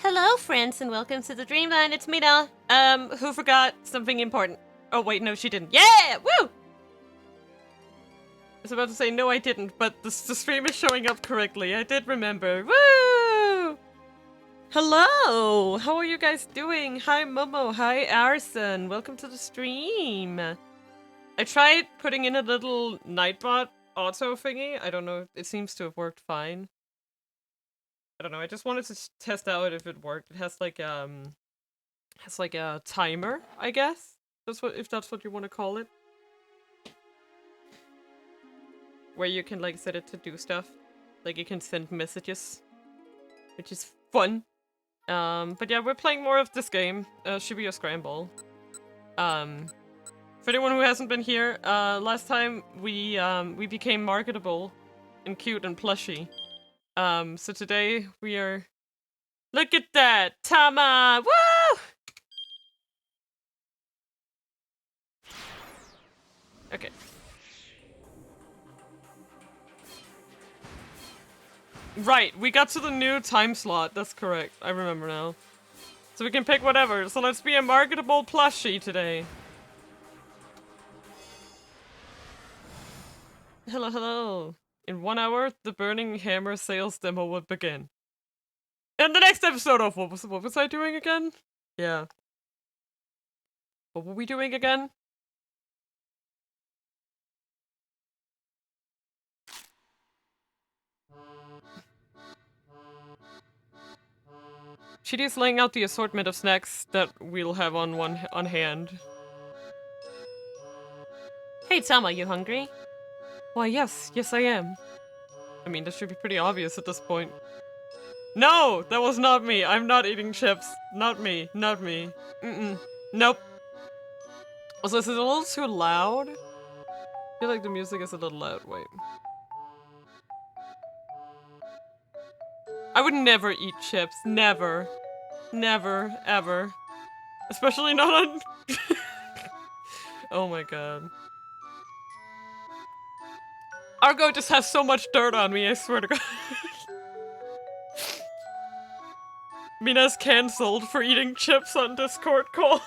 Hello, friends, and welcome to the Dreamland. It's Mina. Who forgot something important? Oh, wait, no, she didn't. Yeah! Woo! I was about to say, no, I didn't, but the stream is showing up correctly. I did remember. Woo! Hello! How are you guys doing? Hi, Momo. Hi, Arson. Welcome to the stream. I tried putting in a little Nightbot auto thingy. I don't know. It seems to have worked fine. I don't know. I just wanted to test out if it worked. It has like a timer, I guess. If that's what you want to call it. Where you can like set it to do stuff. Like you can send messages, which is fun. But yeah, we're playing more of this game, Shibuya Scramble. For anyone who hasn't been here, last time we became marketable and cute and plushy. So today we are... Look at that! Tama! Woo! Okay. Right, we got to the new time slot. That's correct. I remember now. So we can pick whatever. So let's be a marketable plushie today. Hello, hello. In 1 hour, the Burning Hammer sales demo will begin. And the next episode of what was I doing again? Yeah. What were we doing again? Chidi is laying out the assortment of snacks that we'll have on hand. Hey Tama, you hungry? Why yes I am. I mean, that should be pretty obvious at this point. No! That was not me! I'm not eating chips. Not me. Not me. Nope. Also, is it a little too loud? I feel like the music is a little loud. Wait. I would never eat chips. Never. Never. Ever. Especially not on... Oh my god. Argo just has so much dirt on me, I swear to god. Mina's cancelled for eating chips on Discord calls.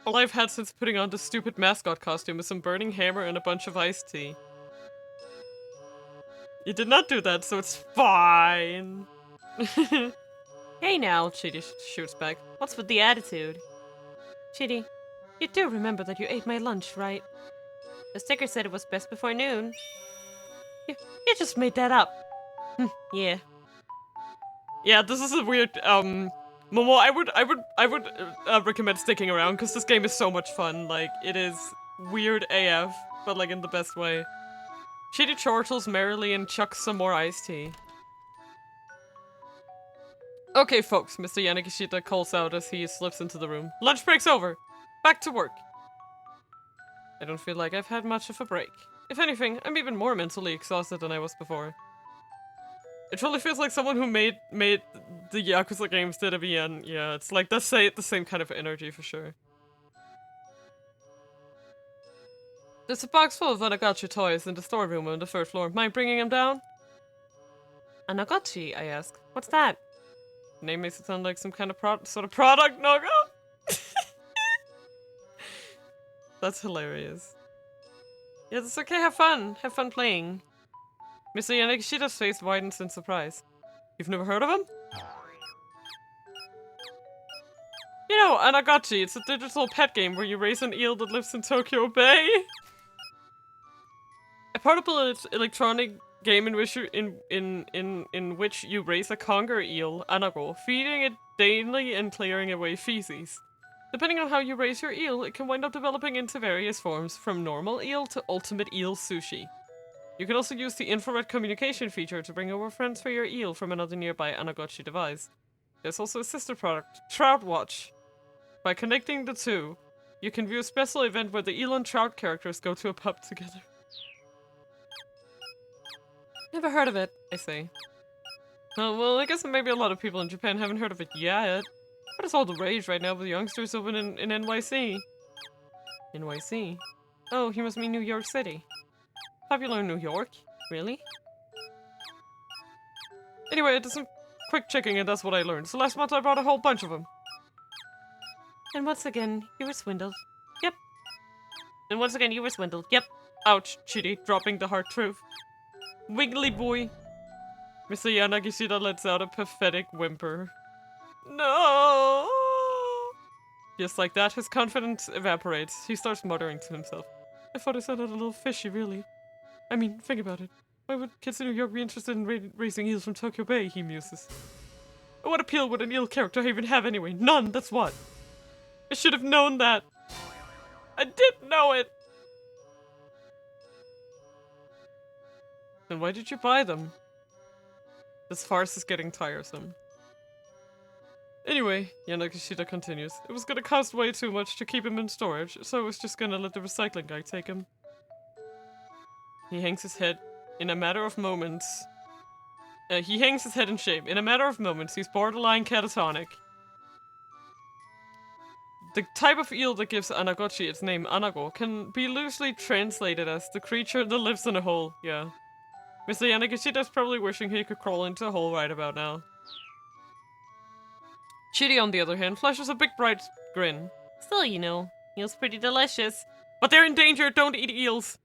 All I've had since putting on the stupid mascot costume is some burning hammer and a bunch of iced tea. You did not do that, so it's fine. Hey now, Chidi shoots back. What's with the attitude? Chidi, you do remember that you ate my lunch, right? The sticker said it was best before noon. You just made that up. Yeah. Yeah, this is a weird, Momo, I would recommend sticking around, because this game is so much fun. Like, it is weird AF, but like in the best way. Chidi chortles merrily and chucks some more iced tea. Okay, folks, Mr. Yanagishita calls out as he slips into the room. Lunch break's over. Back to work. I don't feel like I've had much of a break. If anything, I'm even more mentally exhausted than I was before. It truly feels like someone who made the Yakuza games did a VN. Yeah, it's like the same kind of energy for sure. There's a box full of Anagachi toys in the storeroom on the third floor. Mind bringing them down? Anagachi, I ask. What's that? The name makes it sound like some kind of product Naga? That's hilarious. Yeah, that's okay, have fun. Have fun playing. Mr. Yanagishita's face widens in surprise. You've never heard of him? You know, Anagachi, it's a digital pet game where you raise an eel that lives in Tokyo Bay. A portable electronic game in which you raise a conger eel, Anago, feeding it daily and clearing away feces. Depending on how you raise your eel, it can wind up developing into various forms, from normal eel to ultimate eel sushi. You can also use the infrared communication feature to bring over friends for your eel from another nearby Anagachi device. There's also a sister product, Trout Watch. By connecting the two, you can view a special event where the eel and trout characters go to a pub together. Never heard of it, I say. Oh, well, I guess maybe a lot of people in Japan haven't heard of it yet. But it's all the rage right now with youngsters over in NYC. NYC? Oh, he must mean New York City. Popular in New York? Really? Anyway, I did some quick checking and that's what I learned. So last month I bought a whole bunch of them. And once again, you were swindled. Yep. And once again, you were swindled. Yep. Ouch, Chidi, dropping the hard truth. Wiggly boy. Mr. Yanagishida lets out a pathetic whimper. No! Just like that, his confidence evaporates. He starts muttering to himself. I thought I sounded a little fishy, really. I mean, think about it. Why would kids in New York be interested in raising eels from Tokyo Bay, he muses. What appeal would an eel character even have anyway? None, that's what. I should have known that. I didn't know it! Then why did you buy them? This farce is getting tiresome. Anyway, Yanagishida continues, it was gonna cost way too much to keep him in storage, so I was just gonna let the recycling guy take him. He hangs his head in a matter of moments. He hangs his head in shame. In a matter of moments, he's borderline catatonic. The type of eel that gives Anagochi its name, Anago, can be loosely translated as the creature that lives in a hole. Yeah. Mr. Yanagishida is probably wishing he could crawl into a hole right about now. Chidi, on the other hand, flashes a big bright grin. Still, you know, eels pretty delicious. But they're in danger, don't eat eels!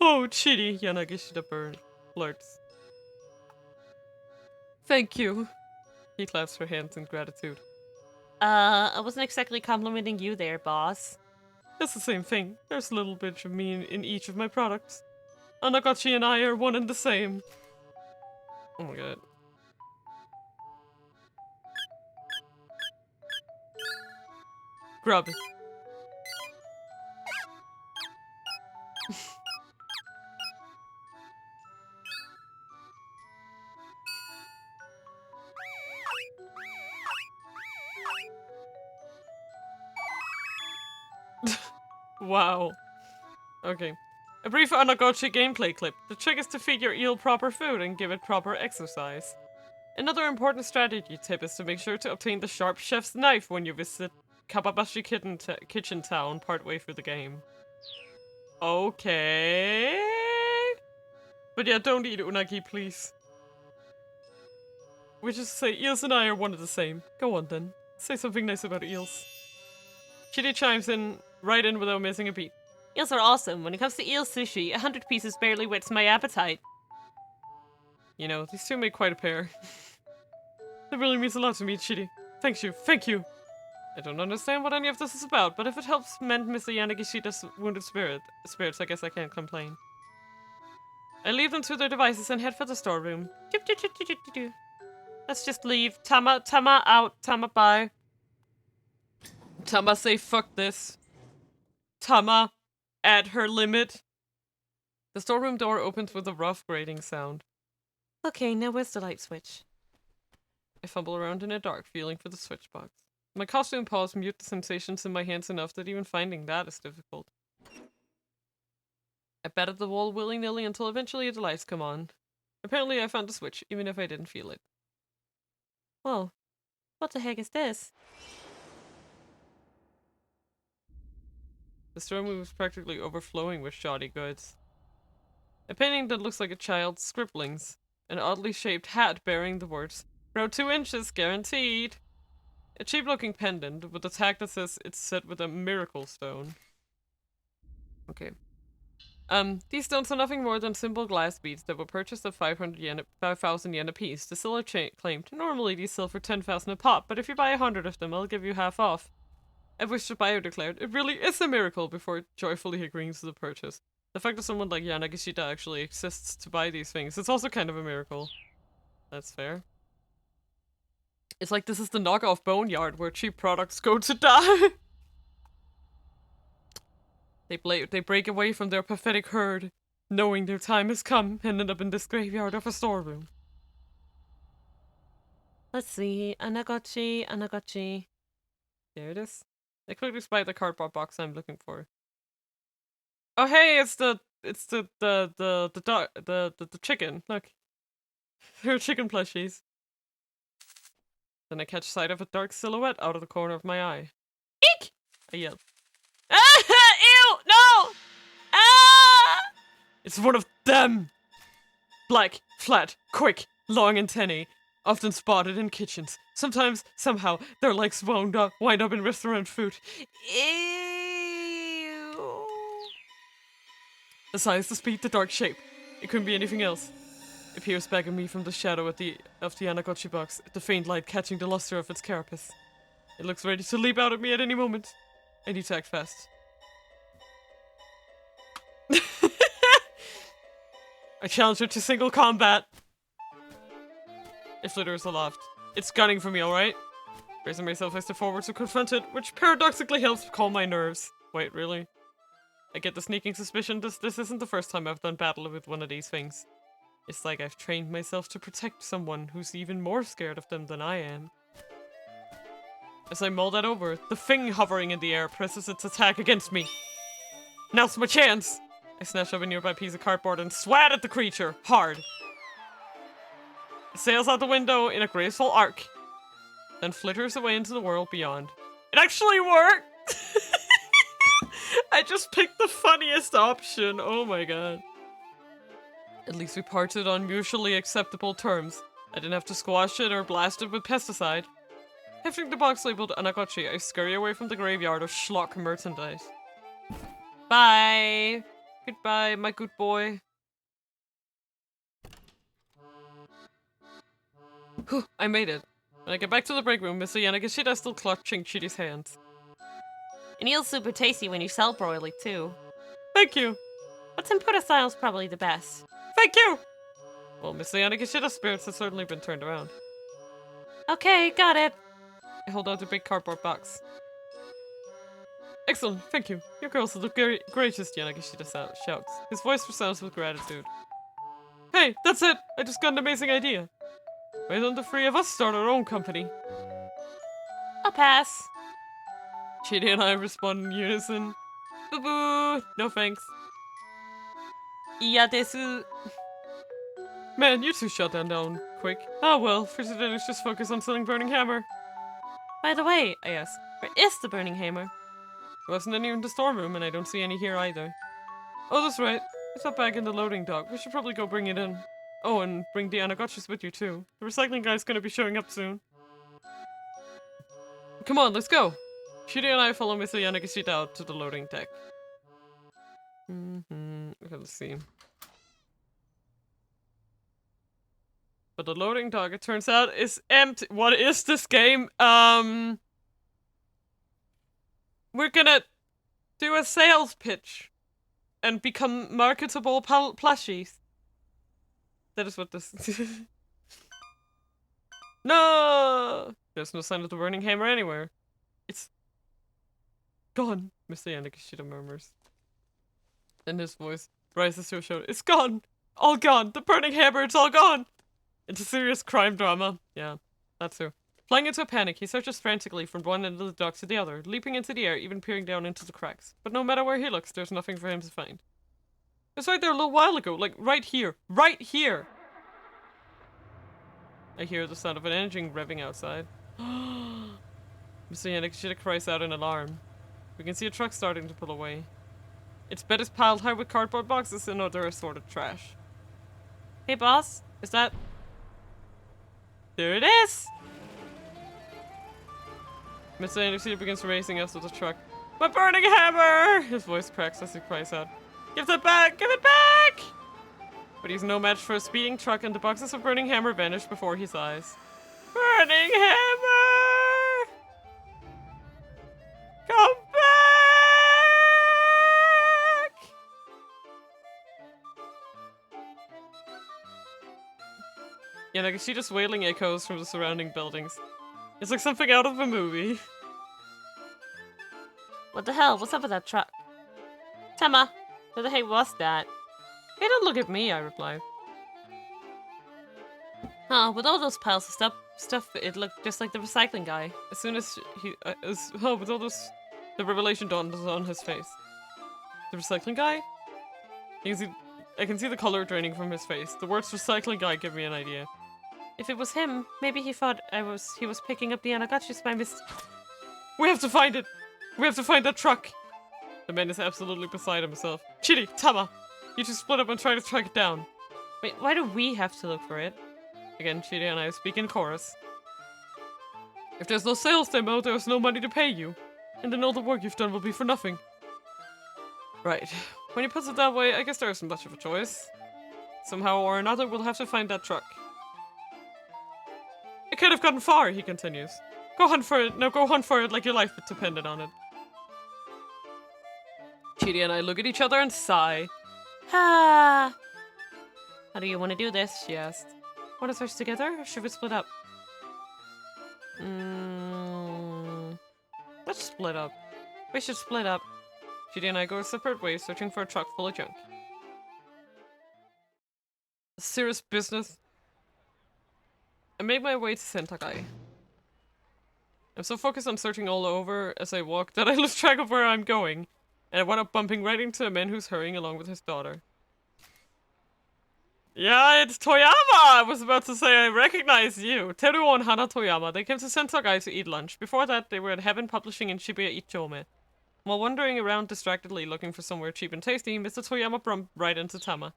Oh, Chidi, Yanagishida blurts. Thank you. He claps her hands in gratitude. I wasn't exactly complimenting you there, boss. It's the same thing. There's a little bit of me in each of my products. Anagochi and I are one and the same. Oh my god. Grub. Wow. Okay. A brief Anagochi gameplay clip. The trick is to feed your eel proper food and give it proper exercise. Another important strategy tip is to make sure to obtain the sharp chef's knife when you visit Kababashi Kitchen Town partway through the game. Okay. But yeah, don't eat unagi, please. We just say eels and I are one and the same. Go on then. Say something nice about eels. Chidi chimes in, right in without missing a beat. Eels are awesome. When it comes to eel sushi, 100 pieces barely whets my appetite. You know, these two make quite a pair. That really means a lot to me, Chidi. Thank you, thank you. I don't understand what any of this is about, but if it helps mend Mr. Yanagishida's wounded spirits, I guess I can't complain. I leave them to their devices and head for the storeroom. Let's just leave. Tama out. Tama bye. Tama say fuck this. Tama at her limit. The storeroom door opens with a rough grating sound. Okay, now where's the light switch? I fumble around in the dark, feeling for the switch box. My costume paws mute the sensations in my hands enough that even finding that is difficult. I bat at the wall willy-nilly until eventually the lights come on. Apparently I found the switch, even if I didn't feel it. Whoa. What the heck is this? The storeroom is practically overflowing with shoddy goods. A painting that looks like a child's scribblings. An oddly shaped hat bearing the words, "Grow 2 inches, guaranteed." A cheap-looking pendant with a tag that says it's set with a miracle stone. Okay. These stones are nothing more than simple glass beads that were purchased at 5,000 yen a piece. The seller claimed, normally these sell for 10,000 a pop, but if you buy 100 of them, I'll give you half off. At which the buyer declared, it really is a miracle, before joyfully agreeing to the purchase. The fact that someone like Yanagishida actually exists to buy these things, it's also kind of a miracle. That's fair. It's like this is the knockoff boneyard where cheap products go to die. They break away from their pathetic herd, knowing their time has come, and end up in this graveyard of a storeroom. Let's see, Anagochi. There it is. I quickly spy the cardboard box I'm looking for. Oh hey, it's the chicken. Look, they're chicken plushies. Then I catch sight of a dark silhouette out of the corner of my eye. Eek! I yell. Ah! Ew! No! Ah! It's one of them! Black, flat, quick, long antennae, often spotted in kitchens. Sometimes, somehow, their legs wind up in restaurant food. Ew. The size, the speed, the dark shape. It couldn't be anything else. It peers back at me from the shadow of the Anagotchi box, the faint light catching the luster of its carapace. It looks ready to leap out at me at any moment. I need to act fast. I challenge her to single combat. It flitters aloft. It's gunning for me, alright? Raising myself, I step forward to confront it, which paradoxically helps calm my nerves. Wait, really? I get the sneaking suspicion this isn't the first time I've done battle with one of these things. It's like I've trained myself to protect someone who's even more scared of them than I am. As I mull that over, the thing hovering in the air presses its attack against me. Now's my chance! I snatch up a nearby piece of cardboard and swat at the creature, hard. It sails out the window in a graceful arc, then flitters away into the world beyond. It actually worked! I just picked the funniest option, oh my god. At least we parted on mutually acceptable terms. I didn't have to squash it or blast it with pesticide. Hefting the box labeled Anagotchi, I scurry away from the graveyard of schlock merchandise. Bye! Goodbye, my good boy. Whew, I made it. When I get back to the break room, Mr. Yanagishida still clutching Chidi's hands. And eel's super tasty when you sell broilie, too. Thank you. But tempura style's probably the best. Thank you! Well, Mr. Yanagishida spirits have certainly been turned around. Okay, got it. I hold out the big cardboard box. Excellent, thank you. Your girls look gracious, Yanagishida shouts. His voice resounds with gratitude. Hey, that's it! I just got an amazing idea. Why don't the three of us start our own company? I'll pass. Chidi and I respond in unison. Boo boo! No thanks. Iya desu. Man, you two shut that down quick. Oh well, for today let's just focus on selling Burning Hammer. By the way, I ask, where is the Burning Hammer? There wasn't any in the storeroom, and I don't see any here either. Oh, that's right. It's up back in the loading dock. We should probably go bring it in. Oh, and bring the Anagotchis with you too. The recycling guy's gonna be showing up soon. Come on, let's go! Shiri and I follow Mr. Yanagishida out to the loading deck. Okay, let's see. But the loading dock, it turns out, is empty. What is this game? We're gonna do a sales pitch and become marketable plushies. That is what this No! There's no sign of the Burning Hammer anywhere. It's gone, Mr. Yanagishida murmurs. Then his voice rises to a shout. It's gone! All gone! The Burning Hammer, it's all gone! It's a serious crime drama. Yeah, that's who. Flying into a panic, he searches frantically from one end of the dock to the other, leaping into the air, even peering down into the cracks. But no matter where he looks, there's nothing for him to find. It was right there a little while ago, like right here. Right here! I hear the sound of an engine revving outside. Mr. Yanagishida cries out in alarm. We can see a truck starting to pull away. Its bed is piled high with cardboard boxes and other assorted trash. Hey boss, is that... There it is! Mr. Yanagishida begins racing us with the truck. My burning hammer! His voice cracks as he cries out. Give that back! Give it back! But he's no match for a speeding truck, and the boxes of burning hammer vanish before his eyes. Burning hammer! Come back! Yanagishida's wailing echoes from the surrounding buildings. It's like something out of a movie. What the hell? What's up with that truck? Tama, who the heck was that? Hey, don't look at me, I replied. With all those piles of stuff, it looked just like the recycling guy. As soon as with all this, the revelation dawned on his face. The recycling guy? I can see the color draining from his face. The words recycling guy give me an idea. If it was him, maybe he thought he was picking up the Anagotchis by mistake. We have to find it! We have to find that truck! The man is absolutely beside himself. Chidi, Tama! You two split up and try to track it down. Wait, why do we have to look for it? Again, Chidi and I speak in chorus. If there's no sales demo, there's no money to pay you. And then all the work you've done will be for nothing. Right. When he puts it that way, I guess there isn't much of a choice. Somehow or another, we'll have to find that truck. It could have gotten far, he continues. Go hunt for it. No, go hunt for it like your life depended on it. Chidi and I look at each other and sigh. Ha! How do you want to do this? She asked. Want to search together, or should we split up? Let's split up. We should split up. Chidi and I go separate ways, searching for a truck full of junk. Serious business. I make my way to Sentakai. I'm so focused on searching all over as I walk that I lose track of where I'm going, and I wind up bumping right into a man who's hurrying along with his daughter. Yeah, it's Toyama! I was about to say I recognize you. Teruo and Hana Toyama. They came to Sentakai to eat lunch. Before that, they were at Heaven Publishing in Shibuya ENVtuber. While wandering around distractedly looking for somewhere cheap and tasty, Mr. Toyama bumped right into Tama.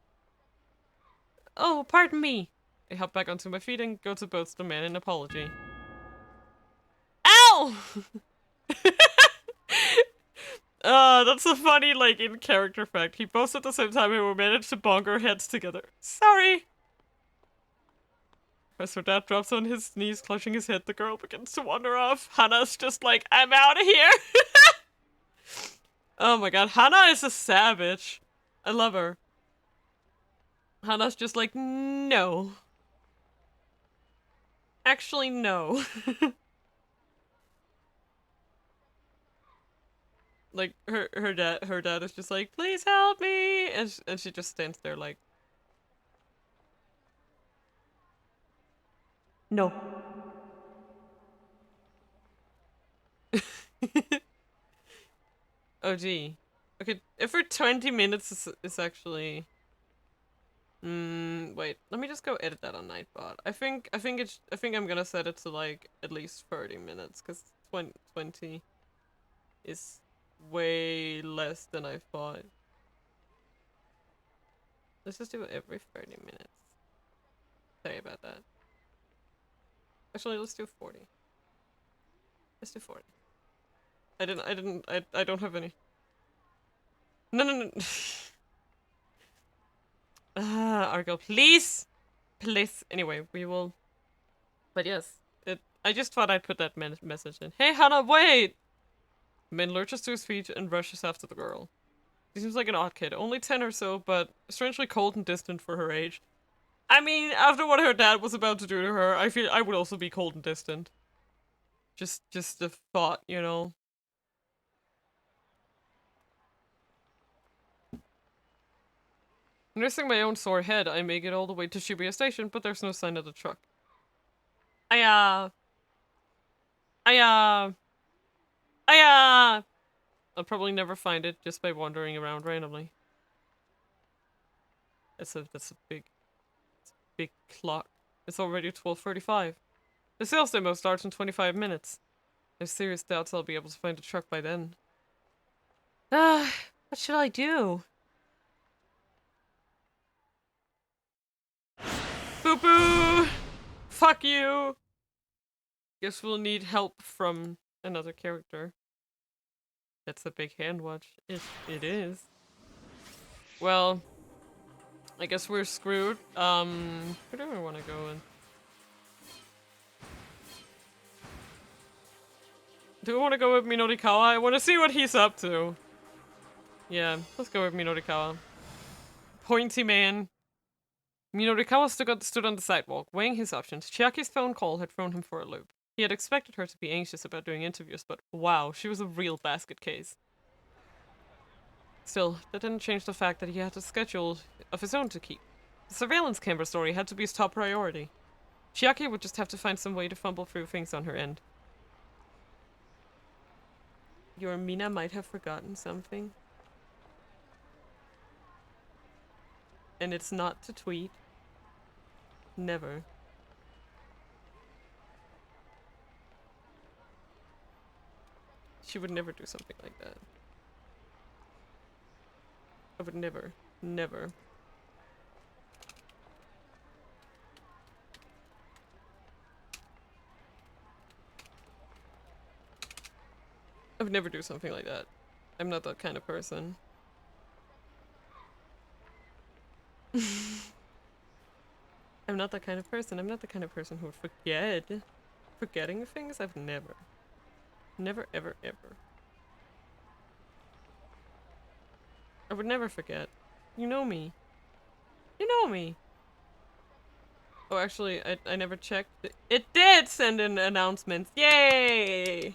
Oh, pardon me. I hop back onto my feet and go to both the man an apology. Ow! That's a funny, like, in-character fact. He both at the same time and we managed to bonk our heads together. Sorry! As her dad drops on his knees, clutching his head, the girl begins to wander off. Hana's just like, I'm out of here! Oh my god, Hana is a savage. I love her. Hana's just like, no. Actually, no. Like, her dad is just like, please help me! And she just stands there like... No. Oh gee. Okay, if for 20 minutes is actually... wait, let me just go edit that on Nightbot. I think I'm gonna set it to like at least 30 minutes, because 20 is way less than I thought. Let's just do it every 30 minutes. Sorry about that. Actually, let's do 40. Let's do 40. I don't have any. No. Argo, please! Please. Anyway, we will... But yes, I just thought I'd put that message in. Hey, Hana, wait! The man lurches to his feet and rushes after the girl. She seems like an odd kid, only 10 or so, but strangely cold and distant for her age. I mean, after what her dad was about to do to her, I feel I would also be cold and distant. Just the thought, you know? Nursing my own sore head, I make it all the way to Shibuya Station, but there's no sign of the truck. I'll probably never find it just by wandering around randomly. That's a big clock. It's already 12:35. The sales demo starts in 25 minutes. There's serious doubts I'll be able to find a truck by then. What should I do? Boo boo! Fuck you! Guess we'll need help from another character. That's a big hand watch. It is. Well, I guess we're screwed. Where do I want to go in? Do I want to go with Minorikawa? I want to see what he's up to. Yeah, let's go with Minorikawa. Pointy man. Minorikawa stood on the sidewalk, weighing his options. Chiaki's phone call had thrown him for a loop. He had expected her to be anxious about doing interviews, but wow, she was a real basket case. Still, that didn't change the fact that he had a schedule of his own to keep. The surveillance camera story had to be his top priority. Chiaki would just have to find some way to fumble through things on her end. Your Mina might have forgotten something. And it's not to tweet. Never. She would never do something like that. I would never. Never. I would never do something like that. I'm not that kind of person. I'm not that kind of person. I'm not the kind of person who would forget. Forgetting things? I've never. Never, ever, ever. I would never forget. You know me. You know me. Oh, actually, I never checked. It did send in announcements. Yay!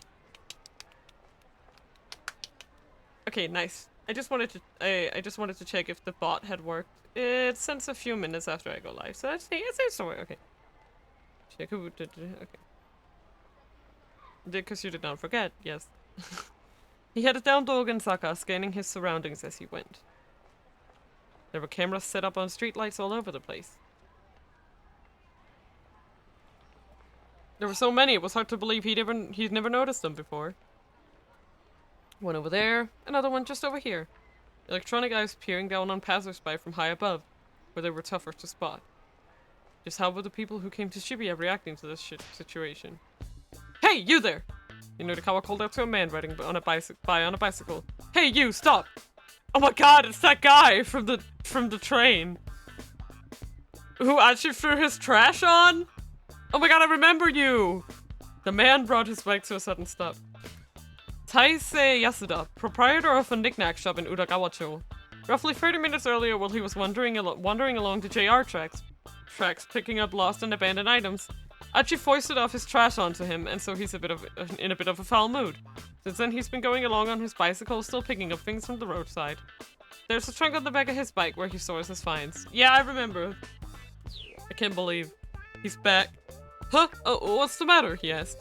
Okay, nice. I just wanted to check if the bot had worked. It sends a few minutes after I go live, so it's okay. Check who did. Okay. Because you did not forget, yes. He headed down Dogen-saka, scanning his surroundings as he went. There were cameras set up on streetlights all over the place. There were so many, it was hard to believe he'd never noticed them before. One over there, another one just over here. Electronic eyes peering down on passersby from high above, where they were tougher to spot. Just how were the people who came to Shibuya reacting to this situation? Hey, you there! Minori called out to a man riding on a bicycle. Hey, you, stop! Oh my god, it's that guy from the train! Who actually threw his trash on? Oh my god, I remember you! The man brought his bike to a sudden stop. Taisei Yasuda, proprietor of a knick-knack shop in Udagawa-cho. Roughly 30 minutes earlier, while he was wandering along the JR tracks picking up lost and abandoned items, Achi foisted off his trash onto him, and so he's in a bit of a foul mood. Since then, he's been going along on his bicycle, still picking up things from the roadside. There's a trunk on the back of his bike where he stores his finds. Yeah, I remember. I can't believe. He's back. Huh? Oh, what's the matter? He asked.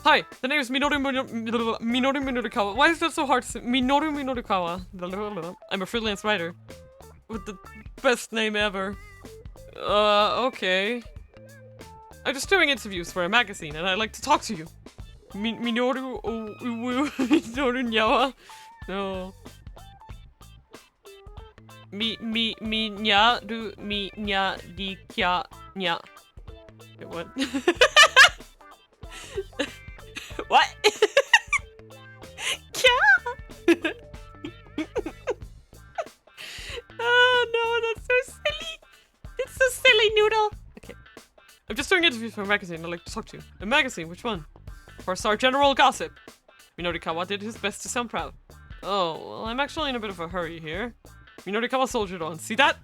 Hi, the name is Minoru Minorikawa. Why is that so hard to say? Minoru Minorikawa. I'm a freelance writer. With the best name ever. Okay. I'm just doing interviews for a magazine, and I'd like to talk to you. Minoru Nyawa? No. Nya di kya nya. Wait, what? What? Kya? Oh no, that's so silly. It's so silly, Noodle. Okay. I'm just doing interviews for a magazine I'd like to talk to you. A magazine? Which one? For our general gossip. Minorikawa did his best to sound proud. Oh, well, I'm actually in a bit of a hurry here. Minorikawa soldiered on. See that?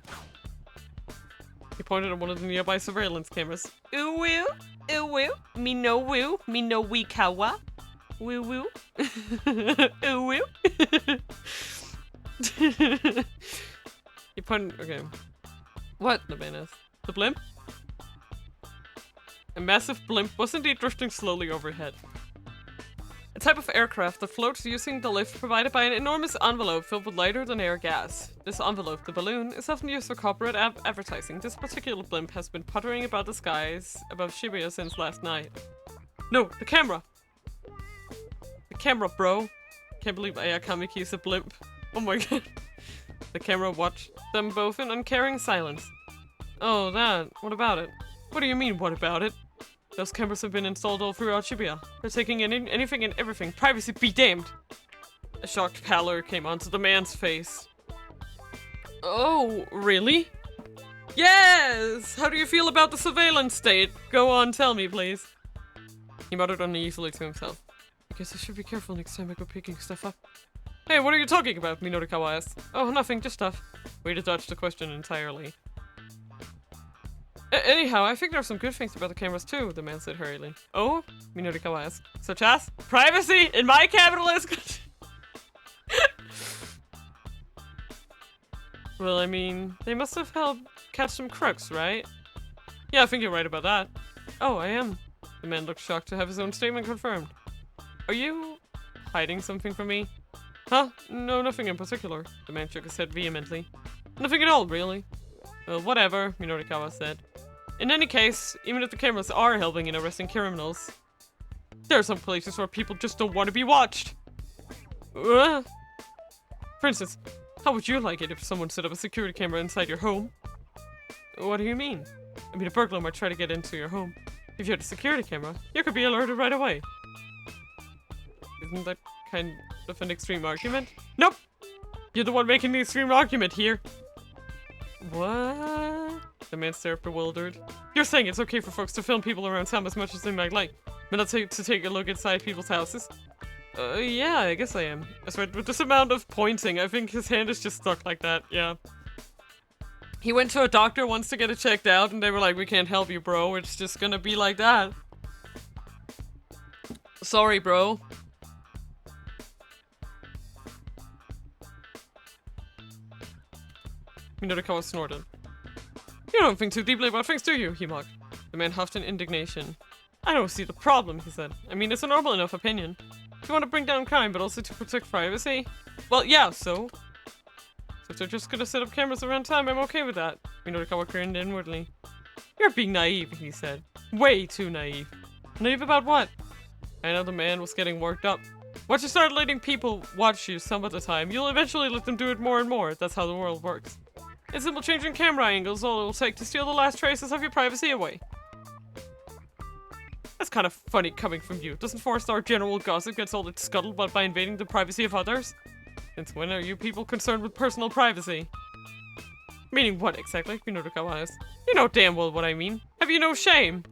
He pointed at one of the nearby surveillance cameras. Ooh woo, ooh woo, me no woo, me no wee kawa. Woo woo. Ooh woo. He pointed, okay. What? The man asked. The blimp? A massive blimp was indeed drifting slowly overhead. A type of aircraft that floats using the lift provided by an enormous envelope filled with lighter-than-air gas. This envelope, the balloon, is often used for corporate advertising. This particular blimp has been puttering about the skies above Shibuya since last night. No, the camera! The camera, bro! Can't believe Ayakamiki is a blimp. Oh my god. The camera watched them both in uncaring silence. Oh, that. What about it? What do you mean, what about it? Those cameras have been installed all throughout Shibuya. They're taking in anything and everything. Privacy be damned! A shocked pallor came onto the man's face. Oh, really? Yes! How do you feel about the surveillance state? Go on, tell me, please. He muttered uneasily to himself. I guess I should be careful next time I go picking stuff up. Hey, what are you talking about? Minorikawa asked. Oh, nothing, just stuff. Way to dodge the question entirely. Anyhow, I think there are some good things about the cameras too, the man said hurriedly. Oh? Minorikawa asked. Such as? Privacy in my capitalist country! Well, I mean, they must have helped catch some crooks, right? Yeah, I think you're right about that. Oh, I am. The man looked shocked to have his own statement confirmed. Are you hiding something from me? Huh? No, nothing in particular. The man shook his head vehemently. Nothing at all, really. Well, whatever, Minorikawa said. In any case, even if the cameras are helping in arresting criminals, there are some places where people just don't want to be watched. For instance, How would you like it if someone set up a security camera inside your home? What do you mean? I mean, a burglar might try to get into your home. If you had a security camera, you could be alerted right away. Isn't that kind of an extreme argument? Nope! You're the one making the extreme argument here. What? The man stared bewildered. You're saying it's okay for folks to film people around town as much as they might like, but not to take a look inside people's houses? Yeah, I guess I am. That's right, with this amount of pointing, I think his hand is just stuck like that, yeah. He went to a doctor once to get it checked out, and they were like, we can't help you, bro. It's just gonna be like that. Sorry, bro. Minotikawa snorted. You don't think too deeply about things, do you? He mocked. The man huffed in indignation. I don't see the problem, he said. I mean, it's a normal enough opinion. You want to bring down crime, but also to protect privacy? Well, yeah, so if they're just gonna set up cameras around town, I'm okay with that. Minotikawa grinned inwardly. You're being naive, he said. Way too naive. Naive about what? I know the man was getting worked up. Once you start letting people watch you some of the time, you'll eventually let them do it more and more. That's how the world works. A simple change in camera angles all it'll take to steal the last traces of your privacy away. That's kind of funny coming from you. Doesn't 4-star general gossip get all its scuttlebutt by invading the privacy of others? Since when are you people concerned with personal privacy? Meaning what exactly? Minotikawa asked. You know damn well what I mean. Have you no shame?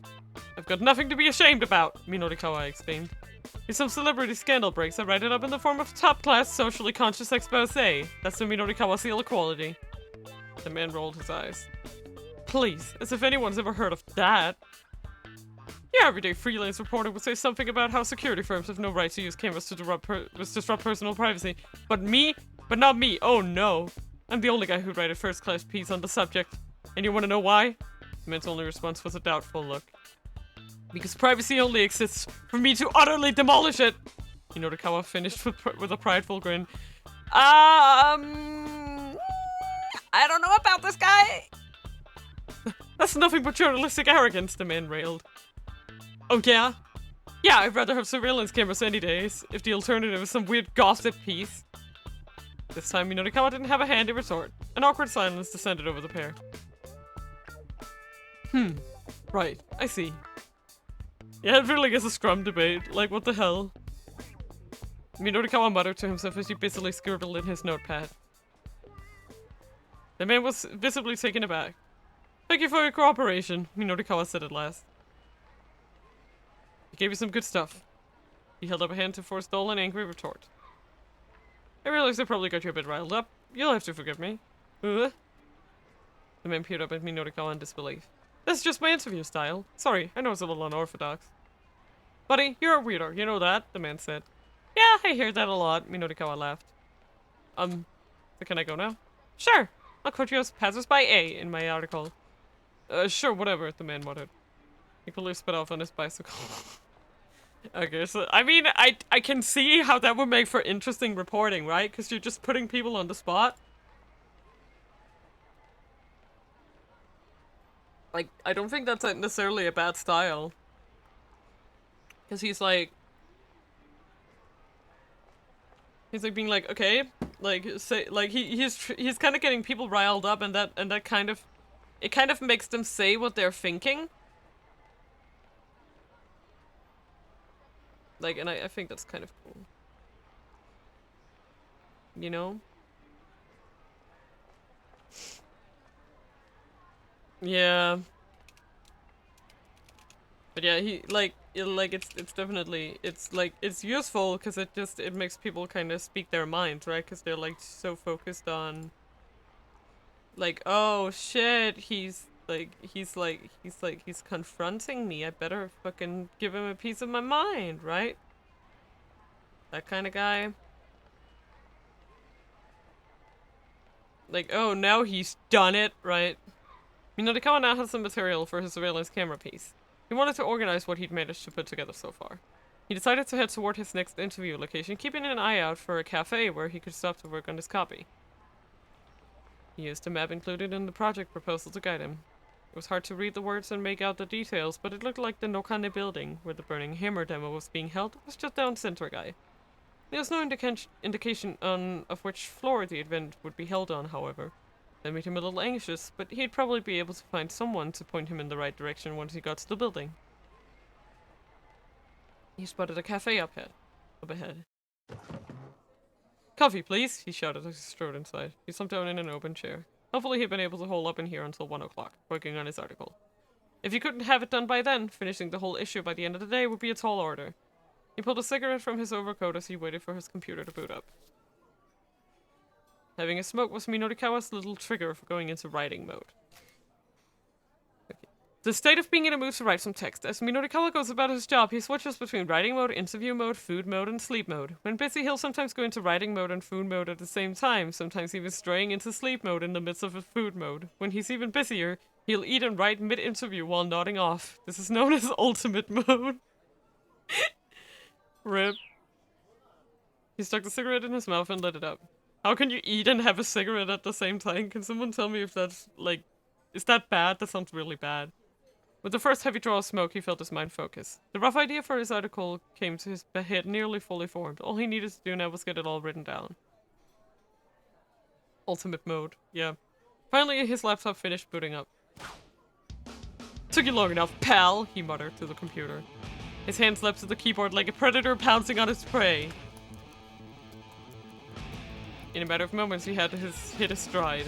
I've got nothing to be ashamed about, Minotikawa exclaimed. If some celebrity scandal breaks, I write it up in the form of top-class, socially conscious expose. That's the Minotikawa seal of quality. The man rolled his eyes. Please, as if anyone's ever heard of that. Your everyday freelance reporter would say something about how security firms have no right to use cameras to disrupt personal privacy. But not me, oh no. I'm the only guy who'd write a first-class piece on the subject. And you want to know why? The man's only response was a doubtful look. Because privacy only exists for me to utterly demolish it! Minotikawa finished with a prideful grin. I don't know about this guy! That's nothing but journalistic arrogance, the man railed. Oh yeah? Yeah, I'd rather have surveillance cameras any days, if the alternative is some weird gossip piece. This time Minotikawa didn't have a handy retort. An awkward silence descended over the pair. Right, I see. Yeah, it really is a scrum debate, like what the hell? Minotikawa muttered to himself as he busily scribbled in his notepad. The man was visibly taken aback. Thank you for your cooperation, Minotikawa said at last. He gave you some good stuff. He held up a hand to forestall an angry retort. I realize I probably got you a bit riled up. You'll have to forgive me. The man peered up at Minotikawa in disbelief. That's just my interview style. Sorry, I know it's a little unorthodox. Buddy, you're a weirdo, you know that, the man said. Yeah, I hear that a lot, Minotikawa laughed. So can I go now? Sure, I'll quote you as passersby A in my article. Sure, whatever, the man muttered. He quickly sped off on his bicycle. Okay, so, I mean, I can see how that would make for interesting reporting, right? Because you're just putting people on the spot. Like, I don't think that's necessarily a bad style. Because he's like being like, okay, like, say, like, he's kind of getting people riled up, and that kind of, it kind of makes them say what they're thinking. Like, and I think that's kind of cool. You know? Yeah. But yeah, it's definitely, it's like, it's useful because it makes people kind of speak their minds, right? Because they're like so focused on, like, oh shit, he's confronting me. I better fucking give him a piece of my mind, right? That kind of guy. Like, oh, now he's done it, right? Minotikawa now has some material for his surveillance camera piece. He wanted to organize what he'd managed to put together so far. He decided to head toward his next interview location, keeping an eye out for a cafe where he could stop to work on his copy. He used a map included in the project proposal to guide him. It was hard to read the words and make out the details, but it looked like the Nokane building, where the Burning Hammer demo was being held, was just down Centra Guy. There's no indication of which floor the event would be held on, however. That made him a little anxious, but he'd probably be able to find someone to point him in the right direction once he got to the building. He spotted a cafe up ahead. Coffee, please, he shouted as he strode inside. He slumped down in an open chair. Hopefully he'd been able to hole up in here until 1 o'clock, working on his article. If he couldn't have it done by then, finishing the whole issue by the end of the day would be a tall order. He pulled a cigarette from his overcoat as he waited for his computer to boot up. Having a smoke was Minorikawa's little trigger for going into writing mode. The state of being in a mood to write some text. As Minorikawa goes about his job, he switches between writing mode, interview mode, food mode, and sleep mode. When busy, he'll sometimes go into writing mode and food mode at the same time, sometimes even straying into sleep mode in the midst of a food mode. When he's even busier, he'll eat and write mid-interview while nodding off. This is known as ultimate mode. Rip. He stuck the cigarette in his mouth and lit it up. How can you eat and have a cigarette at the same time? Can someone tell me if that's, like, is that bad? That sounds really bad. With the first heavy draw of smoke, he felt his mind focus. The rough idea for his article came to his head nearly fully formed. All he needed to do now was get it all written down. Ultimate mode, yeah. Finally, his laptop finished booting up. Took you long enough, pal, he muttered to the computer. His hands leapt to the keyboard like a predator pouncing on his prey. In a matter of moments, he had hit his stride.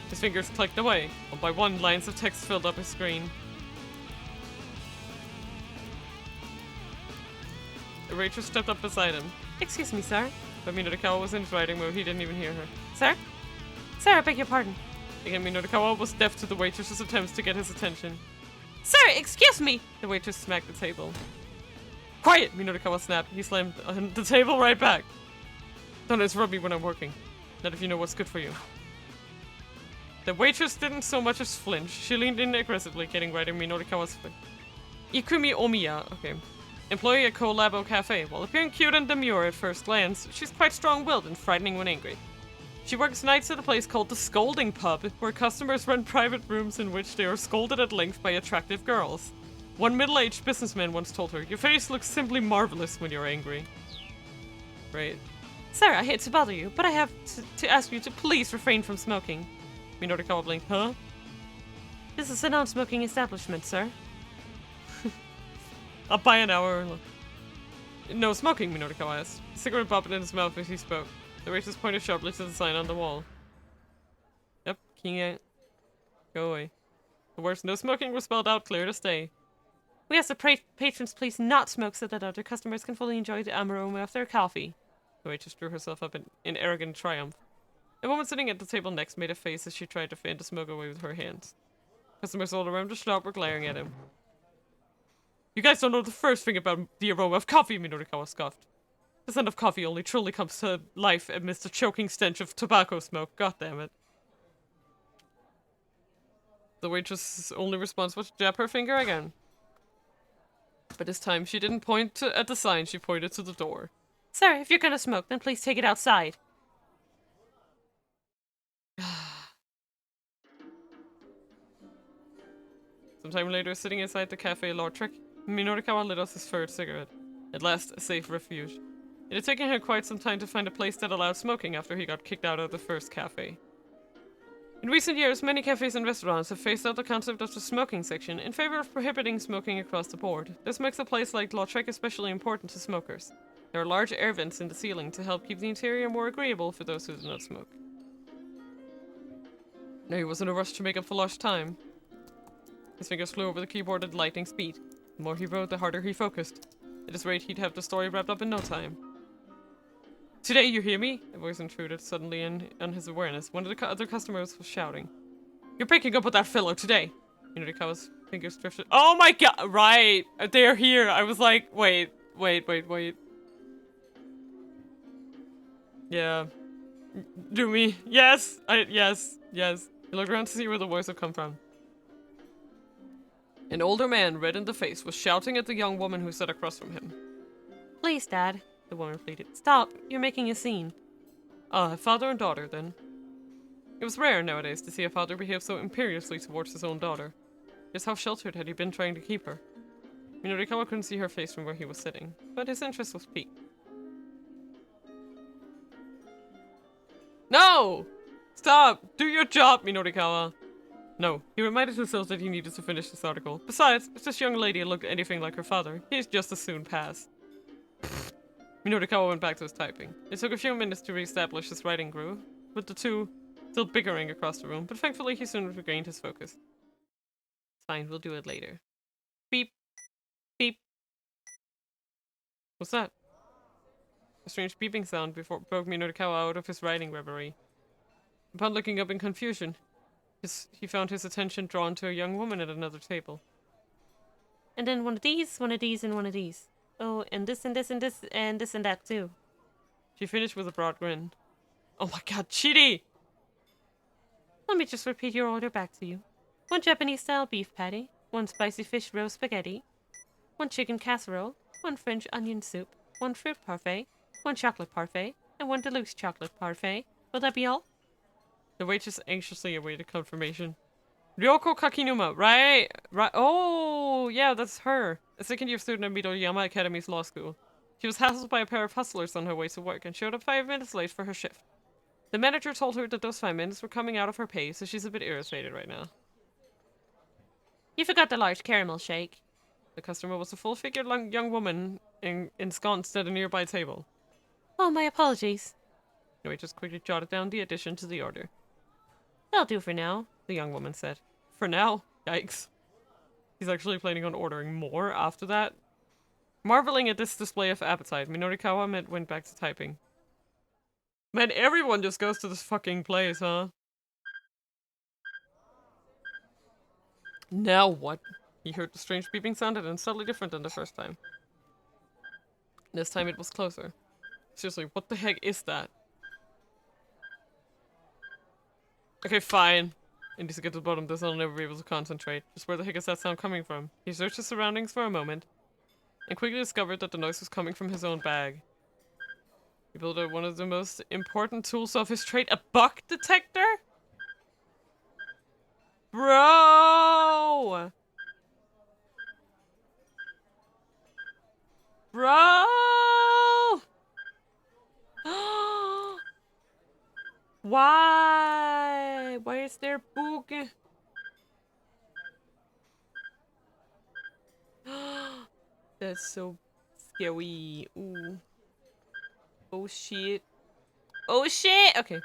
His fingers clicked away. One by one, lines of text filled up his screen. The waitress stepped up beside him. Excuse me, sir. But Minorikawa was in his writing mode, he didn't even hear her. Sir? Sir, I beg your pardon. Again, Minorikawa was deaf to the waitress's attempts to get his attention. Sir, excuse me! The waitress smacked the table. Quiet! Minorikawa snapped. He slammed the table right back. Don't interrupt me when I'm working. Not if you know what's good for you. The waitress didn't so much as flinch. She leaned in aggressively, getting right in Minorikawa's foot. Ikumi Omiya. Okay. Employee at Kolabo Cafe. While appearing cute and demure at first glance, she's quite strong-willed and frightening when angry. She works nights at a place called the Scolding Pub, where customers rent private rooms in which they are scolded at length by attractive girls. One middle-aged businessman once told her, "Your face looks simply marvelous when you're angry." Right. Sir, I hate to bother you, but I have to ask you to please refrain from smoking. Minorikawa blinked. Huh? This is a non-smoking establishment, sir. I'll buy an hour. No smoking, Minorikawa asked. A cigarette popped in his mouth as he spoke. The waitress pointed sharply to the sign on the wall. Yep, can't. Go away. The words "no smoking" were spelled out clear as day. We ask the patrons please not smoke so that other customers can fully enjoy the aroma of their coffee. The waitress drew herself up in arrogant triumph. A woman sitting at the table next made a face as she tried to fan the smoke away with her hands. Customers all around the shop were glaring at him. You guys don't know the first thing about the aroma of coffee, Minorikawa scoffed. The scent of coffee only truly comes to life amidst the choking stench of tobacco smoke. God damn it. The waitress's only response was to jab her finger again. But this time she didn't point at the sign, she pointed to the door. Sir, if you're gonna smoke, then please take it outside. Sometime later, sitting inside the Cafe Lautrec, Minorikawa lit up his third cigarette. At last, a safe refuge. It had taken him quite some time to find a place that allowed smoking after he got kicked out of the first cafe. In recent years, many cafes and restaurants have phased out the concept of the smoking section in favor of prohibiting smoking across the board. This makes a place like Lautrec especially important to smokers. There are large air vents in the ceiling to help keep the interior more agreeable for those who do not smoke. No, he was in a rush to make up for lost time. His fingers flew over the keyboard at lightning speed. The more he wrote, the harder he focused. At this rate, he'd have the story wrapped up in no time. Today, you hear me? A voice intruded suddenly on his awareness. One of the other customers was shouting. You're breaking up with that fellow today. Minorikawa's fingers drifted. Oh my god! Right! They're here! I was like, wait. Yeah. Do me. Yes! Yes. He looked around to see where the voice had come from. An older man, red in the face, was shouting at the young woman who sat across from him. Please, Dad, the woman pleaded. Stop, you're making a scene. Ah, father and daughter, then. It was rare nowadays to see a father behave so imperiously towards his own daughter. Just how sheltered had he been trying to keep her? Minorikawa couldn't see her face from where he was sitting, but his interest was piqued. No! Stop! Do your job, Minorikawa! No, he reminded himself that he needed to finish this article. Besides, if this young lady looked anything like her father, he'd just as soon pass. Minorikawa went back to his typing. It took a few minutes to re-establish his writing groove, with the two still bickering across the room, but thankfully he soon regained his focus. Fine, we'll do it later. Beep. Beep. What's that? A strange beeping sound broke Minorikawa out of his writing reverie. Upon looking up in confusion, he found his attention drawn to a young woman at another table. And then one of these, and one of these. Oh, and this, and this, and this, and this, and that, too. She finished with a broad grin. Oh my god, Chidi! Let me just repeat your order back to you. 1 Japanese-style beef patty, 1 spicy fish roast spaghetti, 1 chicken casserole, 1 French onion soup, 1 fruit parfait, 1 chocolate parfait, and 1 deluxe chocolate parfait. Will that be all? The waitress anxiously awaited confirmation. Ryoko Kakinuma, right? Right. Oh, yeah, that's her. A second-year student at Midoriyama Academy's law school. She was hassled by a pair of hustlers on her way to work and showed up 5 minutes late for her shift. The manager told her that those 5 minutes were coming out of her pay, so she's a bit irritated right now. You forgot the large caramel shake. The customer was a full-figured young woman ensconced at a nearby table. Oh, my apologies. The waitress quickly jotted down the addition to the order. That'll do for now, the young woman said. For now? Yikes. He's actually planning on ordering more after that. Marveling at this display of appetite, Minorikawa went back to typing. Man, everyone just goes to this fucking place, huh? Now what? He heard the strange beeping sound and subtly different than the first time. This time it was closer. Seriously, what the heck is that? Okay, fine. He needs to get to the bottom of this, I'll never be able to concentrate. Just where the heck is that sound coming from? He searched his surroundings for a moment, and quickly discovered that the noise was coming from his own bag. He pulled out one of the most important tools of his trade, a buck detector? Bro! Bro! Why? Why is there book? That's so scary. Ooh. Oh shit. Oh shit! Okay.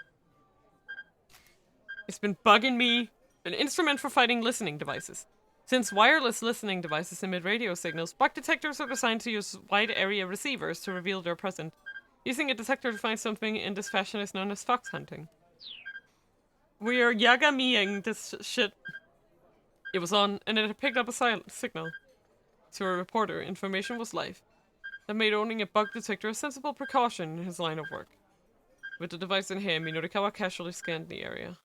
It's been bugging me. An instrument for fighting listening devices. Since wireless listening devices emit radio signals, buck detectors are designed to use wide area receivers to reveal their presence. Using a detector to find something in this fashion is known as fox hunting. We are Yagamiing this shit. It was on, and it had picked up a signal. To a reporter, information was live. That made owning a bug detector a sensible precaution in his line of work. With the device in hand, Minorikawa casually scanned the area.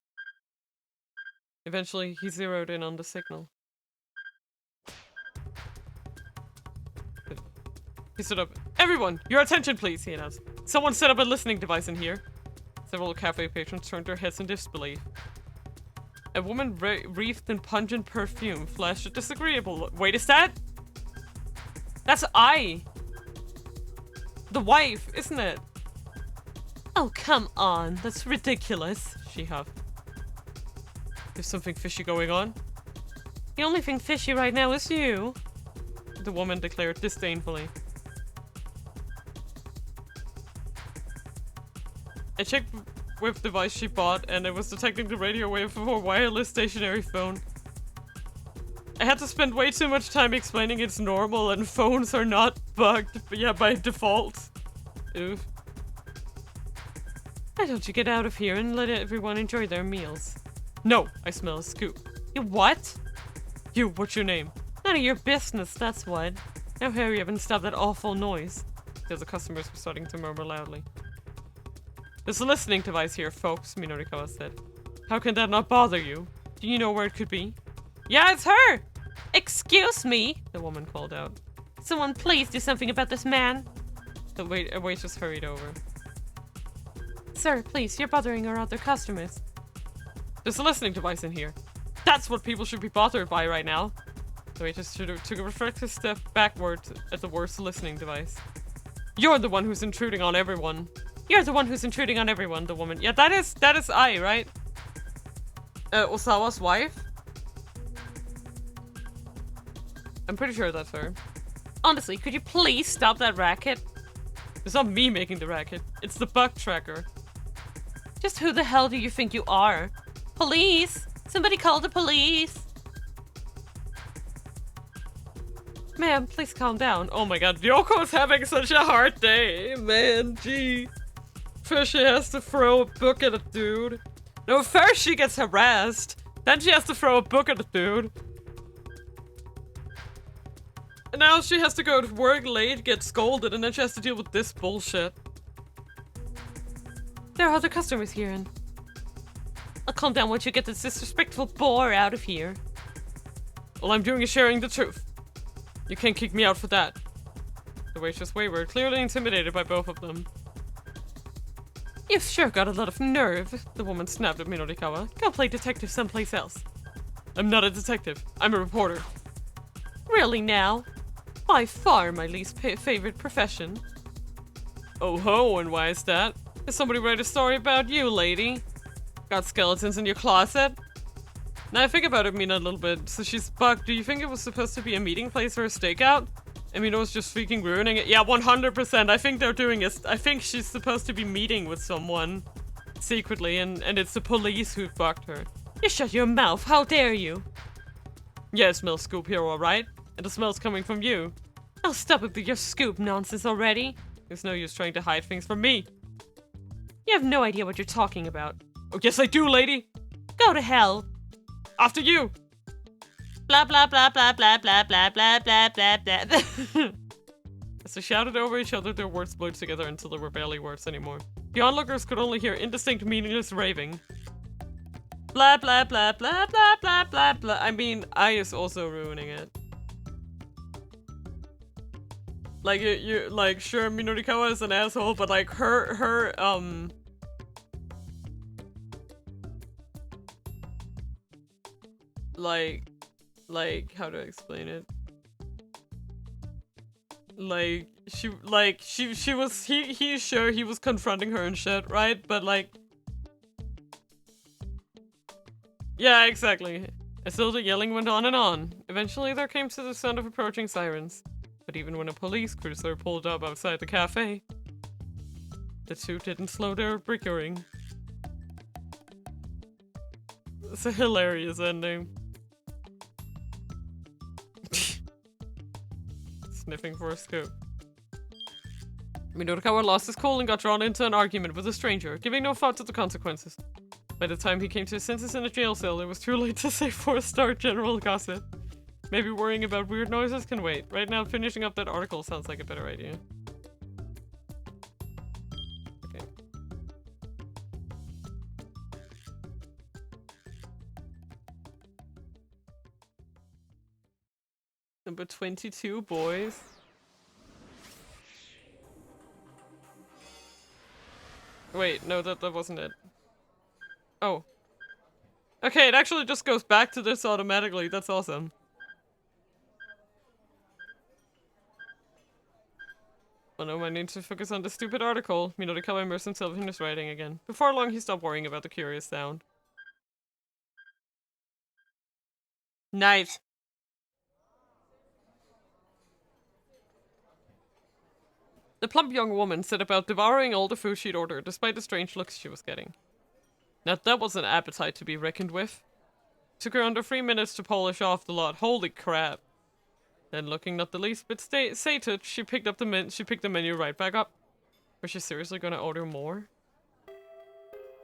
Eventually, he zeroed in on the signal. He stood up. Everyone, your attention please, he announced. Someone set up a listening device in here. Several cafe patrons turned their heads in disbelief. A woman wreathed in pungent perfume flashed a disagreeable look. Wait, is that? That's I. The wife, isn't it? Oh, come on. That's ridiculous, she huffed. There's something fishy going on. The only thing fishy right now is you, the woman declared disdainfully. I checked with the device she bought, and it was detecting the radio wave of her wireless stationary phone. I had to spend way too much time explaining it's normal and phones are not bugged, but yeah, by default. Oof. Why don't you get out of here and let everyone enjoy their meals? No, I smell a scoop. You what? You, what's your name? None of your business, that's what. Now hurry up and stop that awful noise. The other customers were starting to murmur loudly. There's a listening device here, folks, Minorikawa said. How can that not bother you? Do you know where it could be? Yeah, it's her! Excuse me, the woman called out. Someone please do something about this man. The waitress hurried over. Sir, please, you're bothering our other customers. There's a listening device in here. That's what people should be bothered by right now. The waitress took a reflective step backward at the worst listening device. You're the one who's intruding on everyone. You're the one who's intruding on everyone, the woman. Yeah, that is I, right? Osawa's wife? I'm pretty sure that's her. Honestly, could you please stop that racket? It's not me making the racket. It's the bug tracker. Just who the hell do you think you are? Police! Somebody call the police! Ma'am, please calm down. Oh my god, Yoko's having such a hard day. Man, gee. First she has to throw a book at a dude. No, first she gets harassed. Then she has to throw a book at a dude. And now she has to go to work late, get scolded, and then she has to deal with this bullshit. There are other customers here, and I'll calm down once you get this disrespectful bore out of here. All I'm doing is sharing the truth. You can't kick me out for that. The waitress wavered, clearly intimidated by both of them. You've sure got a lot of nerve, the woman snapped at Minorikawa. Go play detective someplace else. I'm not a detective. I'm a reporter. Really now? By far my least favorite profession. Oh ho, and why is that? Did somebody write a story about you, lady? Got skeletons in your closet? Now I think about it, Mina, a little bit. So she's bugged. Do you think it was supposed to be a meeting place or a stakeout? And Mina was just freaking ruining it? Yeah, 100%. I think they're doing it. I think she's supposed to be meeting with someone secretly, and it's the police who bugged her. You shut your mouth. How dare you? Yeah, it smells scoop here, alright? And the smell's coming from you. I'll stop it with your scoop nonsense already. There's no use trying to hide things from me. You have no idea what you're talking about. Oh, yes I do, lady! Go to hell! After you! Blah blah blah blah blah blah blah blah blah blah blah. As they shouted over each other, their words blurred together until there were barely words anymore. The onlookers could only hear indistinct, meaningless raving. Blah blah blah blah blah blah blah blah. I mean, I is also ruining it. Like, you like, sure, Minorikawa is an asshole, but like, like, how to explain it? Like, she was, he's sure he was confronting her and shit, right? But like, yeah, exactly. And still the yelling went on and on. Eventually there came to the sound of approaching sirens. But even when a police cruiser pulled up outside the cafe, the two didn't slow their bickering. It's a hilarious ending. Sniffing for a scoop. Minorikawa lost his cool and got drawn into an argument with a stranger, giving no thought to the consequences. By the time he came to his senses in a jail cell, it was too late to say 4-star general gossip. Maybe worrying about weird noises can wait. Right now, finishing up that article sounds like a better idea. Okay. Number 22, boys. Wait, no, that wasn't it. Oh. Okay, it actually just goes back to this automatically. That's awesome. Oh no, I need to focus on the stupid article. Minorikawa immersed himself in his writing again. Before long, he stopped worrying about the curious sound. Nice. The plump young woman set about devouring all the food she'd ordered, despite the strange looks she was getting. Now that was an appetite to be reckoned with. It took her under 3 minutes to polish off the lot. Holy crap. Then, looking not the least bit sated, she picked the menu right back up. Was she seriously gonna order more?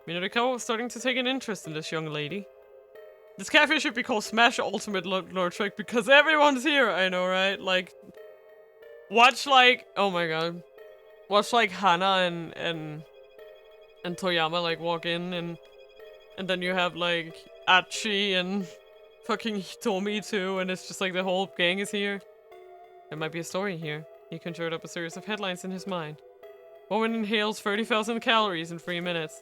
Minorikawa was starting to take an interest in this young lady. This cafe should be called Smash Ultimate Lord Trick because everyone's here. I know, right? Like, watch like, oh my god, watch like Hana and Toyama like walk in, and then you have like Achi and fucking Hitomi too, and it's just like the whole gang is here. There might be a story here. He conjured up a series of headlines in his mind. Woman inhales 30,000 calories in 3 minutes.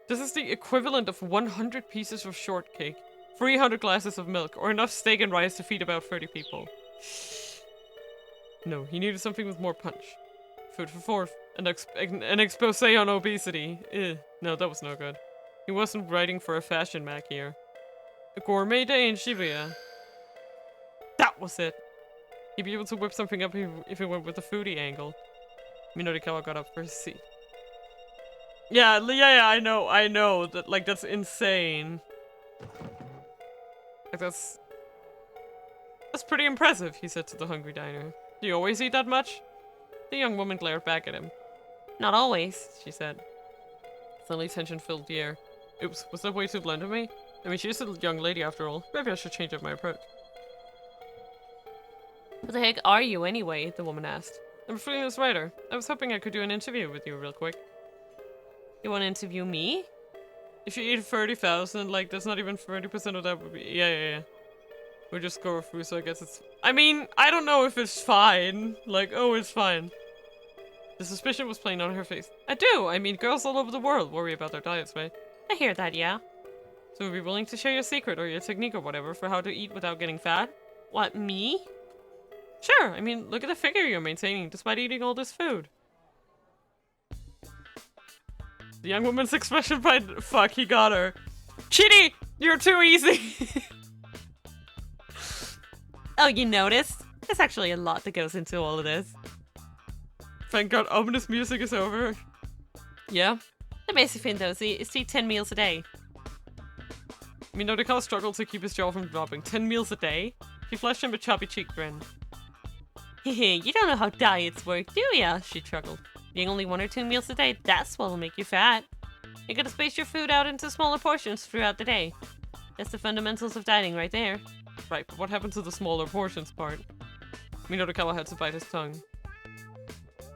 This is the equivalent of 100 pieces of shortcake, 300 glasses of milk, or enough steak and rice to feed about 30 people. No, he needed something with more punch. Food for An expose on obesity. Ugh. No, that was no good. He wasn't writing for a fashion mag here. A gourmet day in Shibuya. That was it. He'd be able to whip something up if he went with a foodie angle. Minorikawa got up for his seat. Yeah, I know. That's insane. Like, that's pretty impressive, he said to the hungry diner. Do you always eat that much? The young woman glared back at him. Not always, she said. Suddenly tension filled the air. Oops, was that way too blunt of me? I mean, she's a young lady after all. Maybe I should change up my approach. What the heck are you anyway? The woman asked. I'm a freelance writer. I was hoping I could do an interview with you real quick. You want to interview me? If you eat 30,000, like, that's not even 30% of that would be... Yeah. We'll just go through, so I guess it's... I mean, I don't know if it's fine. Like, oh, it's fine. The suspicion was plain on her face. I do! I mean, girls all over the world worry about their diets, right? I hear that, yeah. So would you be willing to share your secret or your technique or whatever for how to eat without getting fat? What, me? Sure, I mean, look at the figure you're maintaining despite eating all this food. The young woman's expression by fuck, he got her. Chitty! You're too easy! Oh, you noticed? There's actually a lot that goes into all of this. Thank God ominous music is over. Yeah? The basic thing, though, is to eat 10 meals a day. Minorikawa struggled to keep his jaw from dropping. 10 meals a day? She flashed him a choppy cheek grin. Hehe, you don't know how diets work, do ya? She chuckled. Eating only 1 or 2 meals a day, that's what'll make you fat. You gotta space your food out into smaller portions throughout the day. That's the fundamentals of dieting right there. Right, but what happened to the smaller portions part? Minorikawa had to bite his tongue.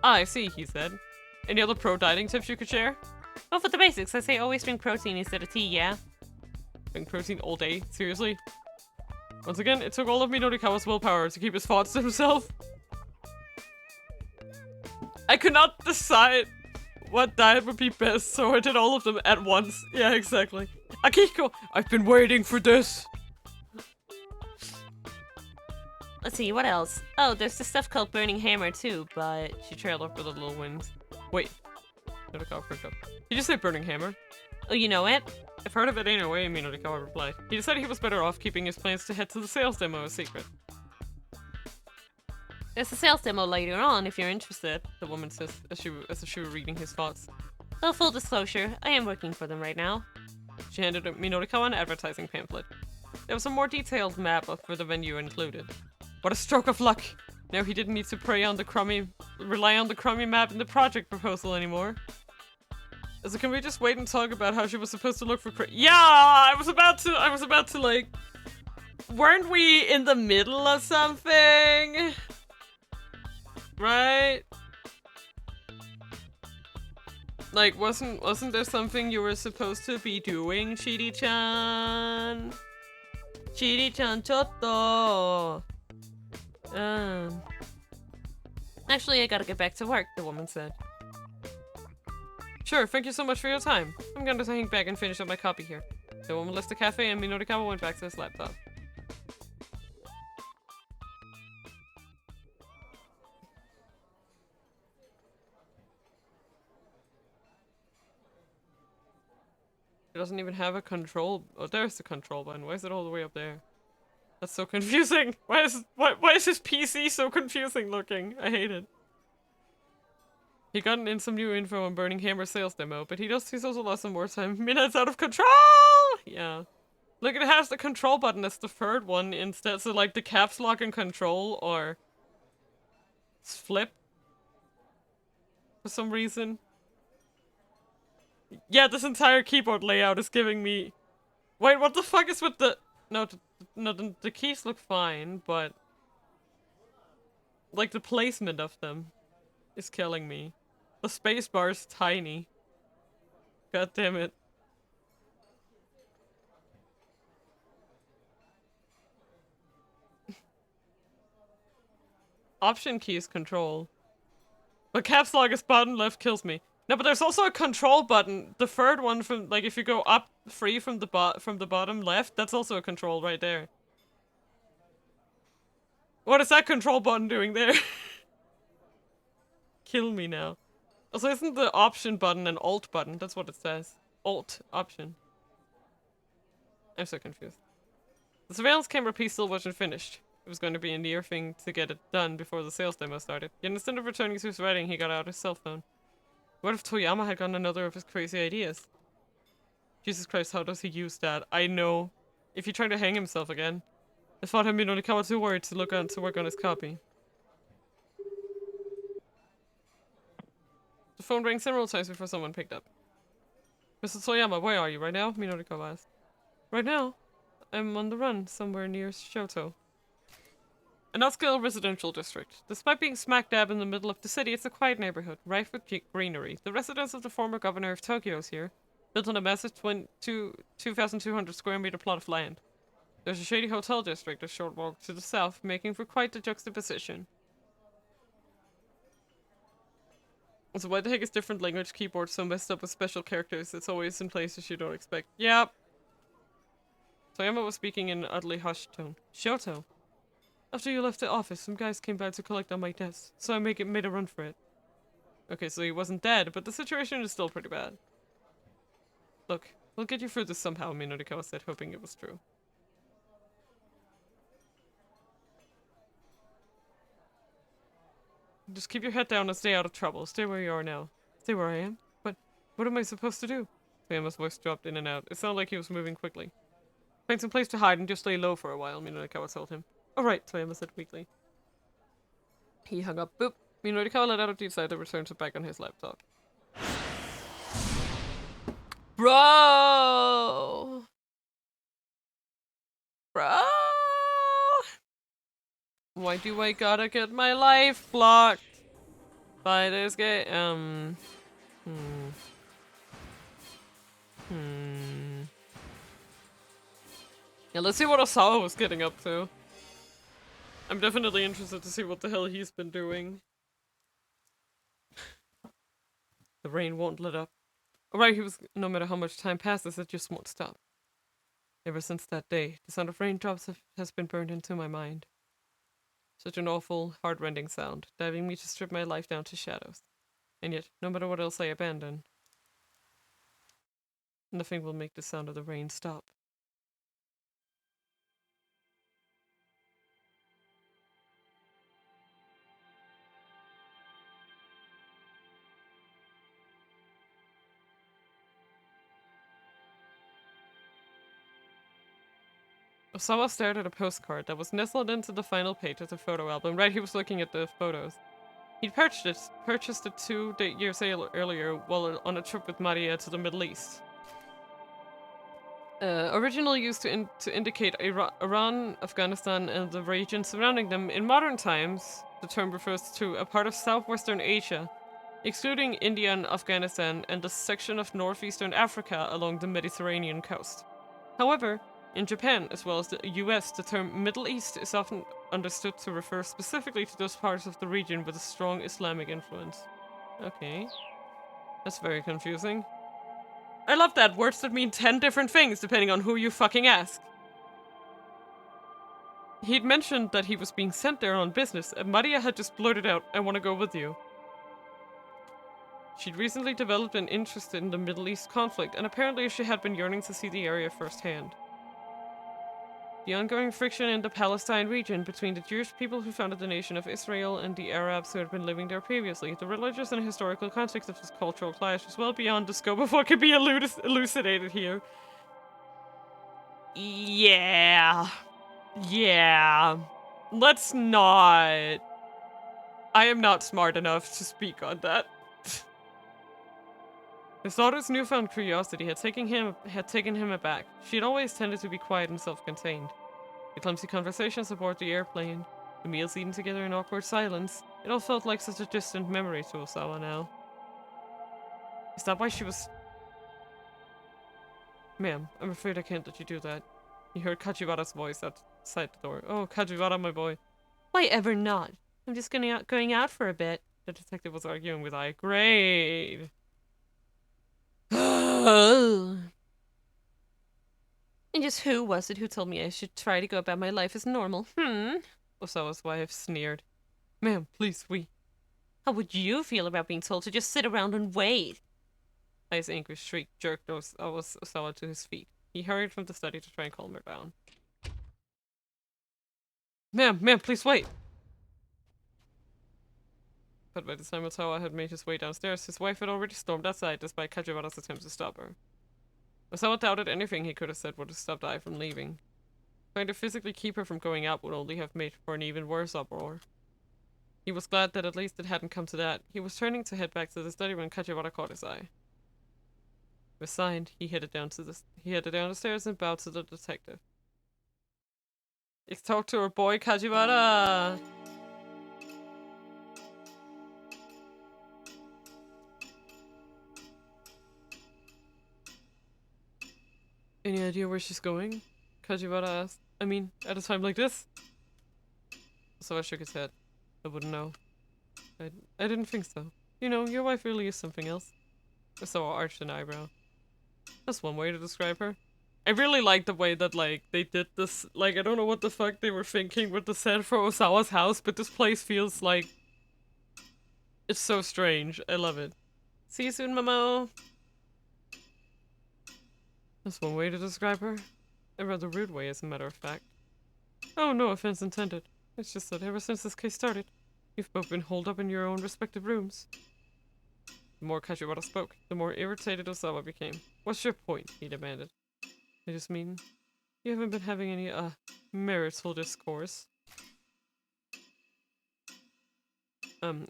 Ah, I see, he said. Any other pro-dieting tips you could share? Well, for the basics, I say always drink protein instead of tea, yeah? Drink protein all day? Seriously? Once again, it took all of Minorikawa's willpower to keep his thoughts to himself. I could not decide what diet would be best, so I did all of them at once. Yeah, exactly. Akiko, I've been waiting for this. Let's see, what else? Oh, there's this stuff called Burning Hammer too, but she trailed off with a little wind. Wait. Minorikawa perked up. Did you say Burning Hammer? Oh, you know it? I've heard of it anyway, Minorikawa replied. He decided he was better off keeping his plans to head to the sales demo a secret. There's a sales demo later on if you're interested, the woman says as if she were reading his thoughts. Well, full disclosure, I am working for them right now. She handed Minorikawa an advertising pamphlet. There was a more detailed map for the venue included. What a stroke of luck! Now he didn't need to rely on the crummy map in the project proposal anymore. So can we just wait and talk about how she was supposed to look for Yeah! I was about to like... Weren't we in the middle of something? Right? Like, wasn't there something you were supposed to be doing, Chidi-chan? Chidi-chan chotto! Actually, I gotta get back to work, the woman said. Sure, thank you so much for your time. I'm gonna hang back and finish up my copy here. The woman left the cafe and Minorikawa went back to his laptop. It doesn't even have a control. Oh, there's the control button. Why is it all the way up there? That's so confusing. Why is his PC so confusing looking? I hate it. He gotten in some new info on Burning Hammer sales demo, but he's also lost some more time. Mina's out of control! Yeah. Look, it has the control button as the third one instead. So like the caps lock and control or flip for some reason. Yeah, this entire keyboard layout is giving me... Wait, what the fuck is with the... No, the keys look fine, but... Like, the placement of them is killing me. The spacebar is tiny. God damn it. Option key is control. But caps lock is bottom left kills me. No, but there's also a control button. The third one from, like, if you go up 3 from the bottom left, that's also a control right there. What is that control button doing there? Kill me now. Also, isn't the option button an alt button? That's what it says. Alt option. I'm so confused. The surveillance camera piece still wasn't finished. It was going to be a near thing to get it done before the sales demo started. Yet instead of returning to his writing, he got out his cell phone. What if Toyama had gotten another of his crazy ideas? Jesus Christ, how does he use that? I know. If he tried to hang himself again. I thought him Minonikawa too worried to work on his copy. The phone rang several times before someone picked up. Mr. Toyama, where are you right now? Minonikawa asked. Right now? I'm on the run, somewhere near Shoto. An upscale residential district. Despite being smack dab in the middle of the city, it's a quiet neighborhood, rife with greenery. The residence of the former governor of Tokyo is here, built on a massive 2,200 square meter plot of land. There's a shady hotel district a short walk to the south, making for quite the juxtaposition. So why the heck is different language keyboard so messed up with special characters? It's always in places you don't expect. Yep. Toyama was speaking in an oddly hushed tone. Shoto. After you left the office, some guys came by to collect on my desk, so I made a run for it. Okay, so he wasn't dead, but the situation is still pretty bad. Look, we'll get you through this somehow, Minonikawa said, hoping it was true. Just keep your head down and stay out of trouble. Stay where you are now. Stay where I am? But what am I supposed to do? Toyama's voice dropped in and out. It sounded like he was moving quickly. Find some place to hide and just lay low for a while, Minonikawa told him. Alright, Toyama said weakly. He hung up. Boop. Minonikawa let out a deep sigh that returned to back on his laptop. Bro! Bro! Why do I gotta get my life blocked by this game? Yeah, let's see what Osawa was getting up to. I'm definitely interested to see what the hell he's been doing. The rain won't let up. Alright, no matter how much time passes, it just won't stop. Ever since that day, the sound of raindrops has been burned into my mind. Such an awful, heart-rending sound, driving me to strip my life down to shadows. And yet, no matter what else I abandon, nothing will make the sound of the rain stop. Osawa stared at a postcard that was nestled into the final page of the photo album. Right, he was looking at the photos. He'd purchased it 2 years earlier while on a trip with Maria to the Middle East. Originally used to indicate Iran, Afghanistan, and the region surrounding them, in modern times, the term refers to a part of southwestern Asia, excluding India and Afghanistan, and a section of northeastern Africa along the Mediterranean coast. However, in Japan, as well as the US, the term Middle East is often understood to refer specifically to those parts of the region with a strong Islamic influence. Okay. That's very confusing. I love that. Words that mean 10 different things depending on who you fucking ask. He'd mentioned that he was being sent there on business, and Maria had just blurted out, I want to go with you. She'd recently developed an interest in the Middle East conflict, and apparently she had been yearning to see the area firsthand. The ongoing friction in the Palestine region between the Jewish people who founded the nation of Israel and the Arabs who had been living there previously, the religious and historical context of this cultural clash was well beyond the scope of what could be elucidated here. Yeah. Let's not. I am not smart enough to speak on that. His daughter's newfound curiosity had taken him aback. She had always tended to be quiet and self-contained. The clumsy conversations aboard the airplane, the meals eaten together in awkward silence, it all felt like such a distant memory to Osawa now. Is that why she was... Ma'am, I'm afraid I can't let you do that. He heard Kajiwara's voice outside the door. Oh, Kajiwara, my boy. Why ever not? I'm just going out for a bit. The detective was arguing with I. Great. And just who was it who told me I should try to go about my life as normal? Osawa's wife sneered. Ma'am, please, we... How would you feel about being told to just sit around and wait? Aya's angry shriek jerked Osawa to his feet. He hurried from the study to try and calm her down. Ma'am, please wait! But by the time Osawa had made his way downstairs, his wife had already stormed outside despite Kajiwara's attempts to stop her. Osawa doubted anything he could have said would have stopped Ai from leaving. Trying to physically keep her from going out would only have made for an even worse uproar. He was glad that at least it hadn't come to that. He was turning to head back to the study when Kajiwara caught his eye. Resigned, he headed down the stairs and bowed to the detective. Let's talk to our boy Kajiwara! Any idea where she's going? Kajiwara asked. I mean, at a time like this? So I shook his head. I wouldn't know. I didn't think so. You know, your wife really is something else. Osawa arched an eyebrow. That's one way to describe her. I really like the way that, like, they did this. Like, I don't know what the fuck they were thinking with the set for Osawa's house, but this place feels like... It's so strange. I love it. See you soon, Momo! That's one way to describe her. A rather rude way, as a matter of fact. Oh, no offense intended. It's just that ever since this case started, you've both been holed up in your own respective rooms. The more Kajiwara spoke, the more irritated Osawa became. What's your point? He demanded. I just mean, you haven't been having any, marital discourse.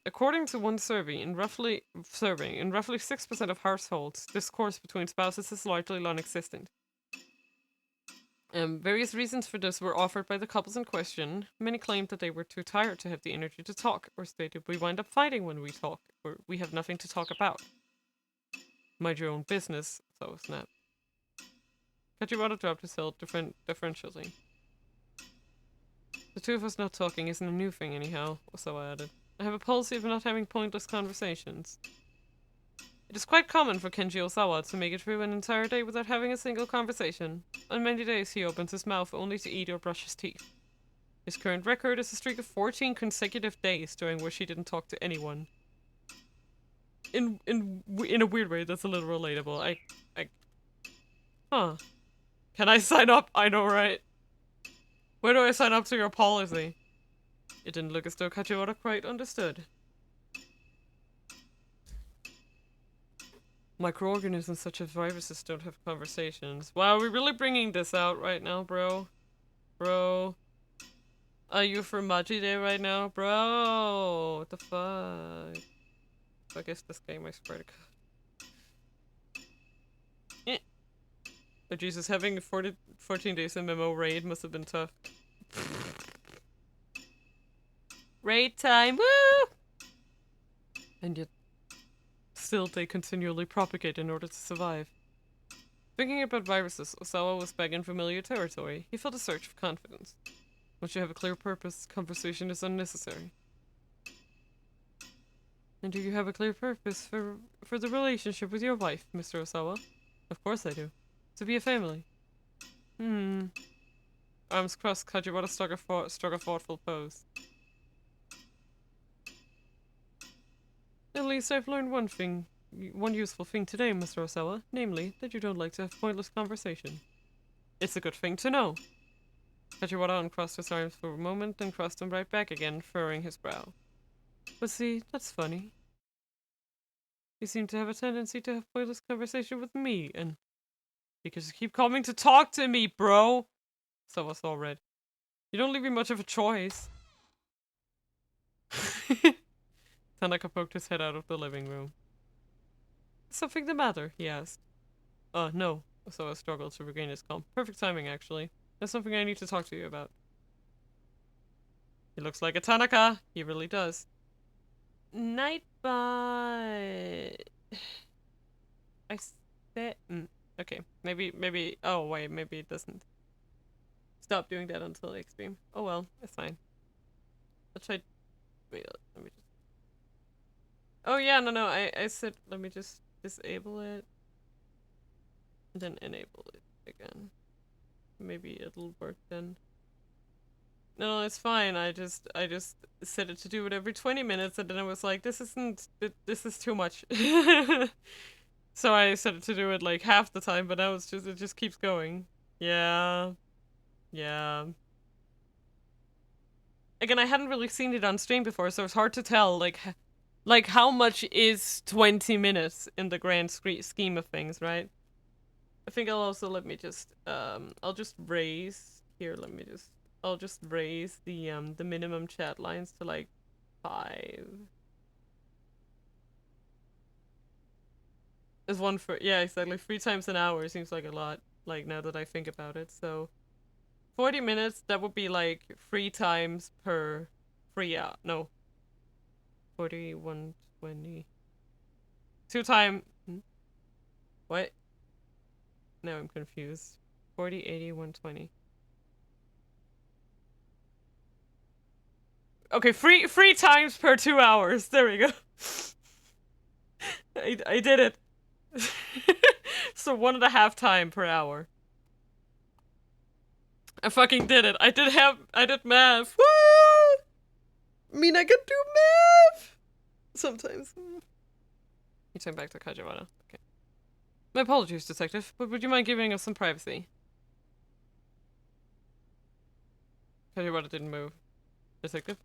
According to one survey, in roughly 6% of households, discourse between spouses is largely non-existent. Various reasons for this were offered by the couples in question. Many claimed that they were too tired to have the energy to talk, or stated we wind up fighting when we talk, or we have nothing to talk about. Mind your own business, so snapped. Kajiwara dropped his head deferentially. The two of us not talking isn't a new thing anyhow, Osawa added. I have a policy of not having pointless conversations. It is quite common for Kenji Osawa to make it through an entire day without having a single conversation. On many days he opens his mouth only to eat or brush his teeth. His current record is a streak of 14 consecutive days during which he didn't talk to anyone. In a weird way, that's a little relatable. Huh. Can I sign up? I know, right? Where do I sign up to your policy? It didn't look as though Kajiwara quite understood. Microorganisms such as viruses don't have conversations. Wow, are we really bringing this out right now, bro? Bro. Are you for Maji Day right now? Bro! What the fuck? I guess this game, I swear to God. Oh Jesus, having 14 days in MMO raid must have been tough. Raid time, woo! And yet, still they continually propagate in order to survive. Thinking about viruses, Osawa was back in familiar territory. He felt a surge of confidence. Once you have a clear purpose, conversation is unnecessary. And do you have a clear purpose for the relationship with your wife, Mr. Osawa? Of course I do. To be a family. Arms crossed, Kajiwara struck a thoughtful pose. At least I've learned one useful thing today, Mr. Osawa, namely, that you don't like to have pointless conversation. It's a good thing to know. Kajiwara uncrossed his arms for a moment, then crossed them right back again, furrowing his brow. But see, that's funny. You seem to have a tendency to have pointless conversation with me, and because you keep coming to talk to me, bro! So I saw red. You don't leave me much of a choice. Tanaka poked his head out of the living room. Is something the matter? He asked. No. So I struggled to regain his calm. Perfect timing, actually. There's something I need to talk to you about. He looks like a Tanaka. He really does. Nightbot. I said. Okay. Maybe. Oh, wait. Maybe it doesn't. Stop doing that until extreme. Oh well. It's fine. I'll try. Wait. Let me just. Oh, yeah. No. I said. Let me just disable it. And then enable it again. Maybe it'll work then. No, it's fine. I just set it to do it every 20 minutes, and then I was like, this is too much. So I set it to do it like half the time, but now it just keeps going. Yeah. Yeah. Again, I hadn't really seen it on stream before, so it's hard to tell, like how much is 20 minutes in the grand scheme of things, right? I think I'll also I'll just raise here. I'll just raise the minimum chat lines to like 5. Is one for yeah exactly 3 times an hour seems like a lot. Like now that I think about it, so 40 minutes that would be like 3 times per 3 hour. No, 40 120. 2 time. What? Now I'm confused. 40 80 120. Okay, 3 times per 2 hours. There we go. I did it. So 1.5 time per hour. I fucking did it. I did math. Woo! Mina can do math! Sometimes. You turn back to Kajiwara. Okay. My apologies, detective, but would you mind giving us some privacy? Kajiwara didn't move. Detective?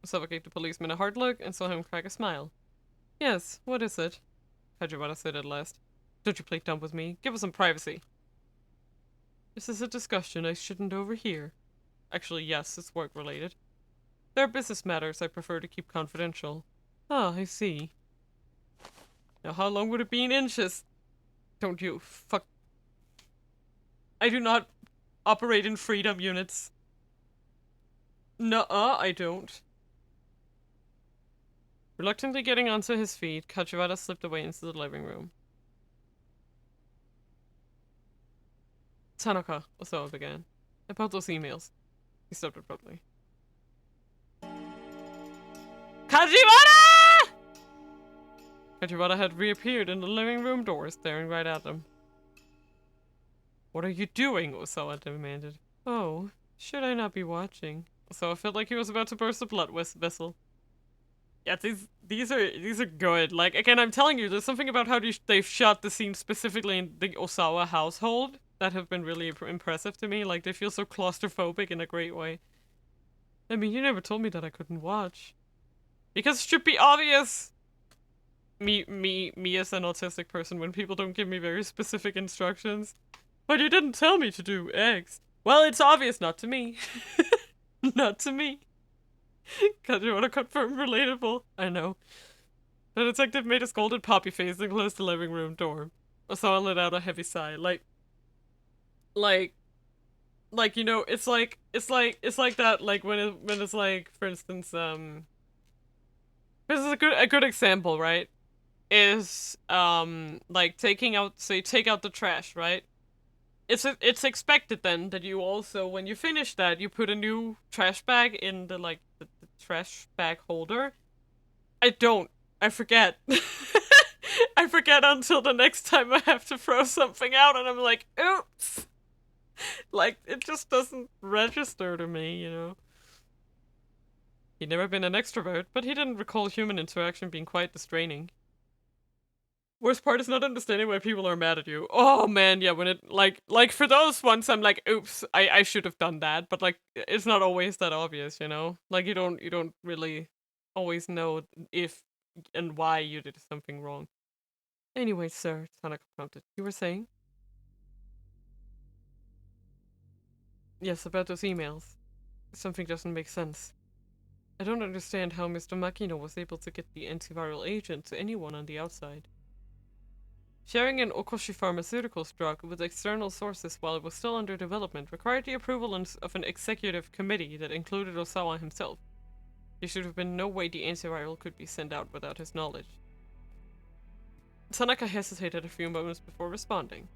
Osama gave the policeman a hard look and saw him crack a smile. Yes, what is it? Kajiwara said at last. Don't you play dumb with me? Give us some privacy. This is a discussion I shouldn't overhear. Actually, yes, it's work-related. There are business matters I prefer to keep confidential. Ah, I see. Now how long would it be in inches? Don't you fuck... I do not operate in freedom units. Nuh-uh, I don't. Reluctantly getting onto his feet, Kajiwara slipped away into the living room. Tanaka, Osawa began. About those emails. He stopped abruptly. Kajiwara! Kajiwara had reappeared in the living room door, staring right at them. What are you doing? Osawa demanded. Oh, should I not be watching? Osawa felt like he was about to burst a blood vessel. Yeah, these are good. Like, again, I'm telling you, there's something about how they've shot the scene specifically in the Osawa household that have been really impressive to me. Like, they feel so claustrophobic in a great way. I mean, you never told me that I couldn't watch. Because it should be obvious! Me as an autistic person, when people don't give me very specific instructions. But you didn't tell me to do X. Well, it's obvious, not to me. Not to me. God, you want to confirm relatable? I know. The detective made a scolded poppy face and closed the living room door. Osawa let out a heavy sigh. Like, you know, it's like that, like, when it's like, for instance, this is a good example, right? Is, like, taking out, say, take out the trash, right? It's expected then that you also, when you finish that, you put a new trash bag in the, like, the trash bag holder. I don't. I forget. I forget until the next time I have to throw something out and I'm like, oops! Like, it just doesn't register to me, you know? He'd never been an extrovert, but he didn't recall human interaction being quite this draining. Worst part is not understanding why people are mad at you. Oh man, yeah, when it, like for those ones I'm like, oops, I should have done that, but like, it's not always that obvious, you know? Like, you don't really always know if and why you did something wrong. Anyway, sir, Tanaka prompted. You were saying? Yes, about those emails. Something doesn't make sense. I don't understand how Mr. Makino was able to get the antiviral agent to anyone on the outside. Sharing an Okoshi Pharmaceuticals drug with external sources while it was still under development required the approval of an executive committee that included Osawa himself. There should have been no way the antiviral could be sent out without his knowledge. Tanaka hesitated a few moments before responding.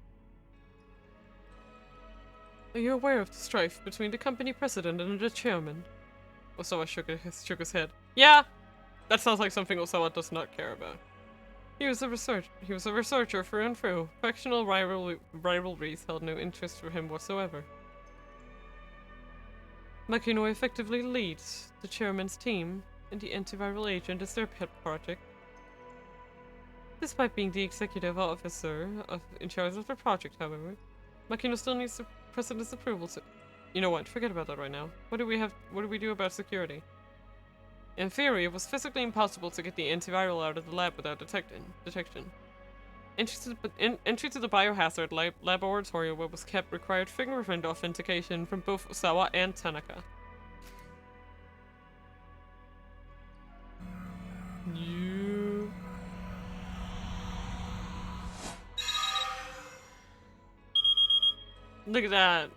Are you aware of the strife between the company president and the chairman? Osawa shook his head. Yeah! That sounds like something Osawa does not care about. He was a researcher through and through. Factional rivalries held no interest for him whatsoever. Makino effectively leads the chairman's team, and the antiviral agent is their pet project. Despite being the executive officer in charge of the project, however, Makino still needs the president's approval to... You know what, forget about that right now. What do we do about security? In theory, it was physically impossible to get the antiviral out of the lab without detection. Entry to the biohazard laboratory where it was kept required fingerprint authentication from both Osawa and Tanaka. You... Look at that.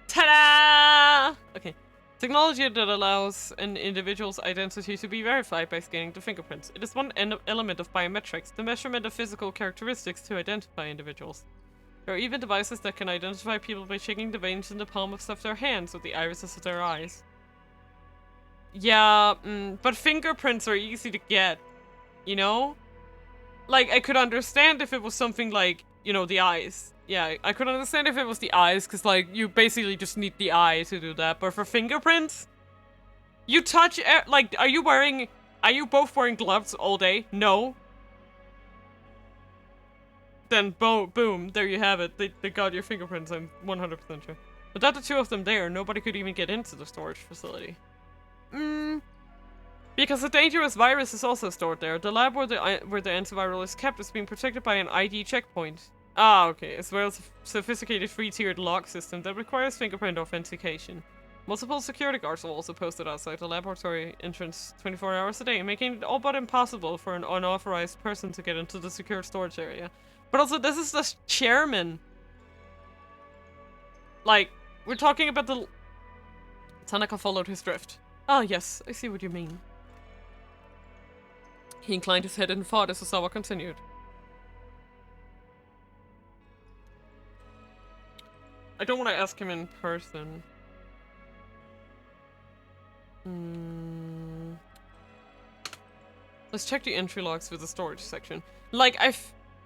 Ta-da! Okay. Technology that allows an individual's identity to be verified by scanning the fingerprints. It is one element of biometrics, the measurement of physical characteristics to identify individuals. There are even devices that can identify people by checking the veins in the palms of their hands or the irises of their eyes. Yeah, but fingerprints are easy to get, you know? Like, I could understand if it was something like, you know, the eyes. Yeah, I could understand if it was the eyes, because, like, you basically just need the eye to do that. But for fingerprints, you touch, like, are you both wearing gloves all day? No. Then, boom, there you have it. They got your fingerprints, I'm 100% sure. Without the two of them there, nobody could even get into the storage facility. Because a dangerous virus is also stored there. The lab where the antiviral is kept is being protected by an ID checkpoint. Ah, okay, as well as a sophisticated three-tiered lock system that requires fingerprint authentication. Multiple security guards are also posted outside the laboratory entrance 24 hours a day, making it all but impossible for an unauthorized person to get into the secured storage area. But also, this is the chairman. Like, we're talking about the... Tanaka followed his drift. Ah, yes, I see what you mean. He inclined his head in thought as Osawa continued. I don't want to ask him in person. Let's check the entry logs for the storage section. Like,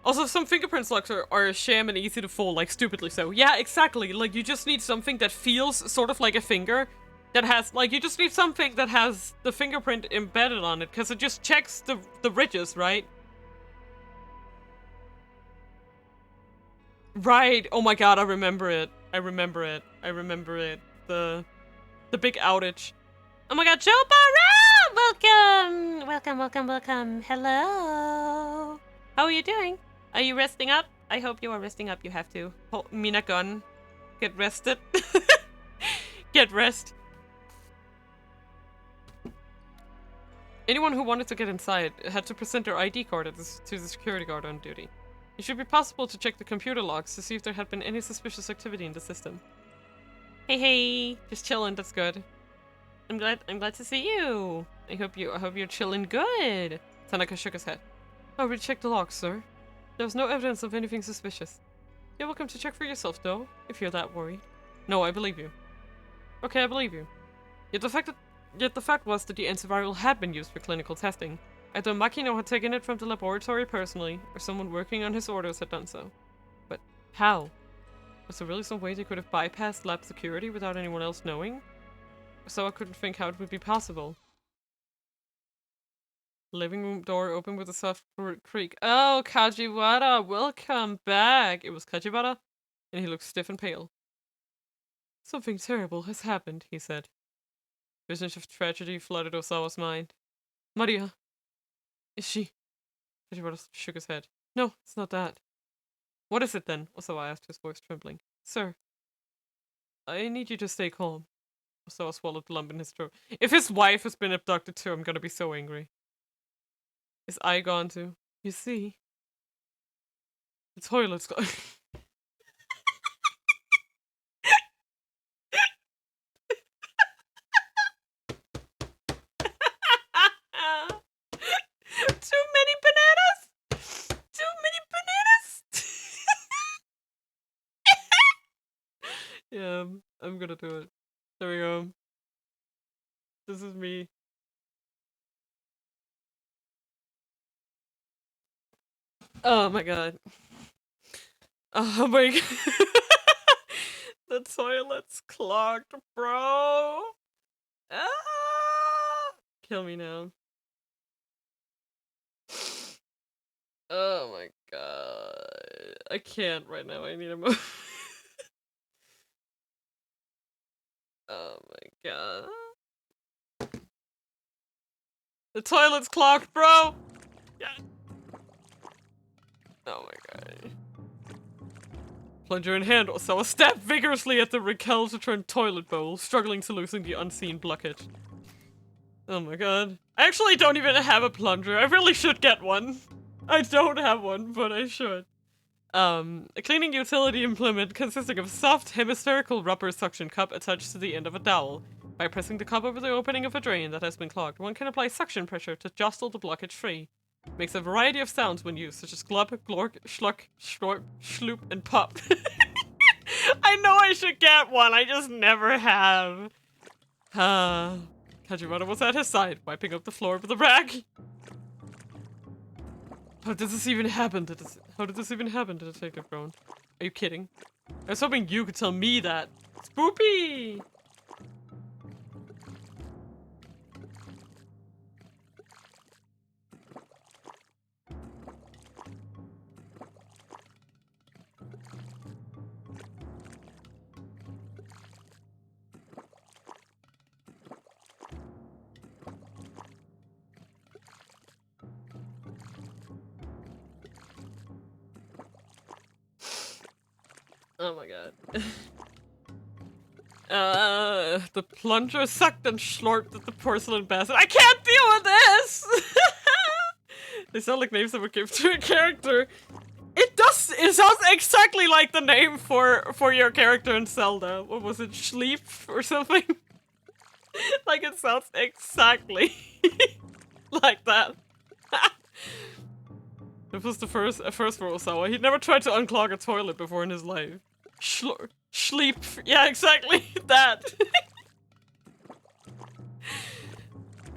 also, some fingerprint locks are a sham and easy to fold, like, stupidly so. Yeah, exactly. Like, you just need something that feels sort of like a finger. That has, like, you just need something that has the fingerprint embedded on it, because it just checks the ridges, right? Right. Oh my god, I remember it. I remember it. The big outage. Oh my god, Chopara! Welcome. Hello. How are you doing? Are you resting up? I hope you are resting up. You have to. Oh, Mina gun. Get rested. Get rest. Anyone who wanted to get inside had to present their ID card to the security guard on duty. It should be possible to check the computer logs to see if there had been any suspicious activity in the system. Hey, just chilling. That's good. I'm glad to see you. I hope you're chilling good. Tanaka shook his head. I already checked the logs, sir. There was no evidence of anything suspicious. You're welcome to check for yourself, though, if you're that worried. No, I believe you. Okay, I believe you. Yet the fact was that the antiviral had been used for clinical testing. Either Makino had taken it from the laboratory personally, or someone working on his orders had done so. But how? Was there really some way they could have bypassed lab security without anyone else knowing? So I couldn't think how it would be possible. Living room door open with a soft creak. Oh, Kajiwara, welcome back! It was Kajiwara, and he looked stiff and pale. Something terrible has happened, he said. Visions of tragedy flooded Osawa's mind. Maria. Is she... Kajiwara shook his head. No, it's not that. What is it then? Osawa asked, his voice trembling. Sir. I need you to stay calm. Osawa swallowed the lump in his throat. If his wife has been abducted too, I'm gonna be so angry. His eye gone too. You see? The toilet's gone. Too many bananas! Too many bananas! Yeah, I'm gonna do it. There we go. This is me. Oh my god. Oh my god. The toilet's clogged, bro. Ah! Kill me now. Oh my god. I can't right now. I need a move. Oh my god. The toilet's clogged, bro! Yeah. Oh my god. Plunger in hand, Osawa stabbed vigorously at the Raquel-to-turn toilet bowl, struggling to loosen the unseen bucket. Oh my god. I actually don't even have a plunger. I really should get one. I don't have one, but I should. A cleaning utility implement consisting of soft hemispherical rubber suction cup attached to the end of a dowel. By pressing the cup over the opening of a drain that has been clogged, one can apply suction pressure to jostle the blockage free. Makes a variety of sounds when used, such as glub, glork, schluck, schlorp, schloop, and pop. I know I should get one, I just never have. Kajimata was at his side, wiping up the floor with a rag. How did this even happen? How did this even happen, Detective Brown? Are you kidding? I was hoping you could tell me that. Spoopy! Oh my god. The plunger sucked and slurped at the porcelain basket. I can't deal with this! They sound like names that would give to a character. It sounds exactly like the name for your character in Zelda. What was it, Schleep or something? Like it sounds exactly like that. It was a first for Osawa. He'd never tried to unclog a toilet before in his life. Sleep. Yeah, exactly. That.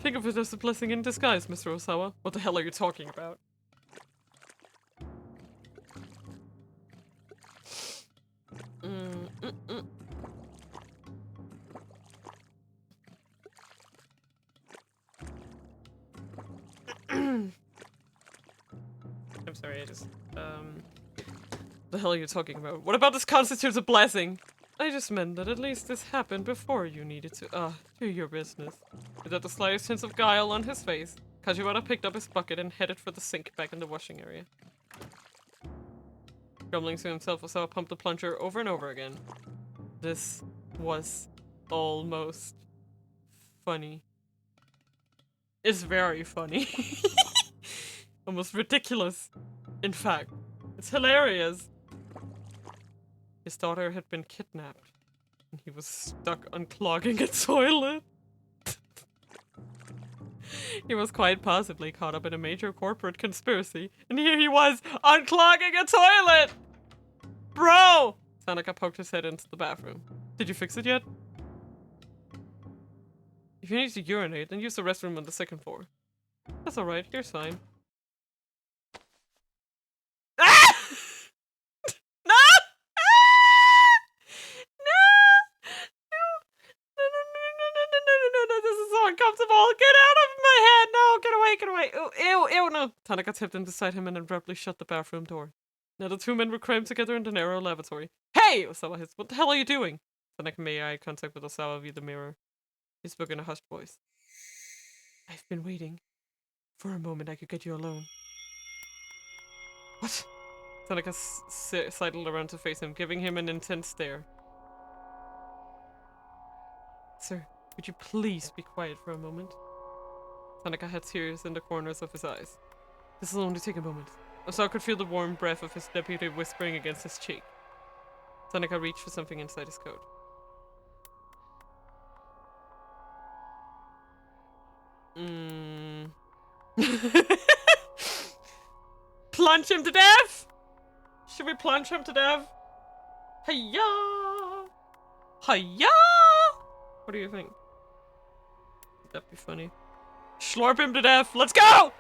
Think of it as a blessing in disguise, Mr. Osawa. What the hell are you talking about? I'm sorry, I just, the hell are you talking about? What about this constitutes a blessing? I just meant that at least this happened before you needed to, do your business. Without the slightest hint of guile on his face, Kajiwara picked up his bucket and headed for the sink back in the washing area. Grumbling to himself, Osawa pumped the plunger over and over again. This was almost funny. It's very funny. Almost ridiculous. In fact, it's hilarious. His daughter had been kidnapped, and he was stuck unclogging a toilet. He was quite possibly caught up in a major corporate conspiracy, and here he was, unclogging a toilet! Bro! Tanaka poked his head into the bathroom. Did you fix it yet? If you need to urinate, then use the restroom on the second floor. That's alright, here's fine. Ah! No! Ah! No! No, this is so uncomfortable. Get out of my head! No, get away, get away. Ew, no. Tanaka tipped in beside him and abruptly shut the bathroom door. Now the two men were crammed together in the narrow lavatory. Hey! Osawa hissed. What the hell are you doing? Tanaka made eye contact with Osawa via the mirror. He spoke in a hushed voice. I've been waiting for a moment I could get you alone. What? Tanaka sidled around to face him, giving him an intense stare. Sir, would you please be quiet for a moment? Tanaka had tears in the corners of his eyes. This will only take a moment. Osawa could feel the warm breath of his deputy whispering against his cheek. Tanaka reached for something inside his coat. Plunge him to death? Should we plunge him to death? Hiya! Hiya! What do you think? Would that be funny? Slurp him to death! Let's go!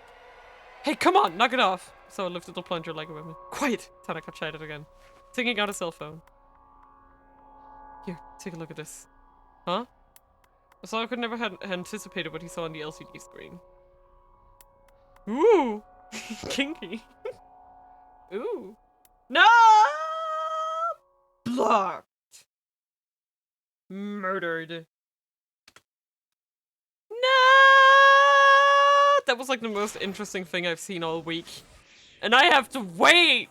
Hey, come on, knock it off! So I lifted the plunger like a woman. Quiet! Tanaka chided again, taking out a cell phone. Here, take a look at this. Huh? So I could never have anticipated what he saw on the LCD screen. Ooh! Kinky. Ooh. No! Blocked. Murdered. No! That was like the most interesting thing I've seen all week. And I have to wait!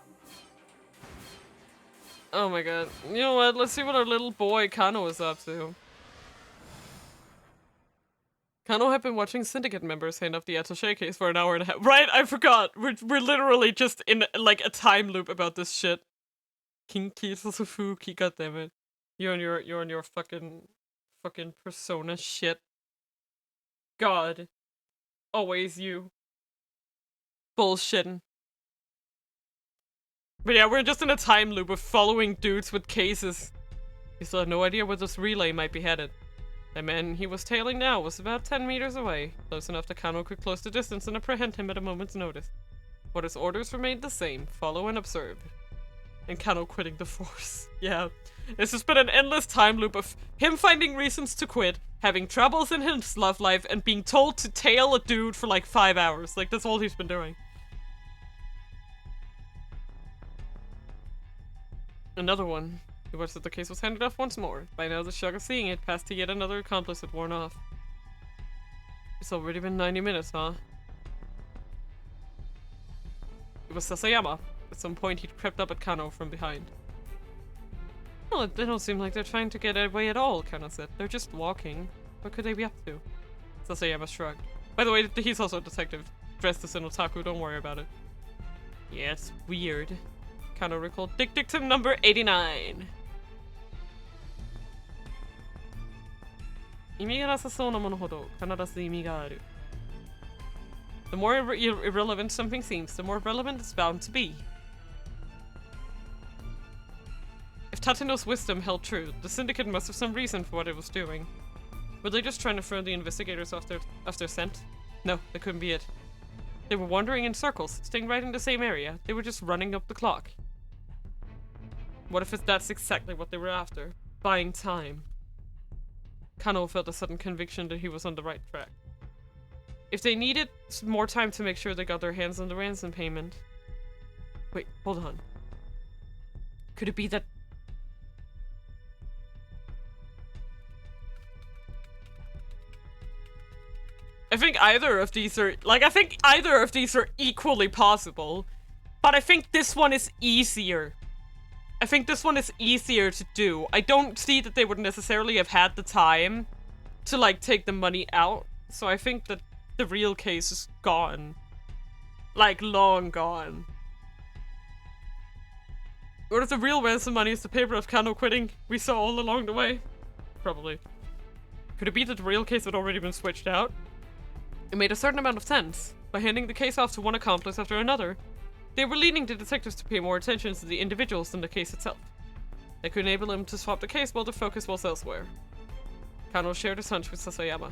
Oh my god. You know what? Let's see what our little boy Kano is up to. Kano had been watching Syndicate members hand off the attaché case for an hour and a half. Right, I forgot. We're literally just in like a time loop about this shit. Kinky Suzuki, goddammit. You're on your fucking persona shit. God. Always you. Bullshitting. But yeah, we're just in a time loop of following dudes with cases. We still have no idea where this relay might be headed. The man he was tailing now was about 10 meters away, close enough that Kano could close the distance and apprehend him at a moment's notice. But his orders remained the same, follow and observe. And Kano quitting the force. Yeah. This has been an endless time loop of him finding reasons to quit, having troubles in his love life, and being told to tail a dude for like 5 hours. Like, that's all he's been doing. Another one. He watched that the case was handed off once more. By now, the shock of seeing it passed to yet another accomplice had worn off. It's already been 90 minutes, huh? It was Sasayama. At some point, he'd crept up at Kano from behind. Well, they don't seem like they're trying to get away at all, Kano said. They're just walking. What could they be up to? Sasayama shrugged. By the way, he's also a detective. Dressed as an otaku, don't worry about it. Yeah, it's weird. Kano recalled dictum number 89. 意味がなさそうなものほど必ず意味がある. The more irrelevant something seems, the more relevant it's bound to be. If Tateno's wisdom held true, the Syndicate must have some reason for what it was doing. Were they just trying to throw the investigators off their scent? No, that couldn't be it. They were wandering in circles, staying right in the same area. They were just running up the clock. What if that's exactly what they were after? Buying time. Kano felt a sudden conviction that he was on the right track. If they needed more time to make sure they got their hands on the ransom payment... Wait, hold on. Could it be that... I think either of these are... Like, I think either of these are equally possible. But I think this one is easier. I think this one is easier to do. I don't see that they would necessarily have had the time to, like, take the money out. So I think that the real case is gone. Like, long gone. Or if the real ransom money is the paper of Kano quitting we saw all along the way? Probably. Could it be that the real case had already been switched out? It made a certain amount of sense. By handing the case off to one accomplice after another, they were leading the detectives to pay more attention to the individuals than the case itself. They could enable them to swap the case while the focus was elsewhere. Kano shared his hunch with Sasayama.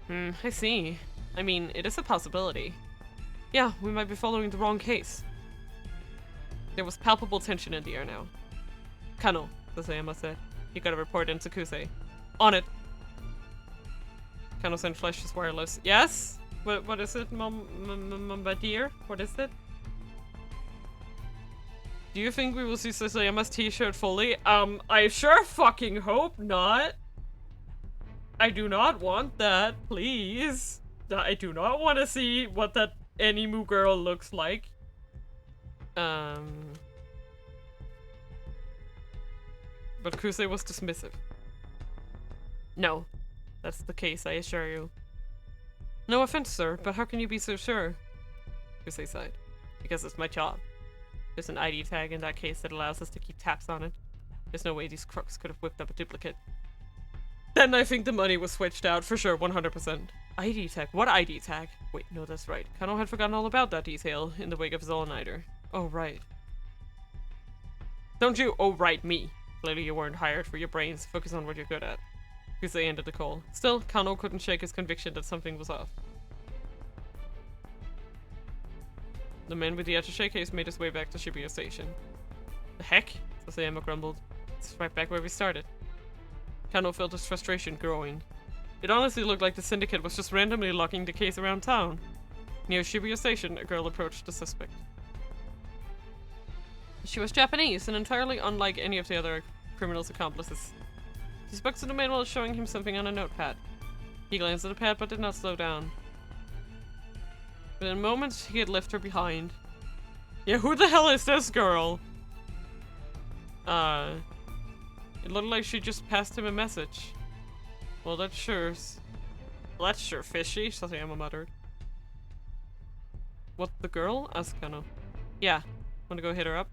I see. I mean, it is a possibility. Yeah, we might be following the wrong case. There was palpable tension in the air now. Kano, Sasayama said. You gotta report in Tsukuse. On it. Kano sent flashed his wireless. Yes? What is it, dear? What is it? Do you think we will see Sasayama's t-shirt fully? I sure fucking hope not. I do not want that, please. I do not want to see what that Animu girl looks like. But Kusei was dismissive. No, that's the case, I assure you. No offense, sir, but how can you be so sure? Kusei sighed. Because it's my job. There's an ID tag in that case that allows us to keep tabs on it. There's no way these crooks could have whipped up a duplicate. Then I think the money was switched out, for sure, 100%. ID tag? What ID tag? Wait, no, that's right. Kano had forgotten all about that detail in the wake of his all-nighter. Oh, right. Don't you oh-right me. Clearly you weren't hired for your brains. Focus on what you're good at. Kusei ended the call. Still, Kano couldn't shake his conviction that something was off. The man with the attaché case made his way back to Shibuya Station. The heck? Sasayama grumbled. It's right back where we started. Kano felt his frustration growing. It honestly looked like the syndicate was just randomly locking the case around town. Near Shibuya Station, a girl approached the suspect. She was Japanese and entirely unlike any of the other criminal's accomplices. She spoke to the man while showing him something on a notepad. He glanced at the pad but did not slow down. Within moments, he had left her behind. Yeah, who the hell is this girl? It looked like she just passed him a message. Well, that's sure fishy, Sasayama muttered. What, the girl? Asked Kano. Yeah. Wanna go hit her up?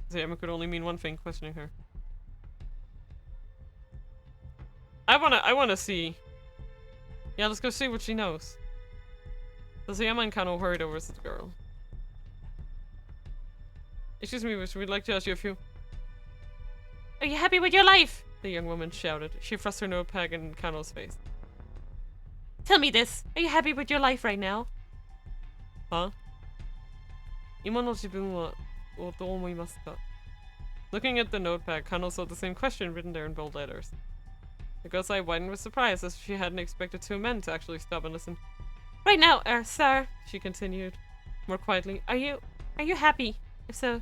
Sasayama could only mean one thing, questioning her. I wanna see. Yeah, let's go see what she knows. Sasayama and Kano hurried over to the girl. Excuse me, miss, we'd like to ask you a few. Are you happy with your life? The young woman shouted. She thrust her notepad in Kano's face. Tell me this. Are you happy with your life right now? Huh? Looking at the notepad, Kano saw the same question written there in bold letters. The girl's eye widened with surprise, as she hadn't expected two men to actually stop and listen. Right now, sir, she continued, more quietly. Are you happy? If so,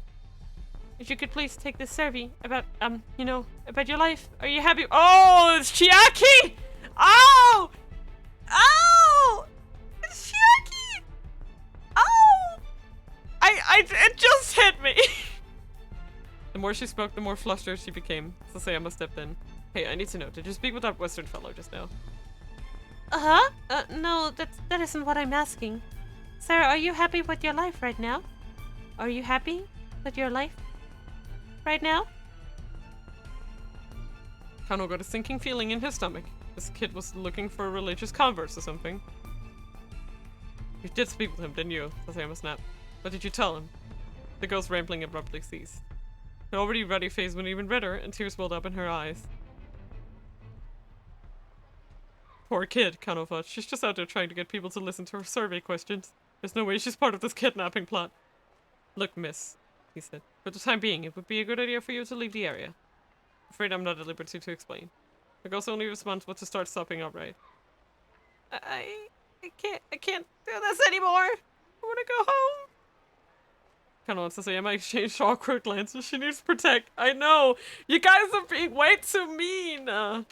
if you could please take this survey about, about your life. Are you happy? Oh, it's Chiaki! Oh! Oh! It's Chiaki! Oh! It just hit me! The more she spoke, the more flustered she became. Sasayama stepped in. Hey, I need to know, did you speak with that Western fellow just now? Uh-huh? No, that isn't what I'm asking. Sarah, are you happy with your life right now? Are you happy with your life right now? Kano got a sinking feeling in his stomach. This kid was looking for a religious converse or something. You did speak with him, didn't you? Sasayama snapped. What did you tell him? The girl's rambling abruptly ceased. Her already ruddy face went even redder, and tears welled up in her eyes. Poor kid, Kano thought. She's just out there trying to get people to listen to her survey questions. There's no way she's part of this kidnapping plot. Look, miss, he said. For the time being, it would be a good idea for you to leave the area. Afraid I'm not at liberty to explain. The girl's only response was to start stopping upright. I can't do this anymore. I wanna go home. Kano wants to say, I exchanged awkward glances. She needs to protect. I know! You guys are being way too mean! I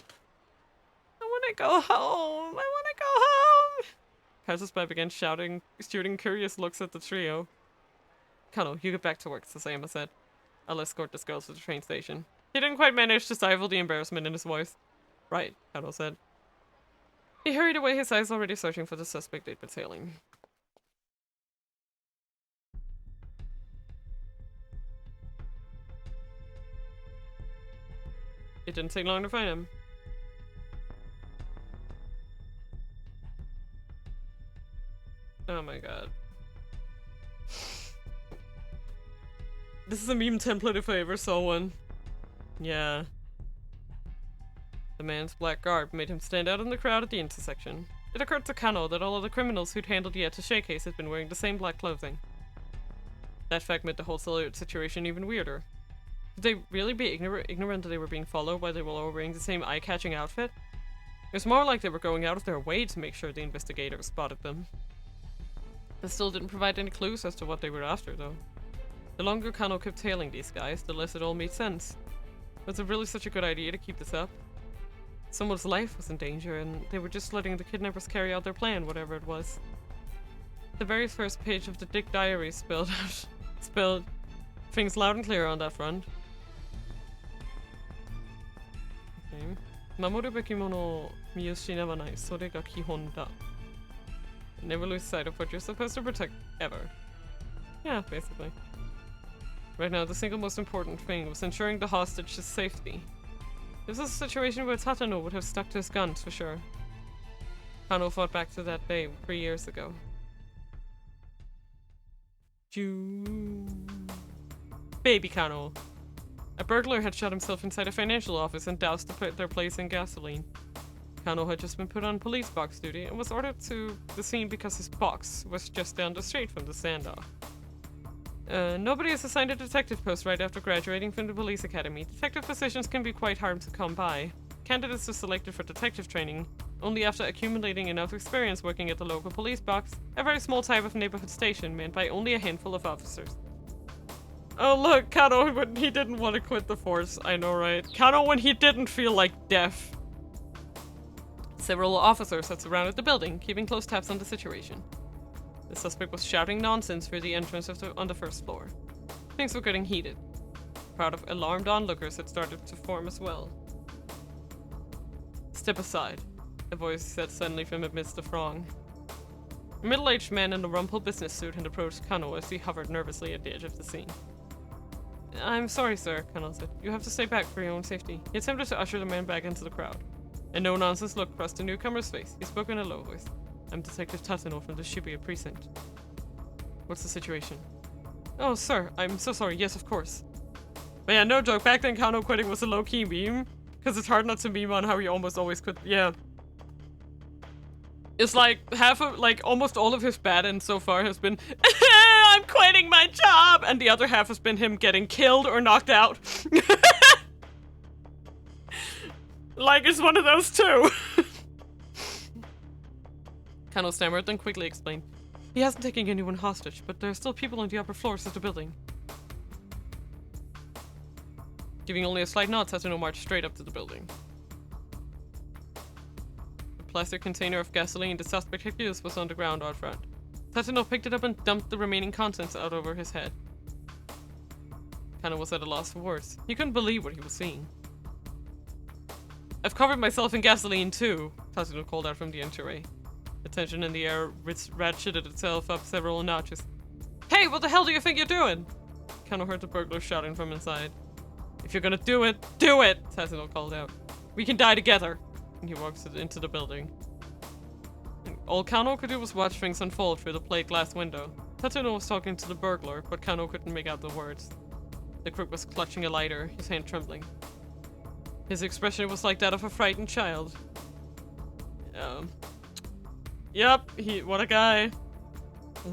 wanna go home! I wanna go home! Passers-by began shouting curious looks at the trio. Kano, you get back to work, Sasayama said. I'll escort this girl to the train station. He didn't quite manage to stifle the embarrassment in his voice. Right, Kano said. He hurried away, his eyes already searching for the suspect they'd been tailing. It didn't take long to find him. Oh my god. This is a meme template if I ever saw one. Yeah. The man's black garb made him stand out in the crowd at the intersection. It occurred to Kano that all of the criminals who'd handled the attaché case had been wearing the same black clothing. That fact made the whole situation even weirder. Could they really be ignorant that they were being followed while they were all wearing the same eye-catching outfit? It was more like they were going out of their way to make sure the investigators spotted them. This still didn't provide any clues as to what they were after, though. The longer Kano kept tailing these guys, the less it all made sense. Was it really such a good idea to keep this up? Someone's life was in danger, and they were just letting the kidnappers carry out their plan, whatever it was. The very first page of the Dick Diary spelled things loud and clear on that front. Okay. Mamoru bekimonō miyushinawanai, sore ga kihon da. Never lose sight of what you're supposed to protect, ever. Yeah, basically. Right now, the single most important thing was ensuring the hostage's safety. This was a situation where Tatano would have stuck to his guns for sure. Kano thought back to that day 3 years ago. Baby Kano. A burglar had shot himself inside a financial office and doused their place in gasoline. Kano had just been put on police box duty and was ordered to the scene because his box was just down the street from the standoff. Nobody is assigned a detective post right after graduating from the police academy. Detective positions can be quite hard to come by. Candidates are selected for detective training only after accumulating enough experience working at the local police box, a very small type of neighborhood station manned by only a handful of officers. Oh look, Kano when he didn't want to quit the force, I know right? Kano when he didn't feel like death. Several officers had surrounded the building, keeping close tabs on the situation. The suspect was shouting nonsense through the entrance on the first floor. Things were getting heated. A crowd of alarmed onlookers had started to form as well. Step aside, a voice said suddenly from amidst the throng. A middle-aged man in a rumpled business suit had approached Kano as he hovered nervously at the edge of the scene. I'm sorry, sir, Kano said. You have to stay back for your own safety. He attempted to usher the man back into the crowd. A no-nonsense look crossed the newcomer's face. He spoke in a low voice. I'm Detective Tatsuno from the Shibuya precinct. What's the situation? Oh, sir, I'm so sorry. Yes, of course. But yeah, no joke. Back then, Kano quitting was a low-key meme. Because it's hard not to meme on how he almost always quit. Yeah. It's like half of, like, almost all of his bad end so far has been, I'm quitting my job! And the other half has been him getting killed or knocked out. Like, it's one of those two. Kano stammered, then quickly explained. He hasn't taken anyone hostage, but there are still people on the upper floors of the building. Giving only a slight nod, Tatsuno marched straight up to the building. The plastic container of gasoline the suspect had used was on the ground out front. Tatsuno picked it up and dumped the remaining contents out over his head. Kano was at a loss for words. He couldn't believe what he was seeing. I've covered myself in gasoline too, Tatsuno called out from the entryway. The tension in the air ratcheted itself up several notches. Hey, what the hell do you think you're doing? Kano heard the burglar shouting from inside. If you're gonna do it, Tatsuno called out. We can die together. And he walked into the building. All Kano could do was watch things unfold through the plate glass window. Tatsuno was talking to the burglar, but Kano couldn't make out the words. The crook was clutching a lighter, his hand trembling. His expression was like that of a frightened child. Yep, what a guy.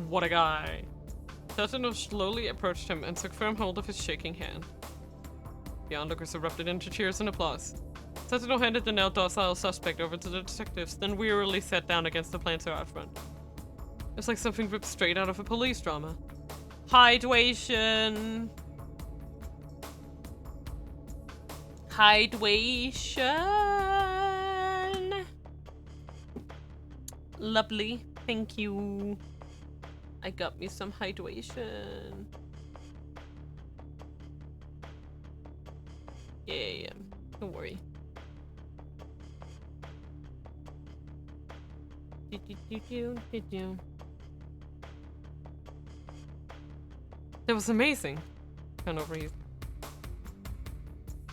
What a guy. Tatsuno slowly approached him and took firm hold of his shaking hand. The onlookers erupted into cheers and applause. Tatsuno handed the now docile suspect over to the detectives, then wearily sat down against the planter out front. It was like something ripped straight out of a police drama. Hydration. Lovely. Thank you. I got me some hydration. Yeah. Don't worry. That was amazing. Kano breathed.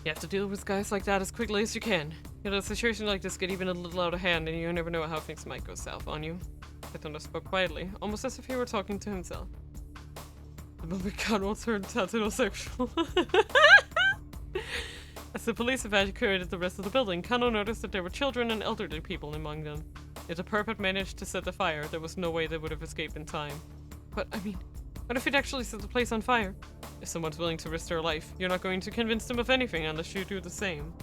You have to deal with guys like that as quickly as you can. You know, a situation like this get even a little out of hand and you never know how things might go south on you. Tatsuno spoke quietly, almost as if he were talking to himself. The moment Kano turned Tatsuno sexual. As the police evacuated the rest of the building, Kano noticed that there were children and elderly people among them. If the perp had managed to set the fire, there was no way they would have escaped in time. But, I mean, what if it actually set the place on fire? If someone's willing to risk their life, you're not going to convince them of anything unless you do the same.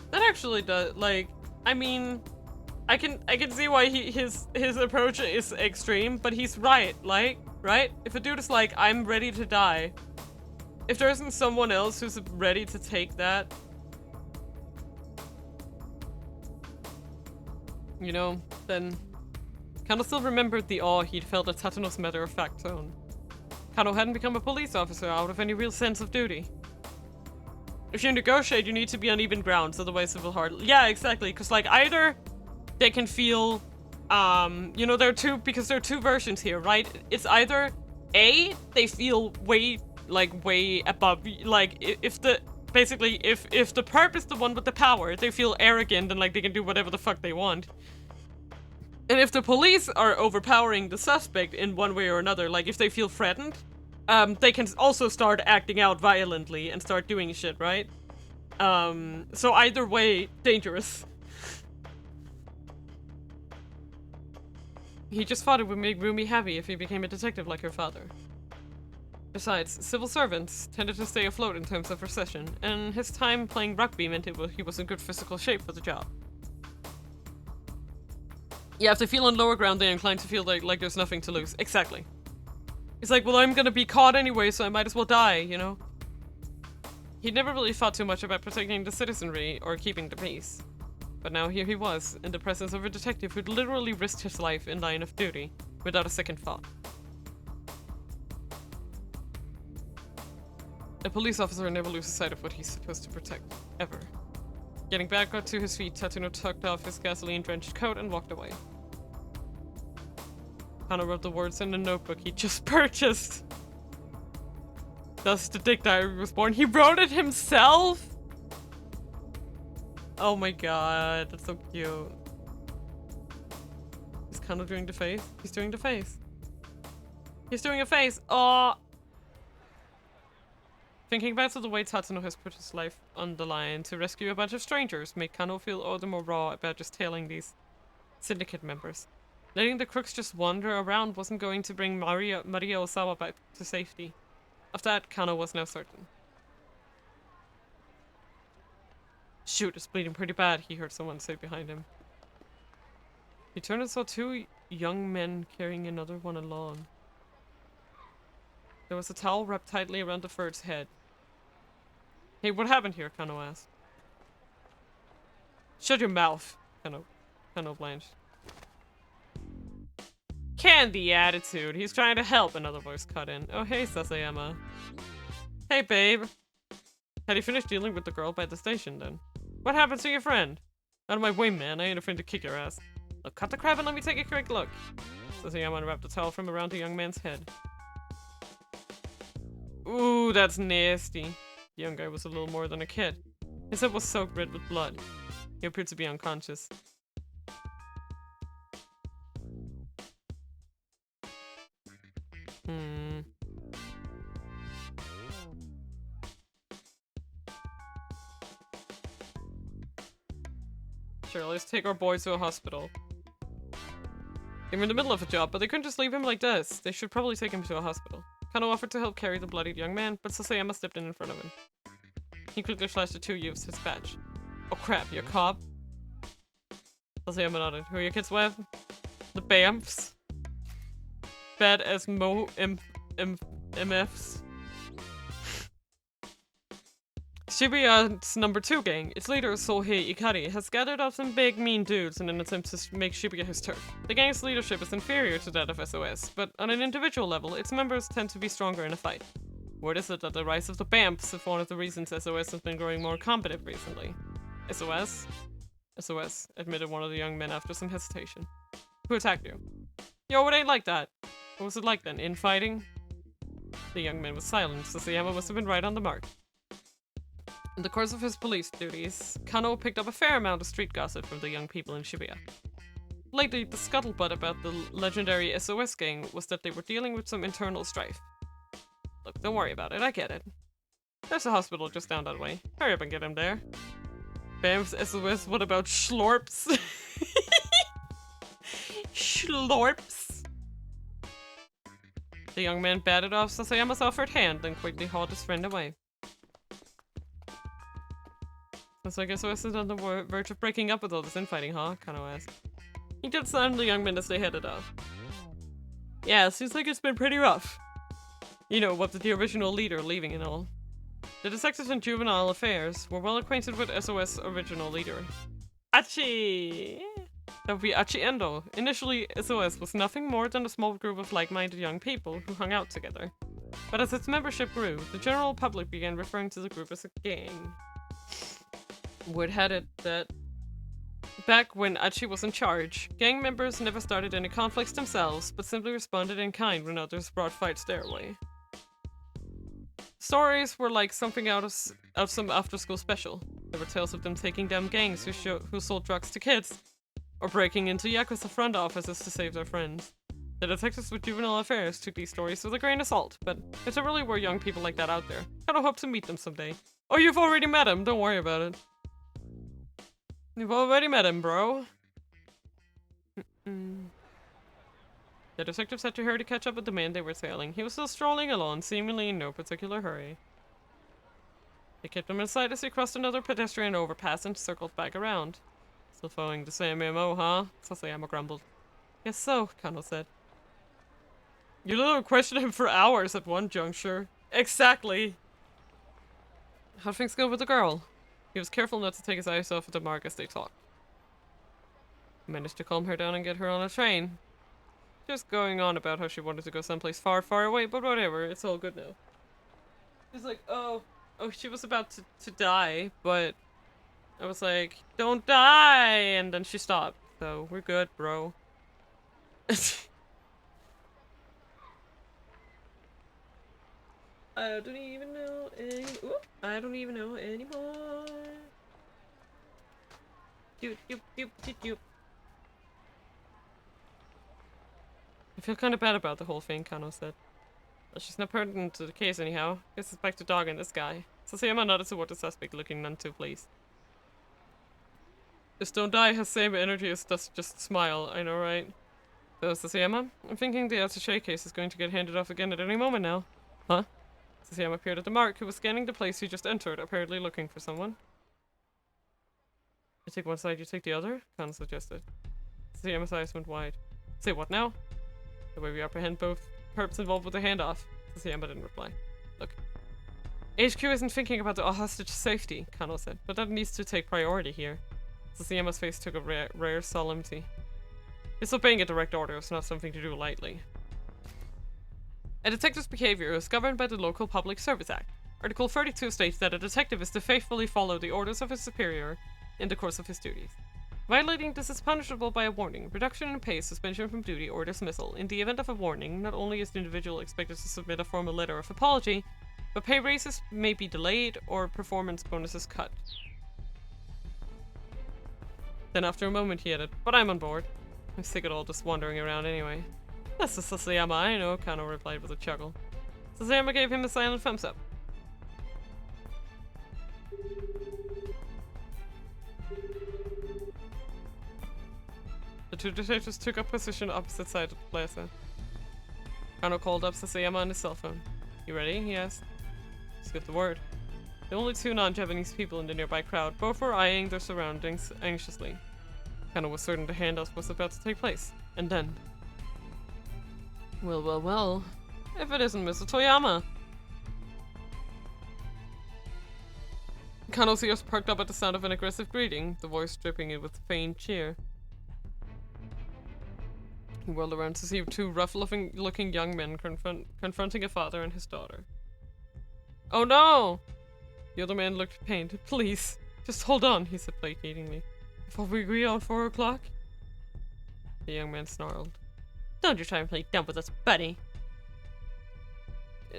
That actually does, like, I mean, I can see why his approach is extreme, but he's right, like, right? If a dude is like, I'm ready to die, if there isn't someone else who's ready to take that, you know, then Kano still remembered the awe he'd felt at Tatsuno's matter-of-fact tone. Kano hadn't become a police officer out of any real sense of duty. If you negotiate, you need to be on even grounds, otherwise it will hardly— yeah, exactly, because like either they can feel, you know, there are two versions here, right? It's either A, they feel way above, like if the perp is the one with the power, they feel arrogant and like they can do whatever the fuck they want. And if the police are overpowering the suspect in one way or another, like if they feel threatened, they can also start acting out violently and start doing shit, right? So either way, dangerous. He just thought it would make Rumi happy if he became a detective like her father. Besides, civil servants tended to stay afloat in times of recession, and his time playing rugby meant he was in good physical shape for the job. Yeah, if they feel on lower ground, they're inclined to feel like there's nothing to lose. Exactly. It's like, well, I'm gonna be caught anyway, so I might as well die, you know? He'd never really thought too much about protecting the citizenry or keeping the peace. But now here he was, in the presence of a detective who'd literally risked his life in line of duty, without a second thought. A police officer never loses sight of what he's supposed to protect, ever. Getting back up to his feet, Tatsuno tucked off his gasoline-drenched coat and walked away. Kano wrote the words in the notebook he just purchased. Thus the Dick Diary was born. He wrote it himself? Oh my god, that's so cute. Is Kano doing the face? He's doing the face. He's doing a face. Oh. Thinking back to the way Tatsuno has put his life on the line to rescue a bunch of strangers made Kano feel all the more raw about just tailing these syndicate members. Letting the crooks just wander around wasn't going to bring Maria Osawa back to safety. Of that, Kano was now certain. Shoot, it's bleeding pretty bad, he heard someone say behind him. He turned and saw two young men carrying another one along. There was a towel wrapped tightly around the third's head. Hey, what happened here? Kano asked. Shut your mouth, Kano blanched. Candy attitude. He's trying to help, another voice cut in. Oh, hey, Sasayama. Hey, babe. Had you finished dealing with the girl by the station, then? What happened to your friend? Out of my way, man. I ain't afraid to kick your ass. Look, cut the crap and let me take a quick look. Sasayama unwrapped the towel from around the young man's head. Ooh, that's nasty. The young guy was a little more than a kid. His head was soaked red with blood. He appeared to be unconscious. Sure, let's take our boy to a hospital. They were in the middle of a job, but they couldn't just leave him like this. They should probably take him to a hospital. Kano offered to help carry the bloodied young man, but Sasayama stepped in front of him. He quickly flashed the two youths his badge. Oh crap, you're a cop? Sasayama nodded. Who are your kids with? The BAMFs. Bad as MFs. Shibuya's number 2 gang, its leader Sohei Ikari, has gathered up some big mean dudes in an attempt to make Shibuya his turf. The gang's leadership is inferior to that of SOS, but on an individual level, its members tend to be stronger in a fight. Word is it that the rise of the BAMFs is one of the reasons SOS has been growing more combative recently. SOS? SOS, admitted one of the young men after some hesitation. Who attacked you? Yo, it ain't like that. What was it like then, infighting? The young man was silent, so Sasayama must have been right on the mark. In the course of his police duties, Kano picked up a fair amount of street gossip from the young people in Shibuya. Lately, the scuttlebutt about the legendary SOS gang was that they were dealing with some internal strife. Look, don't worry about it, I get it. There's a hospital just down that way. Hurry up and get him there. Bam's SOS, what about Schlorps? Schlorps? The young man batted off Sasayama's offered hand, then quickly hauled his friend away. So I guess SOS is on the verge of breaking up with all this infighting, huh? Kano asked. He did sign the young men as they headed off. Yeah, seems like it's been pretty rough. You know, what with the original leader leaving and all. The detectives in juvenile affairs were well acquainted with SOS original leader. Achi! That would be Achi Endo. Initially, SOS was nothing more than a small group of like-minded young people who hung out together. But as its membership grew, the general public began referring to the group as a gang. Word had it that back when Achi was in charge, gang members never started any conflicts themselves, but simply responded in kind when others brought fights their way. Stories were like something out of some after-school special. There were tales of them taking down gangs who sold drugs to kids, or breaking into Yakuza front offices to save their friends. The detectives with juvenile affairs took these stories with a grain of salt, but if there really were young people like that out there, I don't hope to meet them someday. Oh, you've already met him, don't worry about it. You've already met him, bro. The detective said to her to catch up with the man they were tailing. He was still strolling along, seemingly in no particular hurry. They kept him in sight as he crossed another pedestrian overpass and circled back around. Still following the same MO, huh? Sasayama grumbled. Guess so, Kano said. You literally questioned him for hours at one juncture. Exactly. How'd things go with the girl? He was careful not to take his eyes off of the mark as they talked. He managed to calm her down and get her on a train. Just going on about how she wanted to go someplace far, far away, but whatever, it's all good now. He's like, oh, she was about to die, but I was like, don't die, and then she stopped. So we're good, bro. I don't even know I don't even know anymore. Doop, doop, doop, doop, doop. I feel kind of bad about the whole thing, Kano said. Well, she's not pertinent to the case anyhow. Guess it's back to Dog and this guy. Sasayama nodded toward the suspect, looking none too pleased. Just don't die has same energy as just smile, I know, right? So, Sasayama, I'm thinking the attaché case is going to get handed off again at any moment now. Huh? Sasayama appeared at the mark, who was scanning the place he just entered, apparently looking for someone. I take one side, you take the other? Kano suggested. Sasayama's eyes went wide. Say what now? The way we apprehend both perps involved with the handoff. Sasayama didn't reply. Look. HQ isn't thinking about the hostage safety, Kano said, but that needs to take priority here. Sasayama's face took a rare solemnity. Disobeying a direct order is not something to do lightly. A detective's behavior is governed by the Local Public Service Act. Article 32 states that a detective is to faithfully follow the orders of his superior in the course of his duties. Violating this is punishable by a warning, reduction in pay, suspension from duty, or dismissal. In the event of a warning, not only is the individual expected to submit a formal letter of apology, but pay raises may be delayed or performance bonuses cut. Then after a moment he added, but I'm on board. I'm sick of all this wandering around anyway. That's the Sasayama I know, Kano replied with a chuckle. Sasayama gave him a silent thumbs up. The two detectives took up position opposite sides of the plaza. Kano called up Sasayama on his cell phone. You ready? He asked. Just get the word. The only two non-Japanese people in the nearby crowd, both were eyeing their surroundings anxiously. Kano was certain the handoff was about to take place. And then... Well, well, well. If it isn't Mr. Toyama! Kano's ears perked up at the sound of an aggressive greeting, the voice dripping it with faint cheer. He whirled around to see two rough-looking young men confronting a father and his daughter. Oh no! The other man looked pained. Please, just hold on, he said placatingly. Before we agree on 4 o'clock? The young man snarled. Don't you try and play dumb with us, buddy.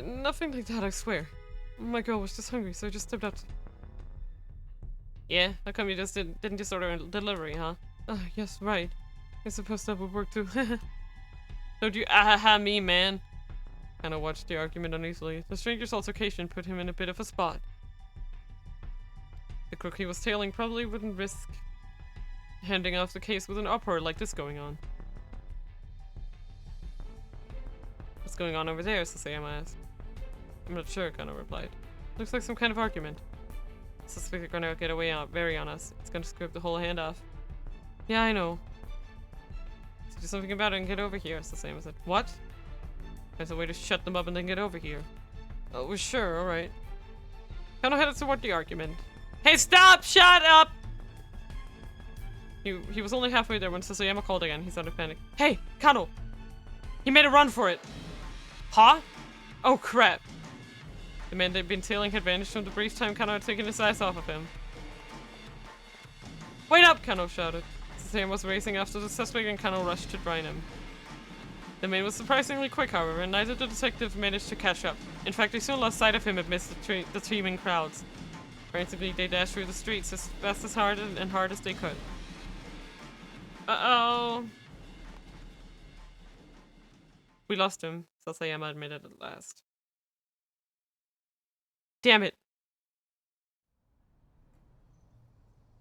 Nothing like that, I swear. My girl was just hungry, so I just stepped up to... Yeah? How come you just didn't just order a delivery, huh? Yes, right. I suppose that would work too. Don't you ah-ha-ha me, man. Kinda watched the argument uneasily. The stranger's altercation put him in a bit of a spot. The crook he was tailing probably wouldn't risk handing off the case with an uproar like this going on. What's going on over there? Sasayama asked. I'm not sure, Kano replied. Looks like some kind of argument. The suspect are gonna get away very on us. It's gonna screw up the whole handoff. Yeah, I know. So do something about it and get over here, Sasayama said. What? There's a way to shut them up and then get over here. Oh, well, sure, alright. Kano headed toward the argument. Hey, stop! Shut up! He was only halfway there when Sasayama called again. He sounded panicked. Hey, Kano! He made a run for it! Huh? Oh, crap. The man they'd been tailing had vanished from the brief time Kano had taken his eyes off of him. Wait up! Kano shouted. Sasayama was racing after the suspect and Kano rushed to join him. The man was surprisingly quick, however, and neither the detective managed to catch up. In fact, they soon lost sight of him amidst the teeming crowds. Frantically, they dashed through the streets as fast as hard as they could. Uh-oh! We lost him, Sasayama admitted at last. Damn it!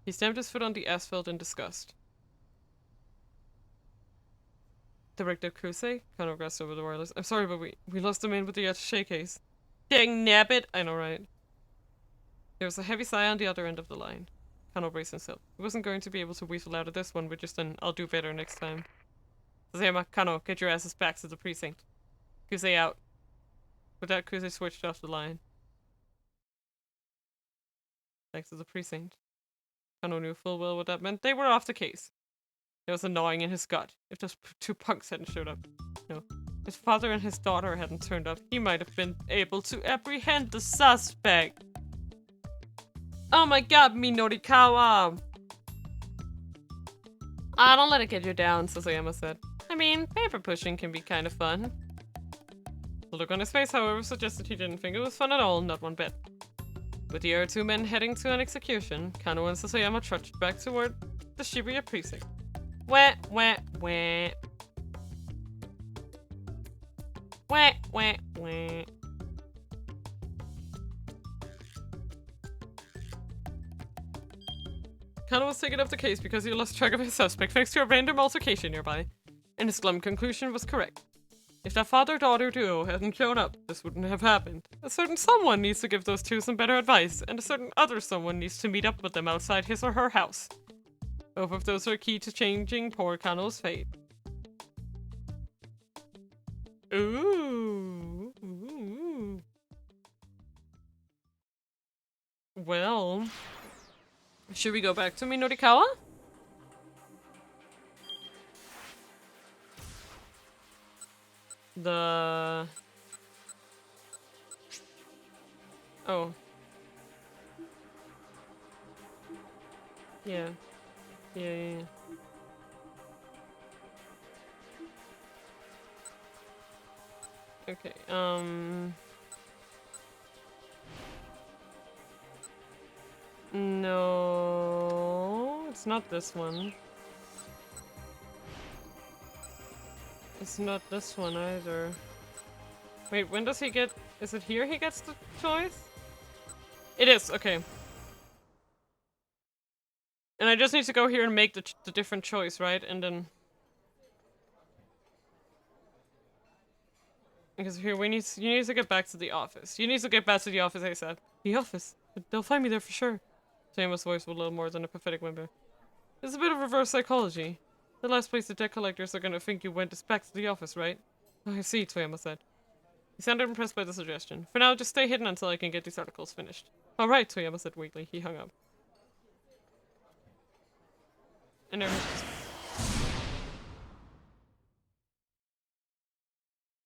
He stamped his foot on the asphalt in disgust. directed Krusei. Kano grasped over the wireless. I'm sorry, but we lost the man with the attaché case. Dang nabbit! I know, right? There was a heavy sigh on the other end of the line. Kano braced himself. He wasn't going to be able to weasel out of this one with just an I'll do better next time. Sasayama, Kano, get your asses back to the precinct. Krusei out. With that, Krusei switched off the line. Back to the precinct. Kano knew full well what that meant. They were off the case. There was a gnawing in his gut. If those two punks hadn't showed up. No. His father and his daughter hadn't turned up. He might have been able to apprehend the suspect. Oh my god, Minorikawa! Ah, don't let it get you down, Sasayama said. I mean, paper pushing can be kind of fun. The look on his face, however, suggested he didn't think it was fun at all, not one bit. With the other two men heading to an execution, Kano and Sasayama trudged back toward the Shibuya precinct. Wah, wah, wah. Wah, wah, wah. Kano was taken off the case because he lost track of his suspect thanks to a random altercation nearby, and his glum conclusion was correct. If that father-daughter duo hadn't shown up, this wouldn't have happened. A certain someone needs to give those two some better advice, and a certain other someone needs to meet up with them outside his or her house. Both of those are key to changing poor Kano's fate. Ooh. Ooh. Well, should we go back to Minorikawa? Oh. Yeah. Yeah. Okay, no, it's not this one. It's not this one either. Wait, when does he get... Is it here he gets the choice? It is, okay. And I just need to go here and make the different choice, right? And then... Because here, you need to get back to the office. You need to get back to the office, I said. The office? They'll find me there for sure. Sayama's voice was a little more than a pathetic whimper. It's a bit of reverse psychology. The last place the debt collectors are gonna think you went is back to the office, right? Oh, I see, Toyama said. He sounded impressed by the suggestion. For now, just stay hidden until I can get these articles finished. Alright, Toyama said weakly. He hung up. And there he was.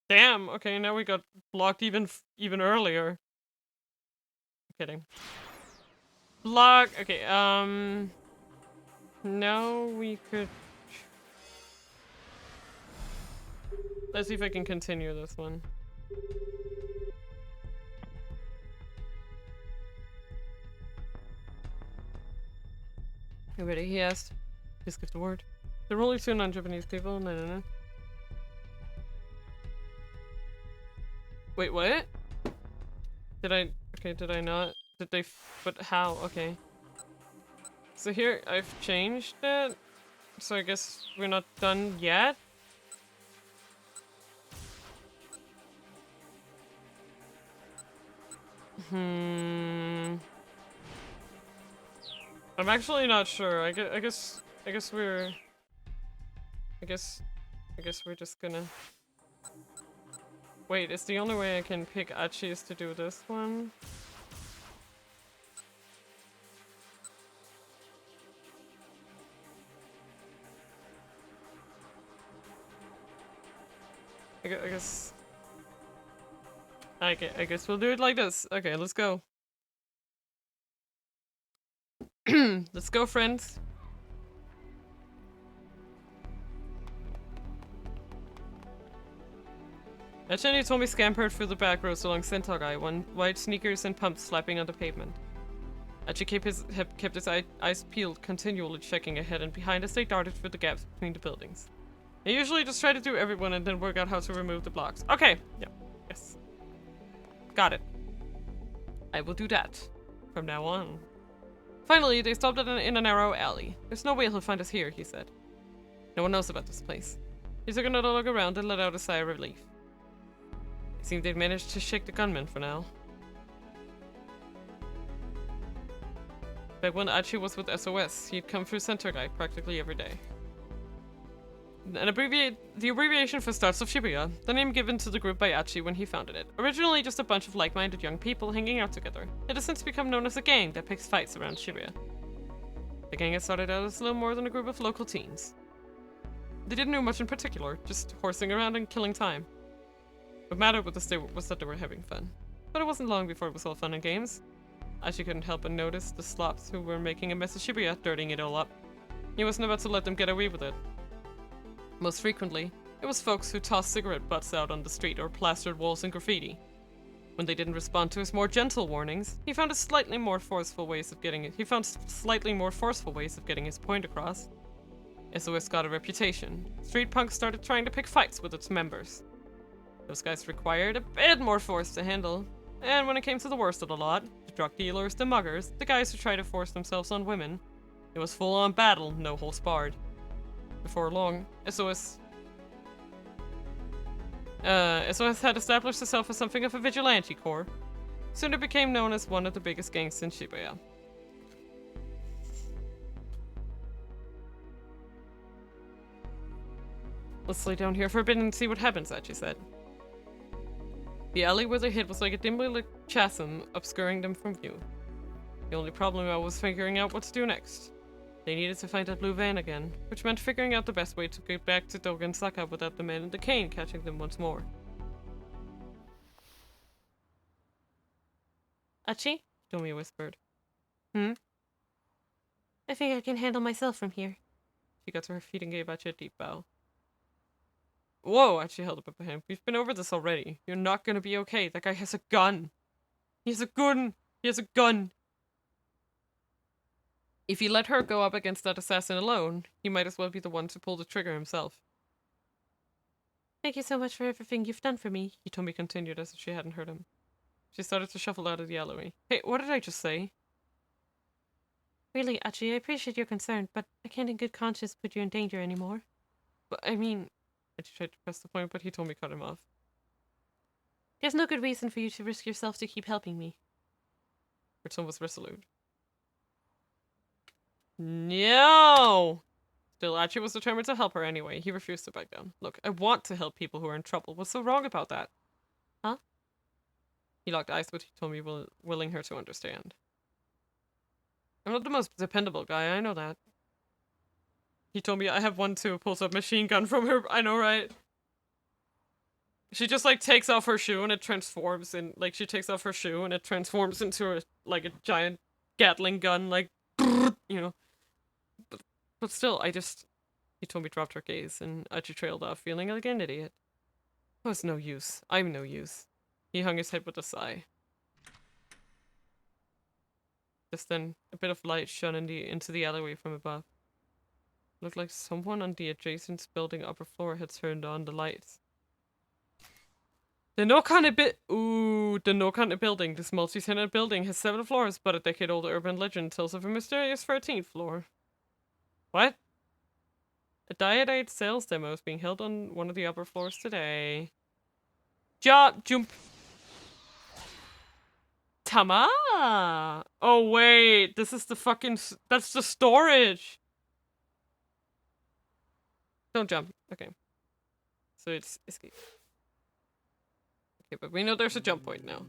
Damn, okay, now we got blocked even earlier. I'm kidding. Block, okay, now we could... Let's see if I can continue this one. You ready? He asked. Please give the word. There are only 2 non-Japanese people. No. Wait, what? Did I... Okay, did I not? Did they... But how? Okay. So here, I've changed it. So I guess we're not done yet? I'm actually not sure. I guess we're just gonna... Wait, is the only way I can pick Achi is to do this one? I guess we'll do it like this. Okay, let's go. Let's go, friends. Acheni told me scampered through the back roads along Sentogai, one white sneakers and pumps slapping on the pavement. Achi kept his eyes peeled, continually checking ahead and behind as they darted through the gaps between the buildings. They usually just try to do everyone and then work out how to remove the blocks. Okay, yeah, yes. Got it. I will do that from now on. Finally, they stopped in a narrow alley. There's no way he'll find us here, he said. No one knows about this place. He took another look around and let out a sigh of relief. It seemed they'd managed to shake the gunman for now. Back when Achi was with SOS, he'd come through Sentogai practically every day. The abbreviation for starts of Shibuya, the name given to the group by Achi when he founded it. Originally just a bunch of like-minded young people hanging out together, it has since become known as a gang that picks fights around Shibuya. The gang had started out as little more than a group of local teens. They didn't do much in particular, just horsing around and killing time. What mattered was that they were having fun. But it wasn't long before it was all fun and games. Achi couldn't help but notice the slops who were making a mess of Shibuya, dirtying it all up. He wasn't about to let them get away with it. Most frequently, it was folks who tossed cigarette butts out on the street or plastered walls in graffiti. When they didn't respond to his more gentle warnings, he found slightly more forceful ways of getting his point across. SOS got a reputation. Street punks started trying to pick fights with its members. Those guys required a bit more force to handle. And when it came to the worst of the lot, the drug dealers, the muggers, the guys who tried to force themselves on women, it was full-on battle, no holds barred. Before long, SOS had established itself as something of a vigilante corps. Soon it became known as one of the biggest gangs in Shibuya. Let's lay down here for a bit and see what happens, Achi said. The alley where they hid was like a dimly lit chasm, obscuring them from view. The only problem now was figuring out what to do next. They needed to find that blue van again, which meant figuring out the best way to get back to Dogen Saka without the man in the cane catching them once more. Achi? Domi whispered. I think I can handle myself from here. She got to her feet and gave Achi a deep bow. Whoa, Achi held up a hand. We've been over this already. You're not gonna be okay. That guy has a gun. He has a gun. He has a gun. If he let her go up against that assassin alone, he might as well be the one to pull the trigger himself. Thank you so much for everything you've done for me, Hitomi continued as if she hadn't heard him. She started to shuffle out of the alleyway. Hey, what did I just say? Really, Achi, I appreciate your concern, but I can't in good conscience put you in danger anymore. But I mean... Achi tried to press the point, but Hitomi cut him off. There's no good reason for you to risk yourself to keep helping me. Her tone was resolute. No! Still, Achi was determined to help her anyway. He refused to back down. Look, I want to help people who are in trouble. What's so wrong about that? Huh? He locked eyes with Hitomi, willing her to understand. I'm not the most dependable guy, I know that. He told me I have one too, pulls a machine gun from her. I know, right? She just like takes off her shoe and it transforms in, like she takes off her shoe and it transforms into a giant Gatling gun, like, you know. But still, he told me dropped her gaze and Achi trailed off, feeling like an idiot. Oh, it's no use. I'm no use. He hung his head with a sigh. Just then, a bit of light shone into the alleyway from above. Looked like someone on the adjacent building upper floor had turned on the lights. The Nokane building. This multi-tenant building has 7 floors, but a decade-old urban legend tells of a mysterious 13th floor. What? A Diodite sales demo is being held on one of the upper floors today. Jump! Tama! Oh wait, this is the fucking... That's the storage! Don't jump. Okay. So it's escape. Okay, but we know there's a jump point now.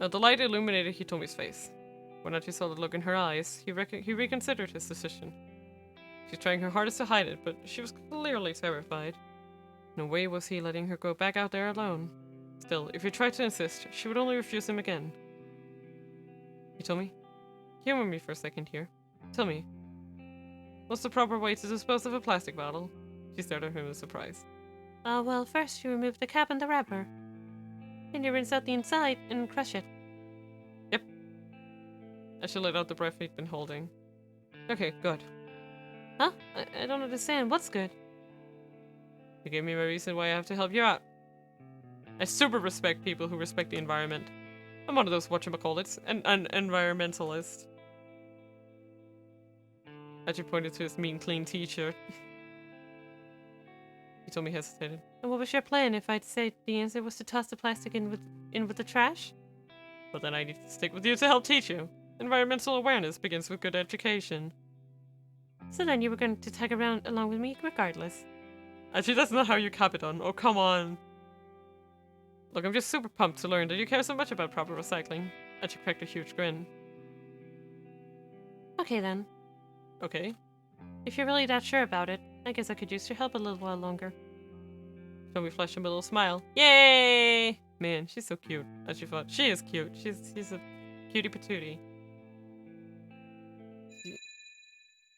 The light illuminated Hitomi's face. When Achi saw the look in her eyes, he reconsidered his decision. She's trying her hardest to hide it, but she was clearly terrified. No way was he letting her go back out there alone. Still, if he tried to insist, she would only refuse him again. Hitomi, humor me for a second here. Tell me, what's the proper way to dispose of a plastic bottle? She stared at him in surprise. Well, first you remove the cap and the wrapper. Then you rinse out the inside and crush it. Yep. I should let out the breath he'd been holding. Okay, good. Huh? I don't understand. What's good? You gave me a reason why I have to help you out. I super respect people who respect the environment. I'm one of those whatchamacallits, an environmentalist. Achi pointed to his mean clean t-shirt. Hitomi hesitated. And what was your plan if I'd say the answer was to toss the plastic in with the trash? Well, then I need to stick with you to help teach you. Environmental awareness begins with good education. So then you were going to tag around along with me regardless. Actually, that's not how you cap it on. Oh, come on. Look, I'm just super pumped to learn that you care so much about proper recycling. And she cracked a huge grin. Okay then. Okay. If you're really that sure about it, I guess I could use your help a little while longer. Hitomi flashed him a little smile. Yay! Man, she's so cute. As you thought. She is cute. She's a cutie patootie.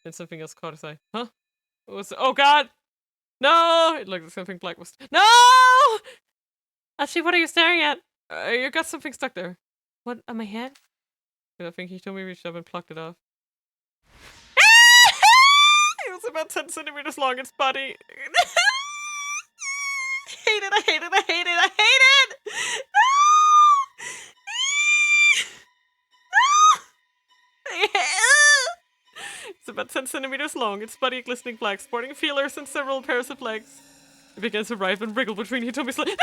Then something else caught his eye. Huh? What was it? Oh god! No! It looked like something black was. No! Actually, what are you staring at? You got something stuck there. What, on my head? I think Hitomi reached up and plucked it off. It was about 10 centimeters long, its body. I hate it, I hate it, I hate it, I hate it! No! No! It's about 10 centimeters long, its body glistening black, sporting feelers and several pairs of legs. It began to writhe and wriggle between Hitomi's legs.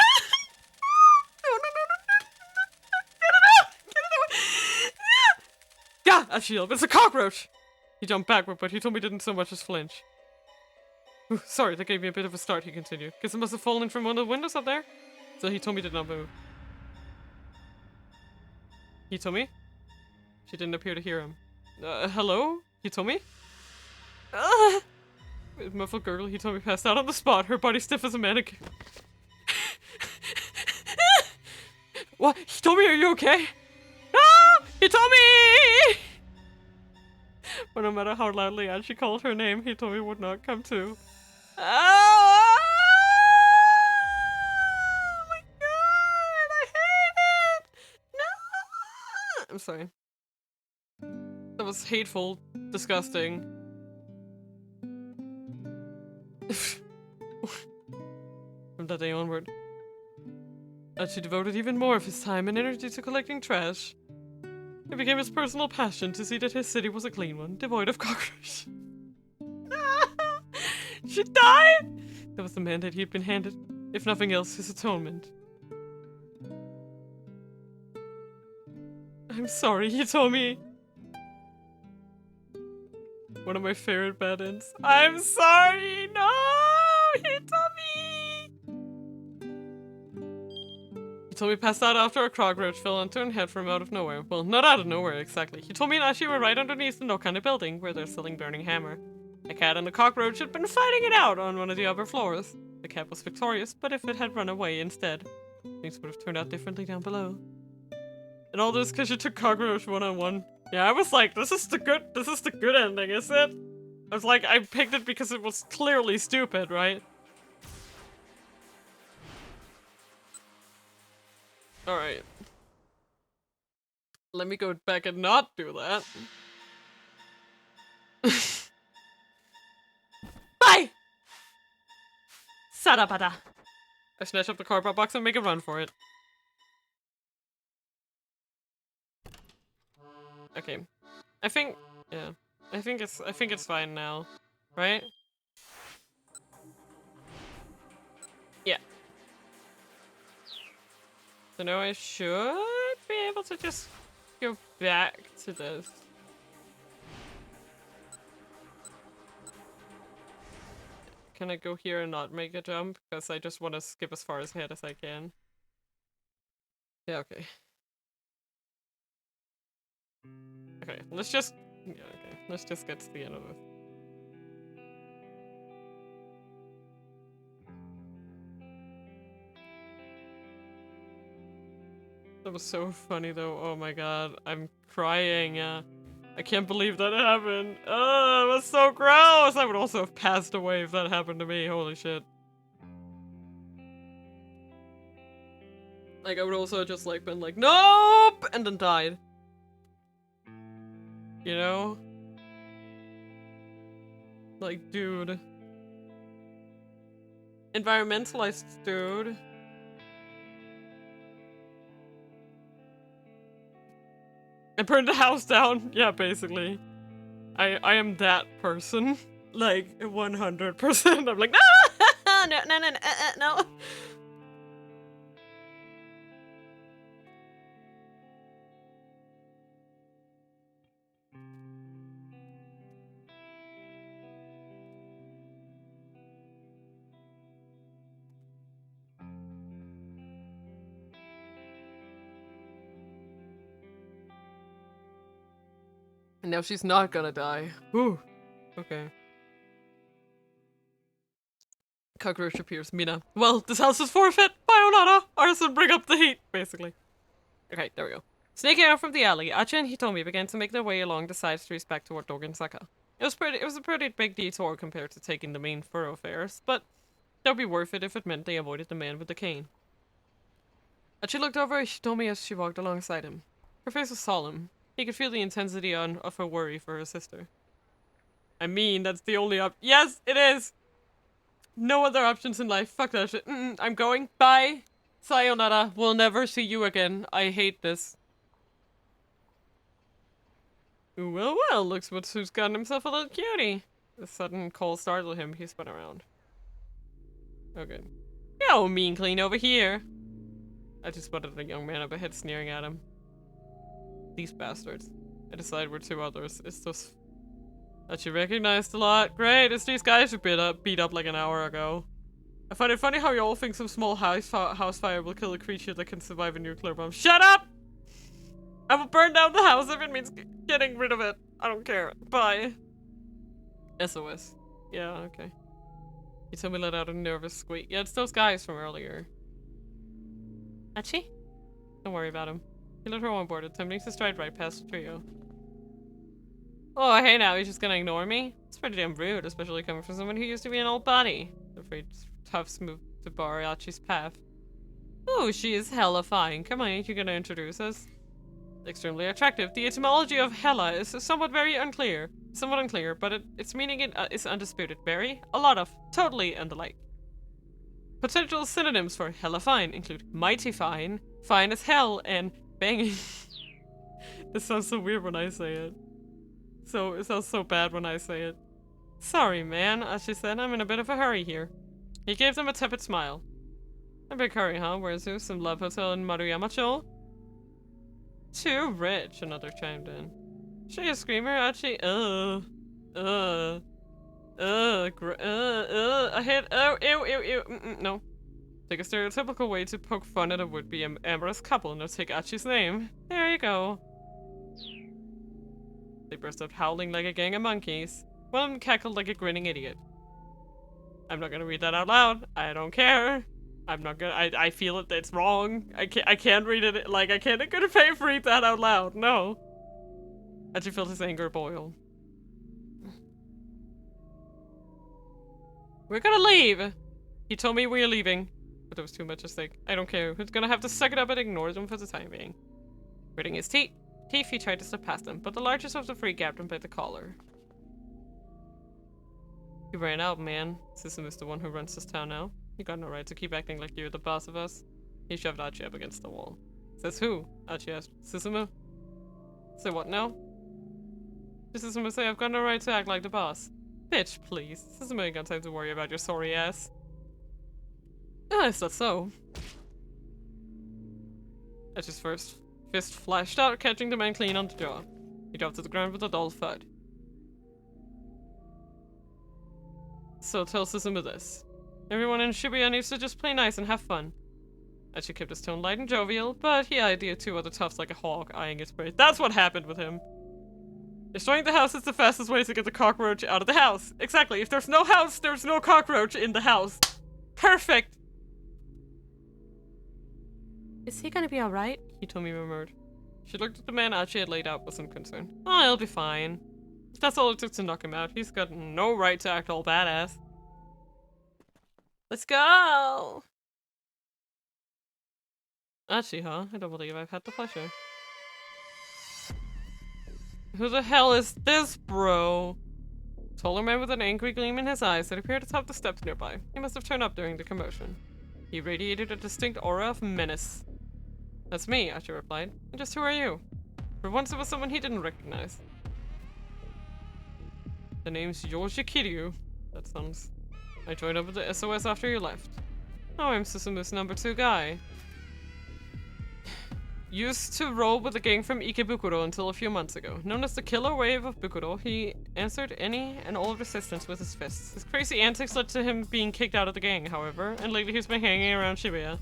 Yeah, a shield. It's a cockroach! He jumped backward, but Hitomi didn't so much as flinch. Ooh, sorry, that gave me a bit of a start, he continued. Guess it must have fallen from one of the windows up there? So Hitomi did not move. Hitomi? She didn't appear to hear him. Hello? Hitomi? With a muffled gurgle, Hitomi passed out on the spot, her body stiff as a mannequin. What? Hitomi, are you okay? No! Hitomi! But no matter how loudly as she called her name, Hitomi would not come to. Oh my god! I hate it! No! I'm sorry. That was hateful, disgusting. From that day onward, Achi devoted even more of his time and energy to collecting trash. It became his personal passion to see that his city was a clean one, devoid of cockroaches. She died! That was the mandate he had been handed. If nothing else, his atonement. I'm sorry, Hitomi. One of my favorite bad ends. I'm sorry! No! Hitomi! Hitomi passed out after a cockroach fell onto her head from out of nowhere. Well, not out of nowhere, exactly. Hitomi and Ashi were right underneath the Nokana building, where they're selling Burning Hammer. The cat and the cockroach had been fighting it out on one of the upper floors. The cat was victorious, but if it had run away instead, things would have turned out differently down below. And all this because you took cockroach one-on-one. Yeah, I was like, this is the good ending, is it? I was like, I picked it because it was clearly stupid, right? Alright. Let me go back and not do that. Bye! Sarabada. I snatch up the cardboard box and make a run for it. Okay. I think it's fine now. Right? Yeah. So now I should be able to just go back to this. Can I go here and not make a jump? Because I just want to skip as far ahead as I can. Yeah, okay. Okay, let's just... Yeah, okay. Let's just get to the end of this. That was so funny though. Oh my god. I'm crying. I can't believe that happened. Oh, it was so gross! I would also have passed away if that happened to me. Holy shit. Like, I would also just like been like, nope! And then died. You know? Like, dude. Environmentalist, dude. And burned the house down. Yeah, basically. I am that person. Like, 100%. I'm like, ah! no, no, no, no, no. And now she's not gonna die. Whew. Okay. Cockroach appears. Mina. Well, this house is forfeit. Bayonetta. Arson, bring up the heat, basically. Okay, there we go. Sneaking out from the alley, Achi and Hitomi began to make their way along the side streets back toward Dogensaka. It was a pretty big detour compared to taking the main thoroughfares, but that'd be worth it if it meant they avoided the man with the cane. Achi looked over at Hitomi as she walked alongside him. Her face was solemn. He could feel the intensity of her worry for her sister. I mean, that's the only yes, it is! No other options in life. Fuck that shit. I'm going. Bye! Sayonara. We'll never see you again. I hate this. Well, well, looks who's gotten himself a little cutie. The sudden call startled him. He spun around. Okay. Yo, mean clean over here. I just spotted a young man up ahead sneering at him. These bastards. I decided we're two others. It's just that you recognized a lot. Great, it's these guys who beat up like an hour ago. I find it funny how you all think some small house fire will kill a creature that can survive a nuclear bomb. Shut up! I will burn down the house if it means getting rid of it. I don't care. Bye. SOS. Yeah, okay. You told me let out a nervous squeak. Yeah, it's those guys from earlier. Achi? Don't worry about him. He let her on board, attempting to stride right past the trio. Oh, hey now, he's just gonna ignore me? It's pretty damn rude, especially coming from someone who used to be an old body. Afraid Tufts moved to bar Achi's path. Oh, she is hella fine. Come on, ain't you gonna introduce us? Extremely attractive. The etymology of hella is somewhat unclear, but its meaning is undisputed. Very, a lot of, totally, and the like. Potential synonyms for hella fine include mighty fine, fine as hell, and banging. This sounds so weird when I say it. So, it sounds so bad when I say it. Sorry, man, as she said, I'm in a bit of a hurry here. He gave them a tepid smile. A big hurry, huh? Where's who? Some love hotel in Maruyama-cho? Too rich, another chimed in. She a screamer, Achi? I hit, ew, no. Take a stereotypical way to poke fun at a would-be amorous couple, now take Achi's name. There you go. They burst out howling like a gang of monkeys. One of them cackled like a grinning idiot. I'm not gonna read that out loud. I don't care. I'm not gonna. I feel it. It's wrong. I can't read it. Like I can't. Gonna pay for read that out loud. No. Achi felt his anger boil. We're gonna leave. He told me we're leaving, but it was too much at stake. I don't care. Who's gonna have to suck it up and ignore them for the time being? Gritting his teeth, he tried to slip past them, but the largest of the three grabbed him by the collar. You ran out, man. Susumu is the one who runs this town now. You got no right to keep acting like you're the boss of us. He shoved Achi up against the wall. Says who? Achi asked. Susumu? Say what now? Susumu say I've got no right to act like the boss. Bitch, please. Susumu ain't got time to worry about your sorry ass. Ah, is that so? Achi's first fist flashed out, catching the man clean on the jaw. He dropped to the ground with a dull thud. So tell Susumu this. Everyone in Shibuya needs to just play nice and have fun. Achi kept his tone light and jovial, but he eyed the two other toughs like a hawk, eyeing its prey. That's what happened with him. Destroying the house is the fastest way to get the cockroach out of the house. Exactly. If there's no house, there's no cockroach in the house. Perfect! Is he gonna be alright? Hitomi murmured. She looked at the man Achi had laid out with some concern. Oh, he'll be fine. If that's all it took to knock him out, he's got no right to act all badass. Let's go! Achi, huh? I don't believe I've had the pleasure. Who the hell is this, bro? Taller man with an angry gleam in his eyes that appeared atop the steps nearby. He must have turned up during the commotion. He radiated a distinct aura of menace. That's me, Achi replied. And just who are you? For once it was someone he didn't recognize. The name's Yoshi Kiryu. That sounds I joined up with the SOS after you left. Now I'm Susumu's #2 guy. Used to roll with a gang from Ikebukuro until a few months ago. Known as the killer wave of Bukuro, he answered any and all resistance with his fists. His crazy antics led to him being kicked out of the gang, however, and lately he's been hanging around Shibuya.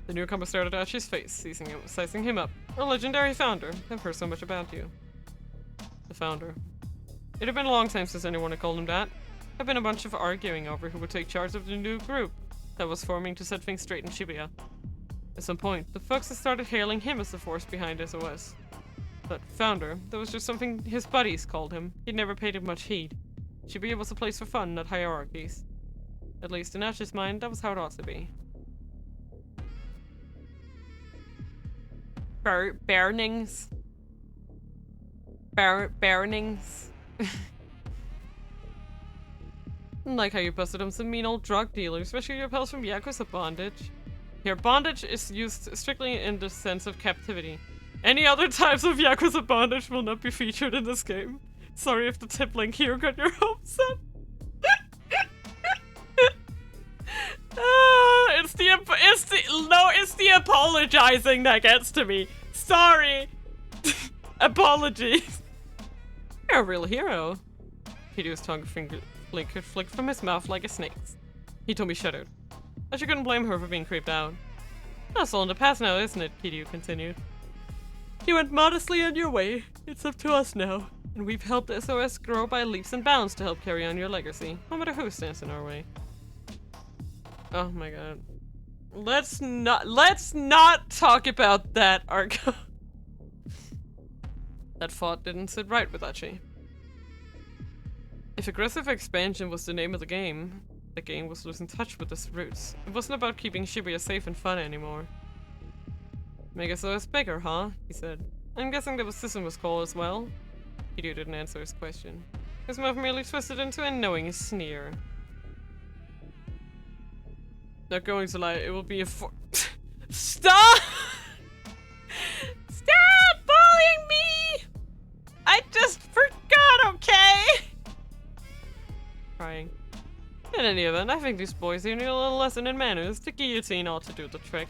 The newcomer stared at Achi's face, sizing him up. A legendary founder. I've heard so much about you. The founder. It had been a long time since anyone had called him that. There had been a bunch of arguing over who would take charge of the new group that was forming to set things straight in Shibuya. At some point, the folks had started hailing him as the force behind SOS. But founder, that was just something his buddies called him. He'd never paid it much heed. Shibuya was a place for fun, not hierarchies. At least in Ash's mind, that was how it ought to be. Burnings. Burnings. Like how you busted on some mean old drug dealers, especially your pals from Yakuza bondage. Here, bondage is used strictly in the sense of captivity. Any other types of Yakuza bondage will not be featured in this game. Sorry if the tip link here got your hopes up. It's the apologizing that gets to me. Sorry. Apologies. You're a real hero. Kiryu's tongue flicked from his mouth like a snake's. He told me shuddered. But you couldn't blame her for being creeped out. That's all in the past now, isn't it? Kiryu continued. You went modestly on your way. It's up to us now. And we've helped SOS grow by leaps and bounds to help carry on your legacy. No matter who stands in our way. Oh my god. Let's not talk about that, Arco. That thought didn't sit right with Achi. If aggressive expansion was the name of the game was losing touch with its roots. It wasn't about keeping Shibuya safe and fun anymore. Make SOS bigger, huh? He said. I'm guessing that was Susumu's call as well. Kiryu didn't answer his question. His mouth merely twisted into a knowing sneer. Not going to lie, it will be a Stop! Stop bullying me! I just forgot, okay? Crying. In any event, I think these boys here need a little lesson in manners. The guillotine ought to do the trick.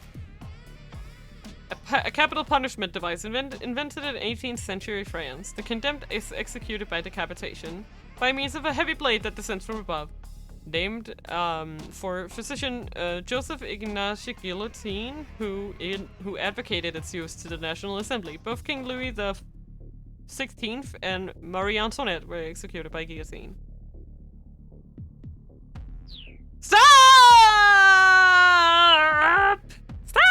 A capital punishment device invented in 18th century France. The condemned is executed by decapitation by means of a heavy blade that descends from above. Named for physician Joseph Ignace Guillotine, who advocated its use to the National Assembly. Both King Louis the 16th and Marie Antoinette were executed by guillotine. Stop! Stop!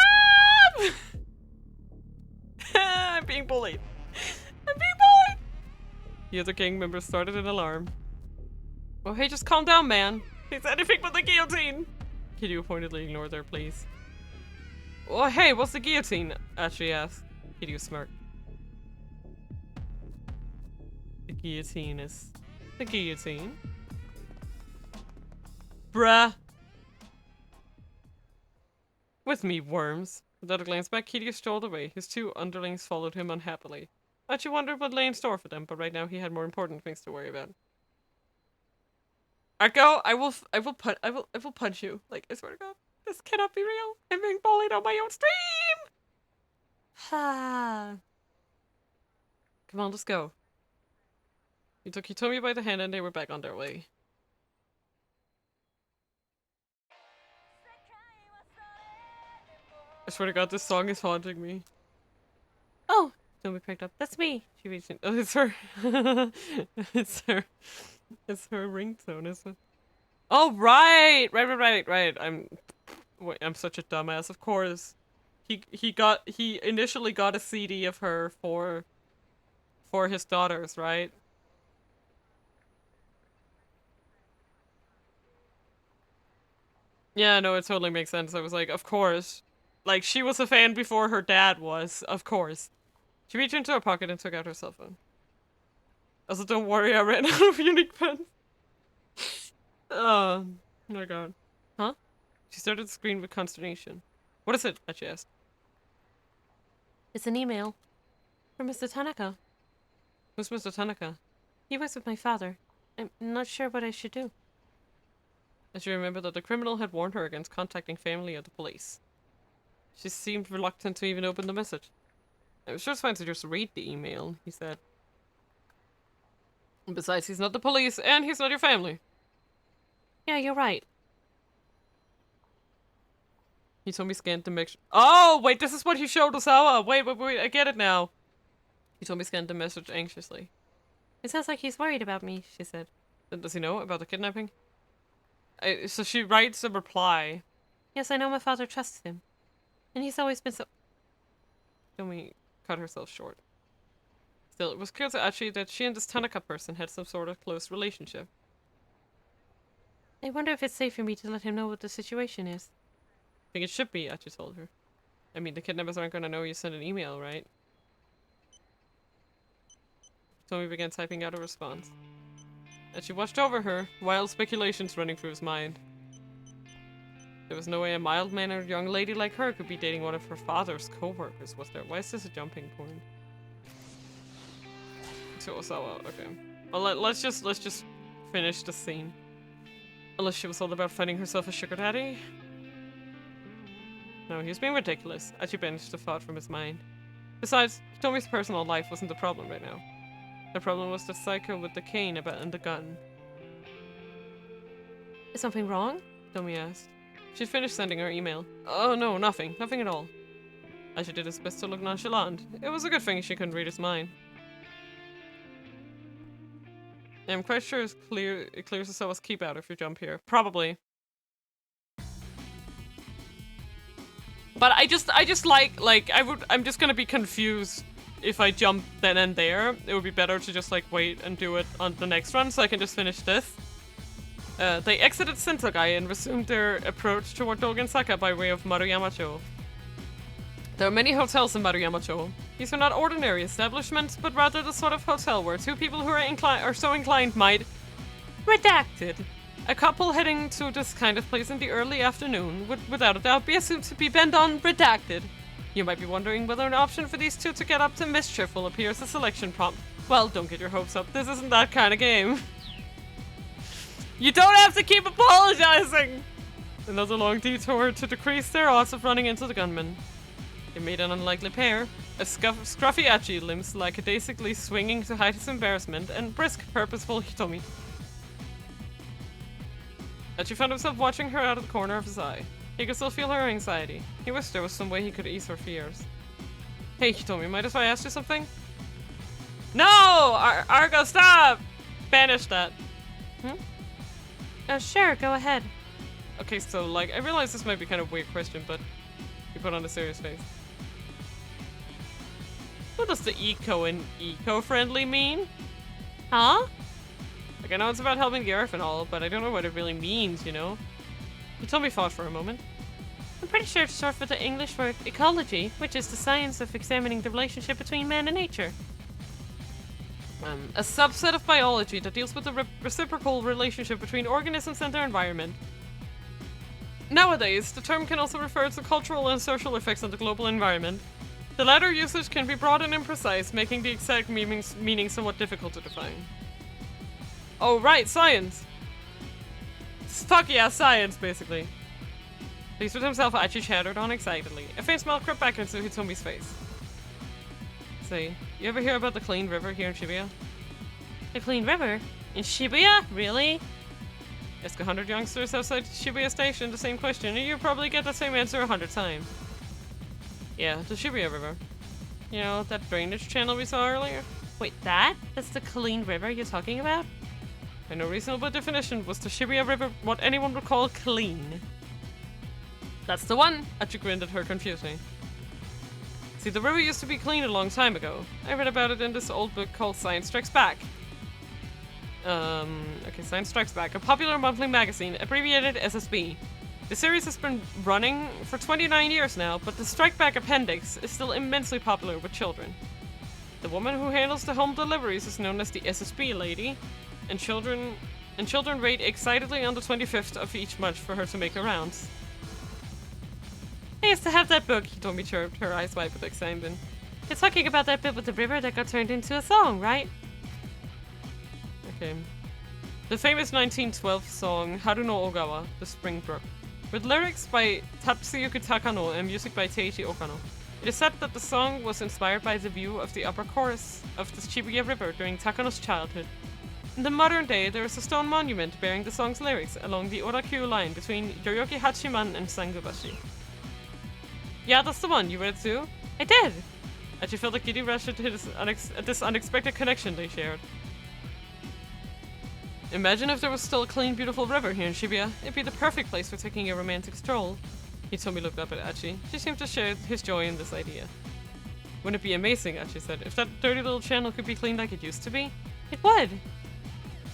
I'm being bullied. I'm being bullied! The other gang members started an alarm. Oh, hey, just calm down, man. It's anything but the guillotine. Kiryu pointedly ignored their pleas. Oh, hey, what's the guillotine? Achi asked. Kiryu smirked. The guillotine is... the guillotine? Bruh. With me, worms. Without a glance back, Kiryu strolled away. His two underlings followed him unhappily. Achi wondered what lay in store for them, but right now he had more important things to worry about. Arco, I will punch you. Like, I swear to God, this cannot be real. I'm being bullied on my own stream. Ha. Come on, let's go. He took Hitomi by the hand and they were back on their way. I swear to God, this song is haunting me. Oh, Hitomi picked up. That's me. She reached in. Oh, it's her. It's her. It's her ringtone, isn't it? Oh, right! Right. I'm such a dumbass. Of course. He initially got a CD of her for his daughters, right? Yeah, no, it totally makes sense. I was like, of course. Like, she was a fan before her dad was, of course. She reached into her pocket and took out her cell phone. Also, don't worry, I ran out of unique pens. Oh my god. Huh? She started to scream with consternation. What is it? She asked. It's an email. From Mr. Tanaka. Who's Mr. Tanaka? He was with my father. I'm not sure what I should do. And she remembered that the criminal had warned her against contacting family or the police. She seemed reluctant to even open the message. "I was just fine to just read the email," he said. "And besides, he's not the police, and he's not your family." "Yeah, you're right." Hitomi scanned the message. Oh, wait, this is what he showed Osawa. Wait, I get it now. Hitomi scanned the message anxiously. "It sounds like he's worried about me," she said. "Then does he know about the kidnapping?" So she writes a reply. "Yes, I know my father trusts him. And he's always been so..." Hitomi cut herself short. Still, it was clear to Achi that she and this Tanaka person had some sort of close relationship. "I wonder if it's safe for me to let him know what the situation is." "I think it should be," Achi told her. "I mean, the kidnappers aren't gonna know you sent an email, right?" Hitomi began typing out a response. Achi watched over her, wild speculations running through his mind. There was no way a mild-mannered young lady like her could be dating one of her father's co-workers, was there? Why is this a jumping point? To Osawa, okay. Well, let's just finish the scene. Unless she was all about finding herself a sugar daddy? No, he was being ridiculous. Achi banished the thought from his mind. Besides, Hitomi's personal life wasn't the problem right now. The problem was the psycho with the cane and the gun. "Is something wrong?" Hitomi asked. She'd finished sending her email. "Oh no, nothing. Nothing at all." Achi did his best to look nonchalant. It was a good thing she couldn't read his mind. I'm quite sure it clears Osawa's keep out if you jump here. Probably. But I'm just gonna be confused if I jump then and there. It would be better to just like wait and do it on the next run so I can just finish this. They exited Sentogai and resumed their approach toward Dogensaka by way of Maruyama-cho. There are many hotels in Maruyama-cho. These are not ordinary establishments, but rather the sort of hotel where two people who are so inclined might... Redacted. A couple heading to this kind of place in the early afternoon would without a doubt be assumed to be bent on redacted. You might be wondering whether an option for these two to get up to mischief will appear as a selection prompt. Well, don't get your hopes up. This isn't that kind of game. You don't have to keep apologizing! Another long detour to decrease their odds of running into the gunman. They made an unlikely pair. A scruffy Achi limps lackadaisically swinging to hide his embarrassment, and brisk, purposeful Hitomi. Achi found himself watching her out of the corner of his eye. He could still feel her anxiety. He wished there was some way he could ease her fears. "Hey, Hitomi, mind if I ask you something?" "No! Argo, stop! Banish that." Sure, go ahead. Okay, so, like, I realize this might be kind of a weird question, but you put on a serious face. What does the eco and eco-friendly mean? Huh? Like, I know it's about helping the earth and all, but I don't know what it really means, you know? Hitomi thought for a moment. I'm pretty sure it's short for the English word ecology, which is the science of examining the relationship between man and nature. A subset of biology that deals with the reciprocal relationship between organisms and their environment. Nowadays, the term can also refer to cultural and social effects on the global environment. The latter usage can be broad and imprecise, making the exact meaning somewhat difficult to define. Oh right, science! Fuck yeah, science, basically. Pleased with himself, Achi chattered on excitedly. A faint smile crept back into Hitomi's face. Say, you ever hear about the clean river here in Shibuya? The clean river? In Shibuya? Really? Ask 100 youngsters outside Shibuya Station the same question, and you'll probably get the same answer 100 times. Yeah, the Shibuya River. You know, that drainage channel we saw earlier? Wait, that's the clean river you're talking about? By no reasonable definition was the Shibuya River what anyone would call clean. That's the one! Achi grinned at her confusedly. See, the river used to be clean a long time ago. I read about it in this old book called Science Strikes Back. Okay, Science Strikes Back, a popular monthly magazine, abbreviated SSB. The series has been running for 29 years now, but the Strike Back appendix is still immensely popular with children. The woman who handles the home deliveries is known as the SSB lady, and children wait excitedly on the 25th of each month for her to make her rounds. I used to have that book, Hitomi chirped, her eyes wide with excitement. You're talking about that bit with the river that got turned into a song, right? Okay. The famous 1912 song Haru no Ogawa, The Spring Brook, with lyrics by Tatsuyuki Takano and music by Teiichi Okano. It is said that the song was inspired by the view of the upper course of the Shibuya River during Takano's childhood. In the modern day, there is a stone monument bearing the song's lyrics along the Orakyu line between Yoyogi Hachiman and Sangubashi. Yeah, that's the one. You read it too? I did! Achi felt a giddy rush at this unexpected connection they shared. Imagine if there was still a clean, beautiful river here in Shibuya. It'd be the perfect place for taking a romantic stroll. Hitomi looked up at Achi. She seemed to share his joy in this idea. Wouldn't it be amazing, Achi said, if that dirty little channel could be cleaned like it used to be? It would!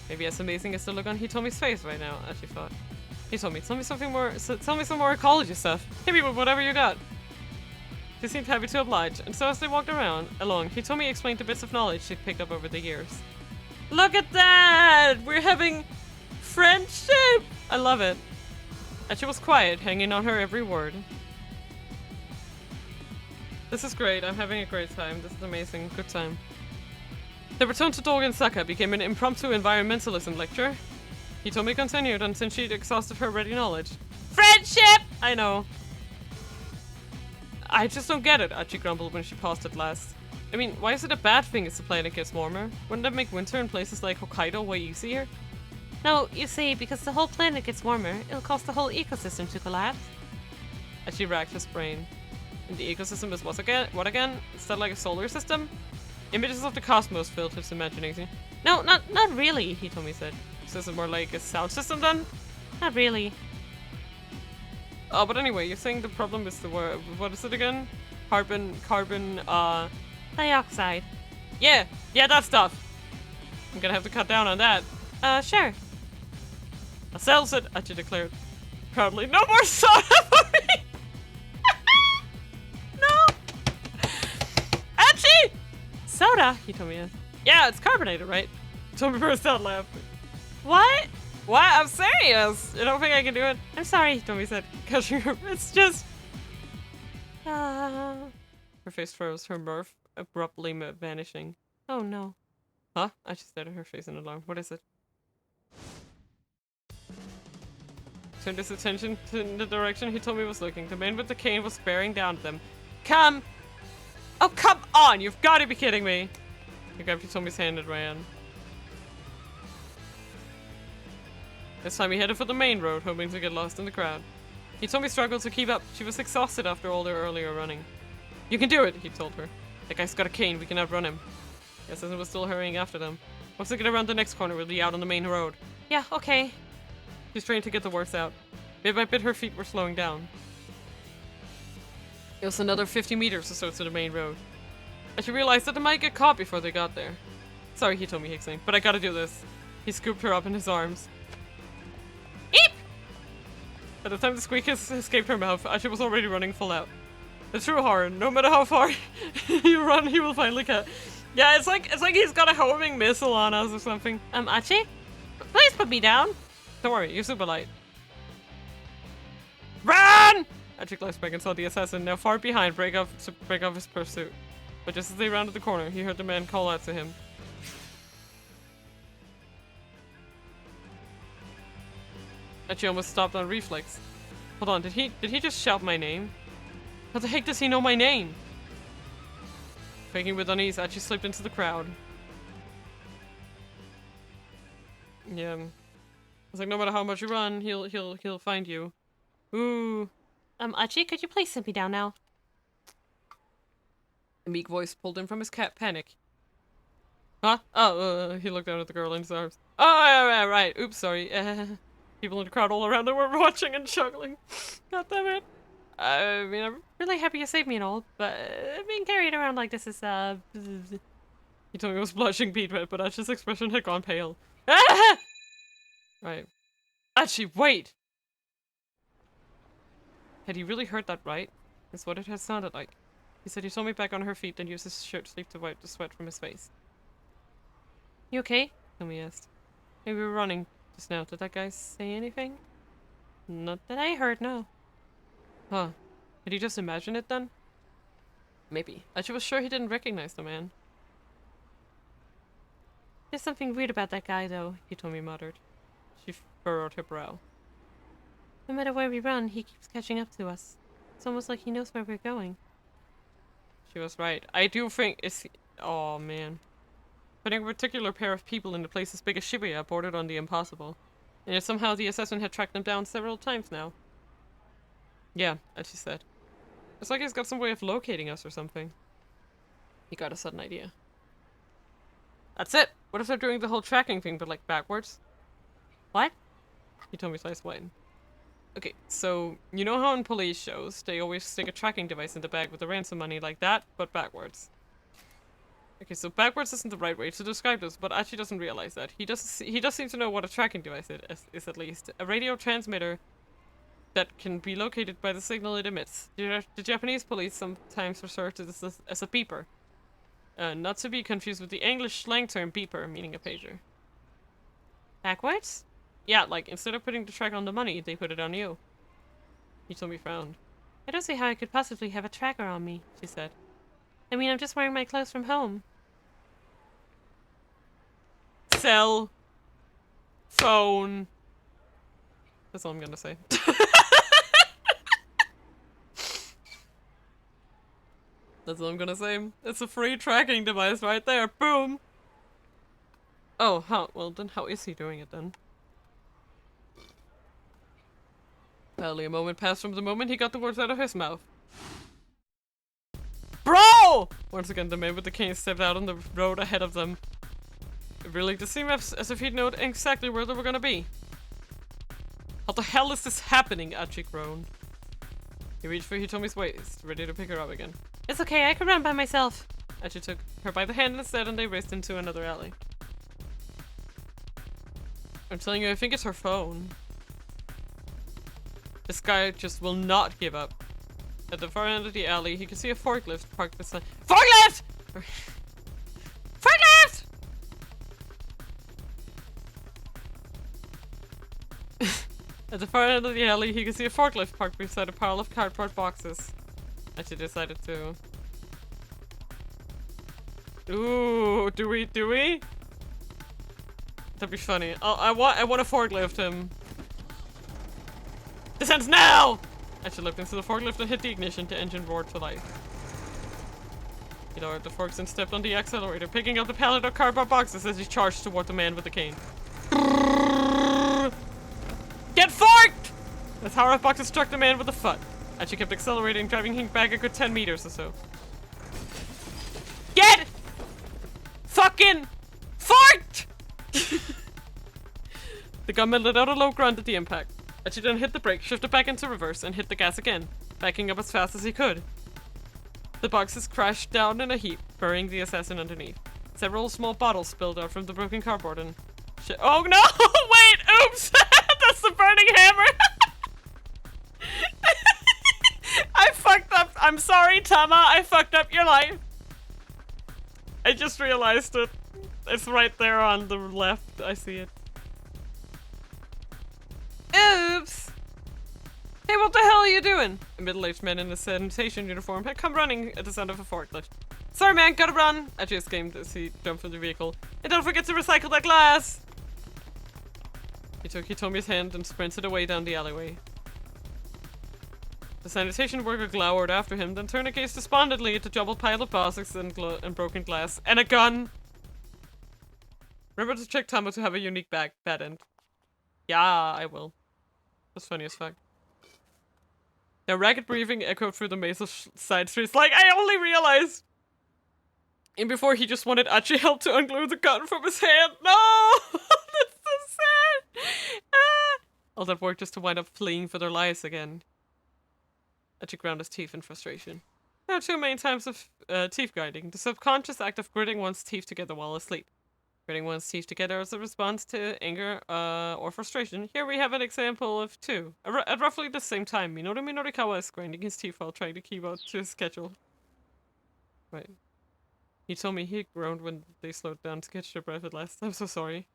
Maybe as amazing as the look on Hitomi's face right now, Achi thought. Hitomi, tell me something more, tell me some more ecology stuff. Hit me with whatever you got. She seemed happy to oblige, and so as they walked along, Hitomi explained the bits of knowledge she'd picked up over the years. Look at that! We're having friendship! I love it. Achi was quiet, hanging on her every word. This is great. I'm having a great time. This is amazing. Good time. The return to Dogen Saka became an impromptu environmentalism lecture. Hitomi continued until she'd exhausted her ready knowledge. Friendship! I know. I just don't get it, Achi grumbled when she paused at last. I mean, why is it a bad thing if the planet gets warmer? Wouldn't that make winter in places like Hokkaido way easier? No, you see, because the whole planet gets warmer, it'll cause the whole ecosystem to collapse. As she racked his brain. And the ecosystem is what again? Is that like a solar system? Images of the cosmos filled his imagination. No, not really, Hitomi said. So is it more like a sound system then? Not really. Oh, but anyway, you're saying the problem is the word. What is it again? Carbon, dioxide. Yeah, that stuff. I'm gonna have to cut down on that. Sure. That sells it, Achi declared. Proudly. No more soda for me! No! Achi! Soda? Hitomi asked. Yeah, it's carbonated, right? Hitomi burst out laughing. What? What? I'm serious! You don't think I can do it? I'm sorry, Hitomi said, catching her. It's just... Her face froze, her mirth abruptly vanishing. Oh no. Huh? I just stared at her face in alarm. What is it? Turned his attention to the direction Hitomi was looking. The man with the cane was bearing down at them. Come! Oh, come on! You've got to be kidding me! He grabbed Hitomi's hand and ran. This time he headed for the main road, hoping to get lost in the crowd. Hitomi struggled to keep up. She was exhausted after all their earlier running. You can do it, he told her. That guy's got a cane, we can outrun him. Yes, as it was still hurrying after them. Once they get around the next corner, we'll be out on the main road. Yeah, okay. She's trying to get the words out. Bit by bit, her feet were slowing down. It was another 50 meters or so to the main road. And she realized that they might get caught before they got there. Sorry, Hitomi, he explained, but I gotta do this. He scooped her up in his arms. Eep! By the time the squeak escaped her mouth, Achi was already running full out. The true horror, no matter how far you run, he will finally catch. Yeah, it's like he's got a homing missile on us or something. Achi? Please put me down. Don't worry, you're super light. Run! Achi glanced back and saw the assassin, now far behind, break off his pursuit. But just as they rounded the corner, he heard the man call out to him. Achi almost stopped on reflex. Hold on, did he just shout my name? How the heck does he know my name? Quaking with unease, Achi slipped into the crowd. Yeah. It's like no matter how much you run, he'll find you. Ooh. Achi, could you please sit me down now? A meek voice pulled him from his panic. Huh? Oh, he looked down at the girl in his arms. Oh, yeah, right. Oops, sorry. People in the crowd all around them were watching and chuckling. God damn it. I mean, I'm really happy you saved me and all, but being carried around like this is, He told me he was blushing bead red, but Achi's expression had gone pale. Ah! Right. Achi, wait! Had he really heard that right? That's what it had sounded like. He said he saw me back on her feet, then used his shirt sleeve to wipe the sweat from his face. You okay? Tommy asked. Maybe we were running just now. Did that guy say anything? Not that I heard, no. Huh. Did he just imagine it then? Maybe. Achi was sure he didn't recognize the man. There's something weird about that guy, though, Hitomi muttered. She furrowed her brow. No matter where we run, he keeps catching up to us. It's almost like he knows where we're going. She was right. I do think it's... Oh, man. Putting a particular pair of people in a place as big as Shibuya bordered on the impossible. And yet somehow the assassin had tracked them down several times now. Yeah, as she said. It's like he's got some way of locating us or something. He got a sudden idea. That's it! What if they're doing the whole tracking thing, but like backwards? What? He told me twice waiting. Okay, so you know how in police shows they always stick a tracking device in the bag with the ransom money like that, but backwards. Okay, so backwards isn't the right way to describe this, but Achi doesn't realize that. He does seem to know what a tracking device is at least. A radio transmitter that can be located by the signal it emits. The Japanese police sometimes refer to this as a beeper. Not to be confused with the English slang term beeper, meaning a pager. Backwards? Yeah, like, instead of putting the track on the money, they put it on you. He told me frowned. I don't see how I could possibly have a tracker on me, she said. I mean, I'm just wearing my clothes from home. Cell. Phone. That's all I'm gonna say. That's all I'm gonna say. It's a free tracking device right there. Boom! Oh, how? Well, then how is he doing it then? Barely a moment passed from the moment he got the words out of his mouth. Bro! Once again, the man with the cane stepped out on the road ahead of them. It really did seem as if he'd known exactly where they were gonna be. How the hell is this happening? Achi groaned. He reached for Hitomi's waist, ready to pick her up again. It's okay, I can run by myself. Achi took her by the hand instead and they raced into another alley. I'm telling you, I think it's her phone. This guy just will not give up. At the far end of the alley, he could see a forklift parked beside— FORKLIFT! FORKLIFT! At the far end of the alley, he could see a forklift parked beside a pile of cardboard boxes. And she decided to... Ooh, do we? That'd be funny. I want to forklift him. Descends now! I should leapt into the forklift and hit the ignition. The engine roared to life. He lowered the forks and stepped on the accelerator, picking up the pallet of cardboard boxes as he charged toward the man with the cane. Get forked! The tower of boxes struck the man with a thud. And she kept accelerating, driving him back a good 10 meters or so. Get fucking forked! The gunman let out a low grunt at the impact. And she then hit the brake, shifted back into reverse, and hit the gas again, backing up as fast as he could. The boxes crashed down in a heap, burying the assassin underneath. Several small bottles spilled out from the broken cardboard and shit. Oh no! Wait! Oops! That's the burning hammer! I fucked up. I'm sorry, Tama. I fucked up your life. I just realized it. It's right there on the left. I see it. Oops! Hey, what the hell are you doing? A middle-aged man in a sanitation uniform had come running at the sound of a forklift. Sorry, man, gotta run! Achi exclaimed as he jumped from the vehicle. And don't forget to recycle that glass! He took Hitomi's hand and sprinted away down the alleyway. The sanitation worker glowered after him, then turned and gazed despondently at the jumbled pile of boxes and broken glass. And a gun! Remember to check Tama to have a unique bad end. Yeah, I will. That's funny as fuck. Their ragged breathing echoed through the maze of side streets like, I only realized! And before he just wanted Achi help to unglue the gun from his hand. No! That's so sad! Ah! All that work just to wind up fleeing for their lives again. Achi ground his teeth in frustration. There are two main types of teeth grinding. The subconscious act of gritting one's teeth together while asleep. Gritting one's teeth together as a response to anger or frustration. Here we have an example of two. At roughly the same time, Minoru Minorikawa is grinding his teeth while trying to keep up to his schedule. Right. He told me he groaned when they slowed down to catch their breath at last. I'm so sorry.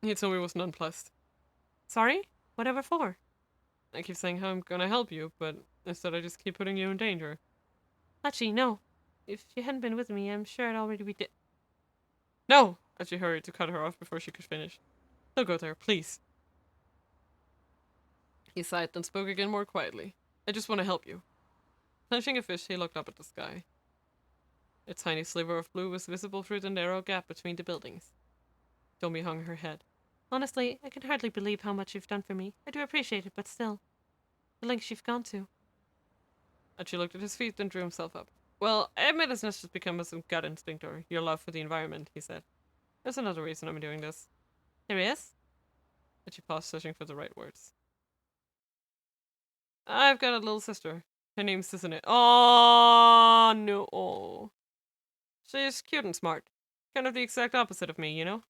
He told me he was nonplussed. Sorry? Whatever for? I keep saying how I'm gonna help you, but instead I just keep putting you in danger. Actually, no. If you hadn't been with me, I'm sure I'd already be dead. No! Achi hurried to cut her off before she could finish. Don't go there, please. He sighed, then spoke again more quietly. I just want to help you. Clenching a fist, he looked up at the sky. A tiny sliver of blue was visible through the narrow gap between the buildings. Tomi hung her head. Honestly, I can hardly believe how much you've done for me. I do appreciate it, but still. The lengths you've gone to. Achi looked at his feet, then drew himself up. Well, I admit it's not just become some gut instinct or your love for the environment, he said. There's another reason I'm doing this. There is? Achi paused, searching for the right words. I've got a little sister. Her name's Susanne. Oh, no. She's cute and smart. Kind of the exact opposite of me, you know?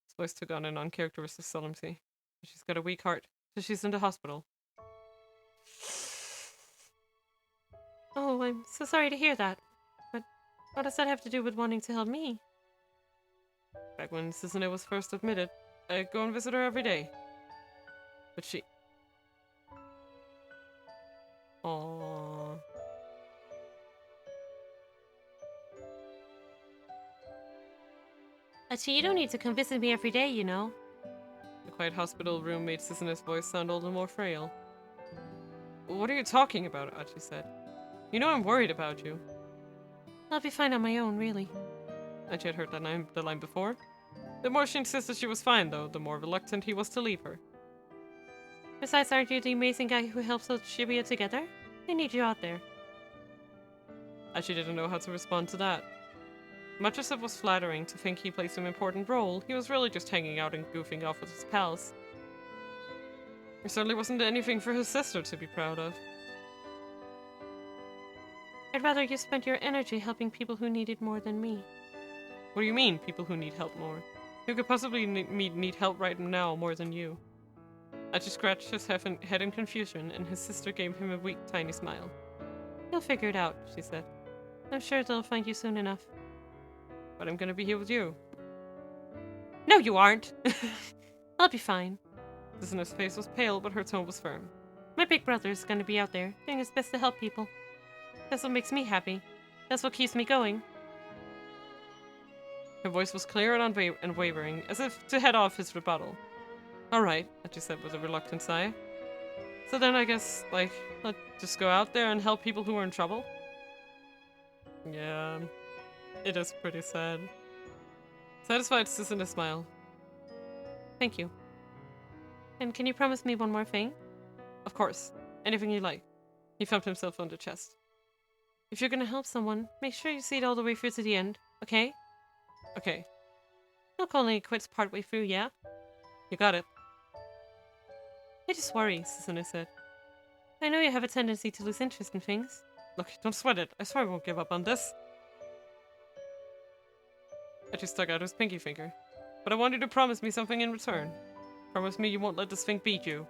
His voice took on an uncharacteristic solemnity. She's got a weak heart, so she's in the hospital. Oh, I'm so sorry to hear that. But what does that have to do with wanting to help me? Back when Susanne was first admitted, I'd go and visit her every day. But she... Aww. Achi, you don't need to come visit me every day, you know. The quiet hospital room made Susanne's voice sound all the more frail. What are you talking about? Achi said. You know I'm worried about you. I'll be fine on my own, really. Achi had heard the line before. The more she insisted she was fine, though, the more reluctant he was to leave her. Besides, aren't you the amazing guy who helps hold Shibuya together? They need you out there. Achi didn't know how to respond to that. Much as it was flattering to think he played some important role, he was really just hanging out and goofing off with his pals. There certainly wasn't anything for his sister to be proud of. I'd rather you spent your energy helping people who need it more than me. What do you mean, people who need help more? Who could possibly need help right now more than you? Achi scratched his head in confusion, and his sister gave him a weak, tiny smile. You'll figure it out, she said. I'm sure they'll find you soon enough. But I'm gonna be here with you. No, you aren't! I'll be fine. Susanne's face was pale, but her tone was firm. My big brother's gonna be out there, doing his best to help people. That's what makes me happy. That's what keeps me going. Her voice was clear and unwavering, as if to head off his rebuttal. Alright, Achi said with a reluctant sigh. So then I guess, like, let's just go out there and help people who are in trouble? Yeah, it is pretty sad. Satisfied, Susanne smiled. Thank you. And can you promise me one more thing? Of course. Anything you like. He thumped himself on the chest. If you're gonna help someone, make sure you see it all the way through to the end, okay? Okay. No calling it quits partway through, yeah? You got it. I just worry, Susanne said. I know you have a tendency to lose interest in things. Look, don't sweat it. I swear I won't give up on this. Achi stuck out his pinky finger. But I want you to promise me something in return. Promise me you won't let this thing beat you.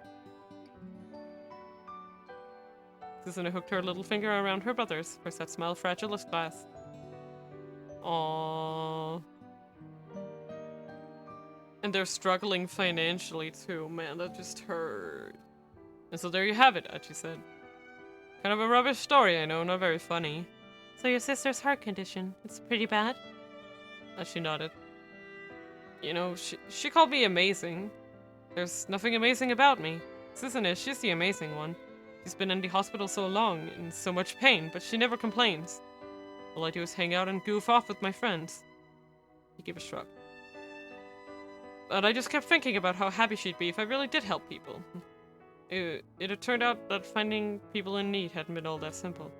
Susanne hooked her little finger around her brother's, her set smile fragile as glass. Aww. And they're struggling financially too. Man, that just hurt. And so there you have it, Achi said. Kind of a rubbish story, I know, not very funny. So your sister's heart condition, it's pretty bad? Achi nodded. You know, she called me amazing. There's nothing amazing about me. Susanne, she's the amazing one. She's been in the hospital so long, in so much pain, but she never complains. All I do is hang out and goof off with my friends. He gave a shrug. But I just kept thinking about how happy she'd be if I really did help people. It had turned out that finding people in need hadn't been all that simple.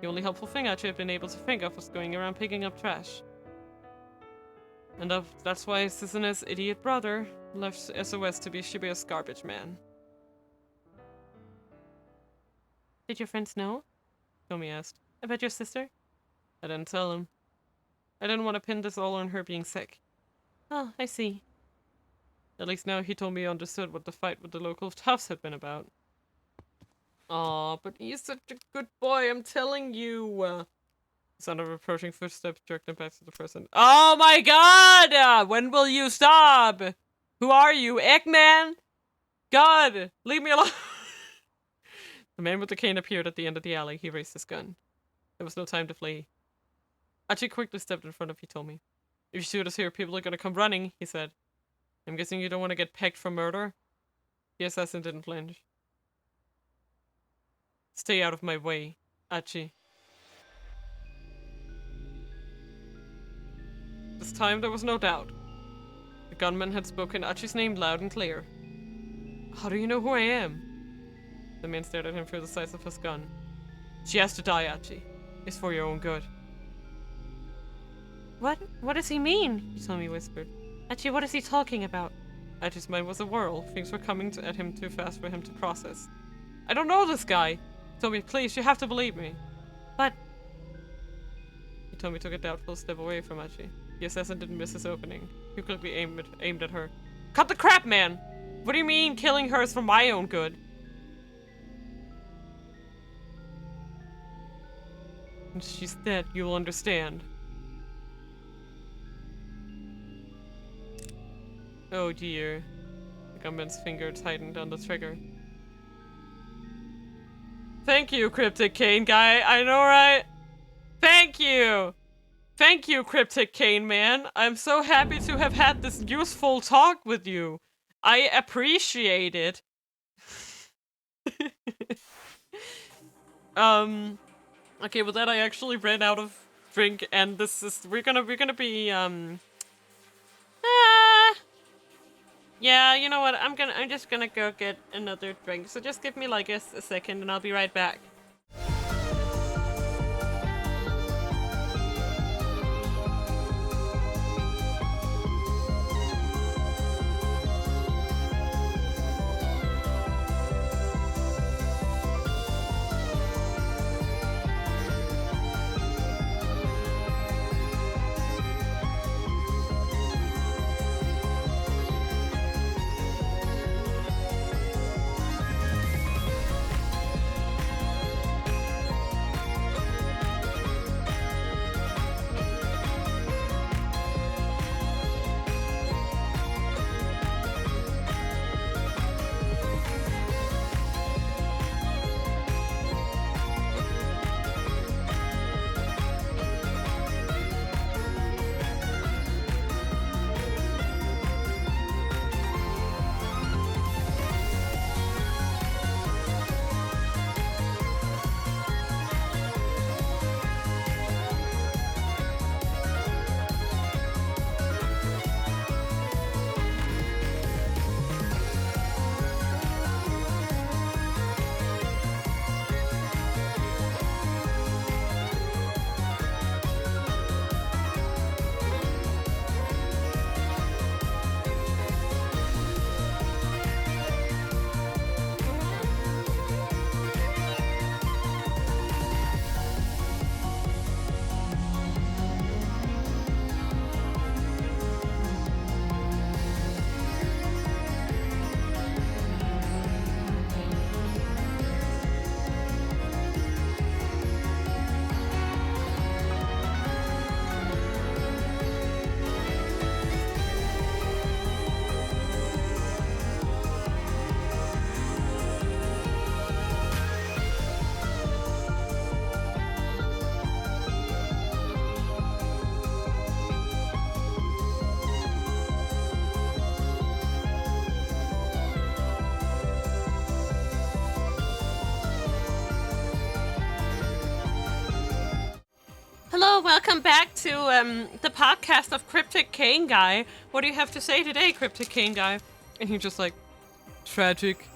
The only helpful thing I had been able to think of was going around picking up trash. And that's why Susanne's idiot brother left SOS to be Shibuya's garbage man. Did your friends know? Tomi asked. About your sister? I didn't tell him. I didn't want to pin this all on her being sick. Oh, I see. At least now he told me he understood what the fight with the local toughs had been about. Aw, but he's such a good boy, I'm telling you. The sound of approaching footsteps jerked him back to the person. Oh my god! When will you stop? Who are you, Eggman? God, leave me alone. The man with the cane appeared at the end of the alley. He raised his gun. There was no time to flee. Achi quickly stepped in front of Hitomi. If you shoot us here, people are gonna come running, he said. I'm guessing you don't want to get pegged for murder? The assassin didn't flinch. Stay out of my way, Achi. This time there was no doubt. The gunman had spoken Achi's name loud and clear. How do you know who I am? The man stared at him through the sights of his gun. She has to die, Achi. It's for your own good. What? What does he mean? Hitomi whispered. Achi, what is he talking about? Achi's mind was a whirl. Things were coming at him too fast for him to process. I don't know this guy. Hitomi, please, you have to believe me. But... Hitomi took a doubtful step away from Achi. The assassin didn't miss his opening. He quickly aimed at her. Cut the crap, man! What do you mean killing her is for my own good? When she's dead, you'll understand. Oh dear. The gunman's finger tightened on the trigger. Thank you, Cryptic Cane guy. I know, right? Thank you! Thank you, Cryptic Cane man. I'm so happy to have had this useful talk with you. I appreciate it. Okay, with that I actually ran out of drink, and this is we're gonna be yeah, you know what? I'm just gonna go get another drink. So just give me like a second, and I'll be right back. Hello, welcome back to the podcast of Cryptic Cane Guy. What do you have to say today, Cryptic Cane Guy? And he's just like, tragic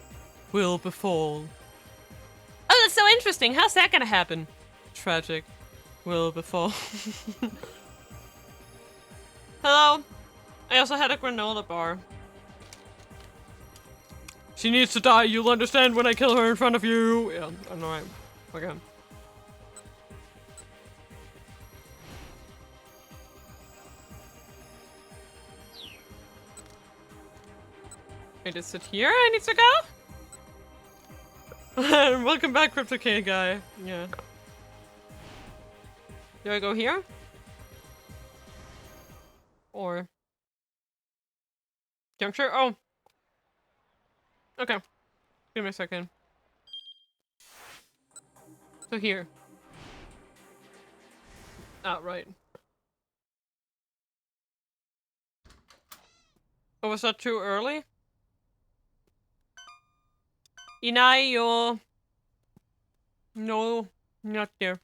will befall. Oh, that's so interesting. How's that gonna happen? Tragic will befall. Hello. I also had a granola bar. She needs to die. You'll understand when I kill her in front of you. Yeah, I'm alright. Okay. Wait, is it here I need to go? Welcome back, Crypto K guy. Yeah. Do I go here? Or... juncture? Oh! Okay. Give me a second. So here. Ah, right. Oh, was that too early? Inayo. No, not there.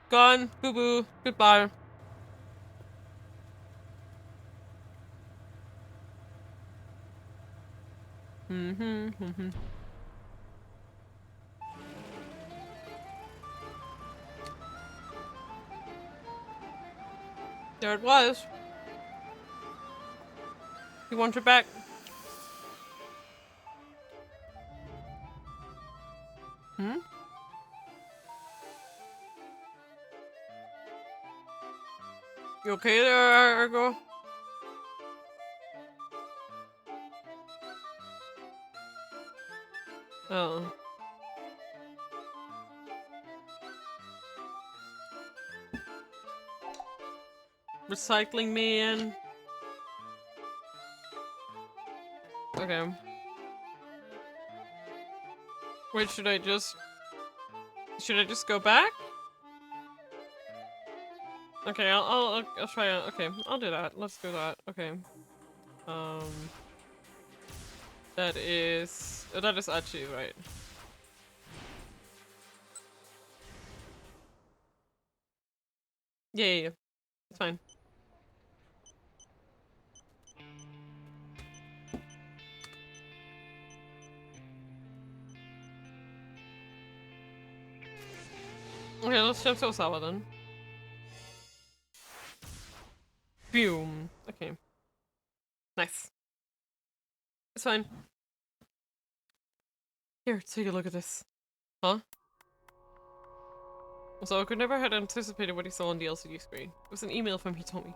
Gone. Boo boo. Goodbye. Mm-hmm. There it was. You want her back? Hmm? You okay there, Ergo? Oh. Recycling man. Okay. Wait, should I just go back? Okay, I'll try it. Okay, I'll do that. Let's do that. Okay. Um, that is actually right. Yeah. It's fine. Okay, let's jump to Osawa then. Boom. Okay. Nice. It's fine. Here, take a look at this. Huh? So I could never had anticipated what he saw on the LCD screen. It was an email from Hitomi.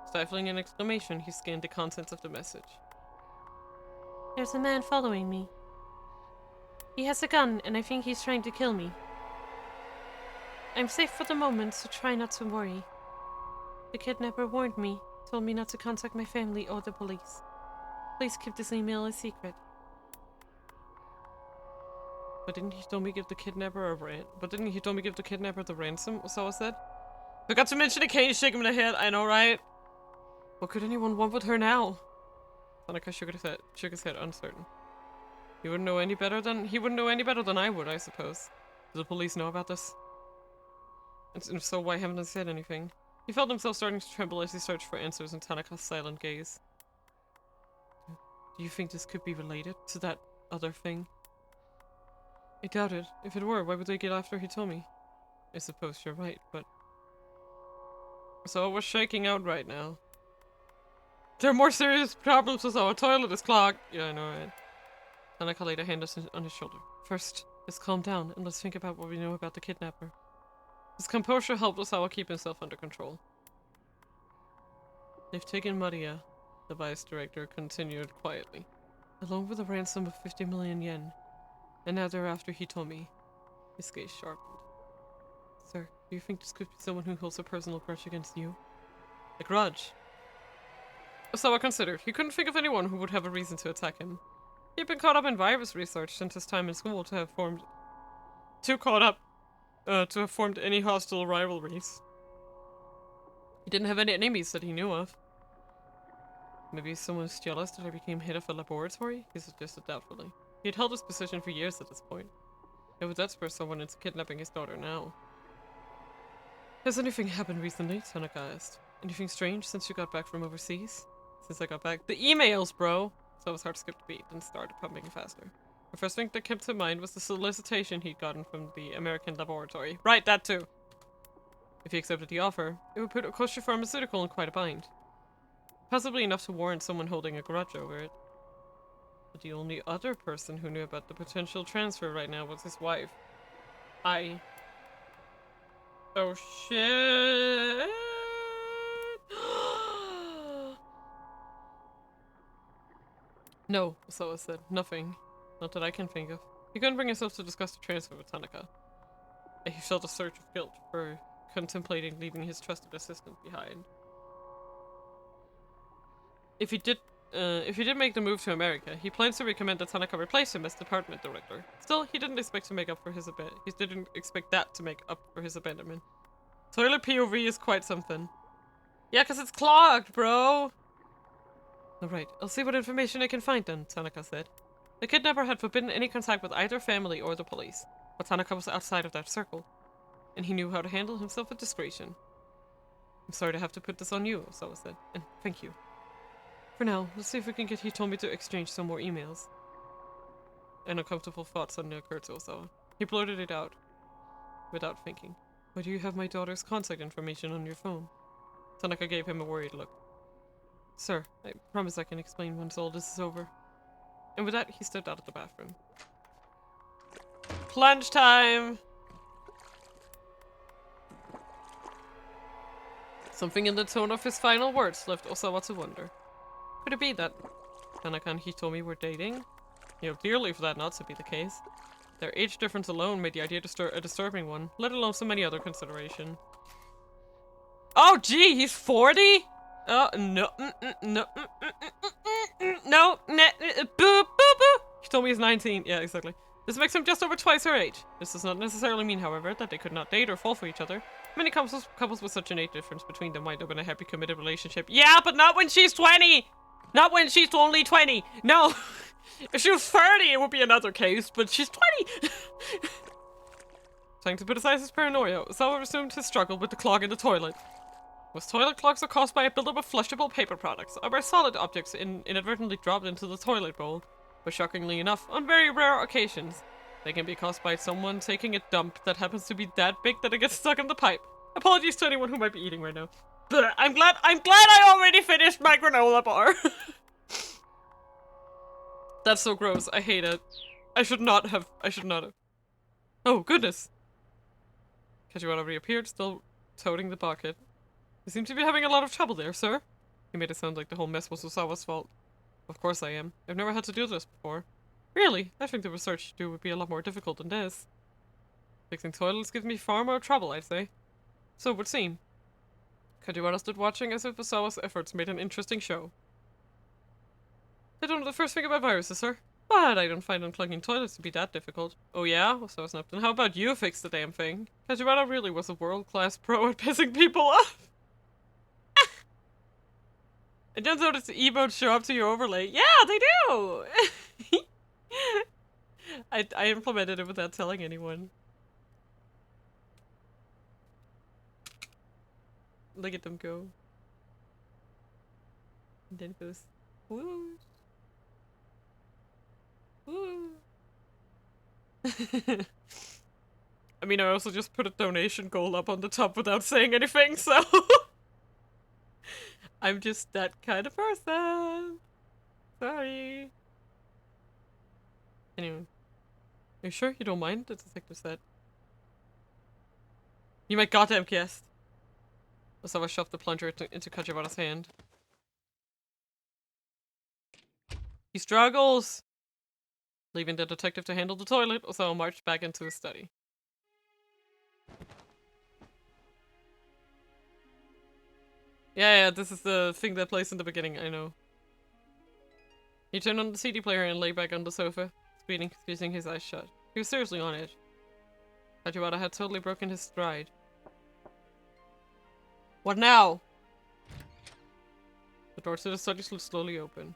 Stifling an exclamation, he scanned the contents of the message. There's a man following me. He has a gun, and I think he's trying to kill me. I'm safe for the moment, so try not to worry. The kidnapper warned me, told me not to contact my family or the police. Please keep this email a secret. But didn't Hitomi give the kidnapper the ransom? Osawa said. Forgot to mention it, Kane shaking the head. I know, right? What could anyone want with her now? Tanaka shook his head, uncertain. He wouldn't know any better than I would, I suppose. Do the police know about this? And if so, why haven't they said anything? He felt himself starting to tremble as he searched for answers in Tanaka's silent gaze. Do you think this could be related to that other thing? I doubt it. If it were, why would they get after Hitomi? I suppose you're right, but... So we're shaking out right now. There are more serious problems with our toilet is clogged. Yeah, I know, right? Tanaka laid a hand on his shoulder. First, let's calm down and let's think about what we know about the kidnapper. His composure helped Osawa keep himself under control. They've taken Maria, the vice director continued quietly, along with a ransom of 50 million yen. And now they're after Hitomi. His gaze sharpened. Sir, do you think this could be someone who holds a personal grudge against you? A grudge? Osawa considered. He couldn't think of anyone who would have a reason to attack him. He had been caught up in virus research since his time in school to have formed any hostile rivalries. He didn't have any enemies that he knew of. Maybe someone was jealous that I became head of a laboratory? He suggested doubtfully. He had held his position for years at this point. Why would that spur someone into kidnapping his daughter now? Has anything happened recently? Tanaka asked. Anything strange since you got back from overseas? Since I got back? The emails, bro! So his heart skipped a beat and started pumping faster. The first thing that came to mind was the solicitation he'd gotten from the American laboratory. Right, that too! If he accepted the offer, it would put a kosher pharmaceutical in quite a bind. Possibly enough to warrant someone holding a grudge over it. But the only other person who knew about the potential transfer right now was his wife. Oh shit! No, Osawa said. Nothing. Not that I can think of. He couldn't bring himself to discuss the transfer with Tanaka. He felt a surge of guilt for contemplating leaving his trusted assistant behind. If he did if he did make the move to America, he plans to recommend that Tanaka replace him as department director. Still, he didn't expect to make up for his He didn't expect that to make up for his abandonment. Toilet POV is quite something. Yeah, cause it's clogged, bro! Alright, I'll see what information I can find then, Tanaka said. The kidnapper had forbidden any contact with either family or the police, but Tanaka was outside of that circle, and he knew how to handle himself with discretion. I'm sorry to have to put this on you, Osawa said, and thank you. For now, let's see if we can get Hitomi to exchange some more emails. An uncomfortable thought suddenly occurred to Osawa. He blurted it out, without thinking. Why do you have my daughter's contact information on your phone? Tanaka gave him a worried look. Sir, I promise I can explain once all this is over. And with that, he stepped out of the bathroom. Plunge time! Something in the tone of his final words left Osawa to wonder. Could it be that Tanaka and Hitomi were dating? He hoped dearly for that not to be the case. Their age difference alone made the idea a disturbing one, let alone so many other considerations. Oh gee, he's 40? Oh, no, no, no, boo, boo, boo! Hitomi is 19, yeah, exactly. This makes him just over twice her age. This does not necessarily mean, however, that they could not date or fall for each other. Many couples with such an age difference between them wind up in a happy, committed relationship. Yeah, but not when she's 20! Not when she's only 20! No! If she was 30, it would be another case, but she's 20! Trying to put aside his paranoia, Osawa resumed his struggle with the clog in the toilet. Most toilet clogs are caused by a buildup of flushable paper products, or by solid objects inadvertently dropped into the toilet bowl. But shockingly enough, on very rare occasions, they can be caused by someone taking a dump that happens to be that big that it gets stuck in the pipe. Apologies to anyone who might be eating right now. But I'm glad I already finished my granola bar. That's so gross. I hate it. I should not have. Oh, goodness. Kajiwara reappeared, still toting the bucket. You seem to be having a lot of trouble there, sir. He made it sound like the whole mess was Osawa's fault. Of course I am. I've never had to do this before. Really? I think the research you do would be a lot more difficult than this. Fixing toilets gives me far more trouble, I'd say. So it would seem. Kajiwara stood watching as if Osawa's efforts made an interesting show. I don't know the first thing about viruses, sir. But I don't find unclogging toilets to be that difficult. Oh yeah? Osawa snapped. And how about you fix the damn thing? Kajiwara really was a world-class pro at pissing people off. I don't notice the emotes show up to your overlay. Yeah, they do! I implemented it without telling anyone. Look at them go. And then it goes, woo. Woo. I mean, I also just put a donation goal up on the top without saying anything, so... I'm just that kind of person. Sorry. Anyway. Are you sure you don't mind? The detective said. You might goddamn guessed. Osawa shoved the plunger into Kajiwara's hand. He struggles! Leaving the detective to handle the toilet, Osawa marched back into his study. Yeah, this is the thing that plays in the beginning, I know. He turned on the CD player and lay back on the sofa, squeezing his eyes shut. He was seriously on edge. Kajiwara had totally broken his stride. What now? The door to the study slid slowly open.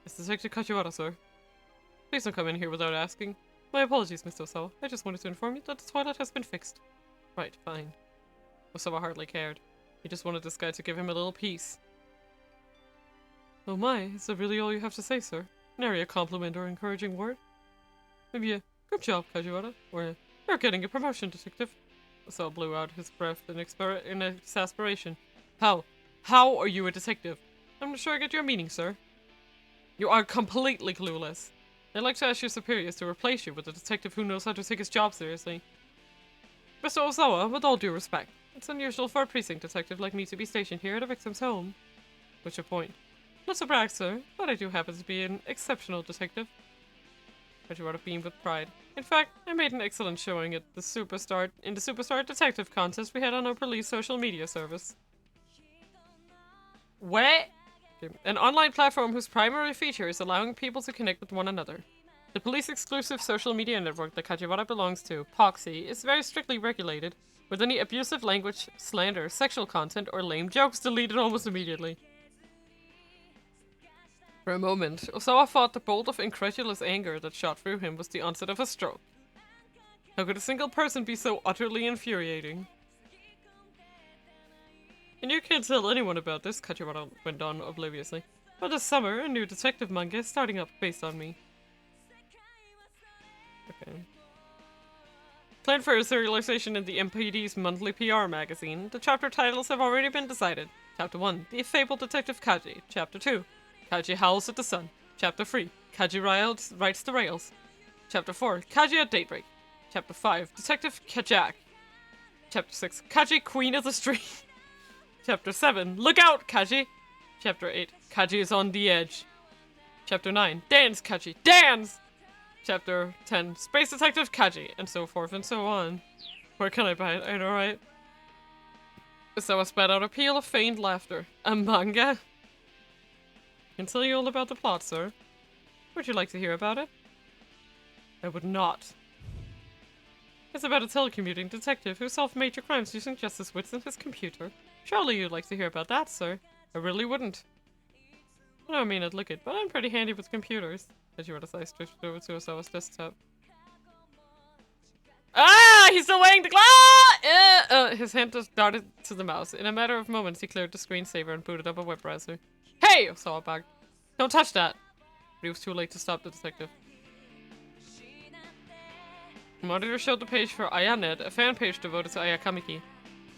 It's Detective Kajiwara, sir. Please don't come in here without asking. My apologies, Mr. Osawa. I just wanted to inform you that the toilet has been fixed. Right, fine. Osawa hardly cared. He just wanted this guy to give him a little peace. Oh my, is that really all you have to say, sir? Nary a compliment or encouraging word? Maybe a good job, Kajiwara, or you're getting a promotion, detective. Osawa blew out his breath in exasperation. How? How are you a detective? I'm not sure I get your meaning, sir. You are completely clueless. I'd like to ask your superiors to replace you with a detective who knows how to take his job seriously. Mr. Osawa, with all due respect, it's unusual for a precinct detective like me to be stationed here at a victim's home. What's your point? Not to brag, sir, but I do happen to be an exceptional detective. Kajiwara beamed with pride. In fact, I made an excellent showing at the Superstar Detective contest we had on our police social media service. What? Okay. An online platform whose primary feature is allowing people to connect with one another. The police-exclusive social media network that Kajiwara belongs to, Poxy, is very strictly regulated, with any abusive language, slander, sexual content, or lame jokes deleted almost immediately. For a moment, Osawa thought the bolt of incredulous anger that shot through him was the onset of a stroke. How could a single person be so utterly infuriating? And you can't tell anyone about this, Kajiwara went on obliviously. But this summer, a new detective manga is starting up based on me. Okay. Planned for a serialization in the MPD's monthly PR magazine, the chapter titles have already been decided. Chapter 1, The Fabled Detective Kaji. Chapter 2, Kaji Howls at the Sun. Chapter 3, Kaji Rides the Rails. Chapter 4, Kaji at Daybreak. Chapter 5, Detective Kajak. Chapter 6, Kaji Queen of the Street. Chapter 7, Look Out, Kaji! Chapter 8, Kaji is on the edge. Chapter 9, Dance, Kaji, dance! Chapter 10, Space Detective Kaji, and so forth and so on. Where can I buy it? I know, right? So I spat out a peal of feigned laughter. A manga? I can tell you all about the plot, sir. Would you like to hear about it? I would not. It's about a telecommuting detective who solved major crimes using just his wits and his computer. Surely you'd like to hear about that, sir. I really wouldn't. I don't mean I'd look it, but I'm pretty handy with computers. As you were to say, switched over to Osawa's desktop. Ah! He's still wearing the glass! His hand just darted to the mouse. In a matter of moments, he cleared the screensaver and booted up a web browser. Hey! Osawa bagged. Don't touch that! But he was too late to stop the detective. The monitor showed the page for Ayanet, a fan page devoted to Ayakamiki.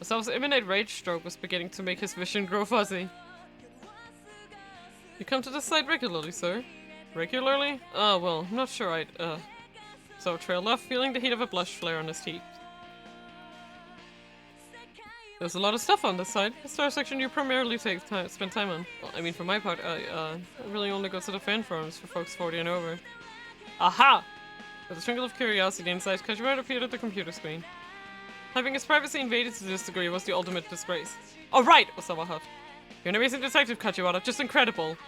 Osawa's imminent rage stroke was beginning to make his vision grow fuzzy. You come to this site regularly, sir? Regularly? Oh, well, I'm not sure I'd, So trailed off, feeling the heat of a blush flare on his cheek. There's a lot of stuff on this site. The star section you primarily spend time on. Well, I mean, for my part, I really only go to the fan forums for folks 40 and over. Aha! With a twinkle of curiosity inside, Kajiwara appeared at the computer screen. Having his privacy invaded to this degree was the ultimate disgrace. Alright! Osawa huffed. You're an amazing detective, Kajiwara. Just incredible.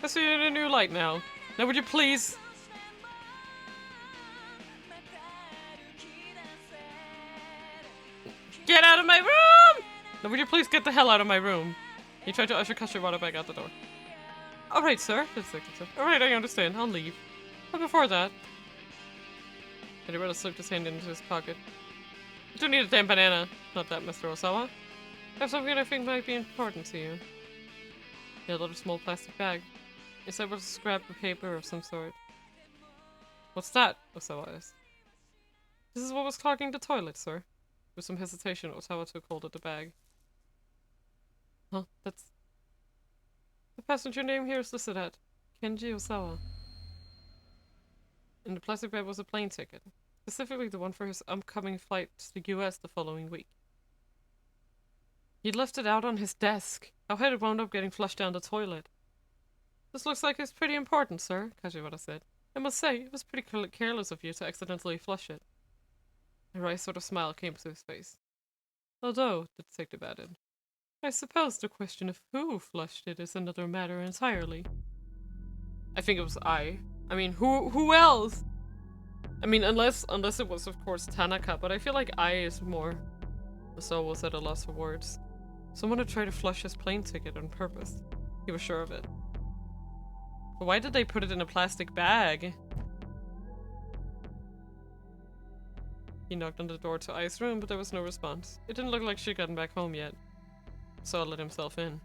I see you in a new light now. Now would you please... Get out of my room! Now would you please get the hell out of my room? He tried to usher Kajiwara back out the door. Alright, sir. The detective said. Alright, I understand. I'll leave. But before that... Kajiwara slipped his hand into his pocket. You don't need a damn banana. Not that, Mr. Osawa. I have something I think might be important to you. He held out a small plastic bag. Inside was a scrap of paper of some sort. What's that? Osawa asked. This is what was clogging the toilet, sir. With some hesitation, Osawa took hold of the bag. Huh? That's... The passenger name here is listed at Kenji Osawa. In the plastic bag was a plane ticket. Specifically the one for his upcoming flight to the US the following week. He'd left it out on his desk. How had it wound up getting flushed down the toilet? This looks like it's pretty important, sir, Kajiwara said. I must say, it was pretty careless of you to accidentally flush it. A wry sort of smile came to his face. Although, the detective added, I suppose the question of who flushed it is another matter entirely. I think it was I. I mean, who else? I mean, unless it was, of course, Tanaka, but I feel like I is more... Osawa was at a loss for words. Someone had tried to flush his plane ticket on purpose. He was sure of it. But why did they put it in a plastic bag? He knocked on the door to Ai's room, but there was no response. It didn't look like she'd gotten back home yet. So let himself in.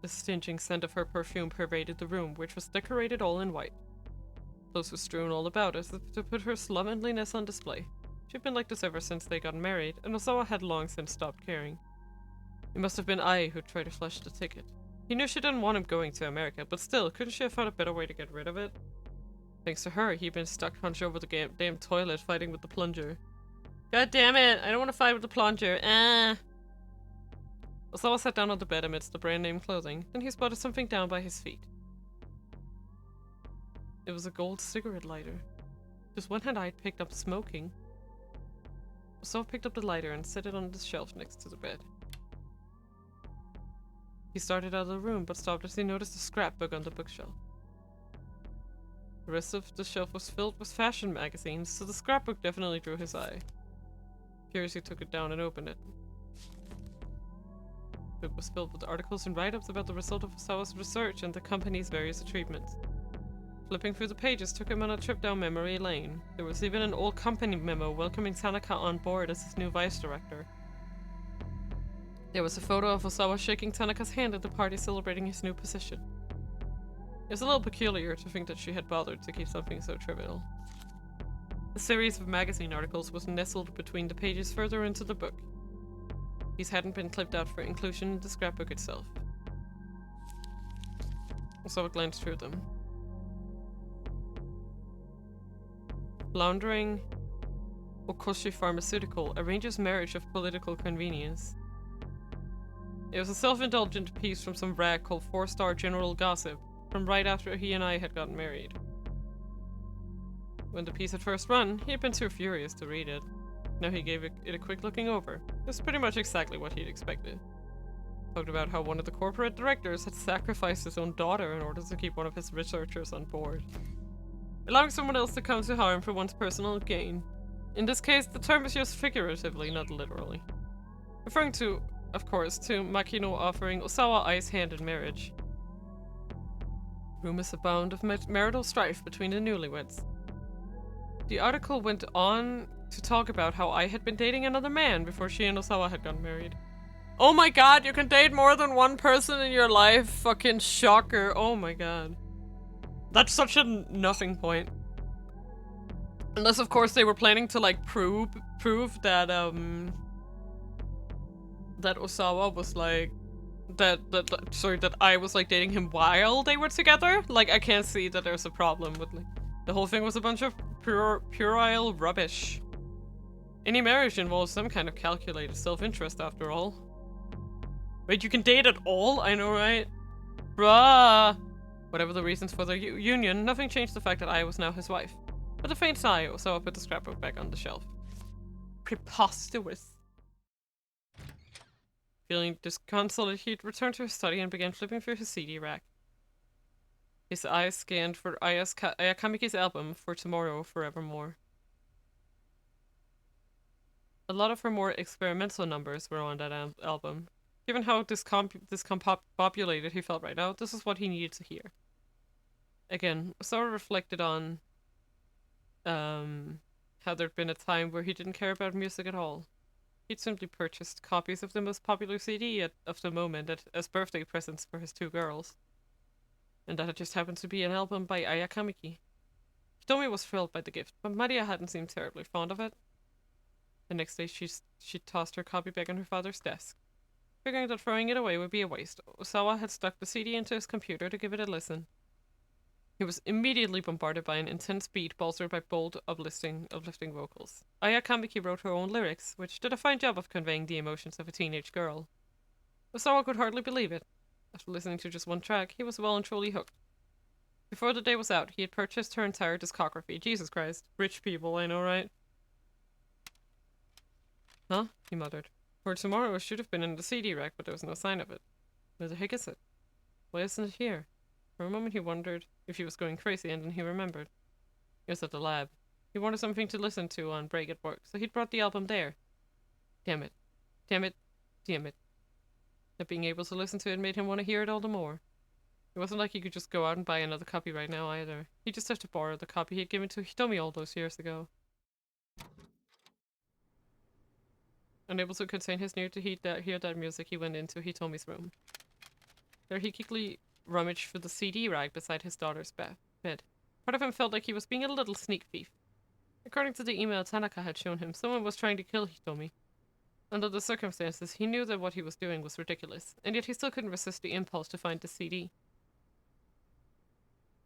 The stinging scent of her perfume pervaded the room, which was decorated all in white. Clothes were strewn all about as if to put her slovenliness on display. She'd been like this ever since they got married, and Osawa had long since stopped caring. It must have been I who tried to flush the ticket. He knew she didn't want him going to America, but still, couldn't she have found a better way to get rid of it? Thanks to her, he'd been stuck hunched over the damn toilet fighting with the plunger. God damn it! I don't want to fight with the plunger. Osawa sat down on the bed amidst the brand-name clothing, then he spotted something down by his feet. It was a gold cigarette lighter. Just when had I picked up smoking? Osawa picked up the lighter and set it on the shelf next to the bed. He started out of the room, but stopped as he noticed a scrapbook on the bookshelf. The rest of the shelf was filled with fashion magazines, so the scrapbook definitely drew his eye. Curious, he took it down and opened it. The book was filled with articles and write-ups about the result of Osawa's research and the company's various achievements. Flipping through the pages took him on a trip down memory lane. There was even an old company memo welcoming Tanaka on board as his new vice director. There was a photo of Osawa shaking Tanaka's hand at the party celebrating his new position. It was a little peculiar to think that she had bothered to keep something so trivial. A series of magazine articles was nestled between the pages further into the book. These hadn't been clipped out for inclusion in the scrapbook itself. Osawa glanced through them. Floundering Okoshi Pharmaceutical arranges marriage of political convenience. It was a self-indulgent piece from some rag called 4-Star General Gossip, from right after he and I had gotten married. When the piece had first run, he had been too furious to read it. Now he gave it a quick looking over. It was pretty much exactly what he'd expected. Talked about how one of the corporate directors had sacrificed his own daughter in order to keep one of his researchers on board, allowing someone else to come to harm for one's personal gain. In this case, the term is used figuratively, not literally. Referring to, of course, to Makino offering Osawa Ai's hand in marriage. Rumors abound of marital strife between the newlyweds. The article went on to talk about how Ai had been dating another man before she and Osawa had gotten married. Oh my god, you can date more than one person in your life? Fucking shocker. Oh my god. That's such a nothing point. Unless, of course, they were planning to, like, prove that, that Osawa was, like, that I was, like, dating him while they were together. Like, I can't see that there's a problem with, like, the whole thing was a bunch of puerile rubbish. Any marriage involves some kind of calculated self-interest, after all. Wait, you can date at all? I know, right? Bruh! Whatever the reasons for their union, nothing changed the fact that I was now his wife. With a faint sigh, Osawa put the scrapbook back on the shelf. Preposterous. Feeling disconsolate, he returned to his study and began flipping through his CD rack. His eyes scanned for Ayakamiki's album, For Tomorrow, Forevermore. A lot of her more experimental numbers were on that album. Given how discombobulated he felt right now, this is what he needed to hear. Again, Osawa reflected on how there'd been a time where he didn't care about music at all. He'd simply purchased copies of the most popular CD of the moment as birthday presents for his two girls. And that it just happened to be an album by Ayakamiki. Hitomi was thrilled by the gift, but Maria hadn't seemed terribly fond of it. The next day she tossed her copy back on her father's desk. Figuring that throwing it away would be a waste, Osawa had stuck the CD into his computer to give it a listen. He was immediately bombarded by an intense beat bolstered by bold, uplifting vocals. Ayakamiki wrote her own lyrics, which did a fine job of conveying the emotions of a teenage girl. Osawa could hardly believe it. After listening to just one track, he was well and truly hooked. Before the day was out, he had purchased her entire discography. Jesus Christ. Rich people, I know, right? Huh? He muttered. For Tomorrow should have been in the CD rack, but there was no sign of it. Where the heck is it? Why isn't it here? For a moment he wondered if he was going crazy, and then he remembered. He was at the lab. He wanted something to listen to on break at work, so he'd brought the album there. Damn it. Damn it. Damn it. Not being able to listen to it made him want to hear it all the more. It wasn't like he could just go out and buy another copy right now either. He'd just have to borrow the copy he'd given to Hitomi all those years ago. Unable to contain his need to hear that music, he went into Hitomi's room. There he quickly rummaged through the CD rack beside his daughter's bed. Part of him felt like he was being a little sneak thief. According to the email Tanaka had shown him, someone was trying to kill Hitomi. Under the circumstances, he knew that what he was doing was ridiculous, and yet he still couldn't resist the impulse to find the CD.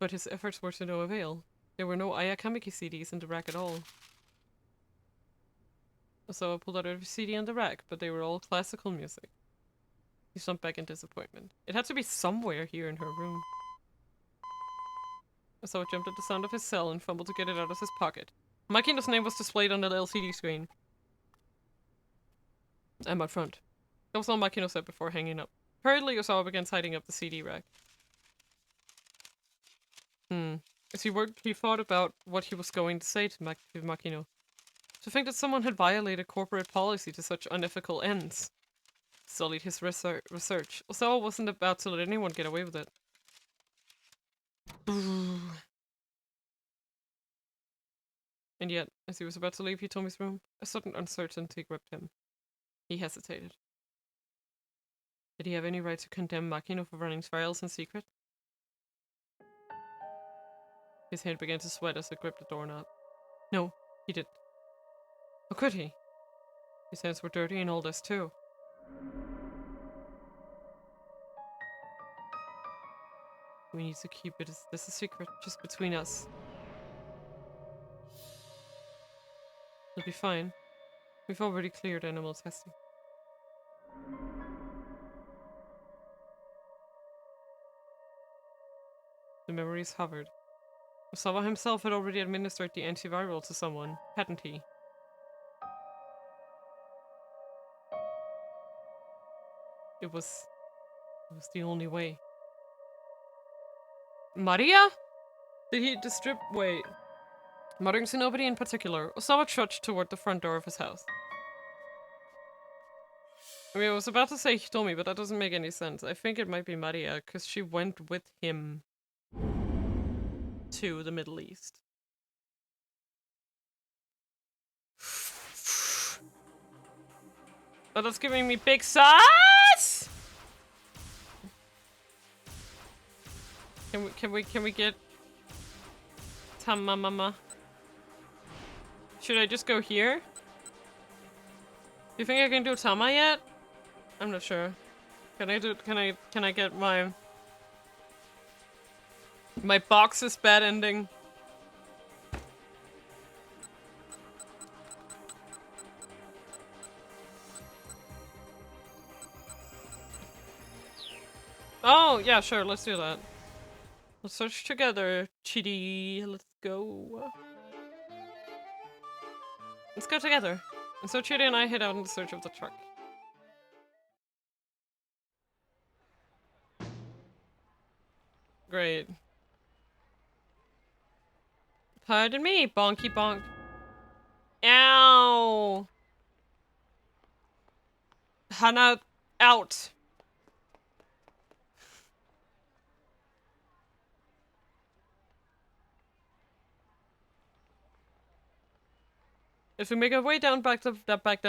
But his efforts were to no avail. There were no Ayakamiki CDs in the rack at all. Osawa pulled out every CD on the rack, but they were all classical music. He slumped back in disappointment. It had to be somewhere here in her room. Osawa jumped at the sound of his cell and fumbled to get it out of his pocket. Makino's name was displayed on the LCD screen. I'm out front. That was all Makino said before hanging up. Hurriedly, Osawa begins hiding up the CD rack. As he worked, he thought about what he was going to say to Makino. To think that someone had violated corporate policy to such unethical ends sullied his research. Osawa wasn't about to let anyone get away with it. And yet, as he was about to leave Hitomi's room, a sudden uncertainty gripped him. He hesitated. Did he have any right to condemn Makino for running trials in secret? His hand began to sweat as it gripped the doorknob. No, he didn't. How could he? His hands were dirty and all this too. We need to keep this a secret, just between us. It'll be fine. We've already cleared animal testing. The memories hovered. Osawa himself had already administered the antiviral to someone, hadn't he? It was the only way. Maria? Did he distribute? Wait. Muttering to nobody in particular, Osawa trudged toward the front door of his house. I mean, I was about to say Hitomi, but that doesn't make any sense. I think it might be Maria, because she went with him to the Middle East. Oh, that's giving me big sauce! Can we get Tamamama? Should I just go here? Do you think I can do Tama yet? I'm not sure. Can I get my box's bad ending? Oh, yeah, sure, let's do that. Let's search together, Chidi. Let's go. Let's go together. And so Chidi and I head out in search of the truck. Great. Pardon me, bonky bonk. Ow! Hana, out! As we make our way down back down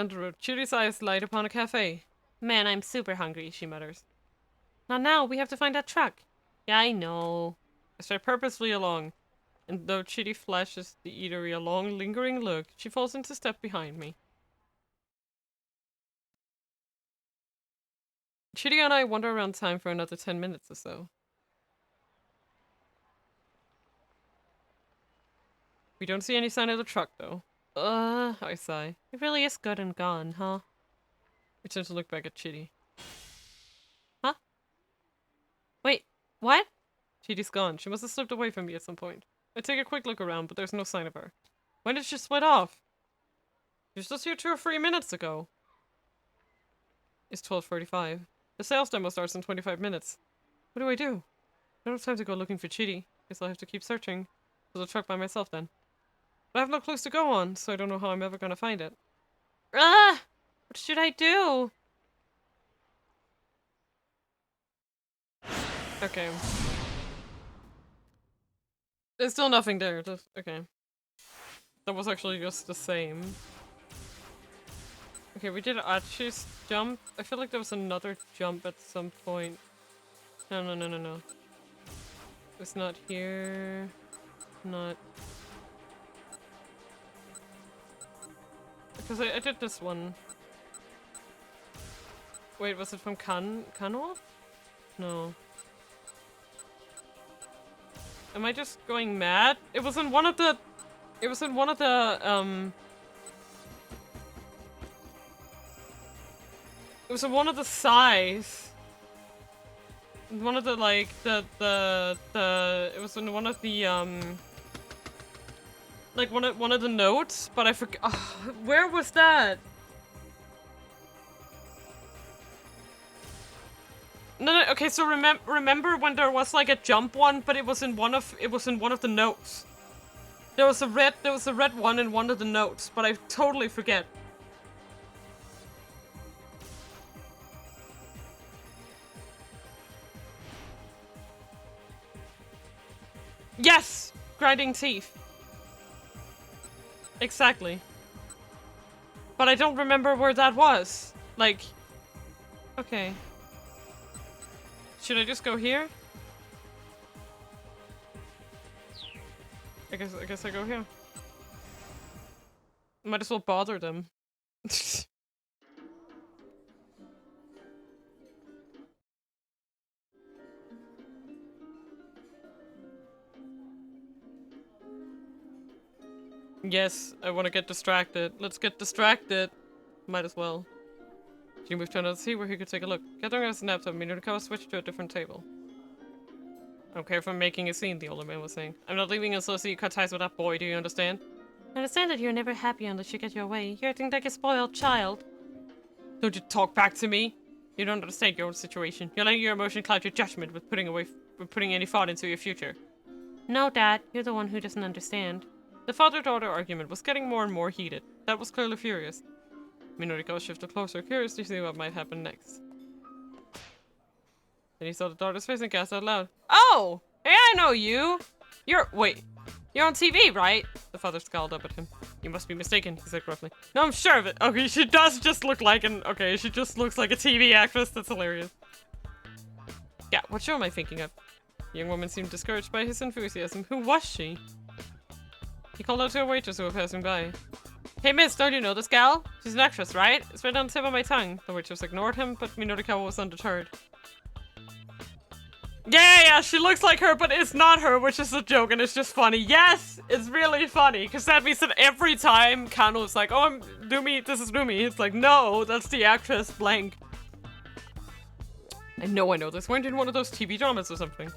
the road, Chiri's eyes light upon a cafe. Man, I'm super hungry, she mutters. Not now, we have to find that truck. Yeah, I know. I start purposefully along, and though Chidi flashes the eatery a long, lingering look, she falls into step behind me. Chidi and I wander around town for another 10 minutes or so. We don't see any sign of the truck, though. I sigh. It really is good and gone, huh? I turn to look back at Chidi. Huh? Wait, what? Chidi's gone. She must have slipped away from me at some point. I take a quick look around, but there's no sign of her. When did she split off? She was just here 2 or 3 minutes ago. It's 12:45. The sales demo starts in 25 minutes. What do? I don't have time to go looking for Chidi. Guess I'll have to keep searching for the truck by myself then. But I have no clues to go on, so I don't know how I'm ever gonna find it. Ah! What should I do? Okay. There's still nothing there. Okay. That was actually just the same. Okay, we did Achi's jump. I feel like there was another jump at some point. No. It's not here. Not... Because I did this one. Wait, was it from Kano? No. Am I just going mad? It was in one of the... It was in one of the, It was in one of the sides. One of the, like, it was in one of the, like, one of the notes, but I forgot. Where was that? No, okay, so remember when there was like a jump one, but it was in one of the notes. There was a red one in one of the notes, but I totally forget. Yes! Grinding teeth. Exactly. But I don't remember where that was. Like, okay. Should I just go here? I guess I go here. Might as well bother them. Yes, I want to get distracted. Let's get distracted. Might as well. She moved to another seat where he could take a look. Gathering a laptop, Minutikawa switched to a different table. I don't care if I'm making a scene, the older man was saying. I'm not leaving unless you cut ties with that boy, do you understand? I understand that you're never happy unless you get your way. You're acting like a spoiled child. Don't you talk back to me? You don't understand your own situation. You're letting your emotion cloud your judgment with putting any thought into your future. No, Dad. You're the one who doesn't understand. The father-daughter argument was getting more and more heated. Dad was clearly furious. Minurikawa shifted closer, curious to see what might happen next. Then he saw the daughter's face and gasped out loud. Oh! Hey, I know you! Wait. You're on TV, right? The father scowled up at him. You must be mistaken, he said gruffly. No, I'm sure of it. Okay, she does just look like she just looks like a TV actress. That's hilarious. Yeah, what show am I thinking of? The young woman seemed discouraged by his enthusiasm. Who was she? He called out to a waitress who was passing by. Hey miss, don't you know this gal? She's an actress, right? It's right on the tip of my tongue. The waitress ignored him, but Minurikawa was undeterred. Yeah, she looks like her, but it's not her, which is a joke, and it's just funny. Yes, it's really funny, because that means that every time Kano is like, oh, this is Numi. It's like, no, that's the actress, blank. I know this. Weren't in one of those TV dramas or something.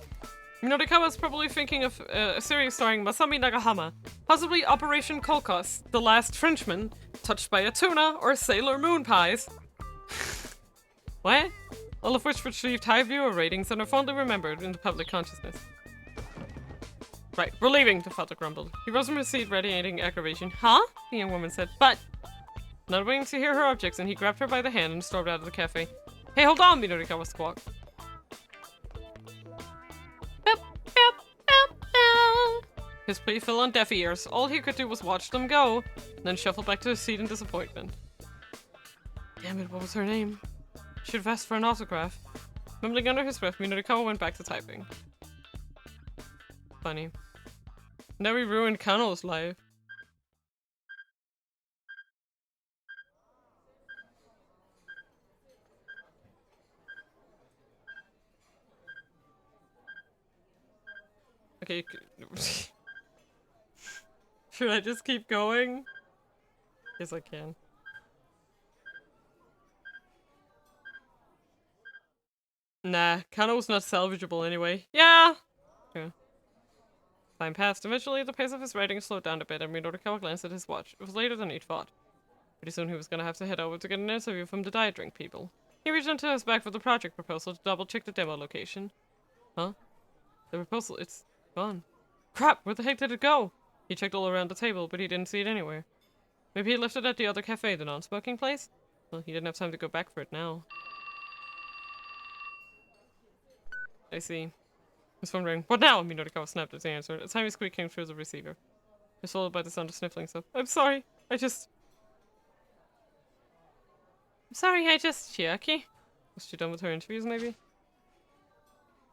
Minurikawa is probably thinking of a series starring Masami Nagahama, possibly Operation Kolkos, The Last Frenchman, Touched by a Tuna, or Sailor Moon Pies. What? All of which received high viewer ratings and are fondly remembered in the public consciousness. Right, we're leaving, the father grumbled. He rose from his seat, radiating aggravation. Huh? The young woman said, but... Not waiting to hear her objects, and he grabbed her by the hand and stormed out of the cafe. Hey, hold on, Minurikawa squawked. His plea fell on deaf ears. All he could do was watch them go, then shuffle back to his seat in disappointment. Damn it, what was her name? Should have asked for an autograph. Mumbling under his breath, Minurikawa went back to typing. Funny. Now we ruined Kano's life. Okay. Should I just keep going? Yes, I can. Nah, Kano's not salvageable anyway. Yeah! Time passed. Eventually, the pace of his writing slowed down a bit, and Minurikawa glanced at his watch. It was later than he'd thought. Pretty soon he was gonna have to head over to get an interview from the diet drink people. He reached into his bag for the project proposal to double-check the demo location. Huh? The proposal, it's gone. Crap, where the heck did it go? He checked all around the table, but he didn't see it anywhere. Maybe he left it at the other cafe, the non-smoking place? Well, he didn't have time to go back for it now. I see. His phone rang. What now? Minurikawa snapped at the answer. A tiny squeak came through the receiver. It was followed by the sound of sniffling stuff. I'm sorry. Chiaki? Was she done with her interviews, maybe?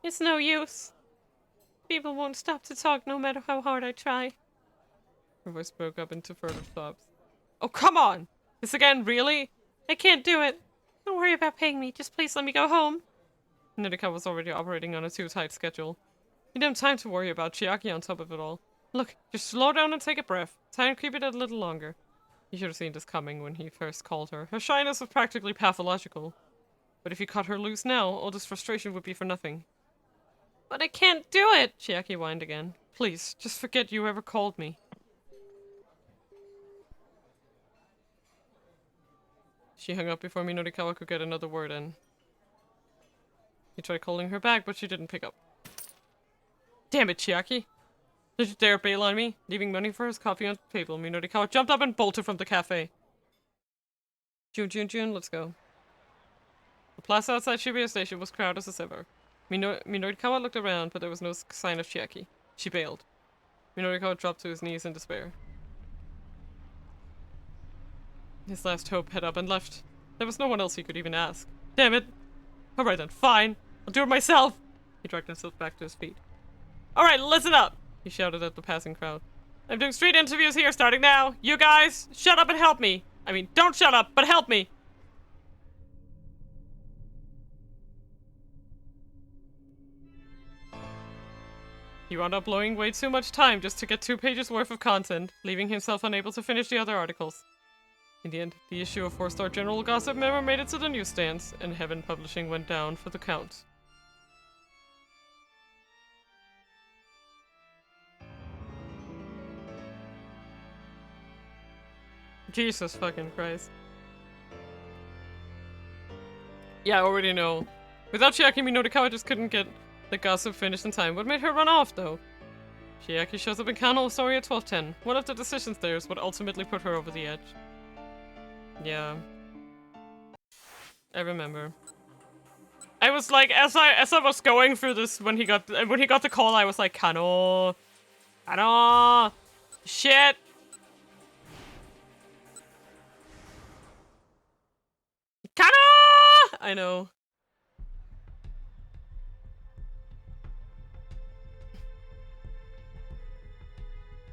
It's no use. People won't stop to talk no matter how hard I try. Her voice broke up into further sobs. Oh, come on! This again, really? I can't do it. Don't worry about paying me. Just please let me go home. Minurikawa was already operating on a too tight schedule. He didn't have time to worry about Chiaki on top of it all. Look, just slow down and take a breath. Try and keep it a little longer. He should have seen this coming when he first called her. Her shyness was practically pathological. But if he cut her loose now, all this frustration would be for nothing. But I can't do it! Chiaki whined again. Please, just forget you ever called me. She hung up before Minurikawa could get another word in. He tried calling her back, but she didn't pick up. Damn it, Chiaki. Did you dare bail on me? Leaving money for his coffee on the table, Minorikawa jumped up and bolted from the cafe. June, let's go. The plaza outside Shibuya Station was crowded as ever. Minorikawa looked around, but there was no sign of Chiaki. She bailed. Minorikawa dropped to his knees in despair. His last hope had up and left. There was no one else he could even ask. Damn it! Alright then, fine. I'll do it myself! He dragged himself back to his feet. Alright, listen up! He shouted at the passing crowd. I'm doing street interviews here starting now. You guys, shut up and help me! I mean, don't shut up, but help me! He wound up blowing way too much time just to get 2 pages worth of content, leaving himself unable to finish the other articles. In the end, the issue of 4-star general gossip never made it to the newsstands, and Heaven Publishing went down for the count. Jesus fucking Christ. Yeah, I already know. Without Chiaki, Minorikawa just couldn't get the gossip finished in time. What made her run off, though? Chiaki shows up in Kano's story at 12:10. One of the decisions there is what ultimately put her over the edge. Yeah. I remember. I was like, as I was going through this, when he got the call, I was like, Kano! Shit! Kano! I know.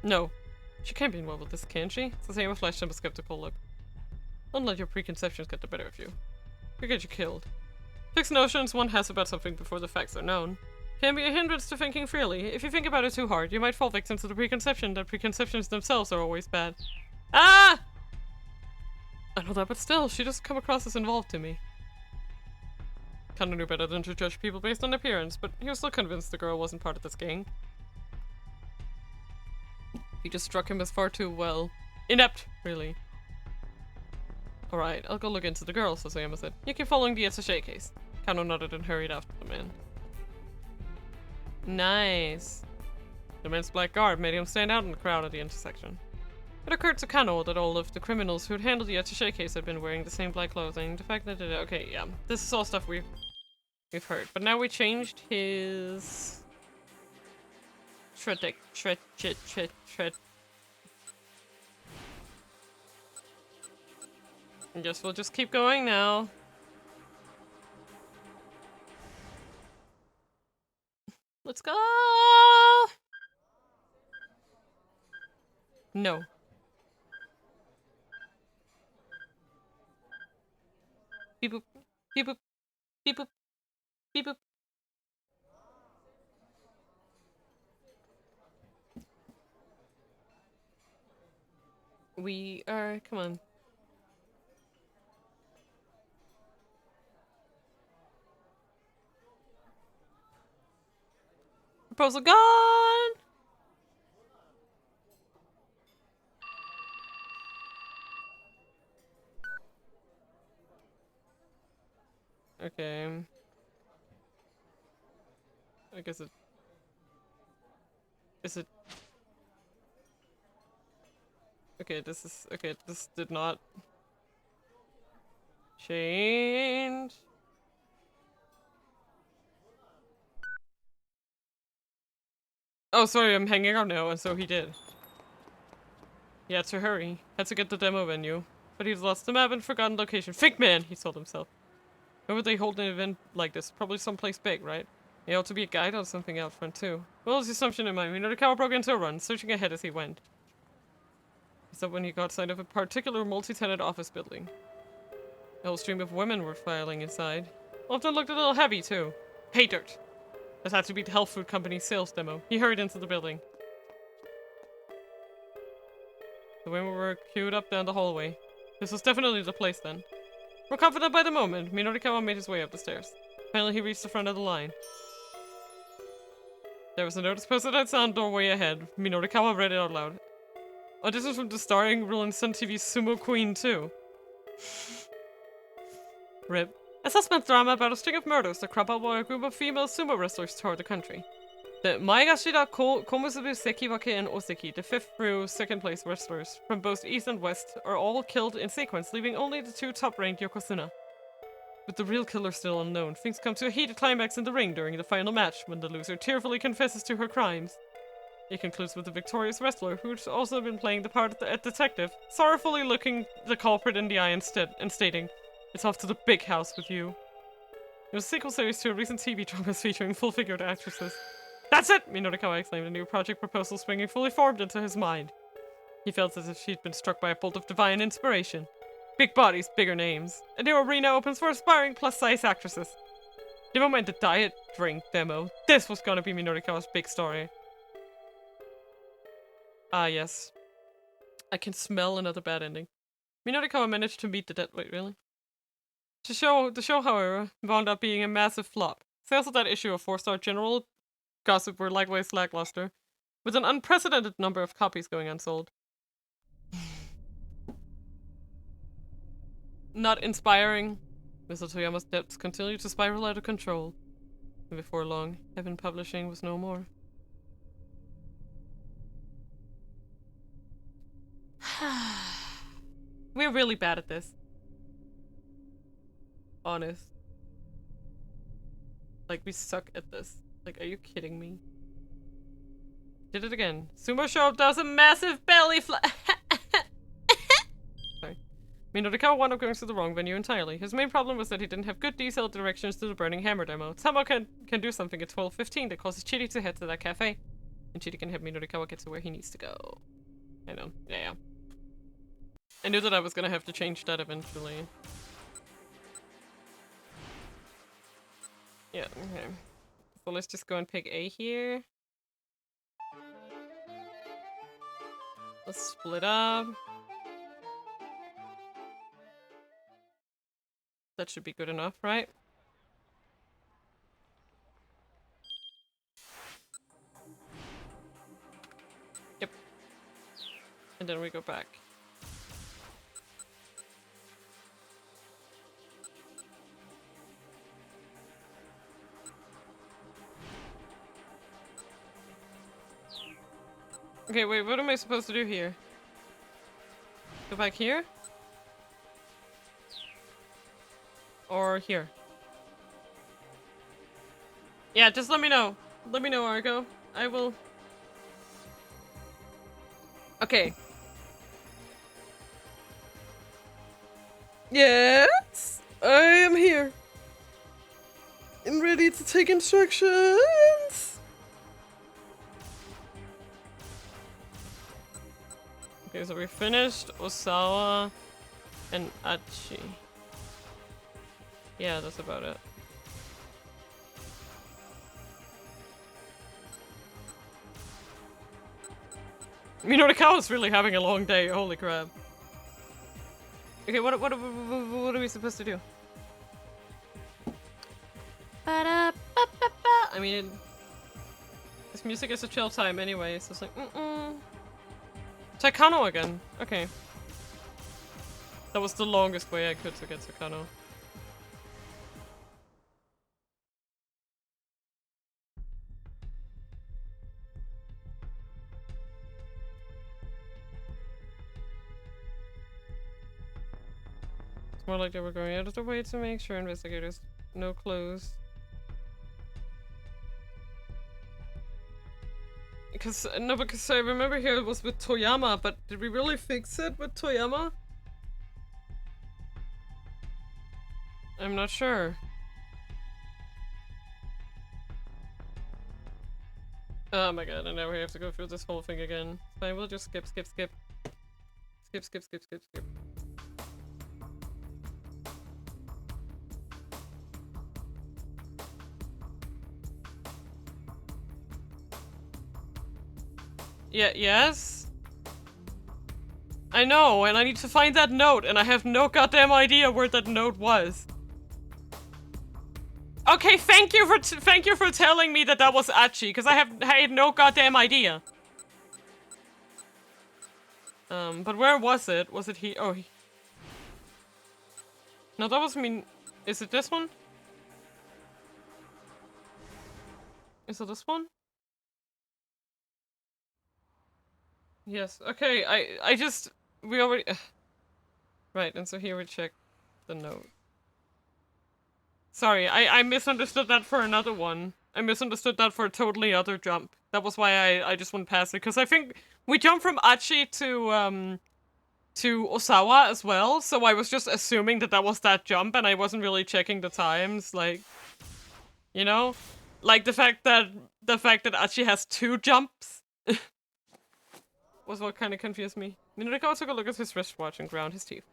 No. She can't be involved with this, can she? It's the same with flashed and a skeptical look. Don't let your preconceptions get the better of you. You'll get you killed. Fixed notions one has about something before the facts are known can be a hindrance to thinking freely. If you think about it too hard, you might fall victim to the preconception that preconceptions themselves are always bad. Ah! I know that, but still, she doesn't come across as involved to me. Kinda knew better than to judge people based on appearance, but he was still convinced the girl wasn't part of this gang. He just struck him as far too, well, inept, really. Alright, I'll go look into the girl, Sasayama said. You keep following the attaché case. Kano nodded and hurried after the man. Nice. The man's black garb made him stand out in the crowd at the intersection. It occurred to Kano that all of the criminals who had handled the attaché case had been wearing the same black clothing. The fact that it— okay, yeah. This is all stuff we've heard. But now we changed his... I guess we'll just keep going now. Let's go! No. Beep boop. Beep boop. Beep boop. Beep boop. We are— come on. Proposal gone! Okay. I guess it... is it... okay, this is... okay, this did not... change. Oh, sorry, I'm hanging out now, and so he did. He had to hurry. Had to get the demo venue. But he's lost the map and forgotten location. Fake man, he told himself. Where would they hold an event like this? Probably someplace big, right? He ought to be a guide or something out front, too. Well, his assumption in mind, Minorikawa broke into a run, searching ahead as he went. Except when he got sight of a particular multi-tenant office building. A whole stream of women were filing inside. Often looked a little heavy, too. Hey, dirt! This had to be the health food company's sales demo. He hurried into the building. The women were queued up down the hallway. This was definitely the place then. More confident by the moment, Minorikawa made his way up the stairs. Finally, he reached the front of the line. There was a notice posted outside the doorway ahead. Minorikawa read it out loud. Auditions from the starring role in Sun TV's Sumo Queen 2. Rip. A suspense drama about a string of murders that crop up while a group of female sumo wrestlers tour the country. The Maegashira Komusubu Sekiwake and Oseki, the 5th through 2nd place wrestlers from both east and west, are all killed in sequence, leaving only the 2 top-ranked Yokozuna. With the real killer still unknown, things come to a heated climax in the ring during the final match, when the loser tearfully confesses to her crimes. It concludes with the victorious wrestler, who's also been playing the part of the detective, sorrowfully looking the culprit in the eye instead and stating, "It's off to the big house with you." It was a sequel series to a recent TV drama featuring full-figured actresses. That's it! Minorikawa exclaimed, a new project proposal springing fully formed into his mind. He felt as if she'd been struck by a bolt of divine inspiration. Big bodies, bigger names. A new arena opens for aspiring plus-size actresses. Never mind the diet drink demo. This was gonna be Minorikawa's big story. Ah, yes. I can smell another bad ending. Minorikawa managed to meet the dead. Wait, really? The show, however, wound up being a massive flop. Sales of that issue of 4-star general gossip were likewise lackluster, with an unprecedented number of copies going unsold. Not inspiring. Mr. Toyama's debts continued to spiral out of control. And before long, Heaven Publishing was no more. We're really bad at this. Honest. Like, we suck at this. Like, are you kidding me? Did it again. Sumo Show does a massive belly flop. Sorry. Minorikawa wound up going to the wrong venue entirely. His main problem was that he didn't have good detailed directions to the Burning Hammer demo. Someone can do something at 12:15 that causes Chidi to head to that cafe. And Chidi can help Minorikawa get to where he needs to go. I know. Yeah. I knew that I was gonna have to change that eventually. Yeah, okay. So let's just go and pick A here. Let's split up. That should be good enough, right? Yep. And then we go back. Okay, wait, what am I supposed to do here? Go back here? Or here? Yeah, just let me know. Let me know, Argo. I will... Okay. Yes! I am here. And ready to take instructions! Okay, so we finished Osawa and Achi. Yeah, that's about it. Minorikawa's really having a long day, holy crap. Okay, what are we supposed to do? I mean, this music is a chill time anyway, so it's like, Takano again. Okay. That was the longest way I could to get Takano. It's more like they were going out of their way to make sure investigators no clues. Because I remember here it was with Toyama, but did we really fix it with Toyama? I'm not sure. Oh my god, and now we have to go through this whole thing again. Fine, we'll just skip. Skip. Yeah, yes? I know, and I need to find that note, and I have no goddamn idea where that note was. Okay, thank you for telling me that was Achi, because I had no goddamn idea. But where was it? Was it he? Oh, no, that was Is it this one? Is it this one? Yes. Okay, I just... We already... Right, and so here we check the note. Sorry, I misunderstood that for another one. I misunderstood that for a totally other jump. That was why I just went past it, because I think we jumped from Achi to Osawa as well, so I was just assuming that that was that jump, and I wasn't really checking the times, like... You know? Like, the fact that Achi has 2 jumps was what kind of confused me. Minurikawa took a look at his wristwatch and ground his teeth.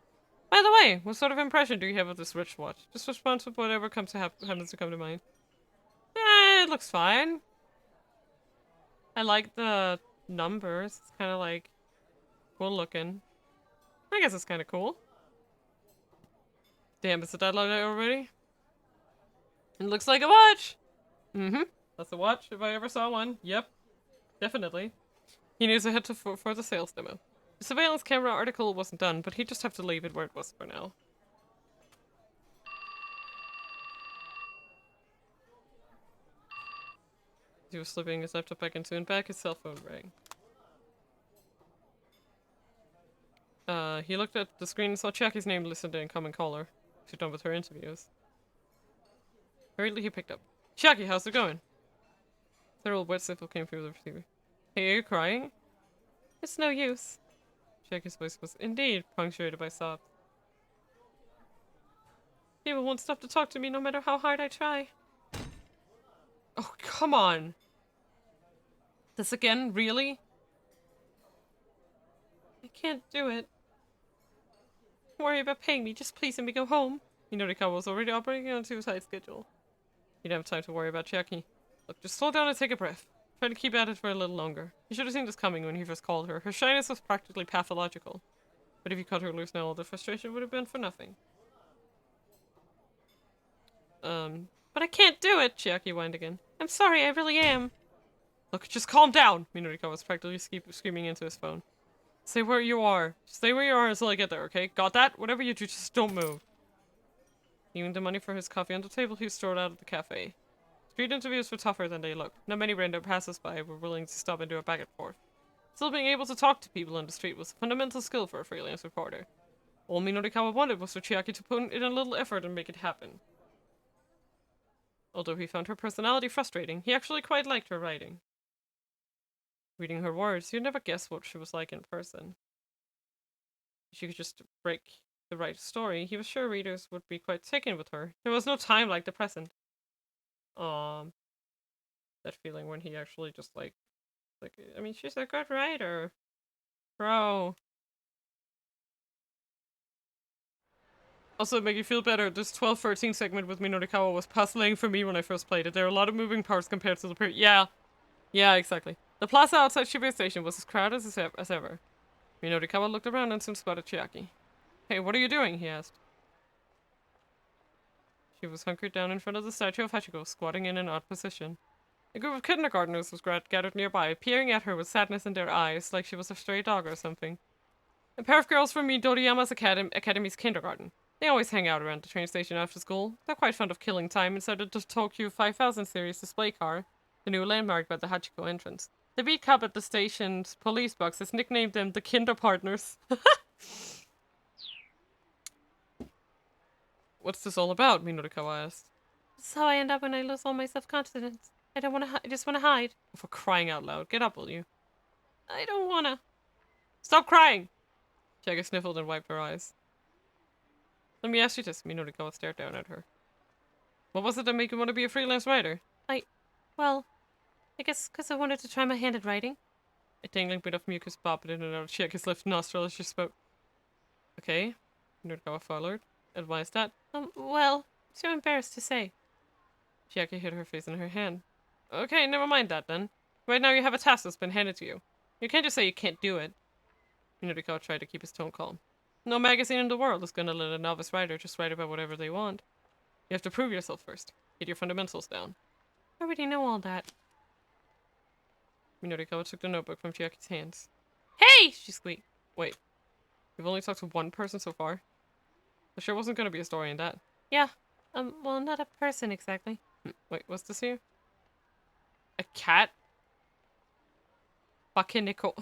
By the way, what sort of impression do you have of this wristwatch? Just respond to whatever comes to happens to come to mind. Yeah, it looks fine. I like the numbers. It's kind of like cool looking. I guess it's kind of cool. Damn, is the deadline already? It looks like a watch! Mm-hmm. That's a watch if I ever saw one. Yep. Definitely. He needs to head to for the sales demo. The surveillance camera article wasn't done, but he'd just have to leave it where it was for now. He was slipping his laptop back into and back, his cell phone rang. He looked at the screen and saw Chiaki's name listed in common caller. She's done with her interviews. Hurriedly he picked up. Chiaki, how's it going? Several wet sniffle came through the receiver. Hey, are you crying? It's no use. Chiaki's voice was indeed punctuated by sobs. People won't stop to talk to me no matter how hard I try. Oh, come on. This again? Really? I can't do it. Don't worry about paying me, just please let me go home. Minurikawa was already operating on a suicide schedule. He didn't have time to worry about Chiaki. Look, just slow down and take a breath. Try to keep at it for a little longer. You should have seen this coming when he first called her. Her shyness was practically pathological. But if you cut her loose now, all the frustration would have been for nothing. But I can't do it, Chiaki whined again. I'm sorry, I really am. Look, just calm down! Minurikawa was practically screaming into his phone. Stay where you are. Stay where you are until I get there, okay? Got that? Whatever you do, just don't move. Leaving the money for his coffee on the table, he strode out of the cafe. Street interviews were tougher than they looked. Not many random passers-by were willing to stop and do a back and forth. Still, being able to talk to people on the street was a fundamental skill for a freelance reporter. All Minurikawa wanted was for Chiaki to put in a little effort and make it happen. Although he found her personality frustrating, he actually quite liked her writing. Reading her words, you'd never guess what she was like in person. If she could just break the right story, he was sure readers would be quite taken with her. There was no time like the present. That feeling when he actually just like, I mean, she's a good writer. Bro. Also, to make you feel better, this 12-13 segment with Minurikawa was puzzling for me when I first played it. There are a lot of moving parts compared to the period. Yeah, exactly. The plaza outside Shibuya Station was as crowded as ever. Minurikawa looked around and soon spotted Chiaki. Hey, what are you doing? He asked. She was hunkered down in front of the statue of Hachiko, squatting in an odd position. A group of kindergartners was gathered nearby, peering at her with sadness in their eyes, like she was a stray dog or something. A pair of girls from Midoriyama's Academy's kindergarten. They always hang out around the train station after school. They're quite fond of killing time inside the Tokyo 5000 series display car, the new landmark by the Hachiko entrance. The beat cop at the station's police box has nicknamed them the Kinder Partners. What's this all about? Minurikawa asked. This is how I end up when I lose all my self-confidence. I just want to hide. For crying out loud. Get up, will you? I don't wanna. Stop crying! Chiaki sniffled and wiped her eyes. Let me ask you this. Minurikawa stared down at her. What was it that made you want to be a freelance writer? Well, I guess because I wanted to try my hand at writing. A tingling bit of mucus bobbed in and out of Chiaki's left nostril as she spoke. Okay. Minurikawa followed. And why is that? Well, I'm too embarrassed to say. Chiaki hid her face in her hand. Okay, never mind that then. Right now you have a task that's been handed to you. You can't just say you can't do it. Minurikawa tried to keep his tone calm. No magazine in the world is gonna let a novice writer just write about whatever they want. You have to prove yourself first. Get your fundamentals down. I already know all that. Minurikawa took the notebook from Chiaki's hands. Hey! She squeaked. Wait. You've only talked to one person so far? There sure wasn't gonna be a story in that. Yeah. Well, not a person exactly. Wait, what's this here? A cat? Fucking Nicole.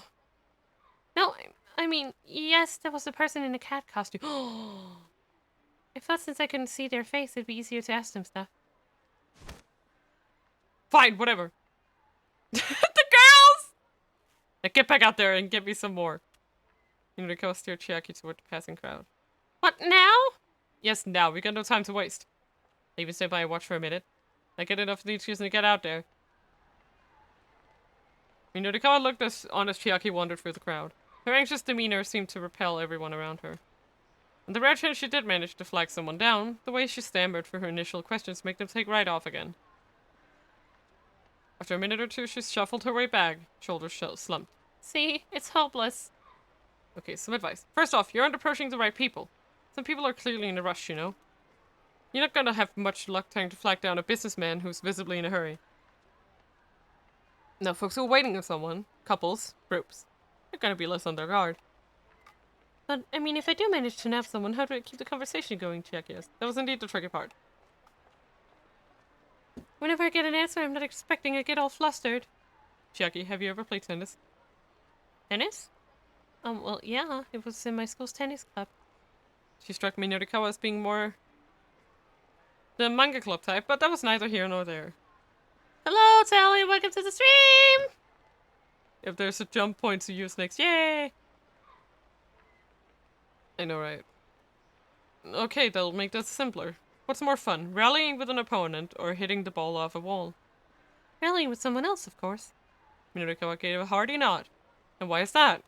No, I mean, yes, there was a person in a cat costume. I thought since I couldn't see their face, it'd be easier to ask them stuff. Fine, whatever. The girls! Now get back out there and get me some more. Yuriko steered Chiaki toward the passing crowd. What, now? Yes, now. We got no time to waste. I even stay by and watch for a minute. I get enough of the excuse to get out there. Yuriko looked on as Chiaki wandered through the crowd. Her anxious demeanor seemed to repel everyone around her. On the rare chance she did manage to flag someone down, the way she stammered for her initial questions made them take right off again. After a minute or two, she shuffled her way back, shoulders slumped. See, it's hopeless. Okay, some advice. First off, you aren't approaching the right people. Some people are clearly in a rush, you know? You're not gonna have much luck trying to flag down a businessman who's visibly in a hurry. Now, folks who are waiting on someone, couples, groups, they're gonna be less on their guard. But, I mean, if I do manage to nab someone, How do I keep the conversation going, Chiaki asked. That was indeed the tricky part. whenever I get an answer I'm not expecting, I get all flustered. Chiaki, have you ever played tennis? Tennis? Well, yeah, it was in my school's tennis club. She struck me Norikawa as being more the manga club type, but that was neither here nor there. Hello, Tally, welcome to the stream! If there's a jump point to use next, yay! I know, right? Okay, that'll make that simpler. What's more fun, rallying with an opponent or hitting the ball off a wall? Rallying with someone else, of course. Minorikawa gave a hearty nod. And why is that?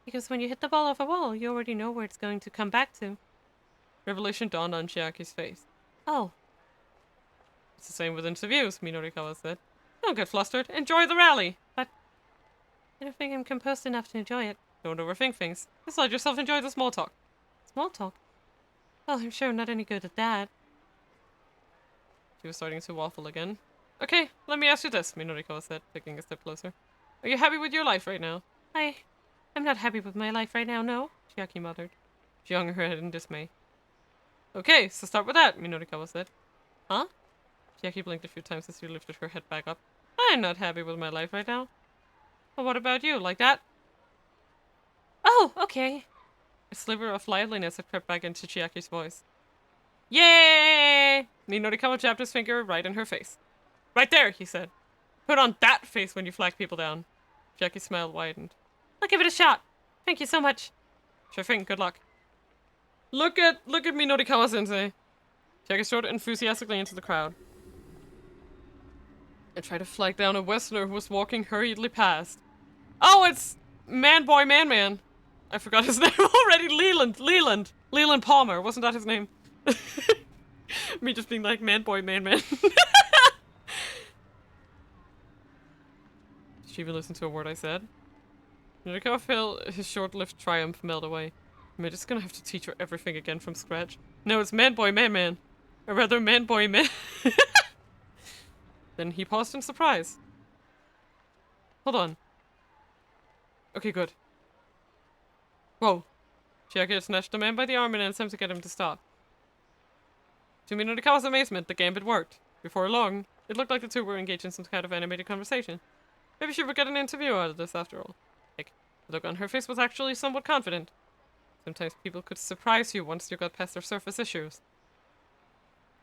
Because when you hit the ball off a wall, you already know where it's going to come back to. Revelation dawned on Chiaki's face. Oh. It's the same with interviews, Minorikawa said. Don't get flustered. Enjoy the rally. But I don't think I'm composed enough to enjoy it. Don't overthink things. Just let yourself enjoy the small talk. Small talk? Well, I'm sure I'm not any good at that. She was starting to waffle again. Okay, let me ask you this, Minorikawa said, taking a step closer. Are you happy with your life right now? I'm not happy with my life right now, no? Chiaki muttered. She hung her head in dismay. Okay, so start with that, Minorikawa said. Huh? Chiaki blinked a few times as she lifted her head back up. I'm not happy with my life right now. Well, what about you? Like that? Oh, okay. A sliver of liveliness had crept back into Chiaki's voice. Yay! Minorikawa jabbed his finger right in her face. Right there, he said. Put on that face when you flag people down. Chiaki's smile widened. I'll give it a shot. Thank you so much. Sure thing, good luck. Look at Minorikawa-sensei. Chiaki strode enthusiastically into the crowd. And tried to flag down a Westerner who was walking hurriedly past. Oh, it's Man. I forgot his name already. Leland Palmer. Wasn't that his name? Me just being like, Man. Did she even listen to a word I said? Norikawa felt his short-lived triumph melt away. Am I just gonna have to teach her everything again from scratch? No, it's Man. Or rather, Man. Then he paused in surprise. Hold on. Okay, good. Whoa. Chiaki snatched the man by the arm in an attempt to get him to stop. To Minorikawa's amazement, the gambit worked. Before long, it looked like the two were engaged in some kind of animated conversation. Maybe she would get an interview out of this after all. Heck, the look on her face was actually somewhat confident. Sometimes people could surprise you once you got past their surface issues.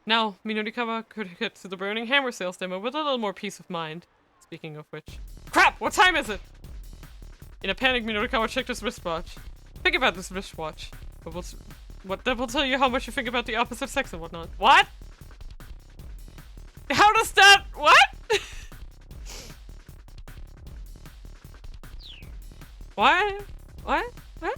Now, Minorikawa could get to the Burning Hammer sales demo with a little more peace of mind. Speaking of which... Crap! What time is it? In a panic, Minorikawa checked his wristwatch. Think about this wristwatch. That will tell you how much you think about the opposite sex and whatnot. What? How does that... What? What? What? What?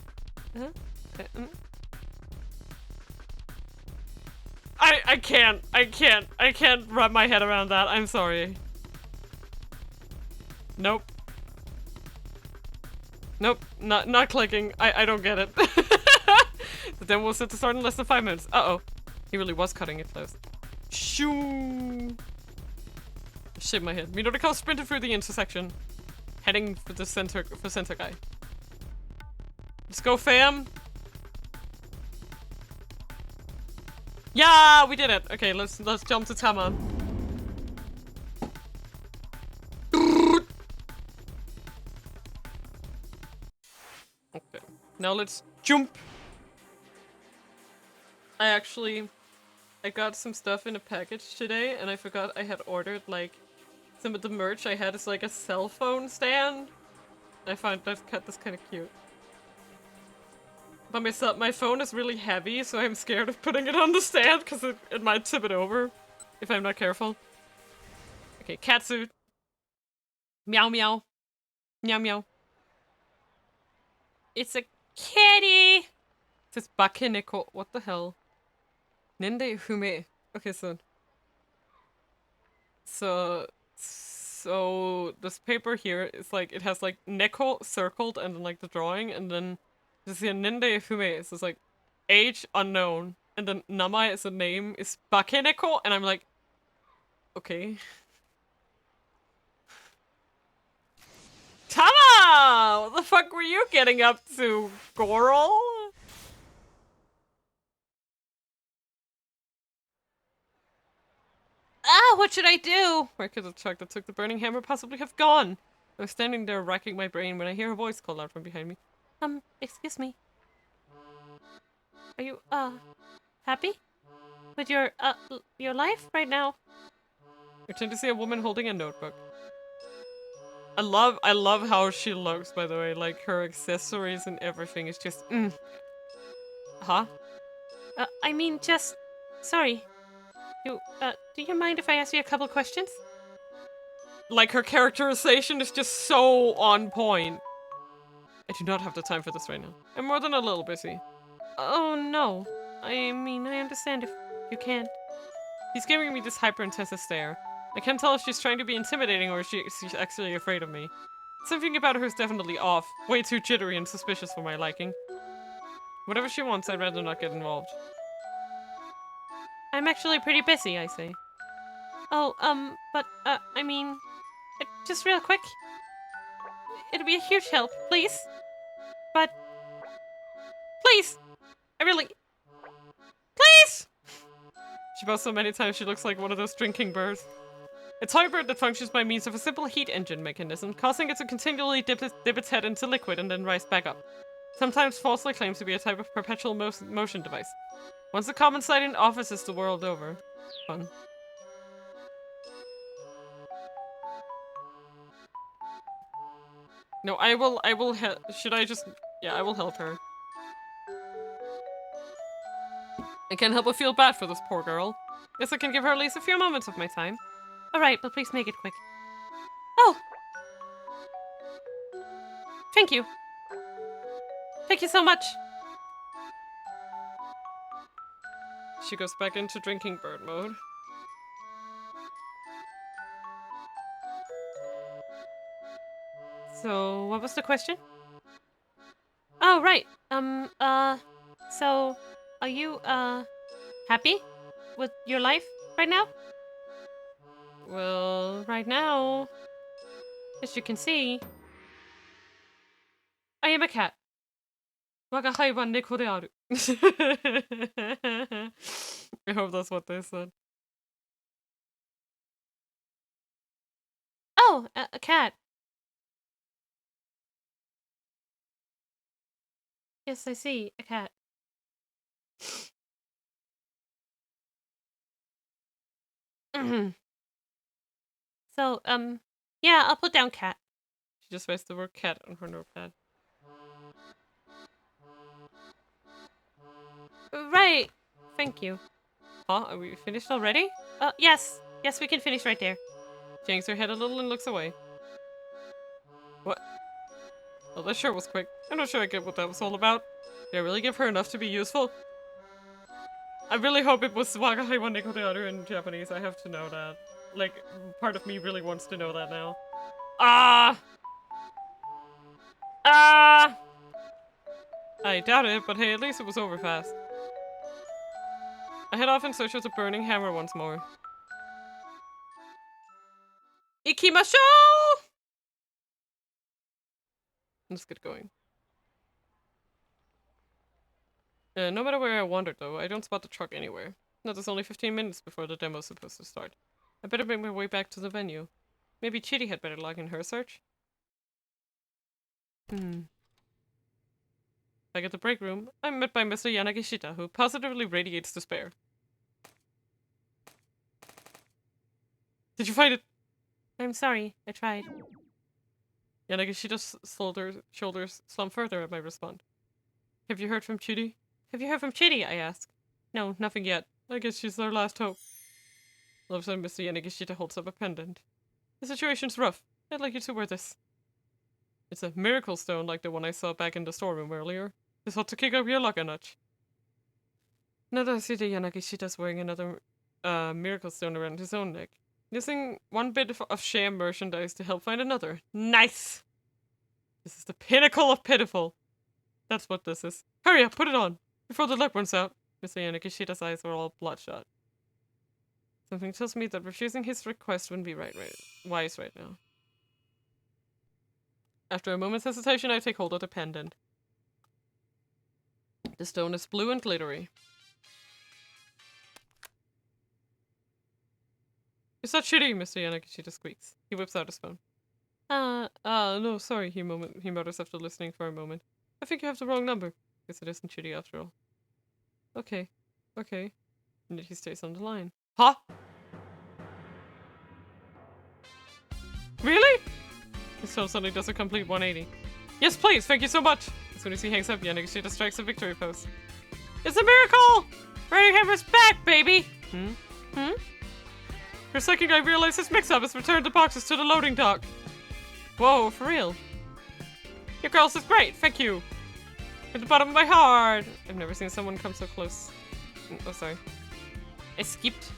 I can't wrap my head around that. I'm sorry. Nope. Nope, not clicking. I don't get it. The demo was set to start in less than 5 minutes. Uh-oh. He really was cutting it close. Shoo! Shit my head. Minorikawa sprinted through the intersection, heading for the center guy. Let's go, fam! Yeah, we did it. Okay, let's jump to Tama. Okay, now let's jump. I got some stuff in a package today, and I forgot I had ordered, like, some of the merch I had is like a cell phone stand. I find that's kind of cute. But my phone is really heavy, so I'm scared of putting it on the stand because it might tip it over if I'm not careful. Okay, catsuit. Meow meow. Meow meow. It's a kitty! It says bakeneko. What the hell? Nende fume. Okay, so this paper here is like, it has like neko circled and then like the drawing, and then this is nende fume. So it's like age unknown, and then namae is a name, is bakeneko, and I'm like, okay. Tama! What the fuck were you getting up to, Goral? Ah, what should I do? Where could the truck that took the burning hammer possibly have gone? I was standing there racking my brain when I hear a voice call out from behind me. Excuse me. Are you, happy? With your life right now? I tend to see a woman holding a notebook. I love how she looks, by the way. Like, her accessories and everything is just, Huh? I mean, just... Sorry. Do you mind if I ask you a couple questions? Like, her characterization is just so on point. I do not have the time for this right now. I'm more than a little busy. Oh, no. I mean, I understand if you can't. She's giving me this hyper-intense stare. I can't tell if she's trying to be intimidating or if she's actually afraid of me. Something about her is definitely off. Way too jittery and suspicious for my liking. Whatever she wants, I'd rather not get involved. I'm actually pretty busy, I say. Oh, but, I mean, just real quick. It'd be a huge help, please. But, please! I really... Please! She bows so many times she looks like one of those drinking birds. A toy bird that functions by means of a simple heat engine mechanism, causing it to continually dip its head into liquid and then rise back up. Sometimes falsely claims to be a type of perpetual motion device. Once a common sight in offices the world over. Fun. No, I will help. Should I just... Yeah, I will help her. I can't help but feel bad for this poor girl. Guess I can give her at least a few moments of my time. Alright, but please make it quick. Oh! Thank you. Thank you so much. She goes back into drinking bird mode. So, what was the question? Oh, right. So, are you, happy with your life right now? Well, right now, As you can see, I am a cat. 我が輩は猫である. I hope that's what they said. Oh, a cat. Yes, I see. A cat. So, yeah, I'll put down cat. She just writes the word cat on her notepad. Right. Thank you. Huh? Are we finished already? Yes. Yes, we can finish right there. She hangs her head a little and looks away. What? Well, that sure was quick. I'm not sure I get what that was all about. Did I really give her enough to be useful? I really hope it was Wagahai wa neko de aru in Japanese. I have to know that. Like, part of me really wants to know that now. Ah! Ah! I doubt it, but hey, at least it was over fast. I head off in search of the burning hammer once more. Ikimashou! Let's get going. No matter where I wander, though, I don't spot the truck anywhere. No, there's only 15 minutes before the demo's supposed to start. I better make my way back to the venue. Maybe Chidi had better log in her search. Back at the break room, I'm met by Mr. Yanagishita, who positively radiates despair. Did you find it? I'm sorry, I tried. Yanagishita's shoulders slump further at my response. Have you heard from Chidi? Have you heard from Chidi? I ask. No, nothing yet. I guess she's our last hope. All of a sudden, Mr. Yanagishita holds up a pendant. The situation's rough. I'd like you to wear this. It's a miracle stone like the one I saw back in the storeroom earlier. This ought to kick up your luck a notch. Now that I see that Yanagishita's wearing another miracle stone around his own neck. Using one bit of sham merchandise to help find another. Nice! This is the pinnacle of pitiful. That's what this is. Hurry up, put it on, before the luck runs out. Mr. Yanagishita's eyes were all bloodshot. Something tells me that refusing his request wouldn't be wise right now. After a moment's hesitation, I take hold of the pendant. The stone is blue and glittery. Is that shitty? Mr. Yanagishita squeaks. He whips out his phone. No, sorry, he mutters after listening for a moment. I think you have the wrong number. Guess it isn't shitty after all. Okay. And yet he stays on the line. Huh? Really? His tone suddenly does a complete 180. Yes, please, thank you so much! As soon as he hangs up, Yanagishita strikes a victory pose. It's a miracle! Burning Hammer's back, baby! For a second, I realized his mix-up has returned the boxes to the loading dock. Whoa, for real? Your girls is great, thank you! From the bottom of my heart! I've never seen someone come so close. Oh, sorry. I skipped.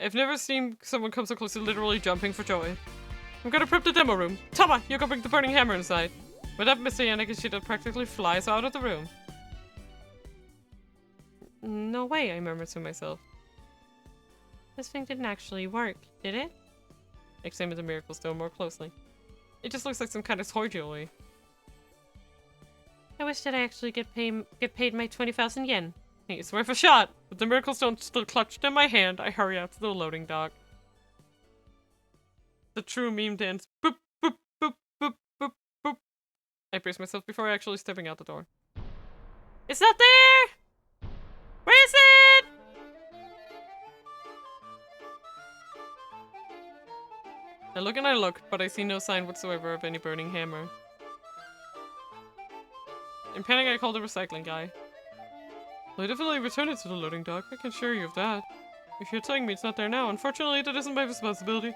I've never seen someone come so close to literally jumping for joy. I'm gonna prep the demo room. Tama, you go bring the burning hammer inside. With that, Mr. Yanagishita practically flies out of the room. No way, I murmured to myself. This thing didn't actually work, did it? I examined the miracle stone more closely. It just looks like some kind of toy jewelry. I wish that I actually get paid my 20,000 yen. Hey, it's worth a shot! With the miracle stone still clutched in my hand, I hurry out to the loading dock. The true meme dance. Boop, boop, boop, boop, boop, boop. I brace myself before actually stepping out the door. It's not there! Where is it? I look and I look, but I see no sign whatsoever of any burning hammer. In panic, I call the recycling guy. Well, I definitely returned it to the loading dock, I can assure you of that. If you're telling me it's not there now, unfortunately that isn't my responsibility.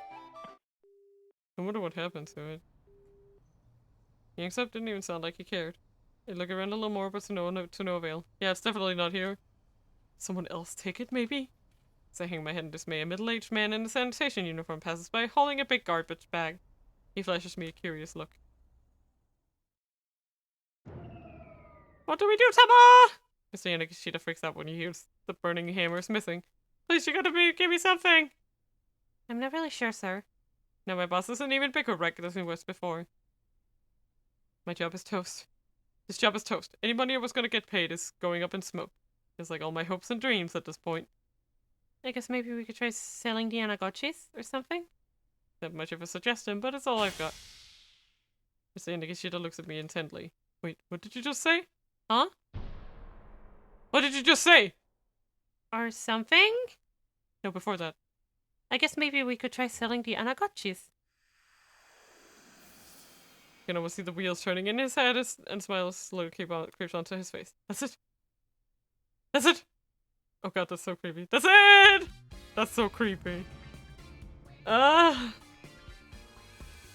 I wonder what happened to it. The except didn't even sound like he cared. I look around a little more, but to no avail. Yeah, it's definitely not here. Someone else take it, maybe? As I hang my head in dismay, a middle-aged man in a sanitation uniform passes by, holding a big garbage bag. He flashes me a curious look. What do we do, Tama? Mr. Yanagishita freaks out when he hears the burning hammer is missing. Please, you gotta give me something! I'm not really sure, sir. Now my boss is an even bigger wreck than he was before. My job is toast. This job is toast. Any money I was gonna get paid is going up in smoke. It's like all my hopes and dreams at this point. I guess maybe we could try selling the Anagotchis or something? Not much of a suggestion, but it's all I've got. Mr. Yanagishita looks at me intently. Wait, what did you just say? Huh? What did you just say? Or something? No, before that. I guess maybe we could try selling the Anagotchis. You can almost see the wheels turning in his head and smiles slowly creeps onto his face. That's it. That's it! Oh god, that's so creepy. That's it! That's so creepy. I'm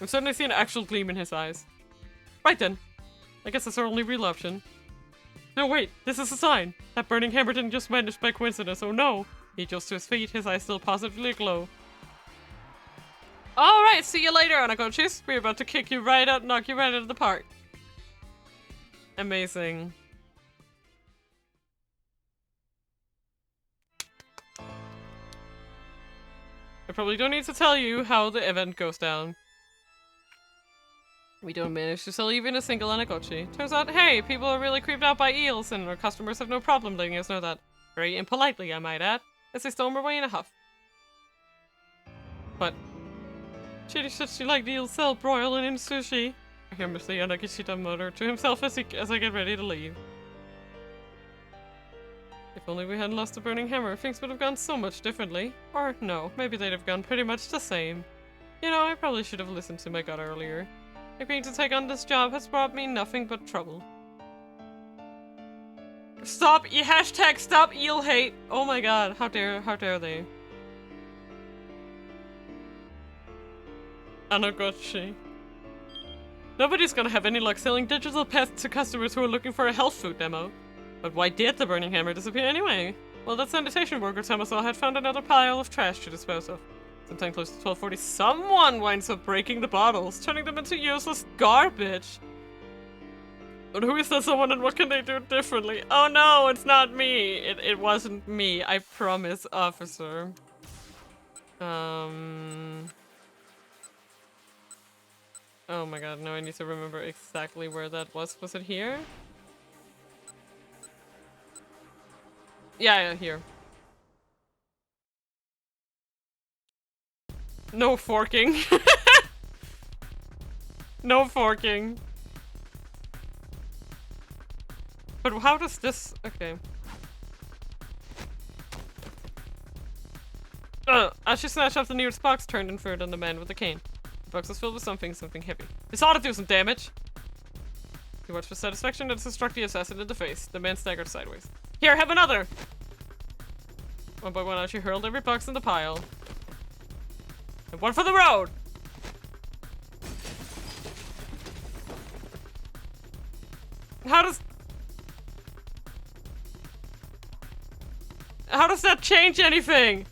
starting to see an actual gleam in his eyes. Right then. I guess that's our only real option. No, wait. This is a sign. That burning hammer didn't just vanish by coincidence. Oh no. He jumps to his feet, his eyes still positively aglow. Alright, see you later, Anagochis. We're about to kick you right out and knock you right out of the park. Amazing. I probably don't need to tell you how the event goes down. We don't manage to sell even a single Anagochi. Turns out, hey, people are really creeped out by eels, and our customers have no problem letting us know that. Very impolitely, I might add. as I storm away in a huff. But Chidi said she liked eel cell broiling in sushi. I hear Mr. Yanagishita mutter to himself as I get ready to leave. If only we hadn't lost the burning hammer, things would have gone so much differently. Or no, maybe they'd have gone pretty much the same. You know, I probably should have listened to my gut earlier. Agreeing to take on this job has brought me nothing but trouble. Stop! Hashtag stop eel hate! Oh my god, how dare they? Anagotchi. Nobody's gonna have any luck selling digital pets to customers who are looking for a health food demo. But why did the burning hammer disappear anyway? Well, that sanitation worker Tamasaw had found another pile of trash to dispose of. Sometime close to 12:40, someone winds up breaking the bottles, turning them into useless garbage. But who is that someone and what can they do differently? Oh no, it's not me! It wasn't me, I promise, officer. Oh my god, now I need to remember exactly where that was. Was it here? Yeah, here. No forking. No forking. But how does this... Okay. As she snatched off the nearest box, turned and threw it on the man with the cane. The box was filled with something heavy. This ought to do some damage! He watched with satisfaction as it struck the assassin in the face. The man staggered sideways. Here, have another! One by one out, she hurled every box in the pile. And one for the road! How does that change anything?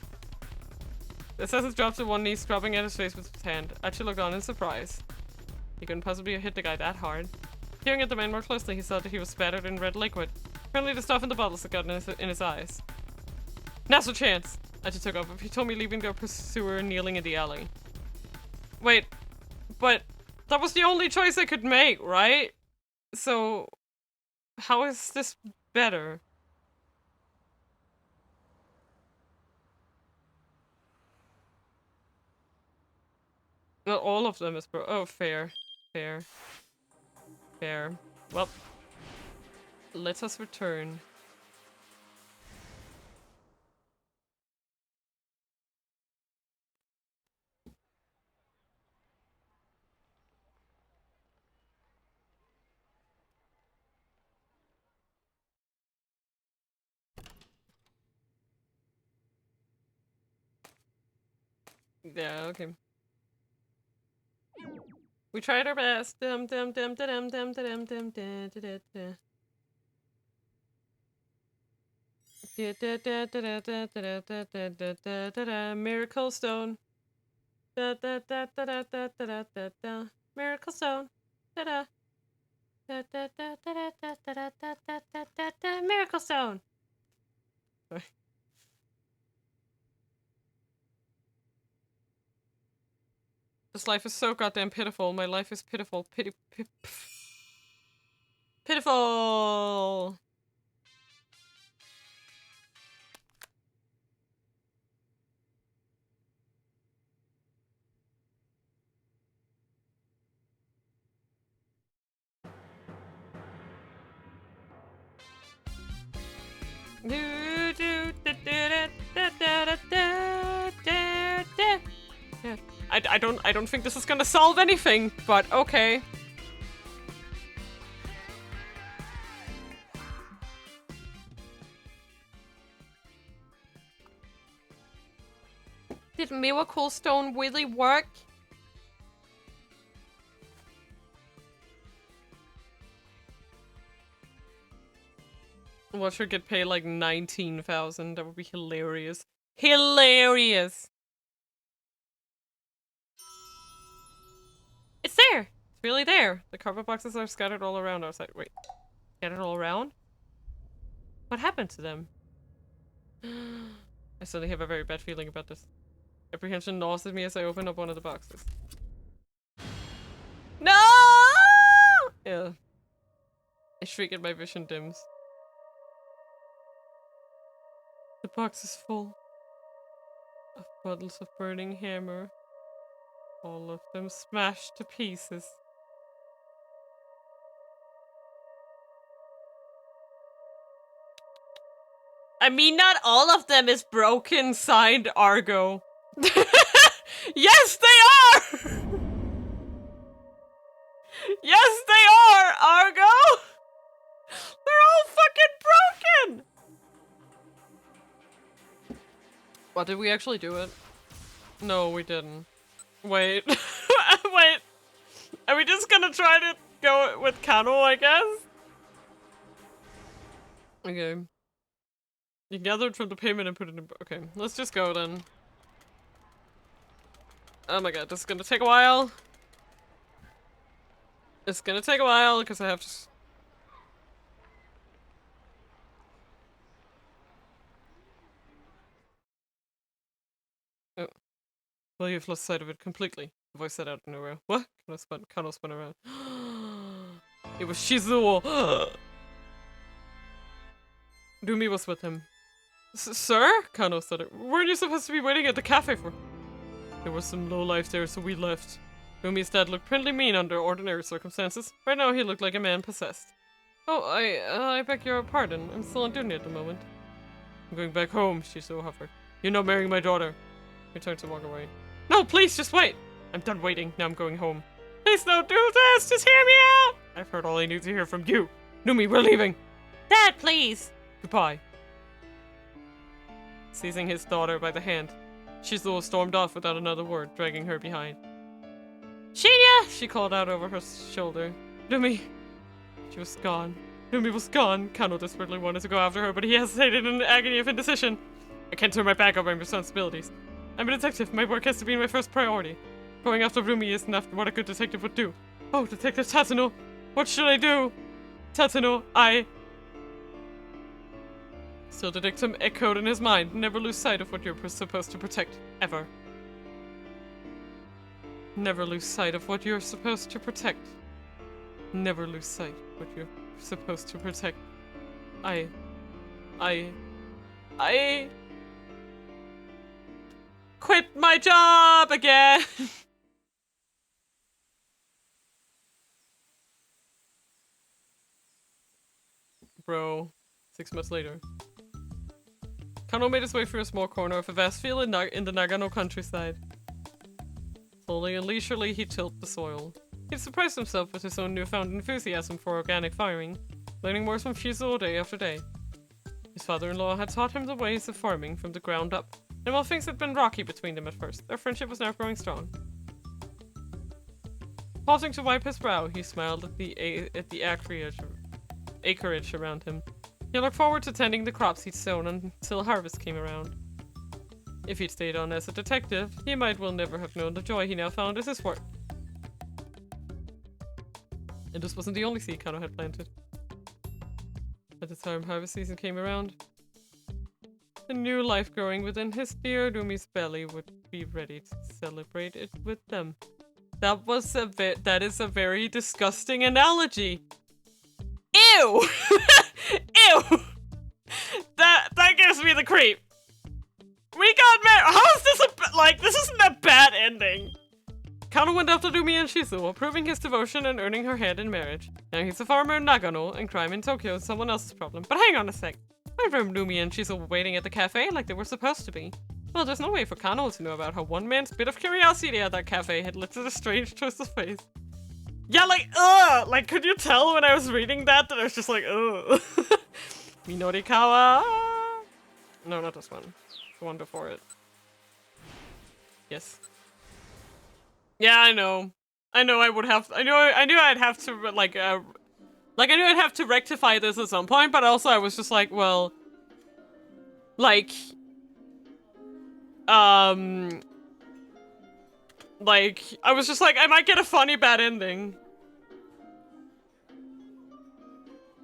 The assassin dropped to one knee, scrubbing at his face with his hand. Archie looked on in surprise. He couldn't possibly have hit the guy that hard. Peering at the man more closely, he saw that he was spattered in red liquid. Apparently the stuff in the bottles had gotten in his eyes. Now's a chance! Archie took off. He told me leaving their pursuer kneeling in the alley. Wait, but that was the only choice I could make, right? So, how is this better? Well, all of them is oh, fair. Fair. Fair. Well, let us return. Yeah, okay. We tried our best. Dum dum dum dum dum dum dum dum dum. Miracle Stone. Miracle Stone. Miracle Stone. Sorry. This life is so goddamn pitiful. My life is pitiful. Pitiful. I don't think this is gonna solve anything, but okay. Did Miracle Stone really work? Watch her get paid like 19,000. That would be hilarious. Hilarious! It's there! It's really there. The cardboard boxes are scattered all around outside. Wait. Scattered all around? What happened to them? I suddenly have a very bad feeling about this. Apprehension gnaws at me as I open up one of the boxes. No! Yeah. I shriek and my vision dims. The box is full. of puddles of burning hammer. All of them smashed to pieces. I mean, not all of them is broken, signed Argo. Yes, they are! Yes, they are, Argo! They're all fucking broken! What, did we actually do it? No, we didn't. Wait. Wait. Are we just gonna try to go with Kano, I guess? Okay. You gathered from the payment and put it in. Okay, let's just go then. Oh my god, this is gonna take a while. It's gonna take a while because I have to. Oh. Well, you've lost sight of it completely. The voice said out of nowhere. What? Kano spun around. It was Shizuo! Rumi was with him. Sir? Kano stuttered. Weren't you supposed to be waiting at the cafe for? There was some lowlife there, so we left. Rumi's dad looked pretty mean under ordinary circumstances. Right now, he looked like a man possessed. Oh, I beg your pardon. I'm still on duty at the moment. I'm going back home, Shizuo offered. You're not marrying my daughter. He turned to walk away. No, please, just wait. I'm done waiting. Now I'm going home. Please don't do this. Just hear me out. I've heard all I need to hear from you. Numi, we're leaving. Dad, please. Goodbye. Seizing his daughter by the hand, Shizuo stormed off without another word, dragging her behind. Shinya! She called out over her shoulder. Numi! She was gone. Numi was gone. Kano desperately wanted to go after her, but he hesitated in an agony of indecision. I can't turn my back on my responsibilities. I'm a detective. My work has to be my first priority. Going after Rumi isn't after what a good detective would do. Oh, Detective Tatsuno! What should I do? Tatsuno, Still the dictum echoed in his mind. Never lose sight of what you're supposed to protect. Ever. Never lose sight of what you're supposed to protect. Never lose sight of what you're supposed to protect. I quit my job again! Bro. 6 months later. Kano made his way through a small corner of a vast field in the Nagano countryside. Slowly and leisurely, he tilled the soil. He surprised himself with his own newfound enthusiasm for organic farming, learning more from Shizuo day after day. His father-in-law had taught him the ways of farming from the ground up, and while things had been rocky between them at first, their friendship was now growing strong. Pausing to wipe his brow, he smiled at the acreage around him. He looked forward to tending the crops he'd sown until harvest came around. If he'd stayed on as a detective, he might well never have known the joy he now found as his work. And this wasn't the only seed Kano had planted. By the time harvest season came around, the new life growing within his dear Rumi's belly would be ready to celebrate it with them. That is a very disgusting analogy. Ew! Ew! That gives me the creep. We got married. How is this this isn't a bad ending. Kano went after Rumi and Shizuo, proving his devotion and earning her hand in marriage. Now he's a farmer in Nagano, and crime in Tokyo is someone else's problem. But hang on a sec. I remember Rumi and Shizuo were waiting at the cafe like they were supposed to be. Well, there's no way for Kano to know about how one man's bit of curiosity at that cafe had lifted a strange twist of face. Yeah, ugh! Like, could you tell when I was reading that I was just like, ugh. Minorikawa! No, not this one. The one before it. Yes. Yeah, I know. I know I would have. I knew I'd have to I knew I'd have to rectify this at some point, but also I was just like, well, I was just like, I might get a funny bad ending.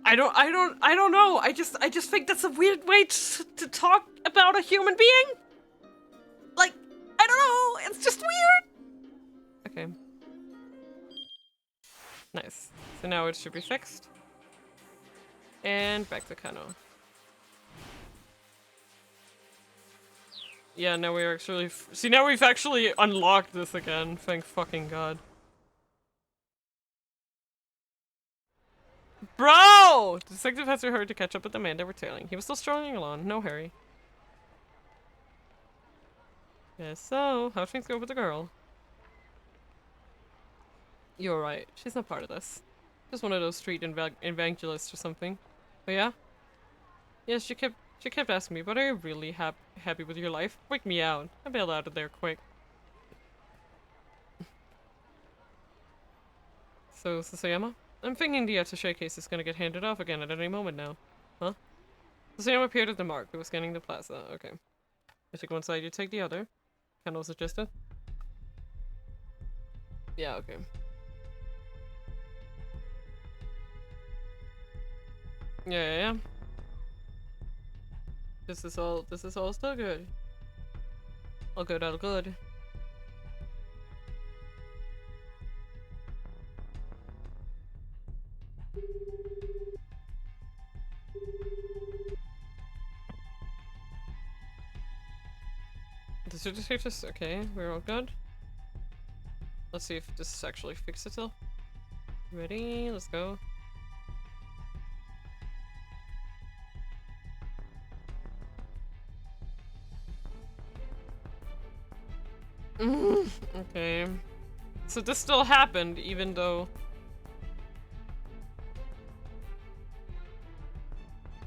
I don't know. I just think that's a weird way to talk about a human being. Like, I don't know. It's just weird. Okay. Nice. So now it should be fixed. And back to Kano. Yeah, now we're actually see, now we've actually unlocked this again. Thank fucking god. Bro! The detective has to hurry to catch up with the man they were tailing. He was still strolling along. No hurry. Yes, so how'd things go with the girl? You're right. She's not part of this. Just one of those street evangelists or something. Oh yeah? Yes, she kept asking me, but are you really happy with your life? Freak me out. I bailed out of there quick. So, Sasayama? I'm thinking the attaché case is gonna get handed off again at any moment now. Huh? Sasayama appeared at the mark. We were scanning the plaza. Okay. I took one side, you take the other. Kano suggested. Yeah, okay. Yeah. This is all still good. All good, all good. The certificate is okay, we're all good. Let's see if this actually fixes itself. Ready? Let's go. Okay. So this still happened, even though...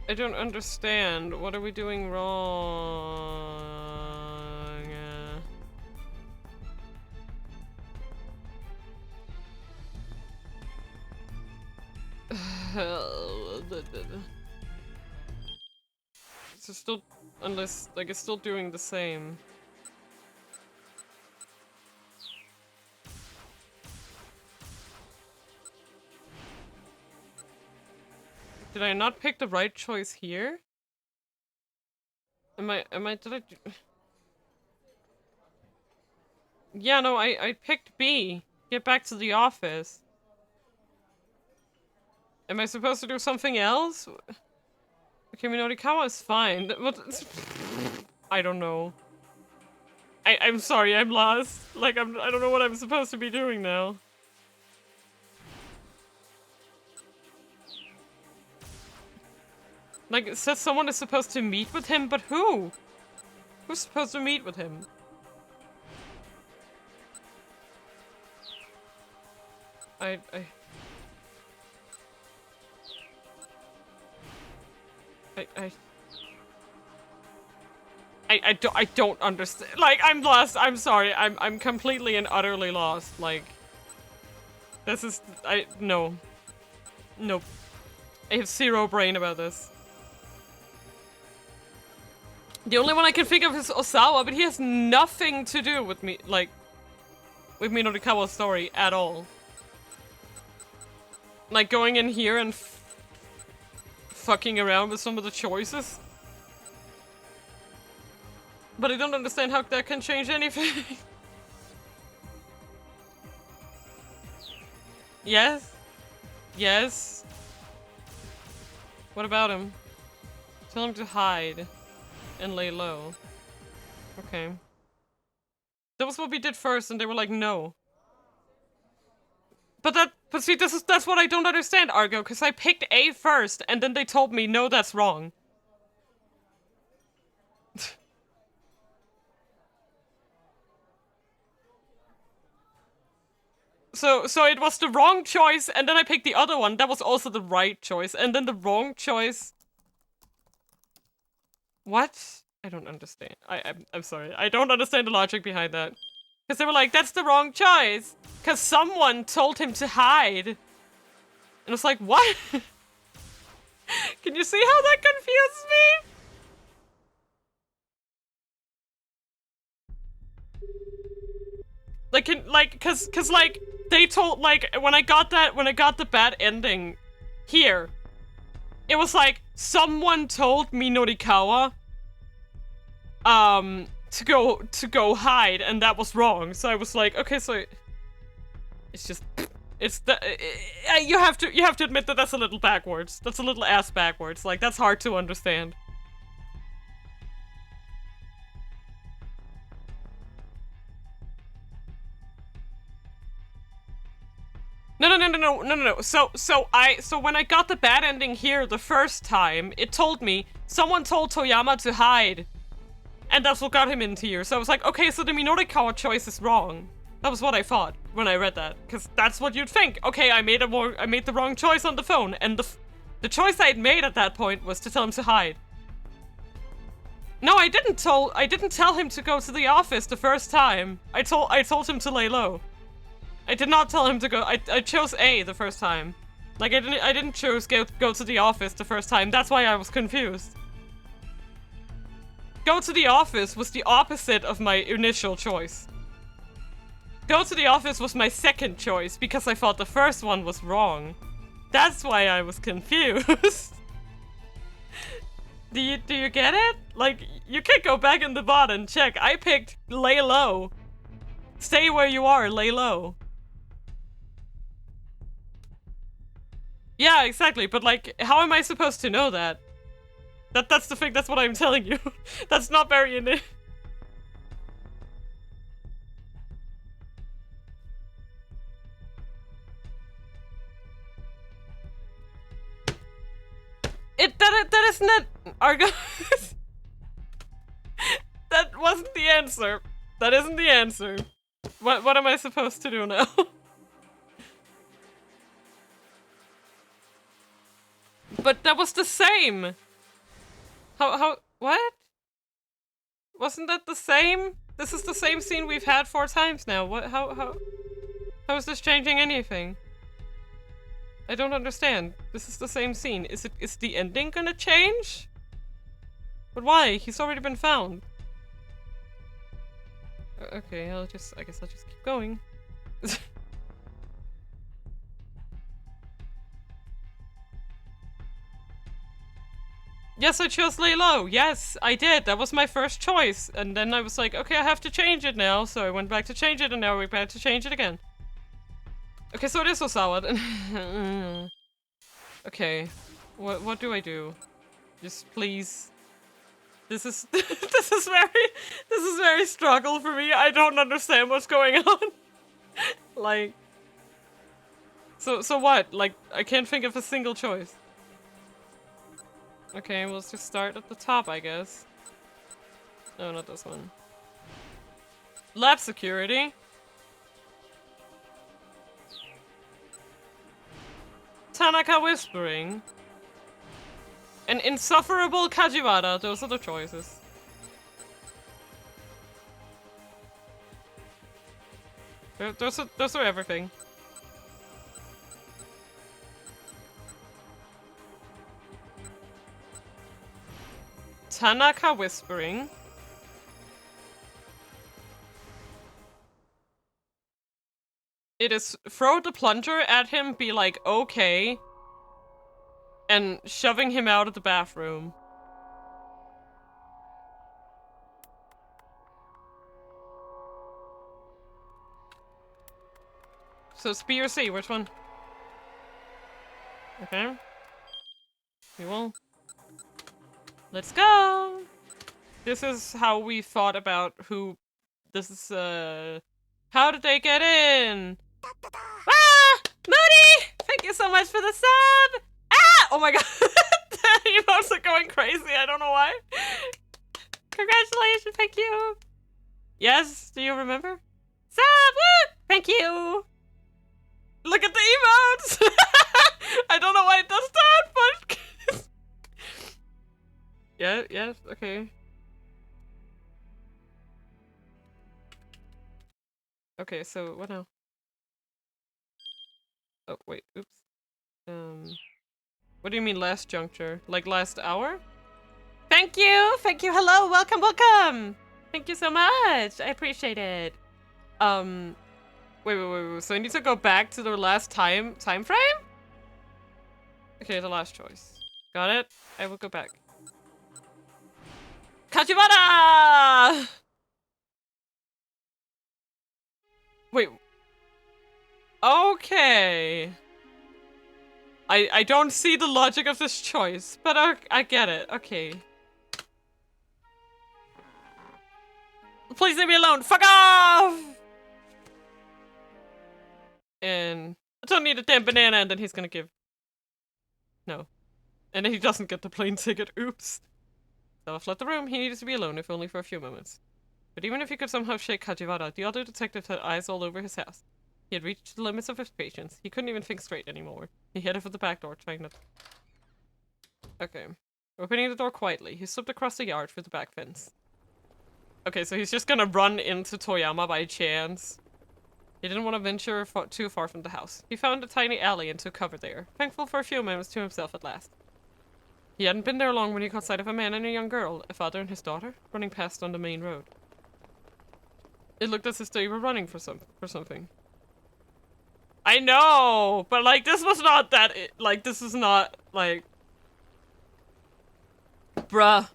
I don't understand. What are we doing wrong? So still... Unless... Like, it's still doing the same. Did I not pick the right choice here? Did I... Yeah, no, I picked B. Get back to the office. Am I supposed to do something else? Okay, Minorikawa is fine. What? I don't know. I'm sorry, I'm lost. Like, I don't know what I'm supposed to be doing now. Like, it says someone is supposed to meet with him, but who? Who's supposed to meet with him? I don't understand. Like, I'm lost. I'm sorry. I'm completely and utterly lost. Like, this is... no. Nope. I have zero brain about this. The only one I can think of is Osawa, but he has nothing to do with me, like, with Minorikawa's story at all. Like, going in here and fucking around with some of the choices. But I don't understand how that can change anything. Yes? Yes? What about him? Tell him to hide. And lay low. Okay. That was what we did first, and they were like, no. But see, that's what I don't understand, Argo, because I picked A first, and then they told me, no, that's wrong. So it was the wrong choice, and then I picked the other one. That was also the right choice, and then the wrong choice. What? I don't understand. I'm sorry. I don't understand the logic behind that. Because they were like, that's the wrong choice. Because someone told him to hide. And I was like, what? Can you see how that confused me? Like, cause like, they told, like, when I got the bad ending here, it was like, someone told me Norikawa, to go hide, and that was wrong. So I was like, okay, so it's just, it's the, you have to admit that that's a little backwards. That's a little ass backwards. Like, that's hard to understand. No. So when I got the bad ending here the first time, it told me someone told Toyama to hide. And that's what got him into here. So I was like, okay, so the Minorikawa choice is wrong. That was what I thought when I read that. Because that's what you'd think. Okay, I made the wrong choice on the phone. And the choice I had made at that point was to tell him to hide. No, I didn't tell him to go to the office the first time. I told him to lay low. I did not tell him to go. I chose A the first time. Like I didn't choose go to the office the first time. That's why I was confused. Go to the office was the opposite of my initial choice. Go to the office was my second choice because I thought the first one was wrong. That's why I was confused. Do you get it? Like, you can go back in the bot and check. I picked lay low. Stay where you are, lay low. Yeah, exactly, but like, how am I supposed to know that? That's the thing, that's what I'm telling you. That's not very in it. That is not Argo. That wasn't the answer. That isn't the answer. What am I supposed to do now? But that was the same. What? Wasn't that the same? This is the same scene we've had 4 times now. How is this changing anything? I don't understand. This is the same scene. Is the ending gonna change? But why? He's already been found. Okay, I guess I'll just keep going. Yes, I chose lay low. Yes, I did. That was my first choice. And then I was like, okay, I have to change it now. So I went back to change it, and now we're back to change it again. Okay, so it is Osawa. Okay, what do I do? Just please. This is this is very struggle for me. I don't understand what's going on. Like, so what? Like, I can't think of a single choice. Okay, we'll just start at the top, I guess. No, not this one. Lab security. Tanaka whispering. An insufferable Kajiwara. Those are the choices. Those are everything. Tanaka whispering. It is throw the plunger at him, be like, okay, and shoving him out of the bathroom. So it's B or C, which one? Okay. We will. Let's go! This is how we thought about who... This is, how did they get in? Ah! Moody! Thank you so much for the sub! Ah! Oh my god! The emotes are going crazy, I don't know why. Congratulations, thank you! Yes, do you remember? Sub! Woo! Thank you! Look at the emotes! I don't know why it does that, but... Yes, okay. Okay, so what now? Oh, wait, oops. What do you mean last juncture? Like last hour? Thank you! Thank you, hello, welcome, welcome! Thank you so much! I appreciate it. Wait, so I need to go back to the last time frame? Okay, the last choice. Got it? I will go back. Kajiwara! Wait. Okay. I don't see the logic of this choice, but I get it. Okay. Please leave me alone. Fuck off! And I don't need a damn banana, and then he's gonna give... No. And then he doesn't get the plane ticket, oops. Sawa fled the room, he needed to be alone, if only for a few moments. But even if he could somehow shake Kajiwara, the other detective had eyes all over his house. He had reached the limits of his patience. He couldn't even think straight anymore. He headed for the back door, trying not... Okay. Opening the door quietly, he slipped across the yard through the back fence. Okay, so he's just gonna run into Toyama by chance. He didn't want to venture too far from the house. He found a tiny alley and took cover there, thankful for a few moments to himself at last. He hadn't been there long when he caught sight of a man and a young girl, a father and his daughter, running past on the main road. It looked as if they were running for something. I know, but like this was not that. Like this is not like, bruh.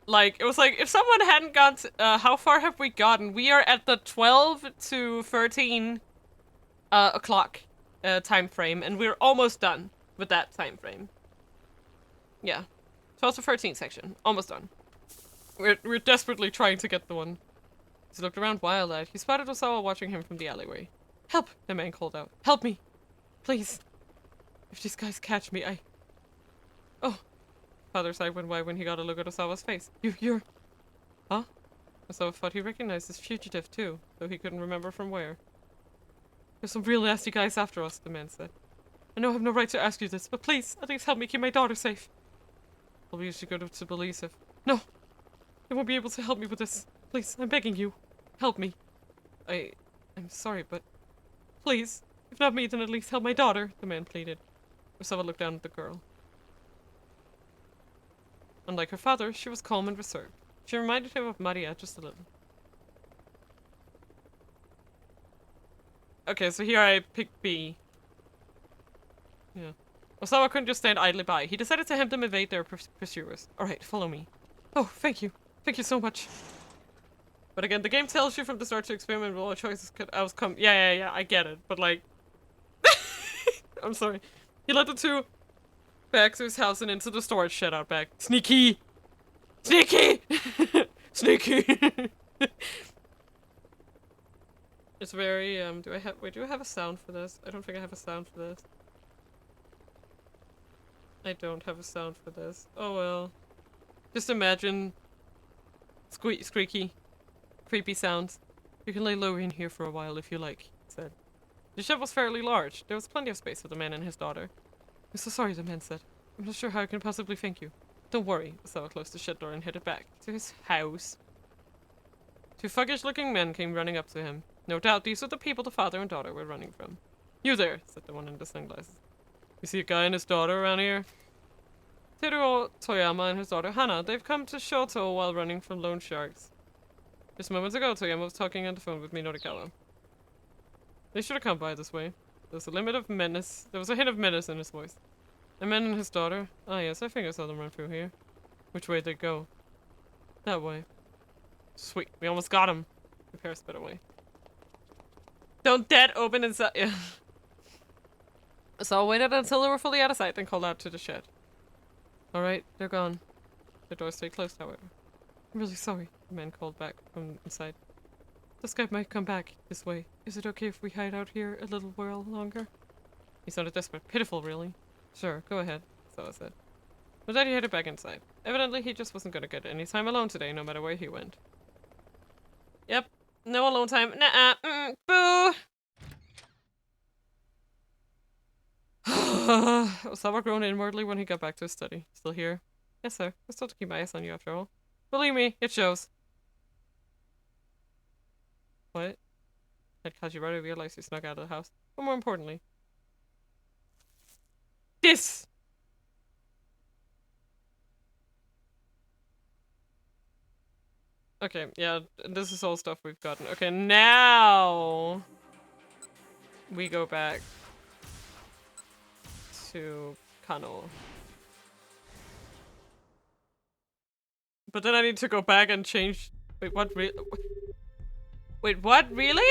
Like it was like if someone hadn't gone. How far have we gotten? We are at the 12 to 13 o'clock time frame, and we're almost done with that time frame. Yeah, 12 to 13 section, almost done. We're desperately trying to get the one. He looked around wild-eyed. He spotted Osawa watching him from the alleyway. Help! The man called out. Help me! Please! If these guys catch me, Oh! Father's eye went wide when he got a look at Osawa's face. You're... Huh? Osawa thought he recognized this fugitive too, though he couldn't remember from where. There's some real nasty guys after us, the man said. I know I have no right to ask you this, but please, at least help me keep my daughter safe. I'll be to go to police if... No! They won't be able to help me with this. Please, I'm begging you. Help me. I'm sorry, but... Please. If not me, then at least help my daughter, the man pleaded. Osawa looked down at the girl. Unlike her father, she was calm and reserved. She reminded him of Maria just a little. Okay, so here I picked B. Yeah. Osawa couldn't just stand idly by. He decided to help them evade their pursuers. Alright, follow me. Oh, thank you. Thank you so much. But again, the game tells you from the start to experiment with all choices could outcome. Yeah, I get it. But like... I'm sorry. He led the two back to his house and into the storage shed out back. Sneaky! Sneaky! Sneaky! It's very, do I have a sound for this? I don't think I have a sound for this. I don't have a sound for this. Oh well. Just imagine squeaky, creepy sounds. You can lay low in here for a while if you like, he said. The shed was fairly large. There was plenty of space for the man and his daughter. I'm so sorry, the man said. I'm not sure how I can possibly thank you. Don't worry. Osawa closed the shed door and headed back to his house. Two thuggish-looking men came running up to him. No doubt these were the people the father and daughter were running from. You there, said the one in the sunglasses. You see a guy and his daughter around here? Teruo Toyama and his daughter Hana. They've come to Shoto while running from loan sharks. Just moments ago, Toyama was talking on the phone with Minorikawa. They should have come by this way. There was a hint of menace in his voice. A man and his daughter? Ah yes, I think I saw them run through here. Which way did they go? That way. Sweet, we almost got him. Prepare a spit away. Don't dead open inside. Yeah. So I waited until they were fully out of sight, then called out to the shed. Alright, they're gone. The door stayed closed, however. I'm really sorry, the man called back from inside. This guy might come back this way. Is it okay if we hide out here a little while longer? He sounded desperate. Pitiful, really. Sure, go ahead, Sawa said. But then he headed back inside. Evidently, he just wasn't gonna get any time alone today, no matter where he went. Yep, no alone time. Nuh-uh. Boo! Osawa groaned inwardly when he got back to his study. Still here? Yes, sir. I still have to keep my eyes on you after all. Believe me, it shows. What? Had Kajiwara realized he snuck out of the house? But more importantly... This! Okay, yeah, this is all stuff we've gotten. Okay, now... we go back to Kano. But then I need to go back and change... Wait, what? Wait, what? Really?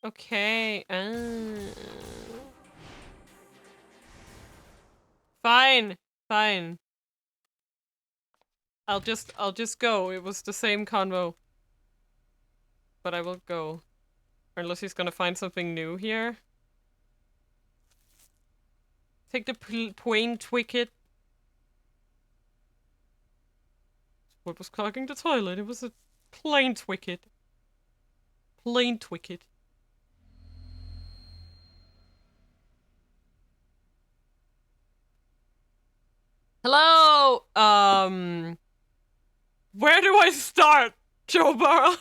Okay. Fine. Fine. I'll just go. It was the same convo. But I will go. Or unless he's gonna find something new here. Take the plain twicket. What was clogging the toilet? It was a plain twicket. Plain twicket. Hello! Where do I start, Joe Barra?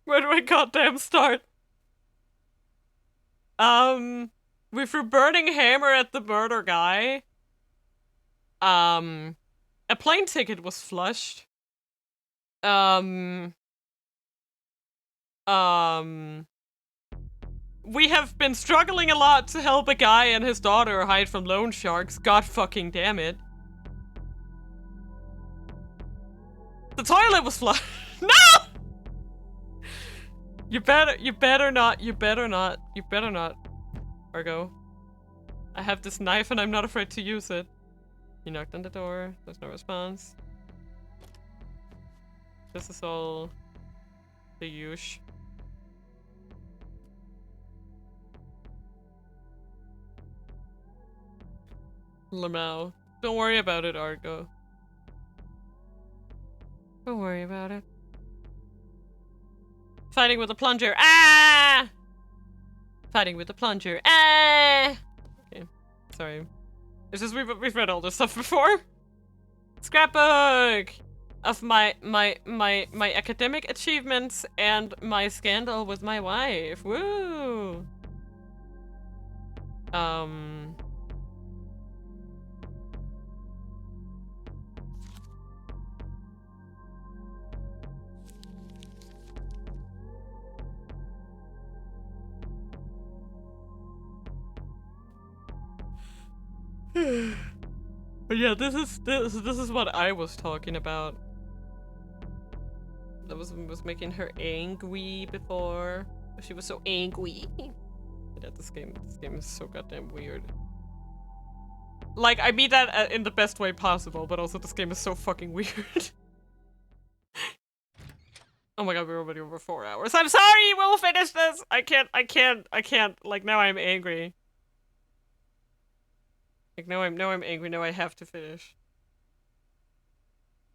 Where do I goddamn start? We threw burning hammer at the murder guy. A plane ticket was flushed. We have been struggling a lot to help a guy and his daughter hide from loan sharks. God fucking damn it. The toilet was flushed. No! You better not, Argo. I have this knife and I'm not afraid to use it. You knocked on the door, there's no response. This is all the usual. Lamau. Don't worry about it, Argo. Don't worry about it. Fighting with a plunger. Ah! Fighting with a plunger. Ah! Okay, sorry. It's just we've read all this stuff before. Scrapbook of my academic achievements and my scandal with my wife. Woo! But yeah, this is what I was talking about. That was making her angry before. She was so angry. Yeah, this game is so goddamn weird. Like, I mean that in the best way possible, but also this game is so fucking weird. Oh my god, we're already over 4 hours. I'm sorry, we'll finish this! I can't. Like, now I'm angry. Like, now I'm angry, now I have to finish.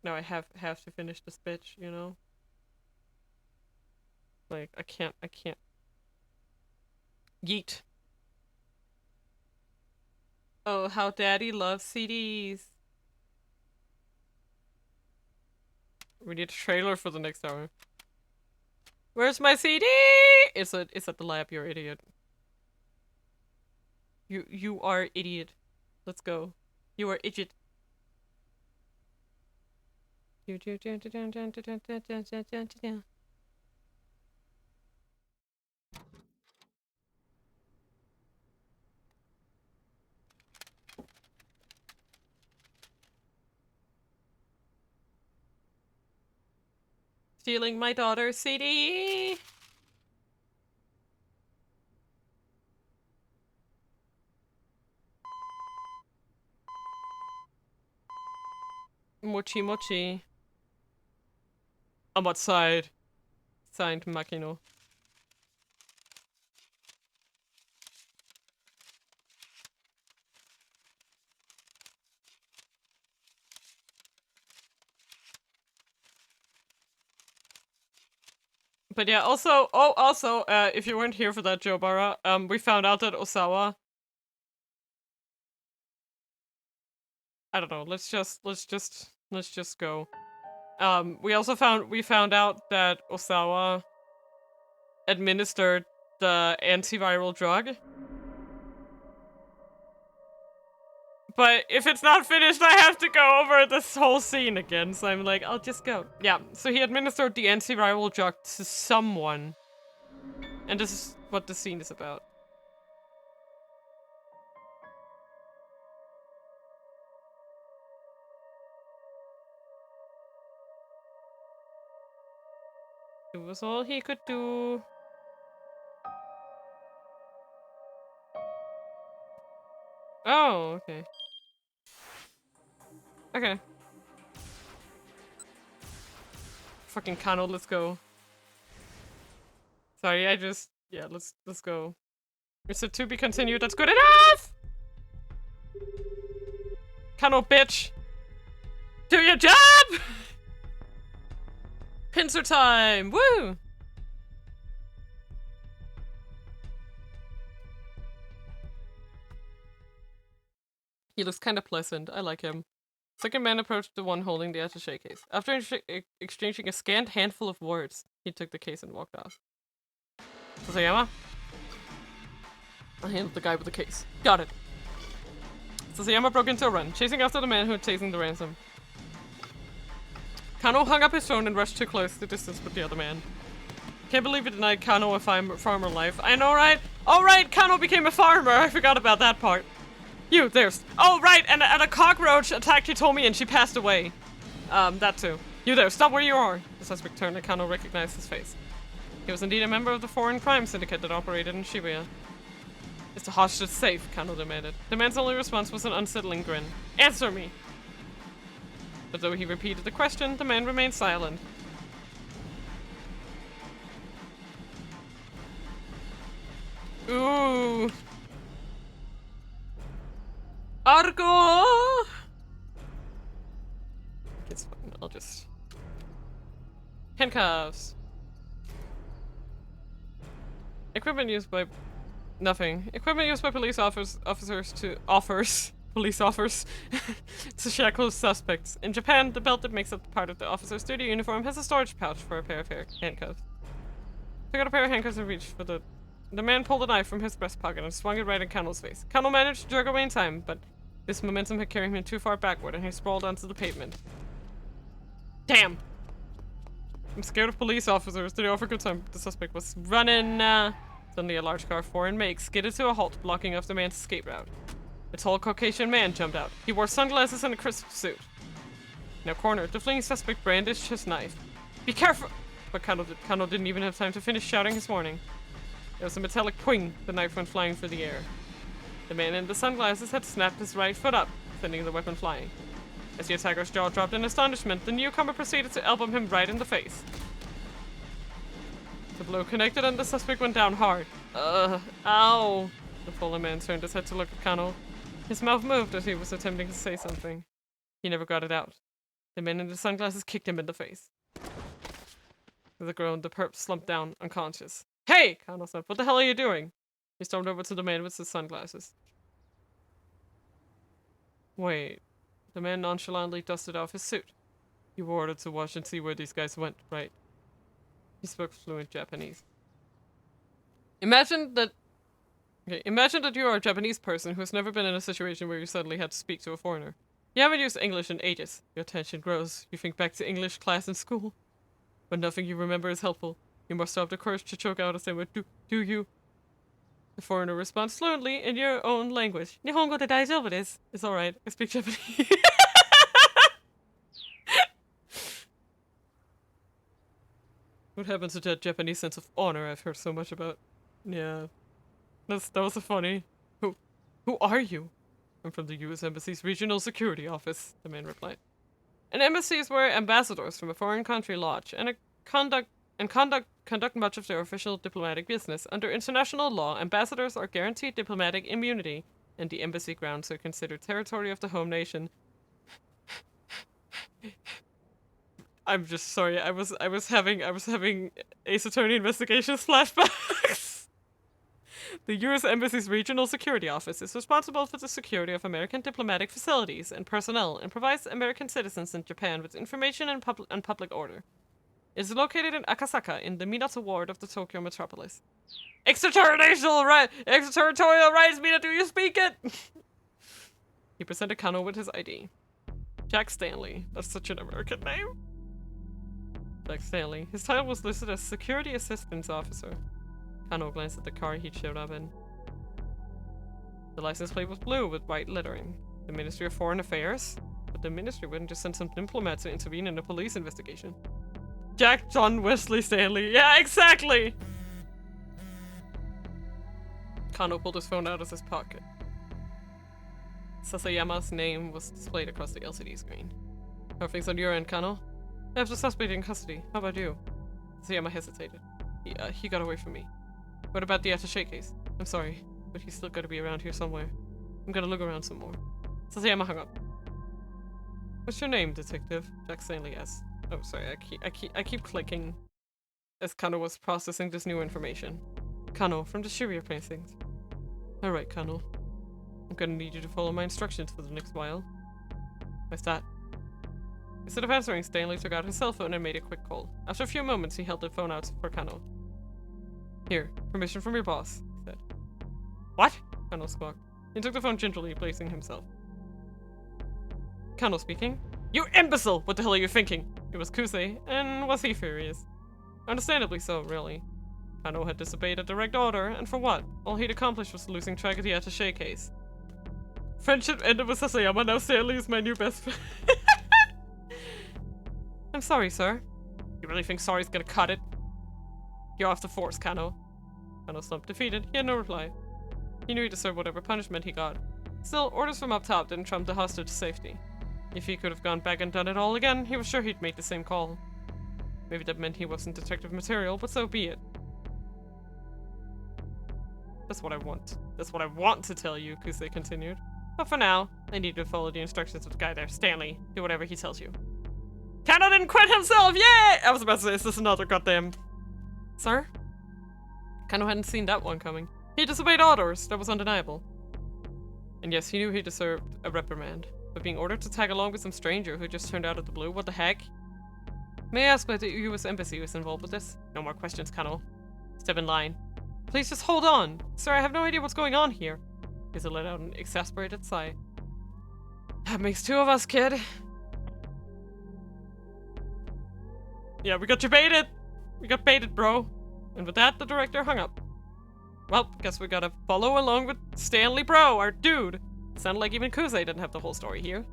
Now I have to finish this bitch, you know? Like, I can't. Yeet. Oh, how daddy loves CDs. We need a trailer for the next hour. Where's my CD? It's at the lab, you're idiot. You are idiot. Let's go. You are idiot. Stealing my daughter's CD. Mochi mochi. I'm outside. Signed Makino. But yeah, also, if you weren't here for that, Joe Barra, we found out that Osawa. I don't know. Let's just go. We found out that Osawa administered the antiviral drug. But if it's not finished, I have to go over this whole scene again. So I'm like, I'll just go. Yeah, so he administered the antiviral drug to someone. And this is what the scene is about. It was all he could do. Oh, okay. Okay. Fucking Kano, let's go. Sorry, I just... Yeah, let's go. It's a to be continued. That's good enough! Kano, bitch! Do your job! Pincer time! Woo! He looks kind of pleasant. I like him. Second man approached the one holding the attaché case. After exchanging a scant handful of words, he took the case and walked off. Sasayama? I handled the guy with the case. Got it. Sasayama broke into a run, chasing after the man who had taken the ransom. Kano hung up his phone and rushed to close the distance with the other man. Can't believe it denied Kano a farmer life. I know, right? Oh, right, Kano became a farmer. I forgot about that part. You, there's... Oh, right, and a cockroach attacked Hitomi and she passed away. That too. You there, stop where you are. The suspect turned and Kano recognized his face. He was indeed a member of the foreign crime syndicate that operated in Shibuya. Is the hostage safe? Kano demanded. The man's only response was an unsettling grin. Answer me! But though he repeated the question, the man remained silent. Ooh. Argo! It's fine, I'll just... Handcuffs. Equipment used by... Nothing. Equipment used by police officers to shackle suspects. In Japan, the belt that makes up part of the officer's duty uniform has a storage pouch for a pair of handcuffs. Took out a pair of handcuffs and reached for the man pulled a knife from his breast pocket and swung it right in Kano's face. Kano managed to jerk away in time, but this momentum had carried him too far backward and he sprawled onto the pavement. Damn! I'm scared of police officers. Did they offer good time? The suspect was running, Suddenly a large car of foreign make skidded to a halt, blocking off the man's escape route. A tall Caucasian man jumped out. He wore sunglasses and a crisp suit. Now cornered, the fleeing suspect brandished his knife. Be careful! But Kano didn't even have time to finish shouting his warning. There was a metallic pwing. The knife went flying through the air. The man in the sunglasses had snapped his right foot up, sending the weapon flying. As the attacker's jaw dropped in astonishment, the newcomer proceeded to elbow him right in the face. The blow connected and the suspect went down hard. Ow! The fallen man turned his head to look at Kano. His mouth moved as he was attempting to say something. He never got it out. The man in the sunglasses kicked him in the face. With a groan, the perp slumped down, unconscious. Hey! Kano said, what the hell are you doing? He stormed over to the man with his sunglasses. Wait. The man nonchalantly dusted off his suit. You were ordered to watch and see where these guys went, right? He spoke fluent Japanese. Imagine that you are a Japanese person who has never been in a situation where you suddenly had to speak to a foreigner. You haven't used English in ages. Your tension grows. You think back to English class in school. But nothing you remember is helpful. You muster up the courage to choke out a statement. Do you? The foreigner responds fluently in your own language. Nihongo de daijoubu desu. It's alright. I speak Japanese. What happened to that Japanese sense of honor I've heard so much about? Yeah. That was a funny. Who are you? I'm from the U.S. Embassy's Regional Security Office, the man replied. An embassy is where ambassadors from a foreign country lodge and conduct much of their official diplomatic business. Under international law, ambassadors are guaranteed diplomatic immunity, and the embassy grounds are considered territory of the home nation. I'm just sorry. I was having Ace Attorney Investigations flashbacks. The U.S. Embassy's Regional Security Office is responsible for the security of American diplomatic facilities and personnel and provides American citizens in Japan with information and public order. It is located in Akasaka in the Minato ward of the Tokyo metropolis. Extraterritorial rights, Mina, do you speak it? He presented Kano with his ID. Jack Stanley. That's such an American name. Jack Stanley. His title was listed as Security Assistance Officer. Kano glanced at the car he'd showed up in. The license plate was blue with white lettering. The Ministry of Foreign Affairs? But the ministry wouldn't just send some diplomat to intervene in a police investigation. Jack John Wesley Stanley. Yeah, exactly! Kano pulled his phone out of his pocket. Sasayama's name was displayed across the LCD screen. How are things on your end, Kano? I have the suspect in custody. How about you? Sasayama hesitated. He got away from me. What about the attaché case? I'm sorry, but he's still gotta be around here somewhere. I'm gonna look around some more. Sasayama hung up. What's your name, detective? Jack Stanley asked. Oh, sorry, I keep clicking as Kano was processing this new information. Kano, from the Shibuya precincts. Alright, Kano. I'm gonna need you to follow my instructions for the next while. What's that? Instead of answering, Stanley took out his cell phone and made a quick call. After a few moments, he held the phone out for Kano. Here, permission from your boss, he said. What? Kano squawked. He took the phone gingerly, placing himself. Kano speaking. You imbecile! What the hell are you thinking? It was Kusei, and was he furious? Understandably so, really. Kano had disobeyed a direct order, and for what? All he'd accomplished was losing track of the attaché case. Friendship ended with Sasayama, now Stanley is my new best friend. I'm sorry, sir. You really think sorry's gonna cut it? You're off the force, Kano. Kano slumped defeated. He had no reply. He knew he deserved whatever punishment he got. Still, orders from up top didn't trump the hostage safety. If he could have gone back and done it all again, he was sure he'd make the same call. Maybe that meant he wasn't detective material, but so be it. That's what I want. That's what I want to tell you, Kusei continued. But for now, I need to follow the instructions of the guy there, Stanley. Do whatever he tells you. Kano didn't quit himself! Yay! I was about to say, is this another goddamn... Sir? Kano hadn't seen that one coming. He disobeyed orders, that was undeniable. And yes, he knew he deserved a reprimand. But being ordered to tag along with some stranger who just turned out of the blue, what the heck? May I ask why the US Embassy was involved with this? No more questions, Kano. Step in line. Please just hold on. Sir, I have no idea what's going on here. He let out an exasperated sigh. That makes two of us, kid. Yeah, we got you baited. We got baited, bro. And with that, the director hung up. Well, guess we gotta follow along with Stanley, bro, our dude. Sounded like even Kusei didn't have the whole story here.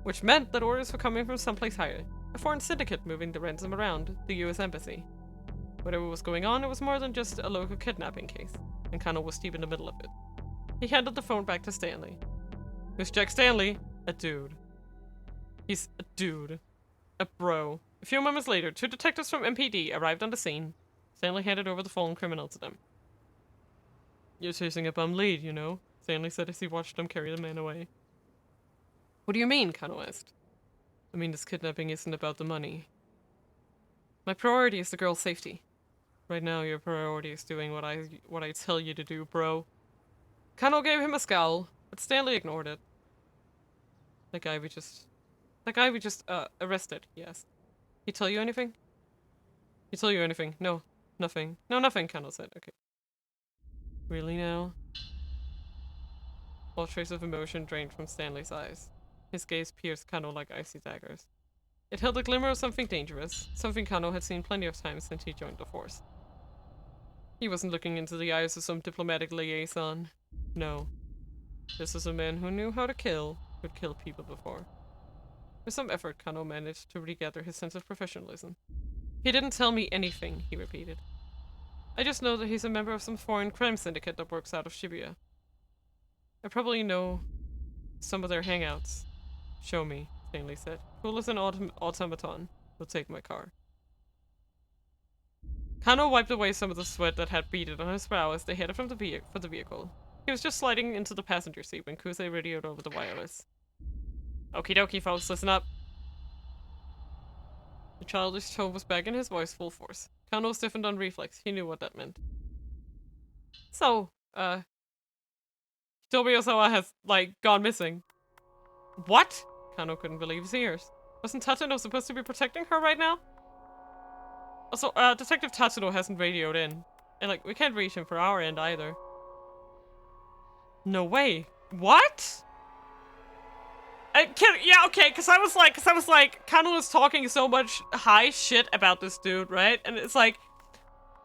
Which meant that orders were coming from someplace higher. A foreign syndicate moving the ransom around the US Embassy. Whatever was going on, it was more than just a local kidnapping case. And Kano was deep in the middle of it. He handed the phone back to Stanley. Who's Jack Stanley? A dude. He's a dude. A bro. A few moments later, two detectives from MPD arrived on the scene. Stanley handed over the fallen criminal to them. You're chasing a bum lead, you know, Stanley said as he watched them carry the man away. What do you mean? Kano asked. I mean, this kidnapping isn't about the money. My priority is the girl's safety. Right now, your priority is doing what I tell you to do, bro. Kano gave him a scowl, but Stanley ignored it. That guy we just arrested, he asked. He tell you anything? He tell you anything? No, nothing. No, nothing, Kano said. Okay. Really now? All trace of emotion drained from Stanley's eyes. His gaze pierced Kano like icy daggers. It held a glimmer of something dangerous, something Kano had seen plenty of times since he joined the force. He wasn't looking into the eyes of some diplomatic liaison. No. This was a man who knew how to kill, who'd killed people before. With some effort, Kano managed to regather his sense of professionalism. He didn't tell me anything, he repeated. I just know that he's a member of some foreign crime syndicate that works out of Shibuya. I probably know some of their hangouts. Show me, Stanley said. Cool as an automaton. He'll take my car. Kano wiped away some of the sweat that had beaded on his brow as they headed for the vehicle. He was just sliding into the passenger seat when Kusei radioed over the wireless. Okie dokie, folks, listen up. The childish tone was back in his voice full force. Kano stiffened on reflex. He knew what that meant. So, Hitomi Osawa has, gone missing. What? Kano couldn't believe his ears. Wasn't Tatsuno supposed to be protecting her right now? Also, Detective Tatsuno hasn't radioed in. And, we can't reach him for our end either. No way. What? Yeah, okay, because I was like, Kano was talking so much high shit about this dude, right? And it's like,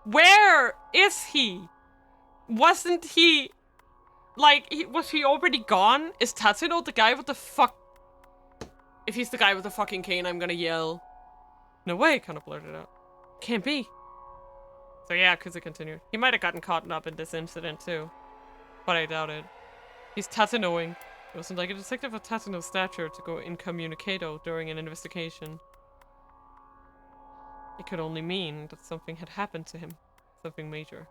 where is he? Wasn't he, was he already gone? Is Tatsuno the guy with the fuck? If he's the guy with the fucking cane, I'm gonna yell. No way, Kano blurted out. Can't be. So yeah, Kuzu continued. He might have gotten caught up in this incident too. But I doubt it. He's Tatsunoing. It wasn't like a detective of Tatsuno's stature to go incommunicado during an investigation. It could only mean that something had happened to him. something major.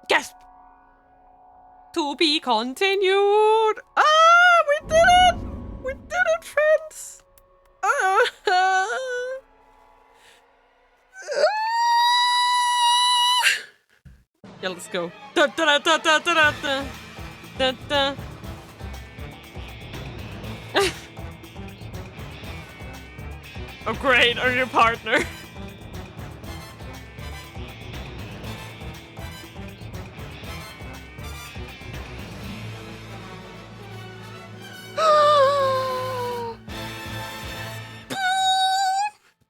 Gasp! To be continued! Ah, we did it! We did it, friends! Yeah, let's go. Da, da, da, da, da, da, da. Da, da. Oh great, our new partner.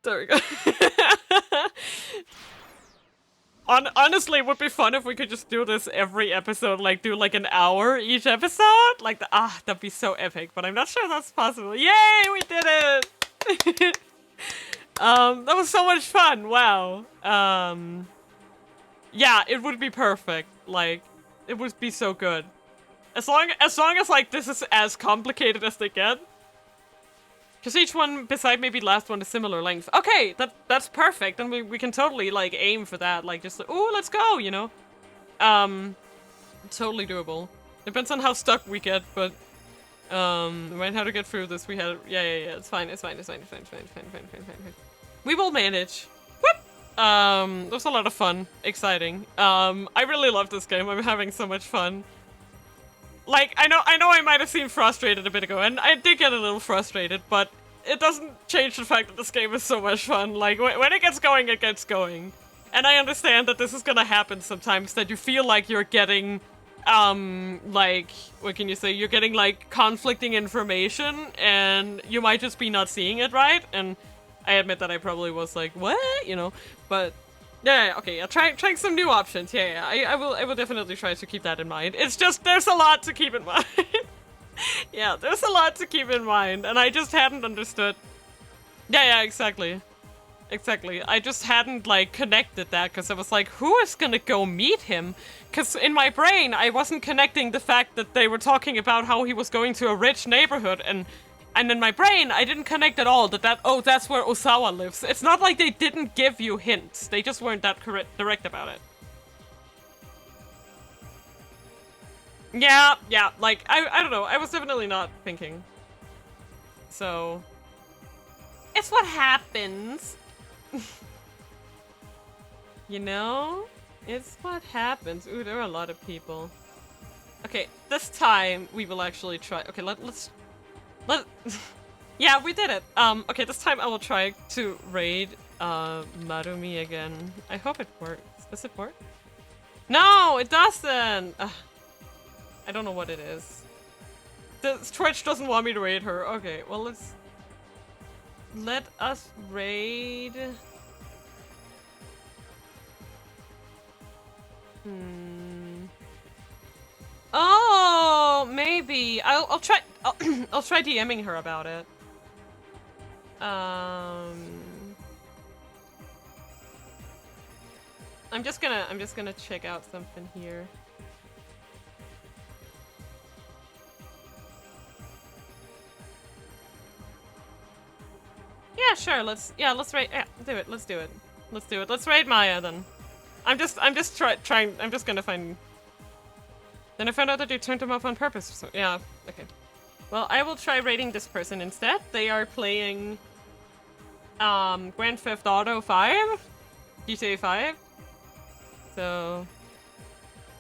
There we go. Honestly, it would be fun if we could just do this every episode, like do like an hour each episode. Like, that'd be so epic, but I'm not sure that's possible. Yay, we did it! That was so much fun, wow. Yeah, it would be perfect. Like, it would be so good. As long as like this is as complicated as they get. Because each one, beside maybe last one, is similar length. Okay, that's perfect. And we can totally, like, aim for that. Like, just, oh, let's go, you know? Totally doable. Depends on how stuck we get, but, we might have to get through this. We had, yeah, it's fine. We will manage. Whoop! That was a lot of fun. Exciting. I really love this game. I'm having so much fun. Like, I know I might have seemed frustrated a bit ago, and I did get a little frustrated, but it doesn't change the fact that this game is so much fun. Like, when it gets going, it gets going. And I understand that this is gonna happen sometimes, that you feel like you're getting, like, what can you say? You're getting, like, conflicting information, and you might just be not seeing it right, and I admit that I probably was like, what? You know, but... Yeah, okay, trying some new options. Yeah, I will definitely try to keep that in mind. It's just, there's a lot to keep in mind. Yeah, there's a lot to keep in mind, and I just hadn't understood. Yeah, exactly. Exactly. I just hadn't, like, connected that, because I was like, who is gonna go meet him? Because in my brain, I wasn't connecting the fact that they were talking about how he was going to a rich neighborhood, and in my brain, I didn't connect at all that, oh, that's where Osawa lives. It's not like they didn't give you hints. They just weren't that direct about it. Yeah, like, I don't know. I was definitely not thinking. So... It's what happens. You know? It's what happens. Ooh, there are a lot of people. Okay, this time, we will actually try... Okay, let's... Yeah, we did it! Okay, this time I will try to raid, Marumi again. I hope it works. Does it work? No, it doesn't! I don't know what it is. Twitch doesn't want me to raid her. Okay, well, let us raid... Oh, maybe. I'll try. I'll try DMing her about it. I'm just gonna check out something here. Yeah, sure. Let's raid. Yeah, do it. Let's do it. Let's raid Maya then. I'm just trying. I'm just gonna find. Then I found out that you turned them off on purpose. So, yeah, okay. Well, I will try raiding this person instead. They are playing Grand Theft Auto 5, GTA 5. So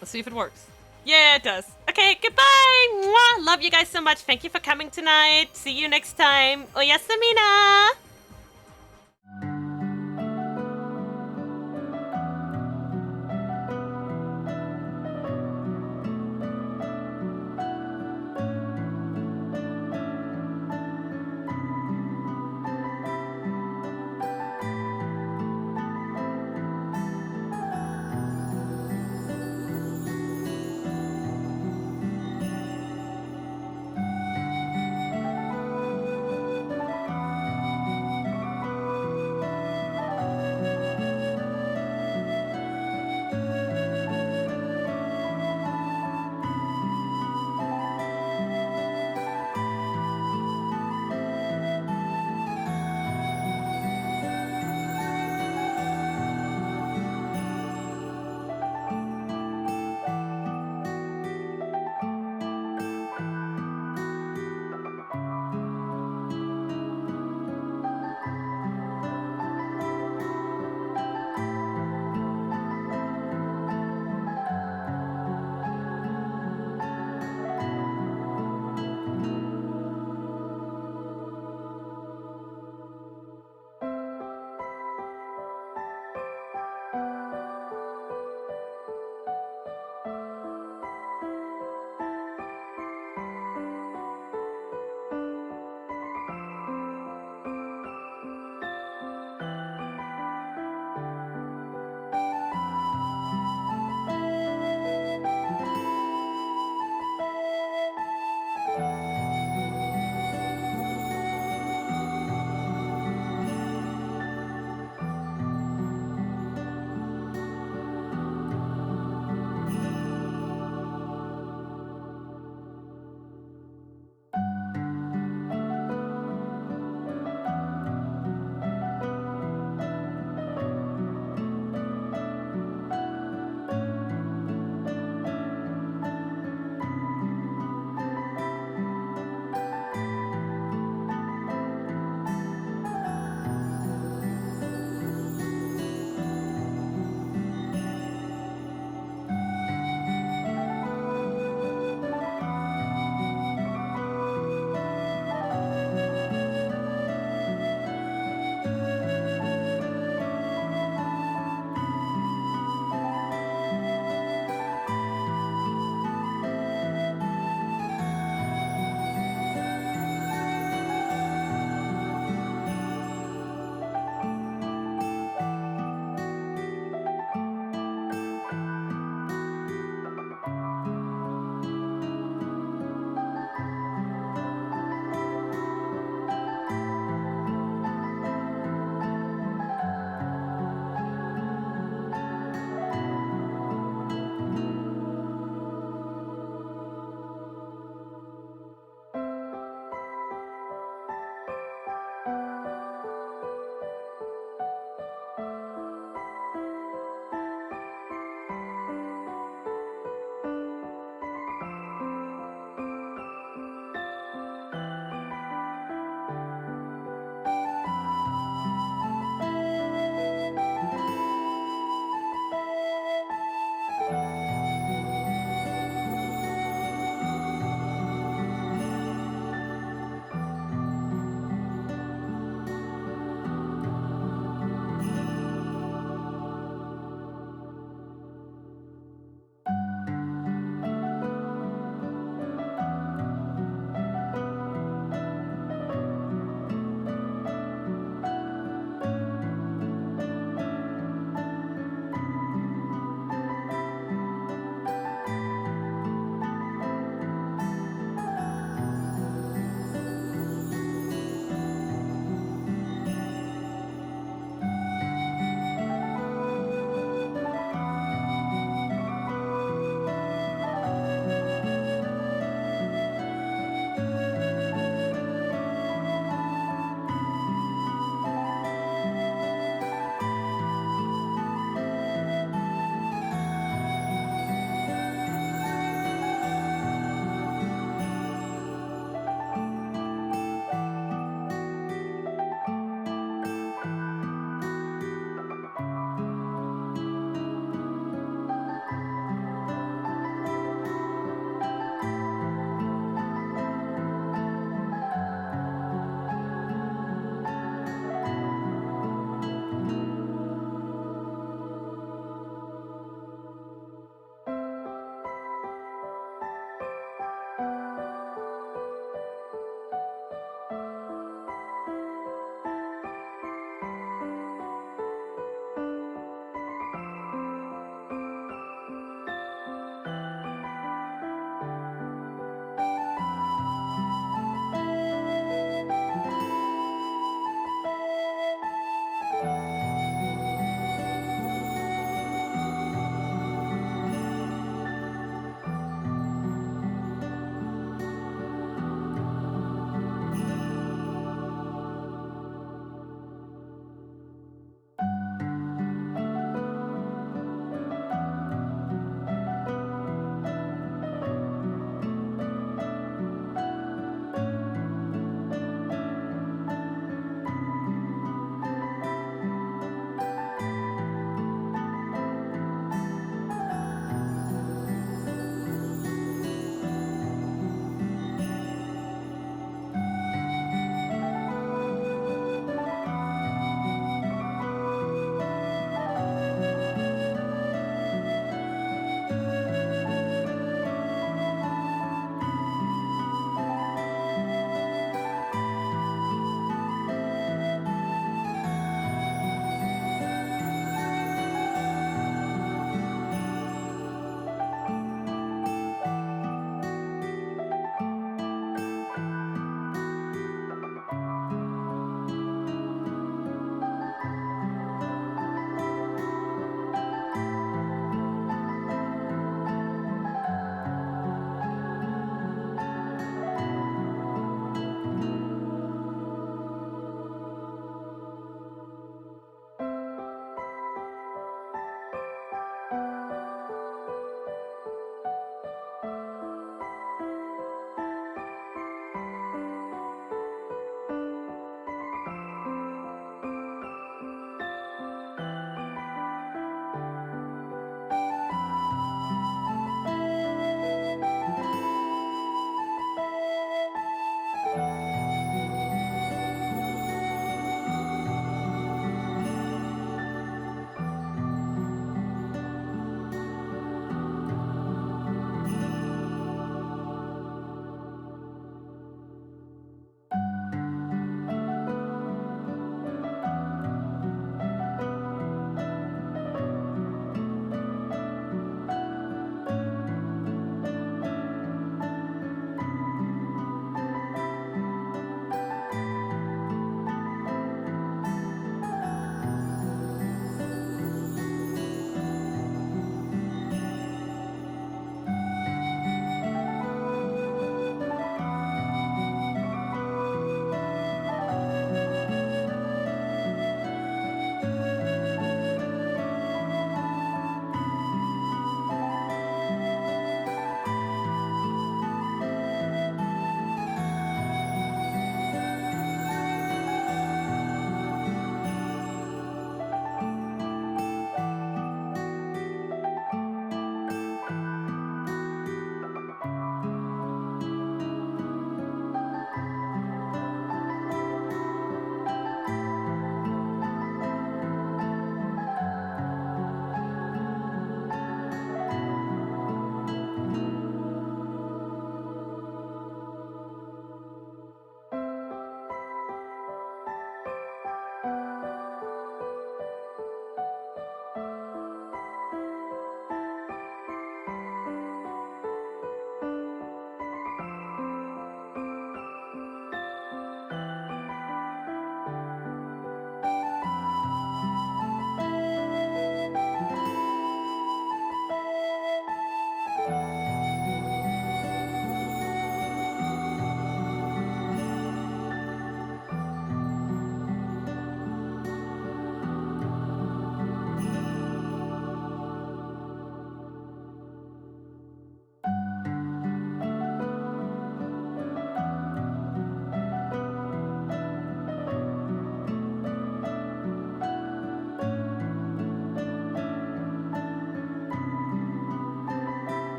let's see if it works. Yeah, it does. Okay, goodbye. Mwah! Love you guys so much. Thank you for coming tonight. See you next time. Oyasamina.